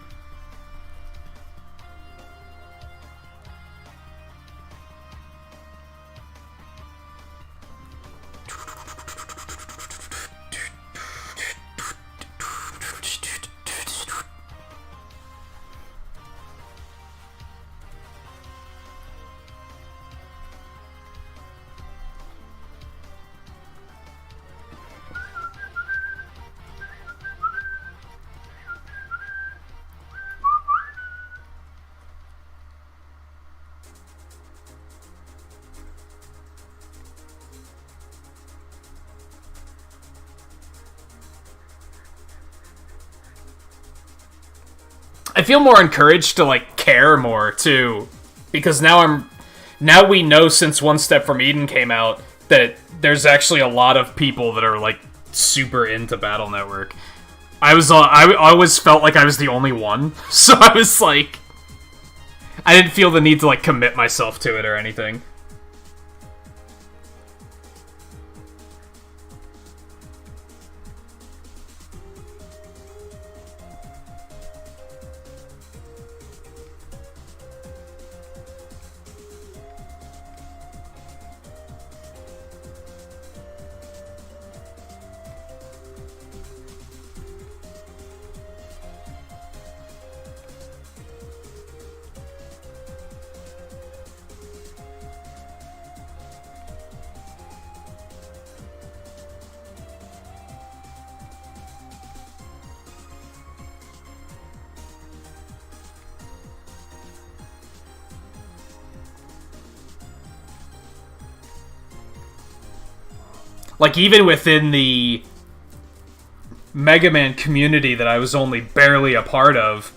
I feel more encouraged to, like, care more, too. Because now we know since One Step from Eden came out that there's actually a lot of people that are, like, super into Battle Network. I always felt like I was the only one. So I was like... I didn't feel the need to, like, commit myself to it or anything. Like, even within the Mega Man community that I was only barely a part of,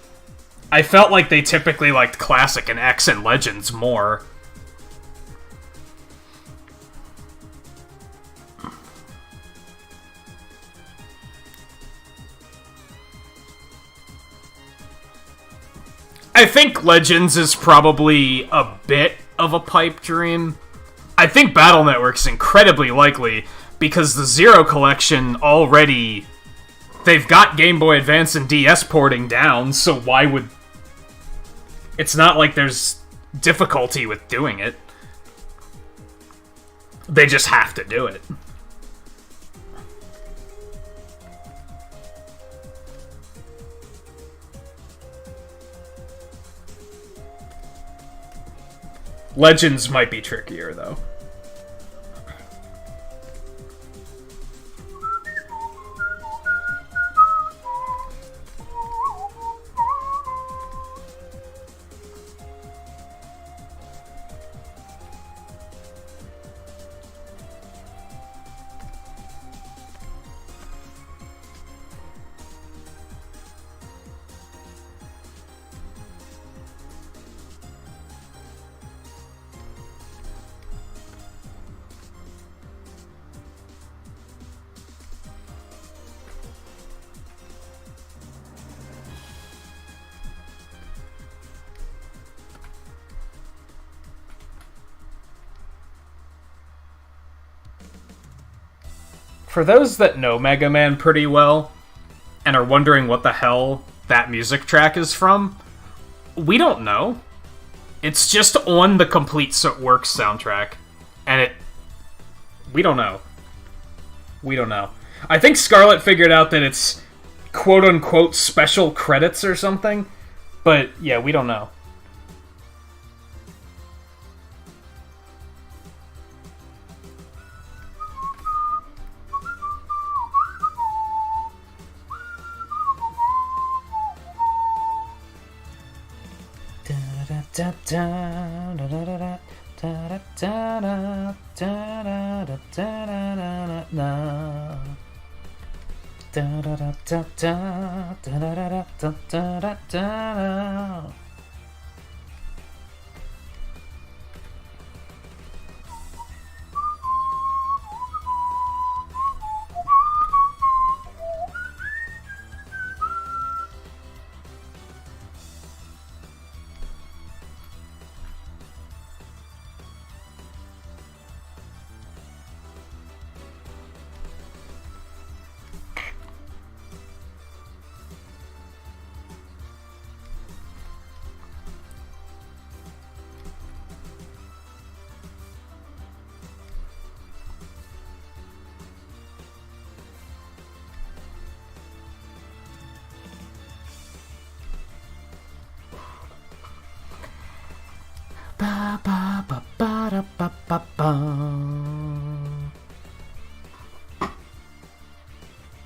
I felt like they typically liked Classic and X and Legends more. I think Legends is probably a bit of a pipe dream. I think Battle Network's incredibly likely, because the Zero Collection already... They've got Game Boy Advance and DS porting down, so why would... It's not like there's difficulty with doing it. They just have to do it. Legends might be trickier, though. For those that know Mega Man pretty well, and are wondering what the hell that music track is from, we don't know. It's just on the Complete Works soundtrack, and we don't know. We don't know. I think Scarlet figured out that it's quote-unquote special credits or something, but yeah, we don't know.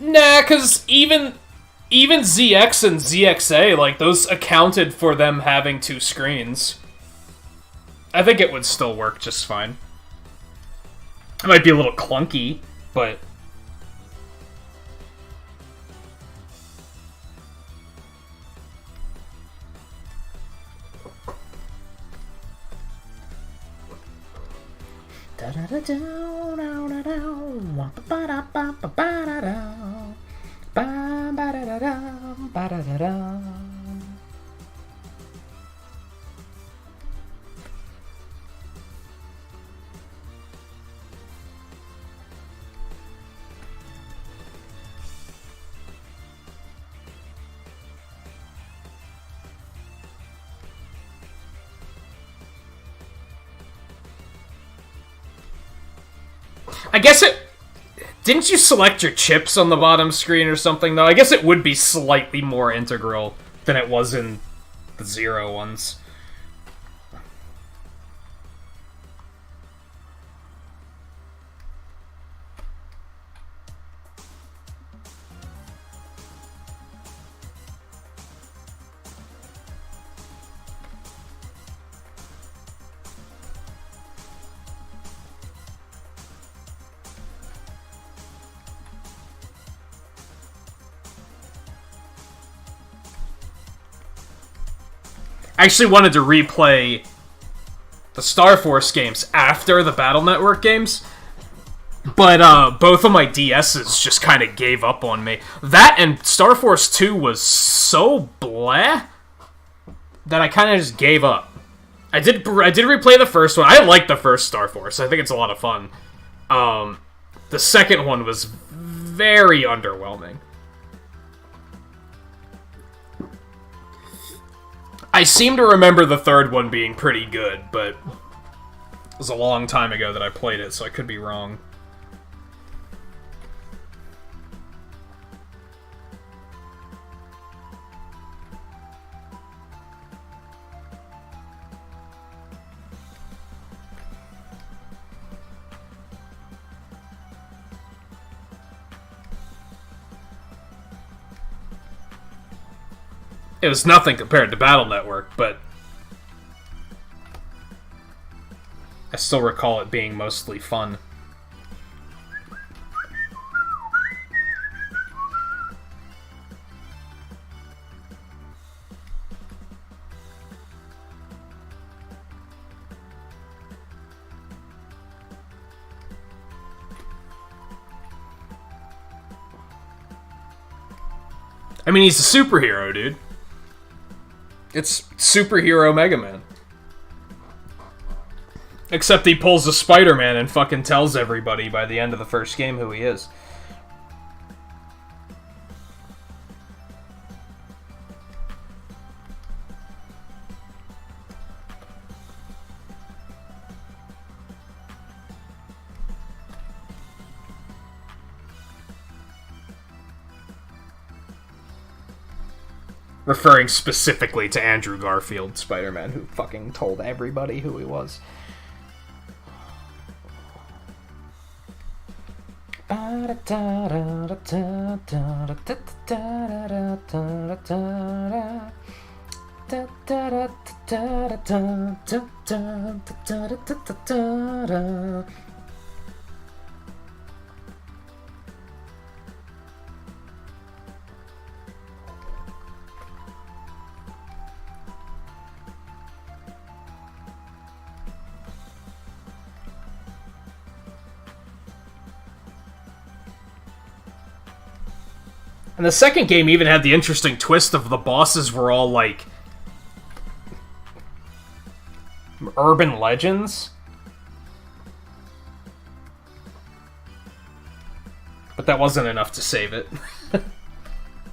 Nah, because even ZX and ZXA, like, those accounted for them having 2 screens. I think it would still work just fine. It might be a little clunky, but... I guess it... Didn't you select your chips on the bottom screen or something, though? I guess it would be slightly more integral than it was in the Zero ones. I actually wanted to replay the Star Force games after the Battle Network games, but both of my DSs just kind of gave up on me. That and Star Force 2 was so bleh that I kind of just gave up. I did replay the first one. I like the first Star Force. I think it's a lot of fun. The second one was very underwhelming. I seem to remember the third one being pretty good, but it was a long time ago that I played it, so I could be wrong. It was nothing compared to Battle Network, but I still recall it being mostly fun. I mean, he's a superhero, dude. It's superhero Mega Man. Except he pulls a Spider-Man and fucking tells everybody by the end of the first game who he is. Referring specifically to Andrew Garfield, Spider-Man, who fucking told everybody who he was. And the second game even had the interesting twist of the bosses were all, like, urban legends. But that wasn't enough to save it. This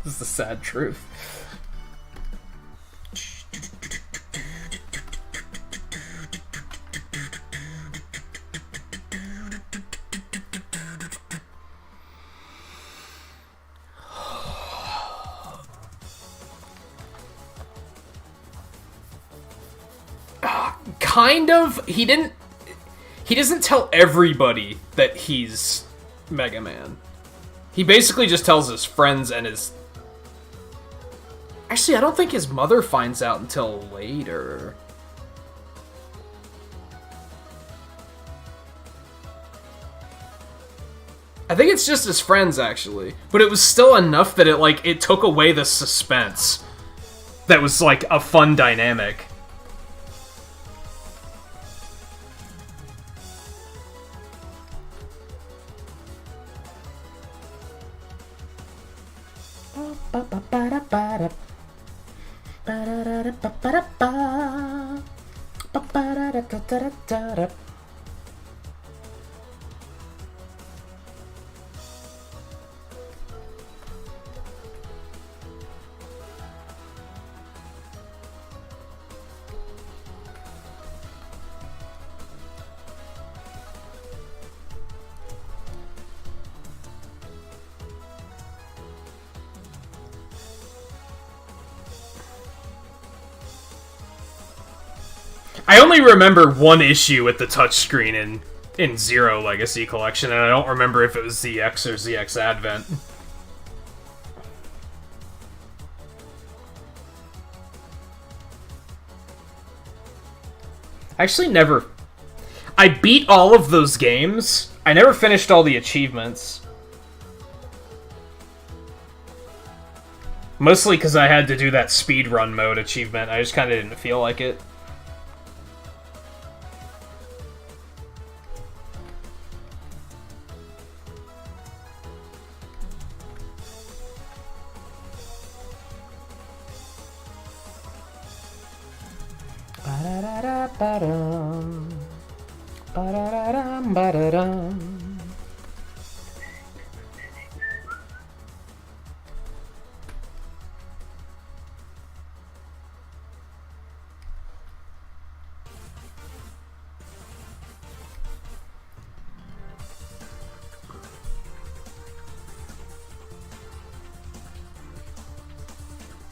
is the sad truth. Kind of. He doesn't tell everybody that he's Mega Man. He basically just tells his friends and his... Actually, I don't think his mother finds out until later. I think it's just his friends, actually. But it was still enough that it took away the suspense. That was, like, a fun dynamic. I only remember one issue with the touchscreen in Zero Legacy Collection, and I don't remember if it was ZX or ZX Advent. Actually, never... I beat all of those games. I never finished all the achievements. Mostly because I had to do that speedrun mode achievement. I just kind of didn't feel like it.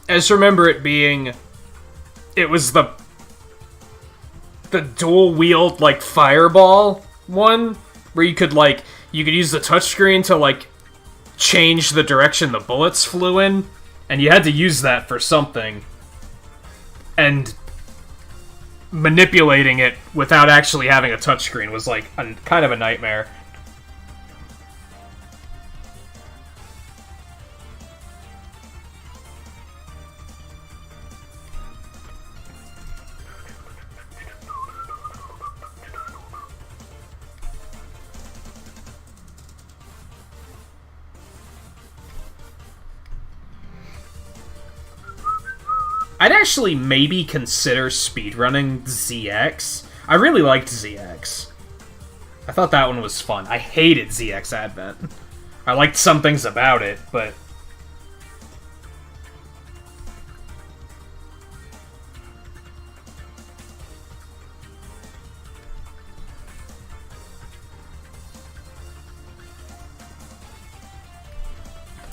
I just remember it being... It was the dual-wield, like, fireball one, where you could use the touchscreen to, change the direction the bullets flew in, and you had to use that for something. And manipulating it without actually having a touchscreen was, kind of a nightmare. I'd actually maybe consider speedrunning ZX. I really liked ZX. I thought that one was fun. I hated ZX Advent. I liked some things about it, but...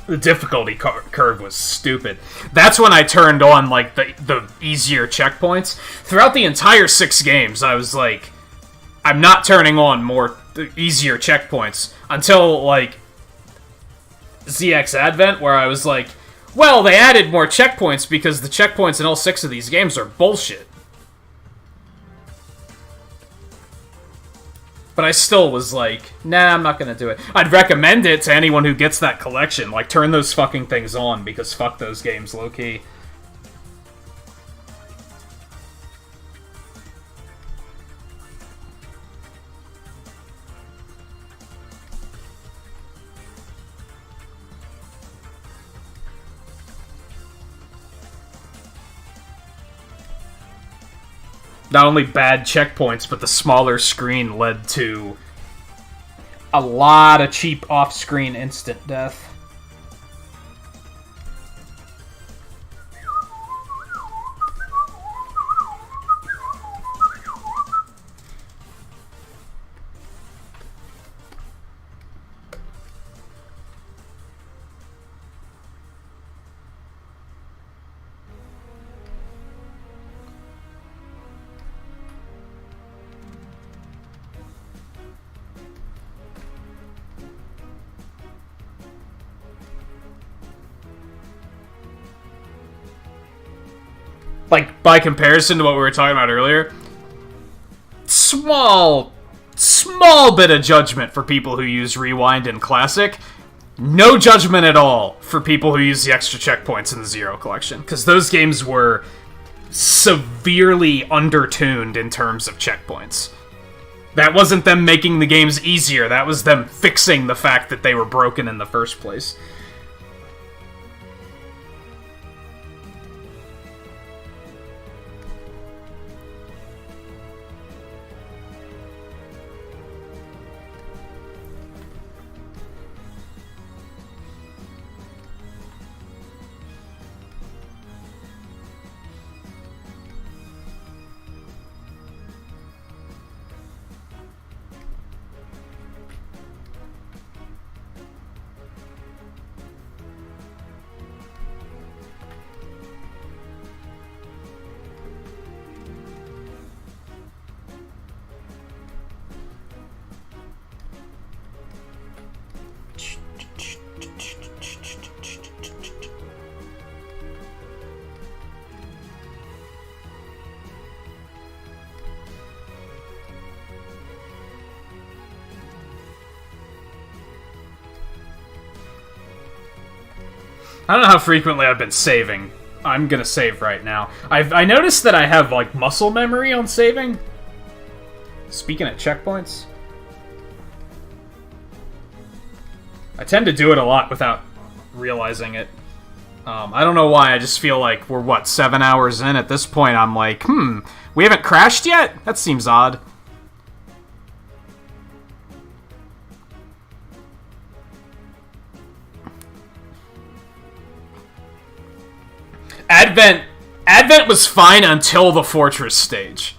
The difficulty curve was stupid. That's when I turned on, the easier checkpoints. Throughout the entire 6 games, I was like, I'm not turning on easier checkpoints. Until, ZX Advent, where I was like, Well, they added more checkpoints because the checkpoints in all 6 of these games are bullshit. But I still was like, nah, I'm not gonna do it. I'd recommend it to anyone who gets that collection. Like, turn those fucking things on, because fuck those games, low-key. Not only bad checkpoints, but the smaller screen led to a lot of cheap off-screen instant death. Like, by comparison to what we were talking about earlier, small bit of judgment for people who use Rewind and Classic. No judgment at all for people who use the extra checkpoints in the Zero Collection, because those games were severely undertuned in terms of checkpoints. That wasn't them making the games easier, that was them fixing the fact that they were broken in the first place. I don't know how frequently I've been saving. I'm gonna save right now. I noticed that I have, like, muscle memory on saving. Speaking of checkpoints, I tend to do it a lot without realizing it. I don't know why, I just feel like we're, 7 hours in? At this point, I'm like, we haven't crashed yet? That seems odd. Advent was fine until the Fortress stage.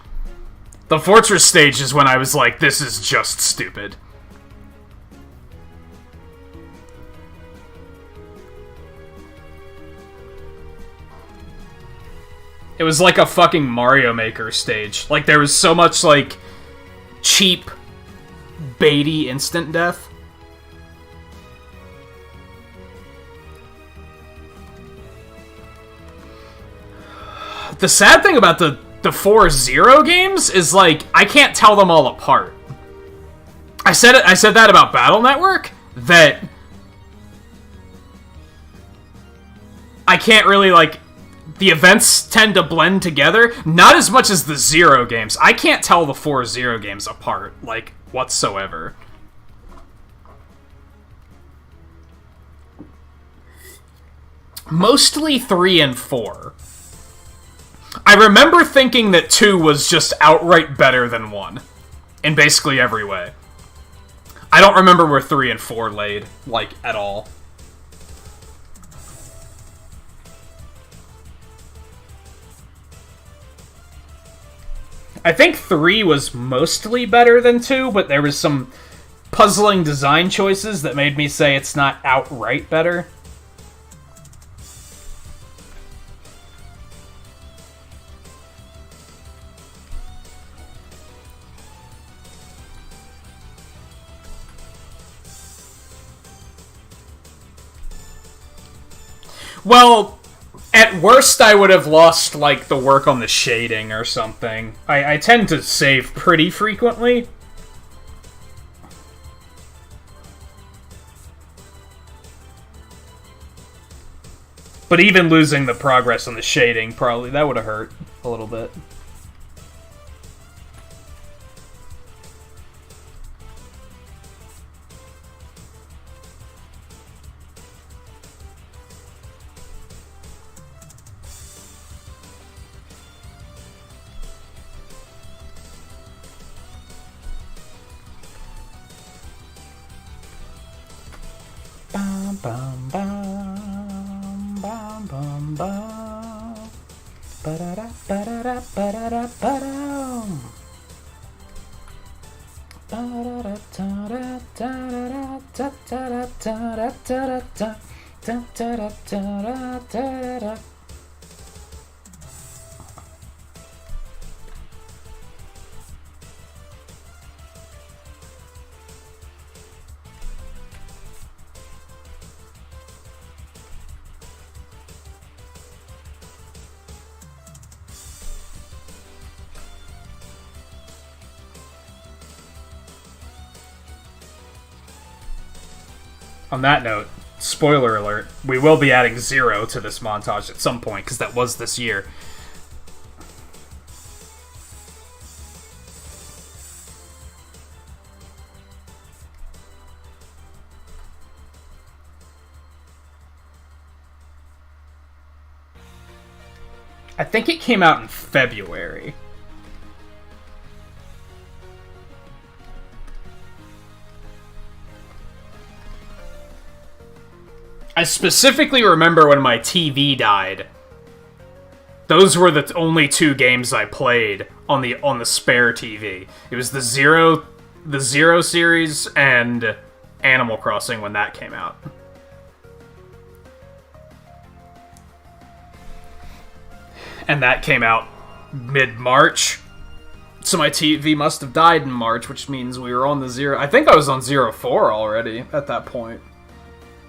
The Fortress stage is when I was like, this is just stupid. It was like a fucking Mario Maker stage. Like, there was so much, like, cheap, baity instant death. The sad thing about the 4 Zero games is, like, I can't tell them all apart. I said that about Battle Network, that I can't really, like, the events tend to blend together, not as much as the Zero games. I can't tell the 4 Zero games apart, like, whatsoever. Mostly 3 and 4. I remember thinking that 2 was just outright better than 1. In basically every way. I don't remember where 3 and 4 laid, like, at all. I think 3 was mostly better than 2, but there was some puzzling design choices that made me say it's not outright better. Well, at worst, I would have lost, like, the work on the shading or something. I tend to save pretty frequently. But even losing the progress on the shading, probably, that would have hurt a little bit. Bum, bum, bum, bum, bum, bum. Ba-da-da, ba-da-da, ba-da-da, ba-dum. Ba-da-da, da-da, da-da-da, da-da-da, da-da-da, da-da-da, da-da-da, da-da-da. On that note, spoiler alert, we will be adding 0 to this montage at some point, because that was this year. I think it came out in February. I specifically remember when my TV died. Those were the only 2 games I played on the spare TV. It was the Zero series and Animal Crossing when that came out. And that came out mid-March. So my TV must have died in March, which means we were on the 0... I think I was on 04 already at that point.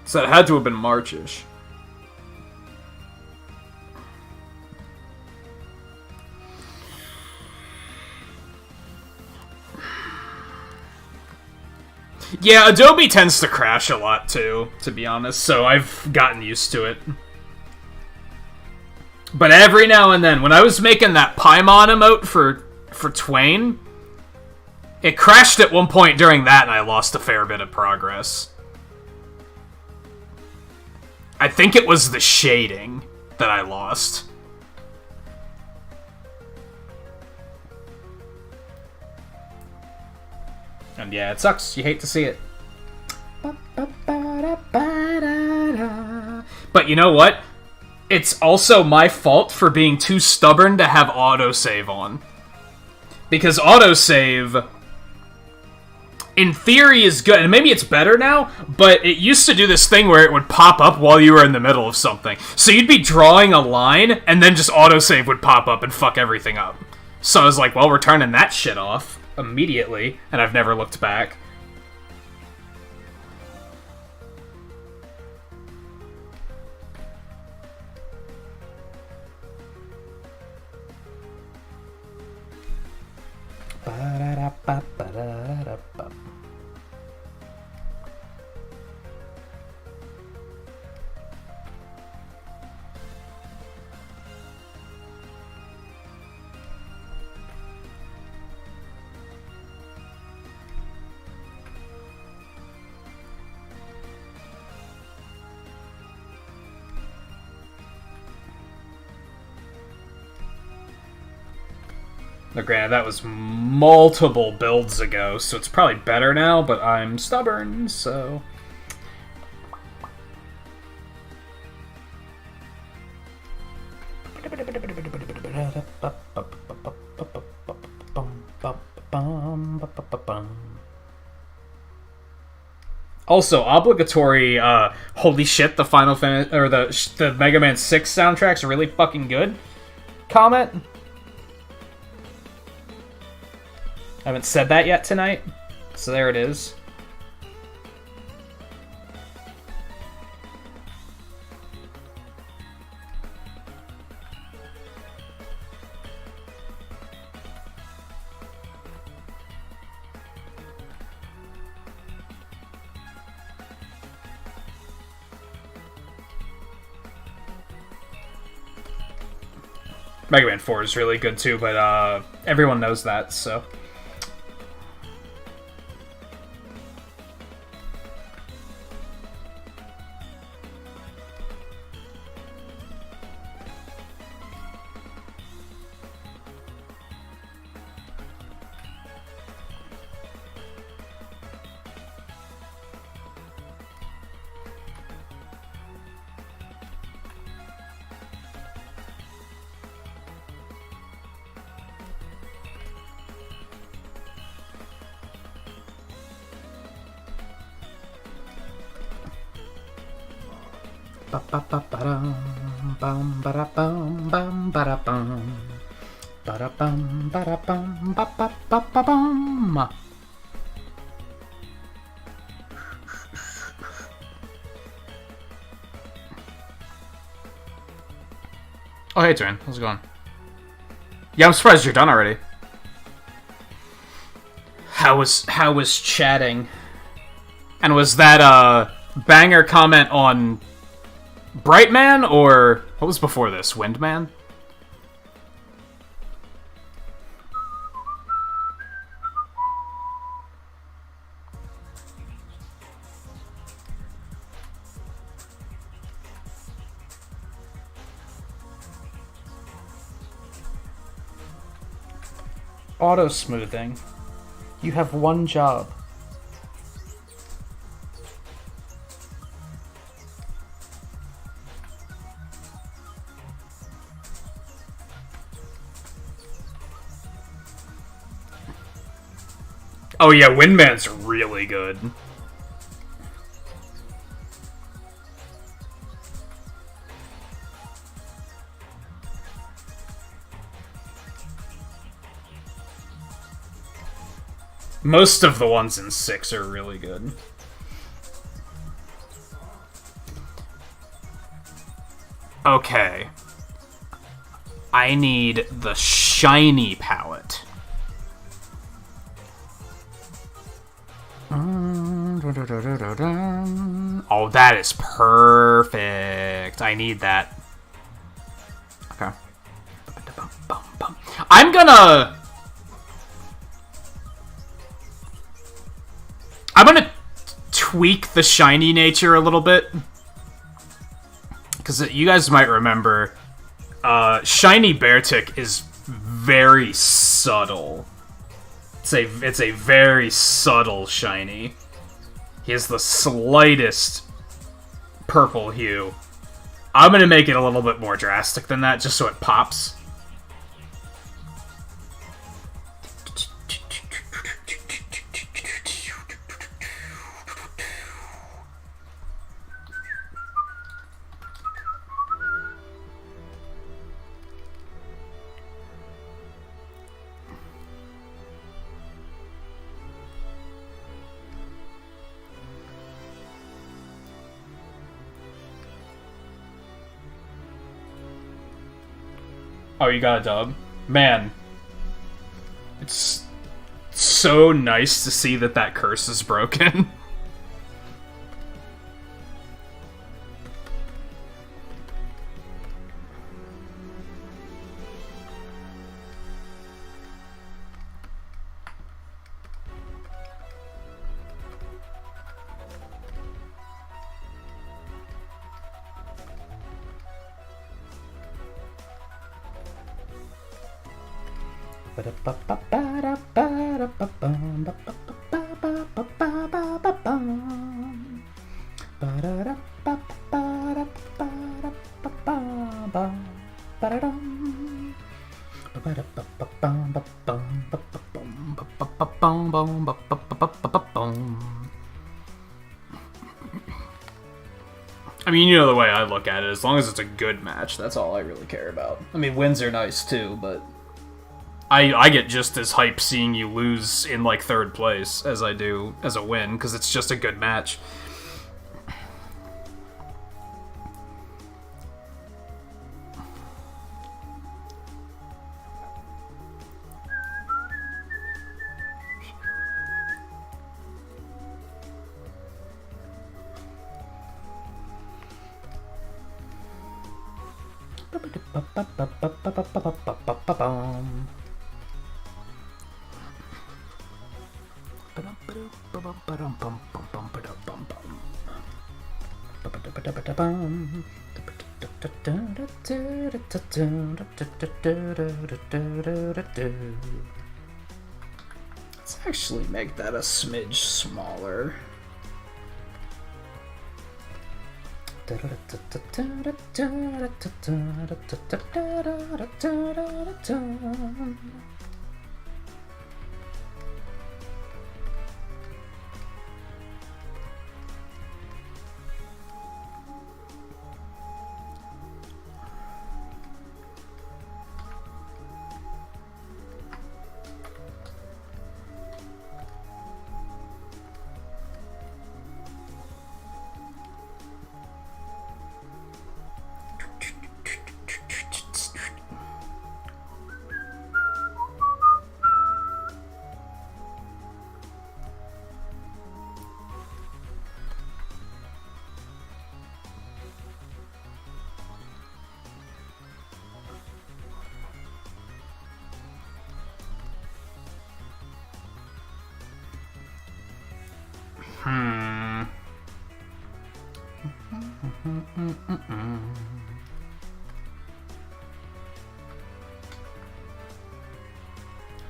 So it had to have been March-ish. Yeah, Adobe tends to crash a lot too, to be honest, so I've gotten used to it. But every now and then, when I was making that Paimon emote for Twain, it crashed at one point during that and I lost a fair bit of progress. I think it was the shading that I lost. And yeah, it sucks. You hate to see it. But you know what? It's also my fault for being too stubborn to have autosave on. Because autosave, in theory, is good. And maybe it's better now, but it used to do this thing where it would pop up while you were in the middle of something. So you'd be drawing a line, and then just autosave would pop up and fuck everything up. So I was like, well, we're turning that shit off immediately, and I've never looked back. Now, granted, that was multiple builds ago, so it's probably better now, but I'm stubborn, so... Also, obligatory, holy shit, the Final Fantasy, or the Mega Man 6 soundtrack's really fucking good comment. I haven't said that yet tonight, so there it is. Mega Man 4 is really good too, but everyone knows that, so... Oh, hey, Turin. How's it going? Yeah, I'm surprised you're done already. How was chatting? And was that a banger comment on Brightman, or what was before this? Windman? Auto smoothing. You have one job. Oh yeah, Windman's really good. Most of the ones in 6 are really good. Okay. I need the shiny palette. Oh, that is perfect. I need that. Okay. I'm gonna tweak the shiny nature a little bit. Because you guys might remember, Shiny Beartic is very subtle. It's a very subtle shiny. He has the slightest purple hue. I'm gonna make it a little bit more drastic than that, just so it pops. Oh, you got a dub? Man. It's so nice to see that curse is broken. I mean, you know the way I look at it. As long as it's a good match, that's all I really care about. I mean, wins are nice too, but I get just as hyped seeing you lose in, like, 3rd place as I do as a win, because it's just a good match. Let's actually make that a smidge smaller.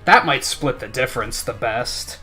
That might split the difference the best.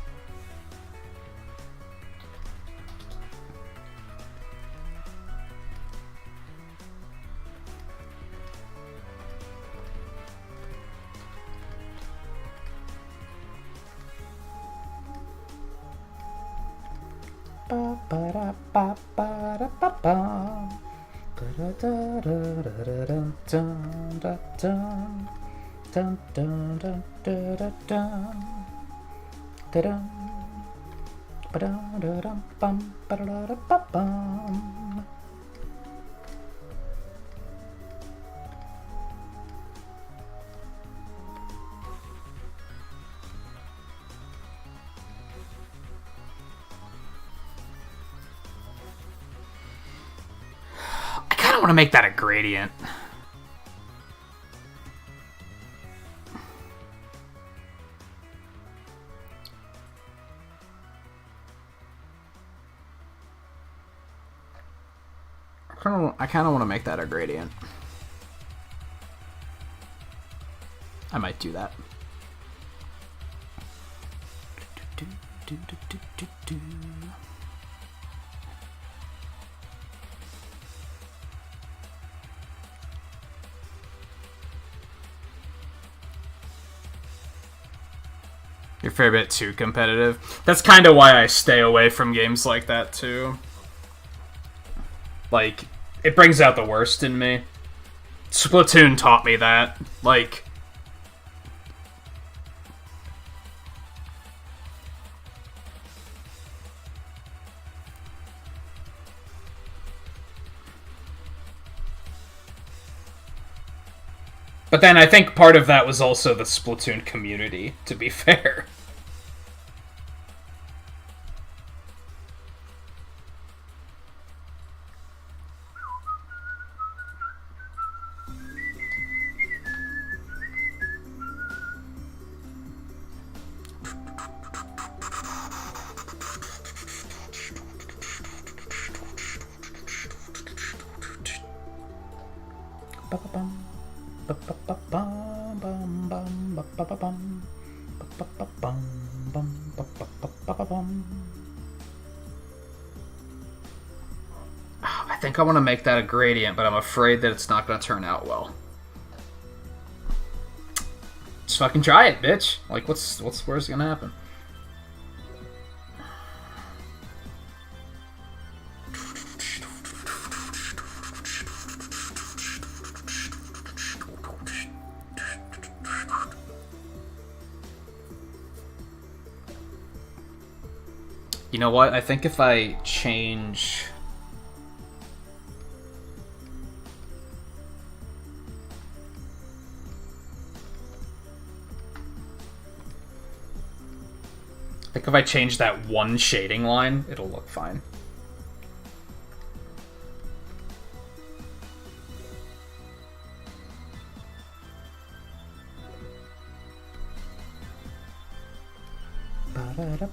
I want to make that a gradient. I kind of want to make that a gradient. I might do that. Your favorite too competitive? That's kind of why I stay away from games like that too. Like, it brings out the worst in me. Splatoon taught me that. Like, but then I think part of that was also the Splatoon community, to be fair. I think I want to make that a gradient, but I'm afraid that it's not going to turn out well. Just fucking try it, bitch. Like, what's worse going to happen? You know what? I think if I change... I think if I change that one shading line, it'll look fine. Yeah,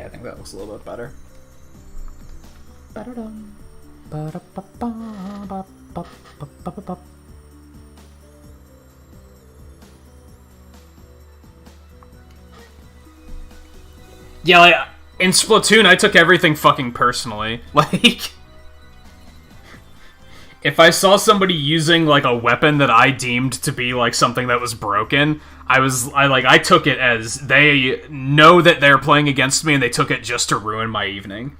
I think that looks a little bit better. Yeah, like, in Splatoon, I took everything fucking personally. Like, if I saw somebody using, like, a weapon that I deemed to be, like, something that was broken, I took it as they know that they're playing against me and they took it just to ruin my evening.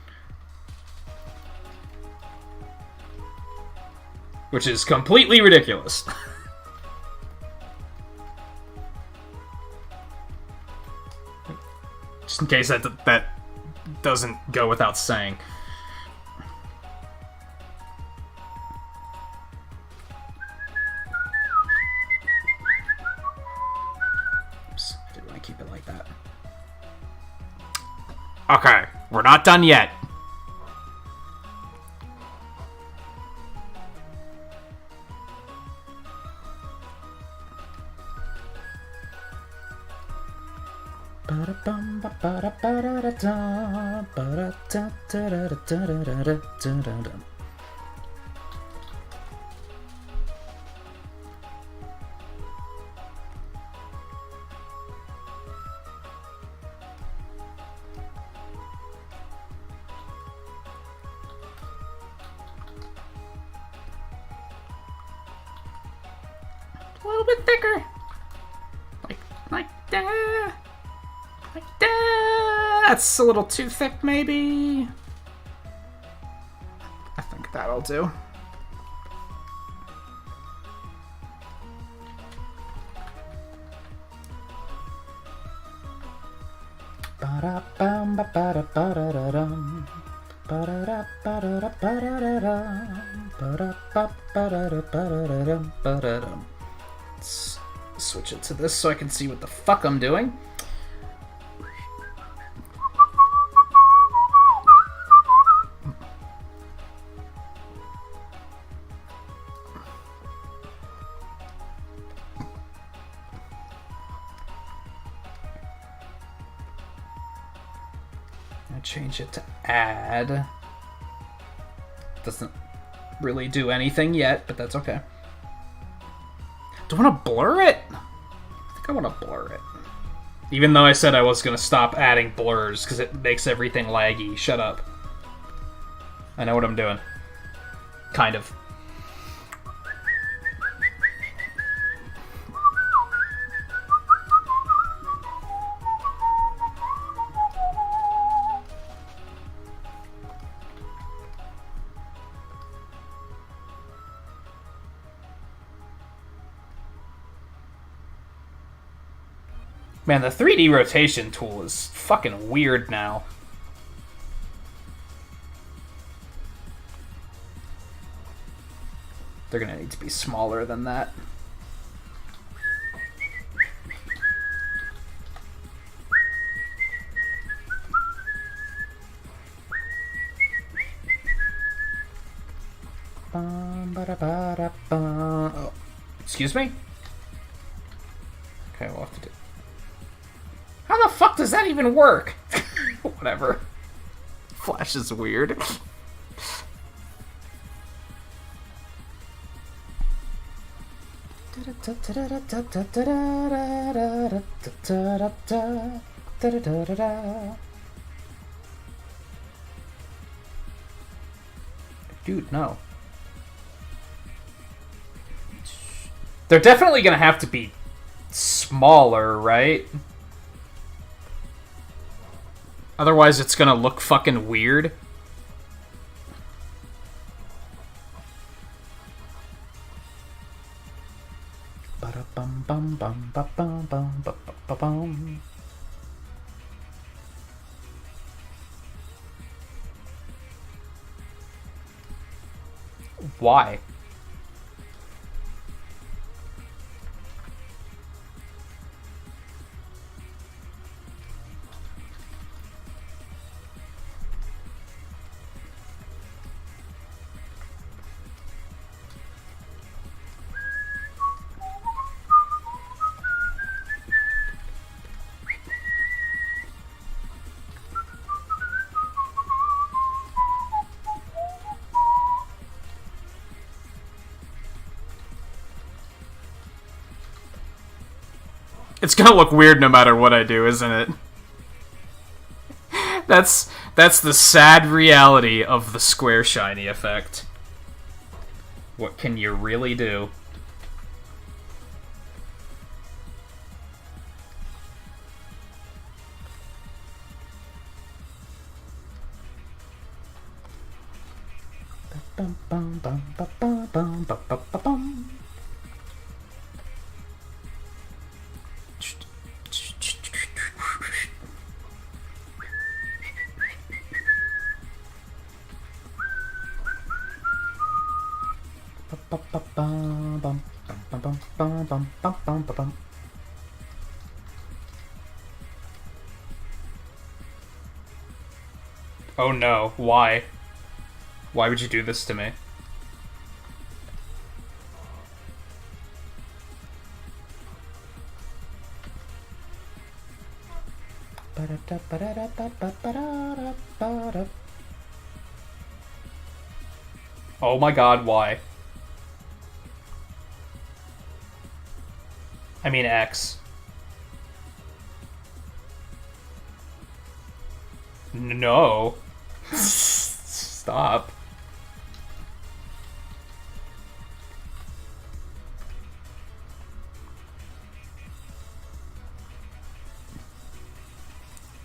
Which is completely ridiculous. Just in case that doesn't go without saying. Oops, didn't want to keep it like that. Okay, we're not done yet. A little bit thicker. Like that. Like that. That's a little too thick, maybe. I think that'll do. Let's switch it to this so I can see what the fuck I'm doing. Change it to add. Doesn't really do anything yet, but that's okay. Do I want to blur it? I think I want to blur it. Even though I said I was going to stop adding blurs because it makes everything laggy. Shut up. I know what I'm doing. Kind of. Man, the 3D rotation tool is fucking weird now. They're gonna need to be smaller than that. Oh, excuse me? Okay, we'll have to do... How the fuck does that even work? Whatever. Flash is weird. Dude, no. They're definitely gonna have to be smaller, right? Otherwise, it's gonna look fucking weird. Why? It's gonna look weird no matter what I do, isn't it? That's the sad reality of the square shiny effect. What can you really do? Bum, bum, bum, bum, bum, bum, bum, bum, bum, bum. Bum, bum, bum, bum, bum, bum, bum, bum, bum, bum, bum, bum. Oh no, why? Why would you do this to me? Ba-da-da-ba-da-da-ba-ba-da-da-ba-da. Oh my god, why? I mean X. No. Stop.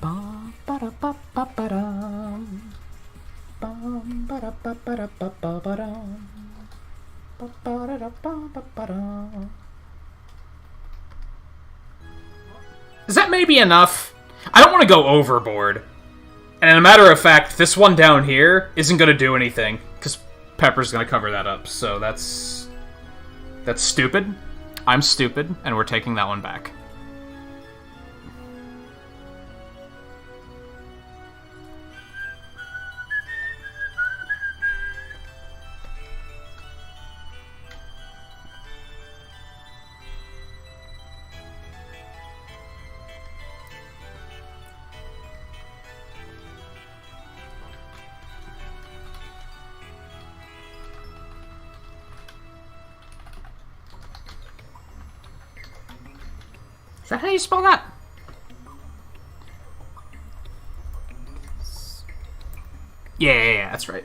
Ba-ba-da-ba-ba-ba-dum. Bum-ba-da-ba-ba-da-ba-ba-dum. Ba-ba-da-da-ba-ba-ba-dum. Is that maybe enough? I don't want to go overboard. And as a matter of fact, this one down here isn't going to do anything, because Pepper's going to cover that up, so that's stupid. I'm stupid, and we're taking that one back. Is that how you spell that? Yeah, that's right.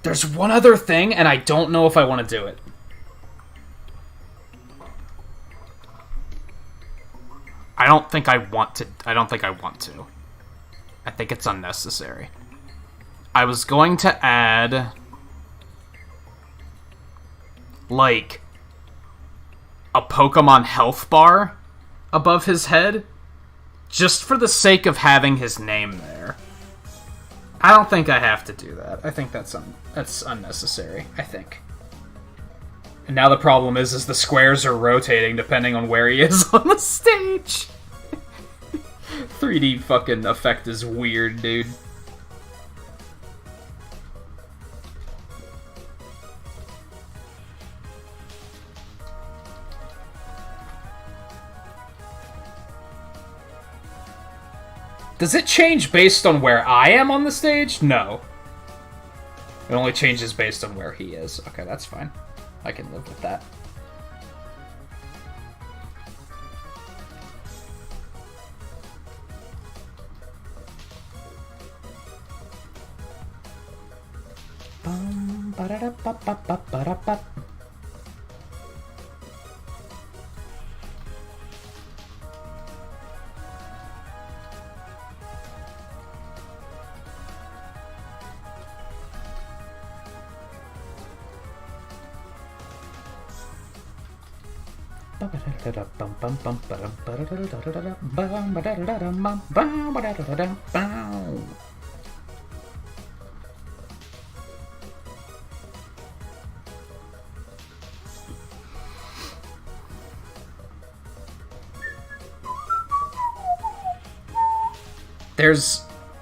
There's one other thing, and I don't know if I want to do it. I don't think I want to. I think it's unnecessary. I was going to add, like, a Pokemon health bar above his head, just for the sake of having his name there. I don't think I have to do that. I think that's unnecessary, I think. And now the problem is the squares are rotating depending on where he is on the stage. 3D fucking effect is weird, dude. Does it change based on where I am on the stage? No. It only changes based on where he is. Okay, that's fine. I can live with that. Bum, ba-da-da-ba-ba-ba-ba-da-ba.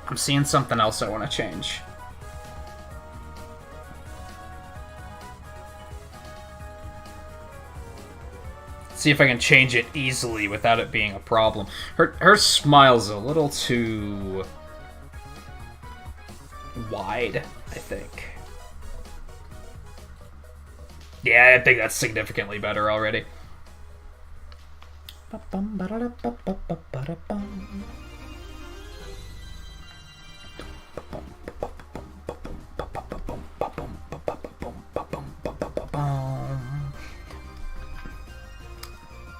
I'm seeing something else I want to change. See if I can change it easily without it being a problem. Her smile's a little too wide, I think. Yeah, I think that's significantly better already.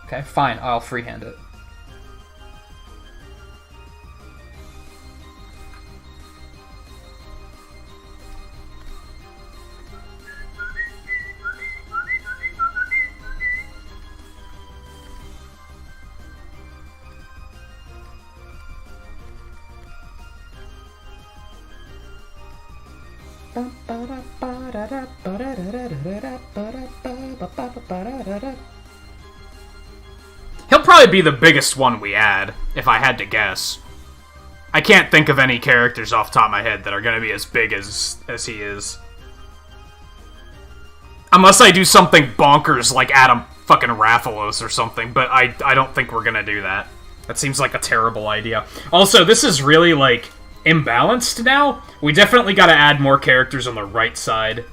Okay, fine. I'll freehand it. He'll probably be the biggest one we add, if I had to guess. I can't think of any characters off the top of my head that are going to be as big as he is. Unless I do something bonkers like Adam fucking Rathalos or something, but I don't think we're going to do that. That seems like a terrible idea. Also, this is really, like, imbalanced now. We definitely got to add more characters on the right side.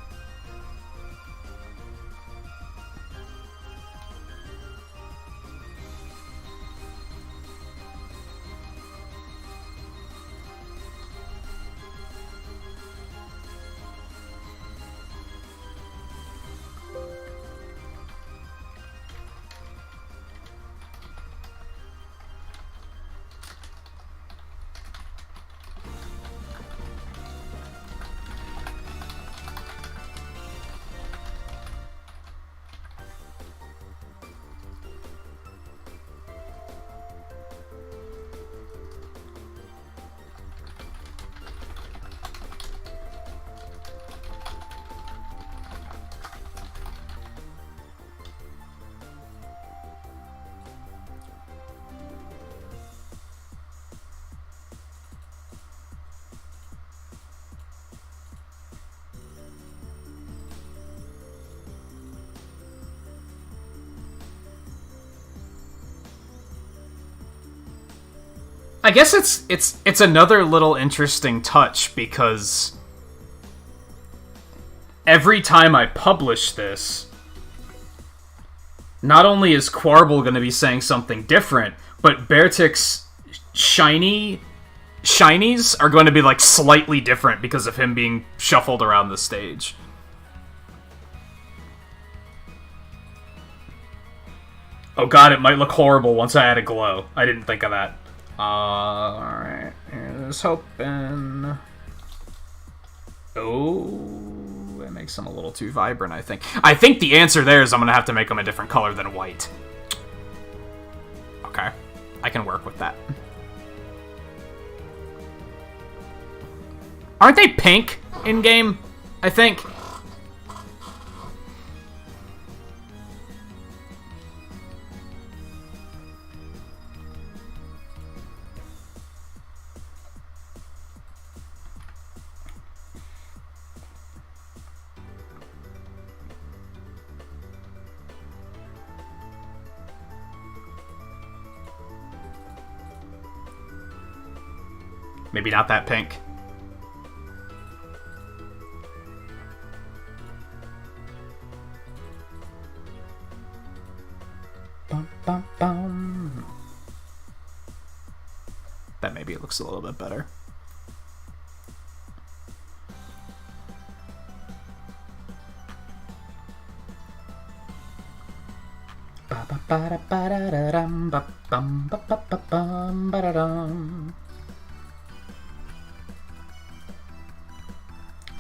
I guess it's another little interesting touch, because every time I publish this, not only is Quarble going to be saying something different, but Bertic's shinies are going to be like slightly different because of him being shuffled around the stage. Oh god, it might look horrible once I add a glow. I didn't think of that. Alright, here's hoping. Oh, it makes them a little too vibrant, I think. I think the answer there is I'm gonna have to make them a different color than white. Okay, I can work with that. Aren't they pink in-game, I think? Maybe not that pink. Bum, bum, bum. That maybe it looks a little bit better. Ba-ba-ba-da-ba-da-da-dum, ba-bum, ba-ba-ba-bum, ba-da-dum.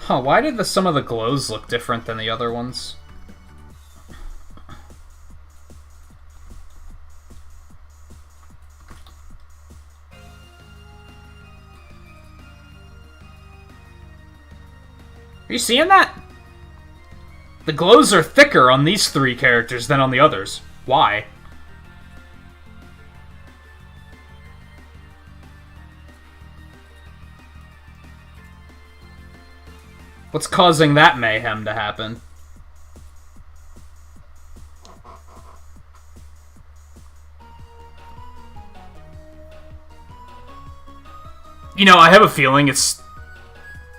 Huh, why did some of the glows look different than the other ones? Are you seeing that? The glows are thicker on these three characters than on the others. Why? What's causing that mayhem to happen? You know, I have a feeling it's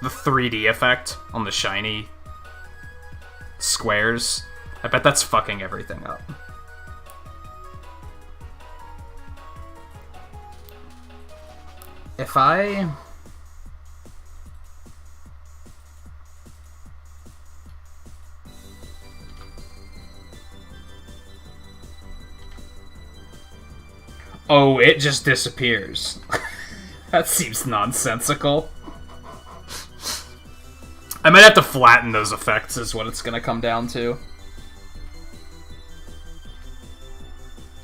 the 3D effect on the shiny squares. I bet that's fucking everything up. If I... Oh, it just disappears. That seems nonsensical. I might have to flatten those effects is what it's gonna come down to.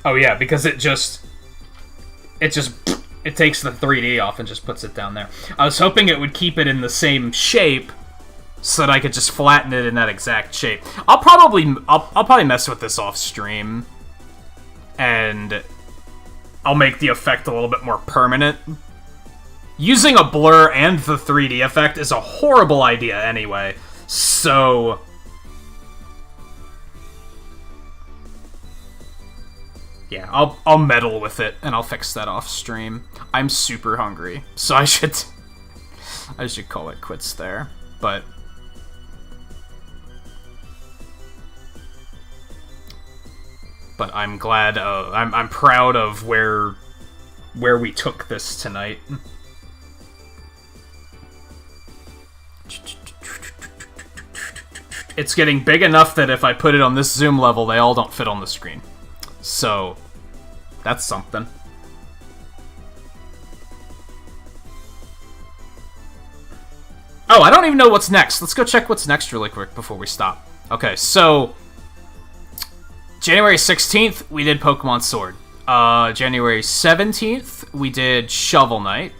Oh yeah, because it takes the 3D off and just puts it down there. I was hoping it would keep it in the same shape so that I could just flatten it in that exact shape. I'll probably mess with this off stream and I'll make the effect a little bit more permanent. Using a blur and the 3D effect is a horrible idea anyway, so... yeah, I'll meddle with it, and I'll fix that off stream. I'm super hungry, so I should call it quits there, but... but I'm glad, I'm proud of where we took this tonight. It's getting big enough that if I put it on this zoom level, they all don't fit on the screen. So, that's something. Oh, I don't even know what's next. Let's go check what's next really quick before we stop. Okay, so... January 16th, we did Pokemon Sword. January 17th, we did Shovel Knight.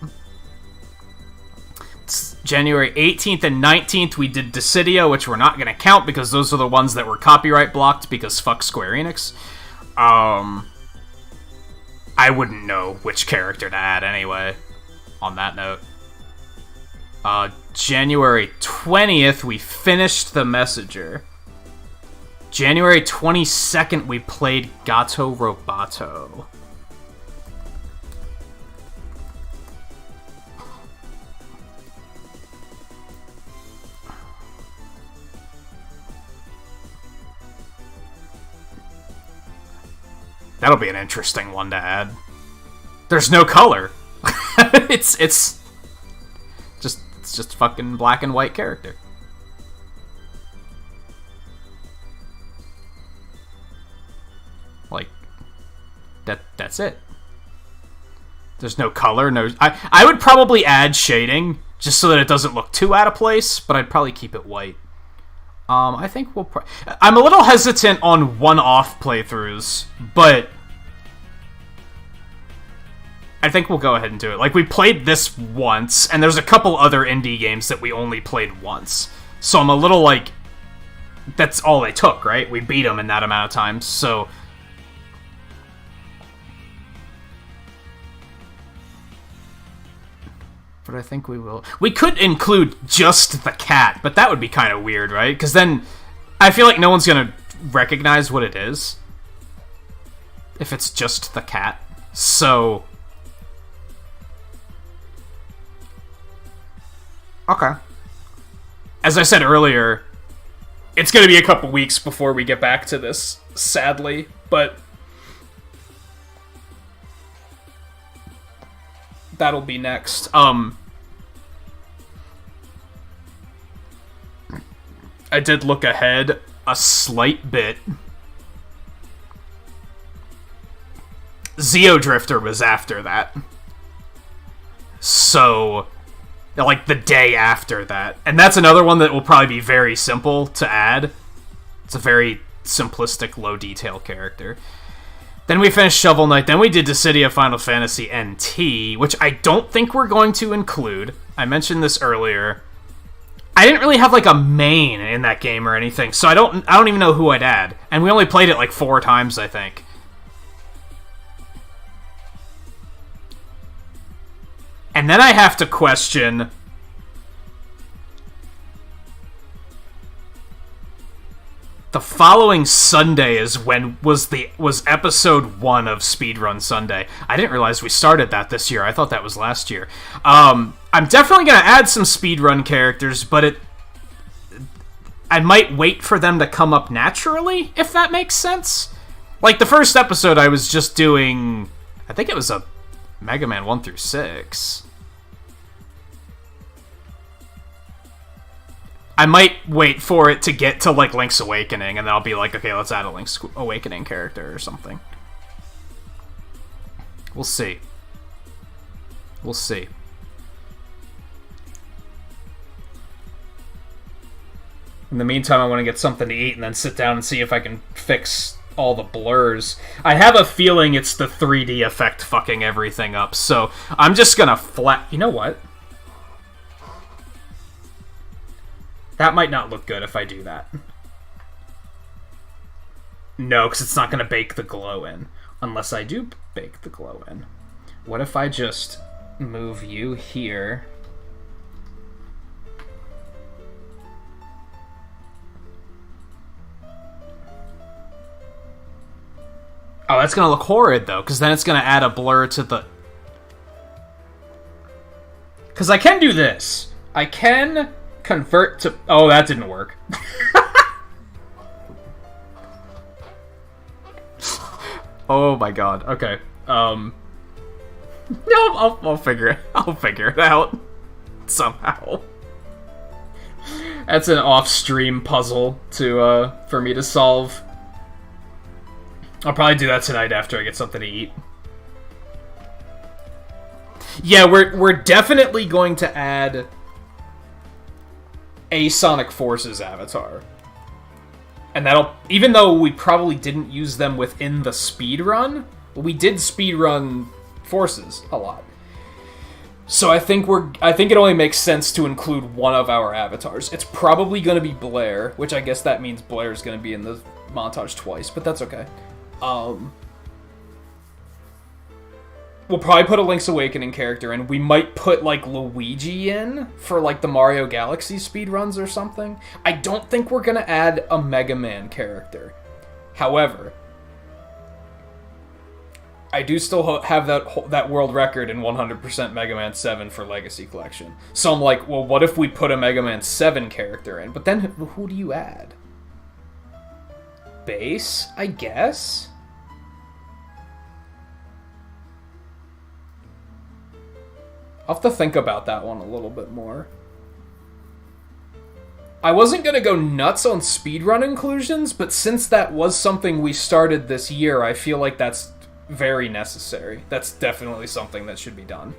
January 18th and 19th, we did Dissidia, which we're not going to count because those are the ones that were copyright blocked because fuck Square Enix. I wouldn't know which character to add anyway, on that note. January 20th, we finished The Messenger. January 22nd, we played Gato Roboto. That'll be an interesting one to add. There's no color. It's just fucking black and white character. Like that's it. There's no color, no I would probably add shading just so that it doesn't look too out of place, but I'd probably keep it white. I think we'll I'm a little hesitant on one-off playthroughs, but I think we'll go ahead and do it. Like, we played this once, and there's a couple other indie games that we only played once. So I'm a little like, that's all they took, right? We beat them in that amount of time, so... but I think we will. We could include just the cat, but that would be kind of weird, right? Because then I feel like no one's gonna recognize what it is if it's just the cat. So... okay. As I said earlier, it's gonna be a couple weeks before we get back to this, sadly, but... that'll be next. I did look ahead a slight bit. Xeodrifter was after that. So, like, the day after that. And that's another one that will probably be very simple to add. It's a very simplistic, low-detail character. Then we finished Shovel Knight, then we did Dissidia Final Fantasy NT, which I don't think we're going to include. I mentioned this earlier. I didn't really have, like, a main in that game or anything, so I don't even know who I'd add. And we only played it, like, 4 times, I think. And then I have to question... the following Sunday was episode 1 of Speedrun Sunday. I didn't realize we started that this year. I thought that was last year. I'm definitely going to add some speedrun characters, but I might wait for them to come up naturally, if that makes sense. Like, the first episode I was just doing... I think it was a Mega Man 1 through 6. I might wait for it to get to, like, Link's Awakening, and then I'll be like, okay, let's add a Link's Awakening character or something. We'll see. We'll see. In the meantime, I want to get something to eat and then sit down and see if I can fix all the blurs. I have a feeling it's the 3D effect fucking everything up, so I'm just gonna You know what? That might not look good if I do that. No, because it's not gonna bake the glow in. Unless I do bake the glow in. What if I just move you here? Oh, that's gonna look horrid, though, because then it's gonna add a blur to the... Because I can do this. I can convert to... Oh, that didn't work. Oh my god. Okay. No, I'll figure it. I'll figure it out somehow. That's an off-stream puzzle to for me to solve. I'll probably do that tonight after I get something to eat. Yeah, we're definitely going to add a Sonic Forces avatar. And that'll, even though we probably didn't use them within the speedrun, we did speedrun Forces a lot. So I think it only makes sense to include one of our avatars. It's probably going to be Blair, which I guess that means Blair's going to be in the montage twice, but that's okay. We'll probably put a Link's Awakening character in. We might put, like, Luigi in for, like, the Mario Galaxy speedruns or something. I don't think we're gonna add a Mega Man character. However, I do still have that world record in 100% Mega Man 7 for Legacy Collection. So I'm like, well, what if we put a Mega Man 7 character in? But then, who do you add? Bass, I guess? I'll have to think about that one a little bit more. I wasn't going to go nuts on speedrun inclusions, but since that was something we started this year, I feel like that's very necessary. That's definitely something that should be done.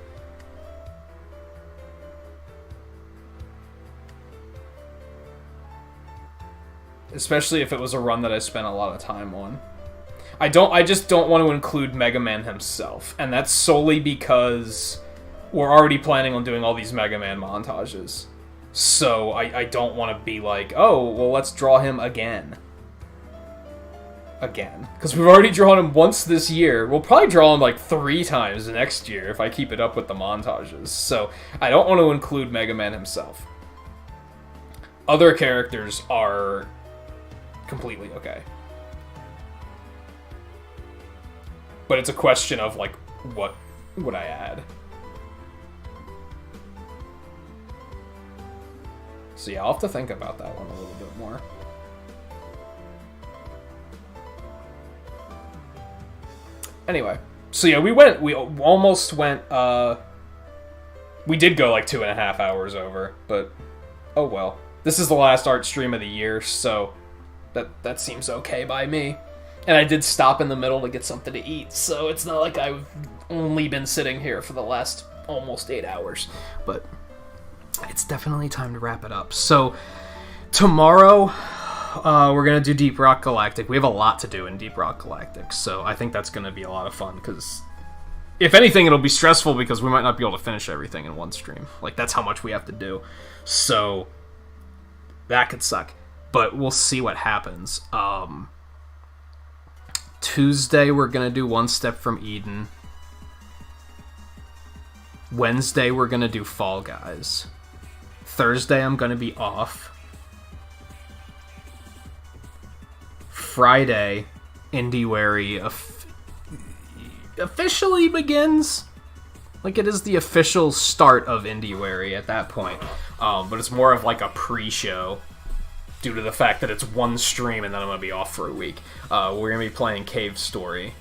Especially if it was a run that I spent a lot of time on. I just don't want to include Mega Man himself, and that's solely because we're already planning on doing all these Mega Man montages. So I don't want to be like, oh, well, let's draw him again. Because we've already drawn him once this year. We'll probably draw him like 3 times next year if I keep it up with the montages. So I don't want to include Mega Man himself. Other characters are completely okay. But it's a question of, like, what would I add? So yeah, I'll have to think about that one a little bit more. Anyway, so yeah, we almost went, we did go like 2.5 hours over, but oh well. This is the last art stream of the year, so that seems okay by me. And I did stop in the middle to get something to eat, so it's not like I've only been sitting here for the last almost 8 hours. But it's definitely time to wrap it up. So tomorrow, we're going to do Deep Rock Galactic. We have a lot to do in Deep Rock Galactic, so I think that's going to be a lot of fun, because if anything, it'll be stressful because we might not be able to finish everything in one stream. Like, that's how much we have to do. So that could suck, but we'll see what happens. Tuesday, we're going to do One Step from Eden. Wednesday, we're going to do Fall Guys. Thursday, I'm going to be off. Friday, IndieWary officially begins. Like, it is the official start of IndieWary at that point. But it's more of like a pre-show. due to the fact that it's one stream and then I'm going to be off for a week. We're going to be playing Cave Story,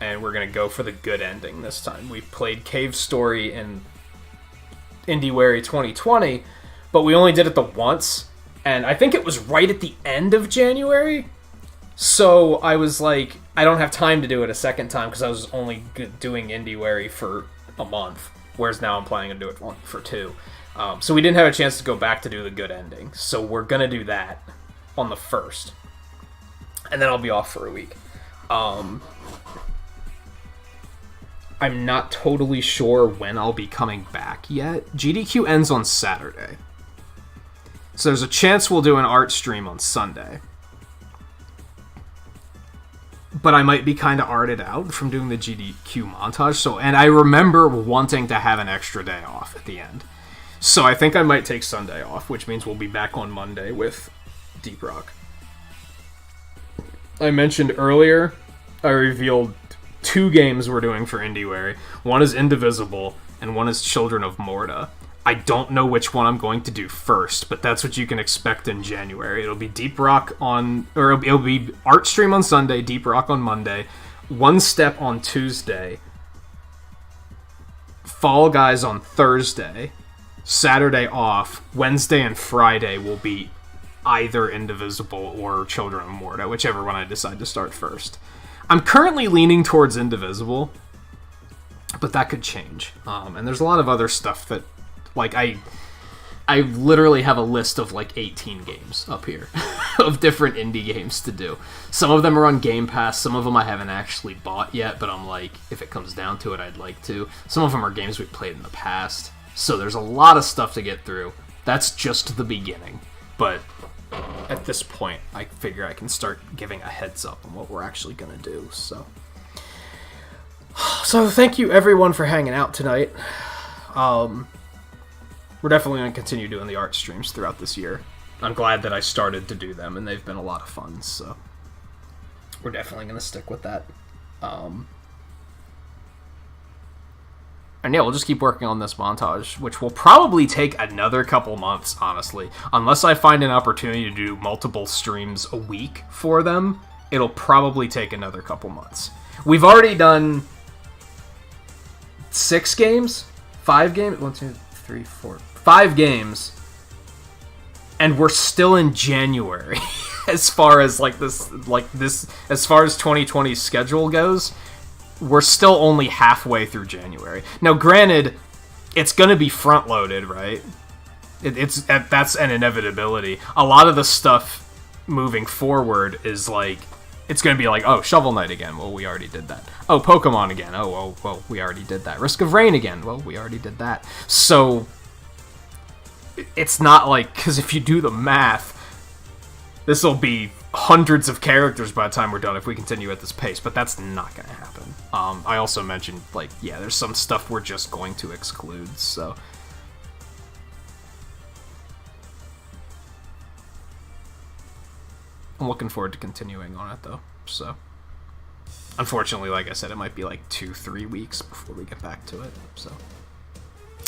and we're going to go for the good ending this time. We played Cave Story in IndieWary 2020, but we only did it the once, and I think it was right at the end of January, so I was like, I don't have time to do it a second time because I was only doing IndieWary for a month, whereas now I'm planning to do it for 2. So we didn't have a chance to go back to do the good ending. So we're going to do that on the 1st. And then I'll be off for a week. I'm not totally sure when I'll be coming back yet. GDQ ends on Saturday. So there's a chance we'll do an art stream on Sunday. But I might be kind of arted out from doing the GDQ montage. And I remember wanting to have an extra day off at the end. So I think I might take Sunday off, which means we'll be back on Monday with Deep Rock. I mentioned earlier, I revealed 2 games we're doing for IndieWary. One is Indivisible, and one is Children of Morta. I don't know which one I'm going to do first, but that's what you can expect in January. It'll be Deep Rock it'll be Art Stream on Sunday, Deep Rock on Monday, One Step on Tuesday, Fall Guys on Thursday, Saturday off, Wednesday and Friday will be either Indivisible or Children of Morta, whichever one I decide to start first. I'm currently leaning towards Indivisible, but that could change. And there's a lot of other stuff that, like, I literally have a list of like 18 games up here of different indie games to do. Some of them are on Game Pass, some of them I haven't actually bought yet, but I'm like, if it comes down to it, I'd like to. Some of them are games we've played in the past. So there's a lot of stuff to get through. That's just the beginning. But at this point, I figure I can start giving a heads up on what we're actually going to do. So thank you everyone for hanging out tonight. We're definitely going to continue doing the art streams throughout this year. I'm glad that I started to do them, and they've been a lot of fun. So we're definitely going to stick with that. And yeah, we'll just keep working on this montage, which will probably take another couple months, honestly. Unless I find an opportunity to do multiple streams a week for them, it'll probably take another couple months. We've already done 6 games? 5 games? 1, 2, 3, 4. 5 games. And we're still in January. As far as as far as 2020's schedule goes. We're still only halfway through January. Now, granted, it's going to be front-loaded, right? That's an inevitability. A lot of the stuff moving forward is like, it's going to be like, oh, Shovel Knight again. Well, we already did that. Oh, Pokemon again. Oh, well, we already did that. Risk of Rain again. Well, we already did that. So, it's not like, because if you do the math, this will be hundreds of characters by the time we're done if we continue at this pace, but that's not going to happen. I also mentioned, like, yeah, there's some stuff we're just going to exclude, so. I'm looking forward to continuing on it, though, so. Unfortunately, like I said, it might be like 2-3 weeks before we get back to it, so.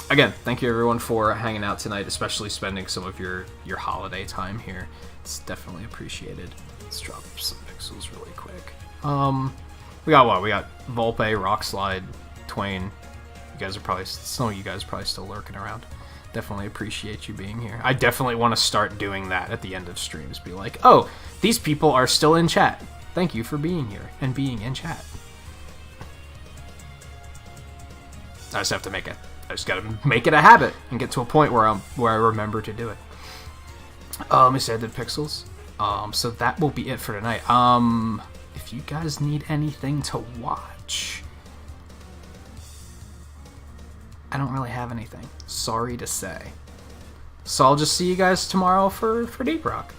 Again, thank you everyone for hanging out tonight, especially spending some of your holiday time here. It's definitely appreciated. Let's drop some pixels really quick. We got what? We got Volpe, Rockslide, Twain. Some of you guys are probably still lurking around. Definitely appreciate you being here. I definitely want to start doing that at the end of streams. Be like, oh, these people are still in chat. Thank you for being here and being in chat. I just have to make it. I just gotta make it a habit and get to a point where I remember to do it. Let me say I did pixels. So that will be it for tonight. If you guys need anything to watch, I don't really have anything. Sorry to say. So I'll just see you guys tomorrow for Deep Rock.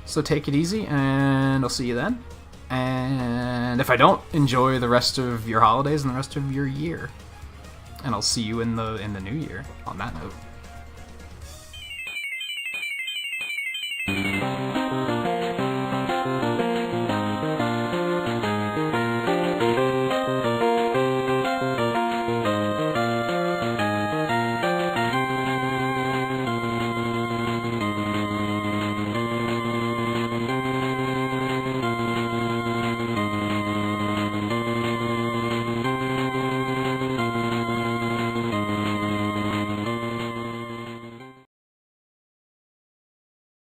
So take it easy, and I'll see you then. And if I don't, enjoy the rest of your holidays and the rest of your year. And I'll see you in the new year on that note.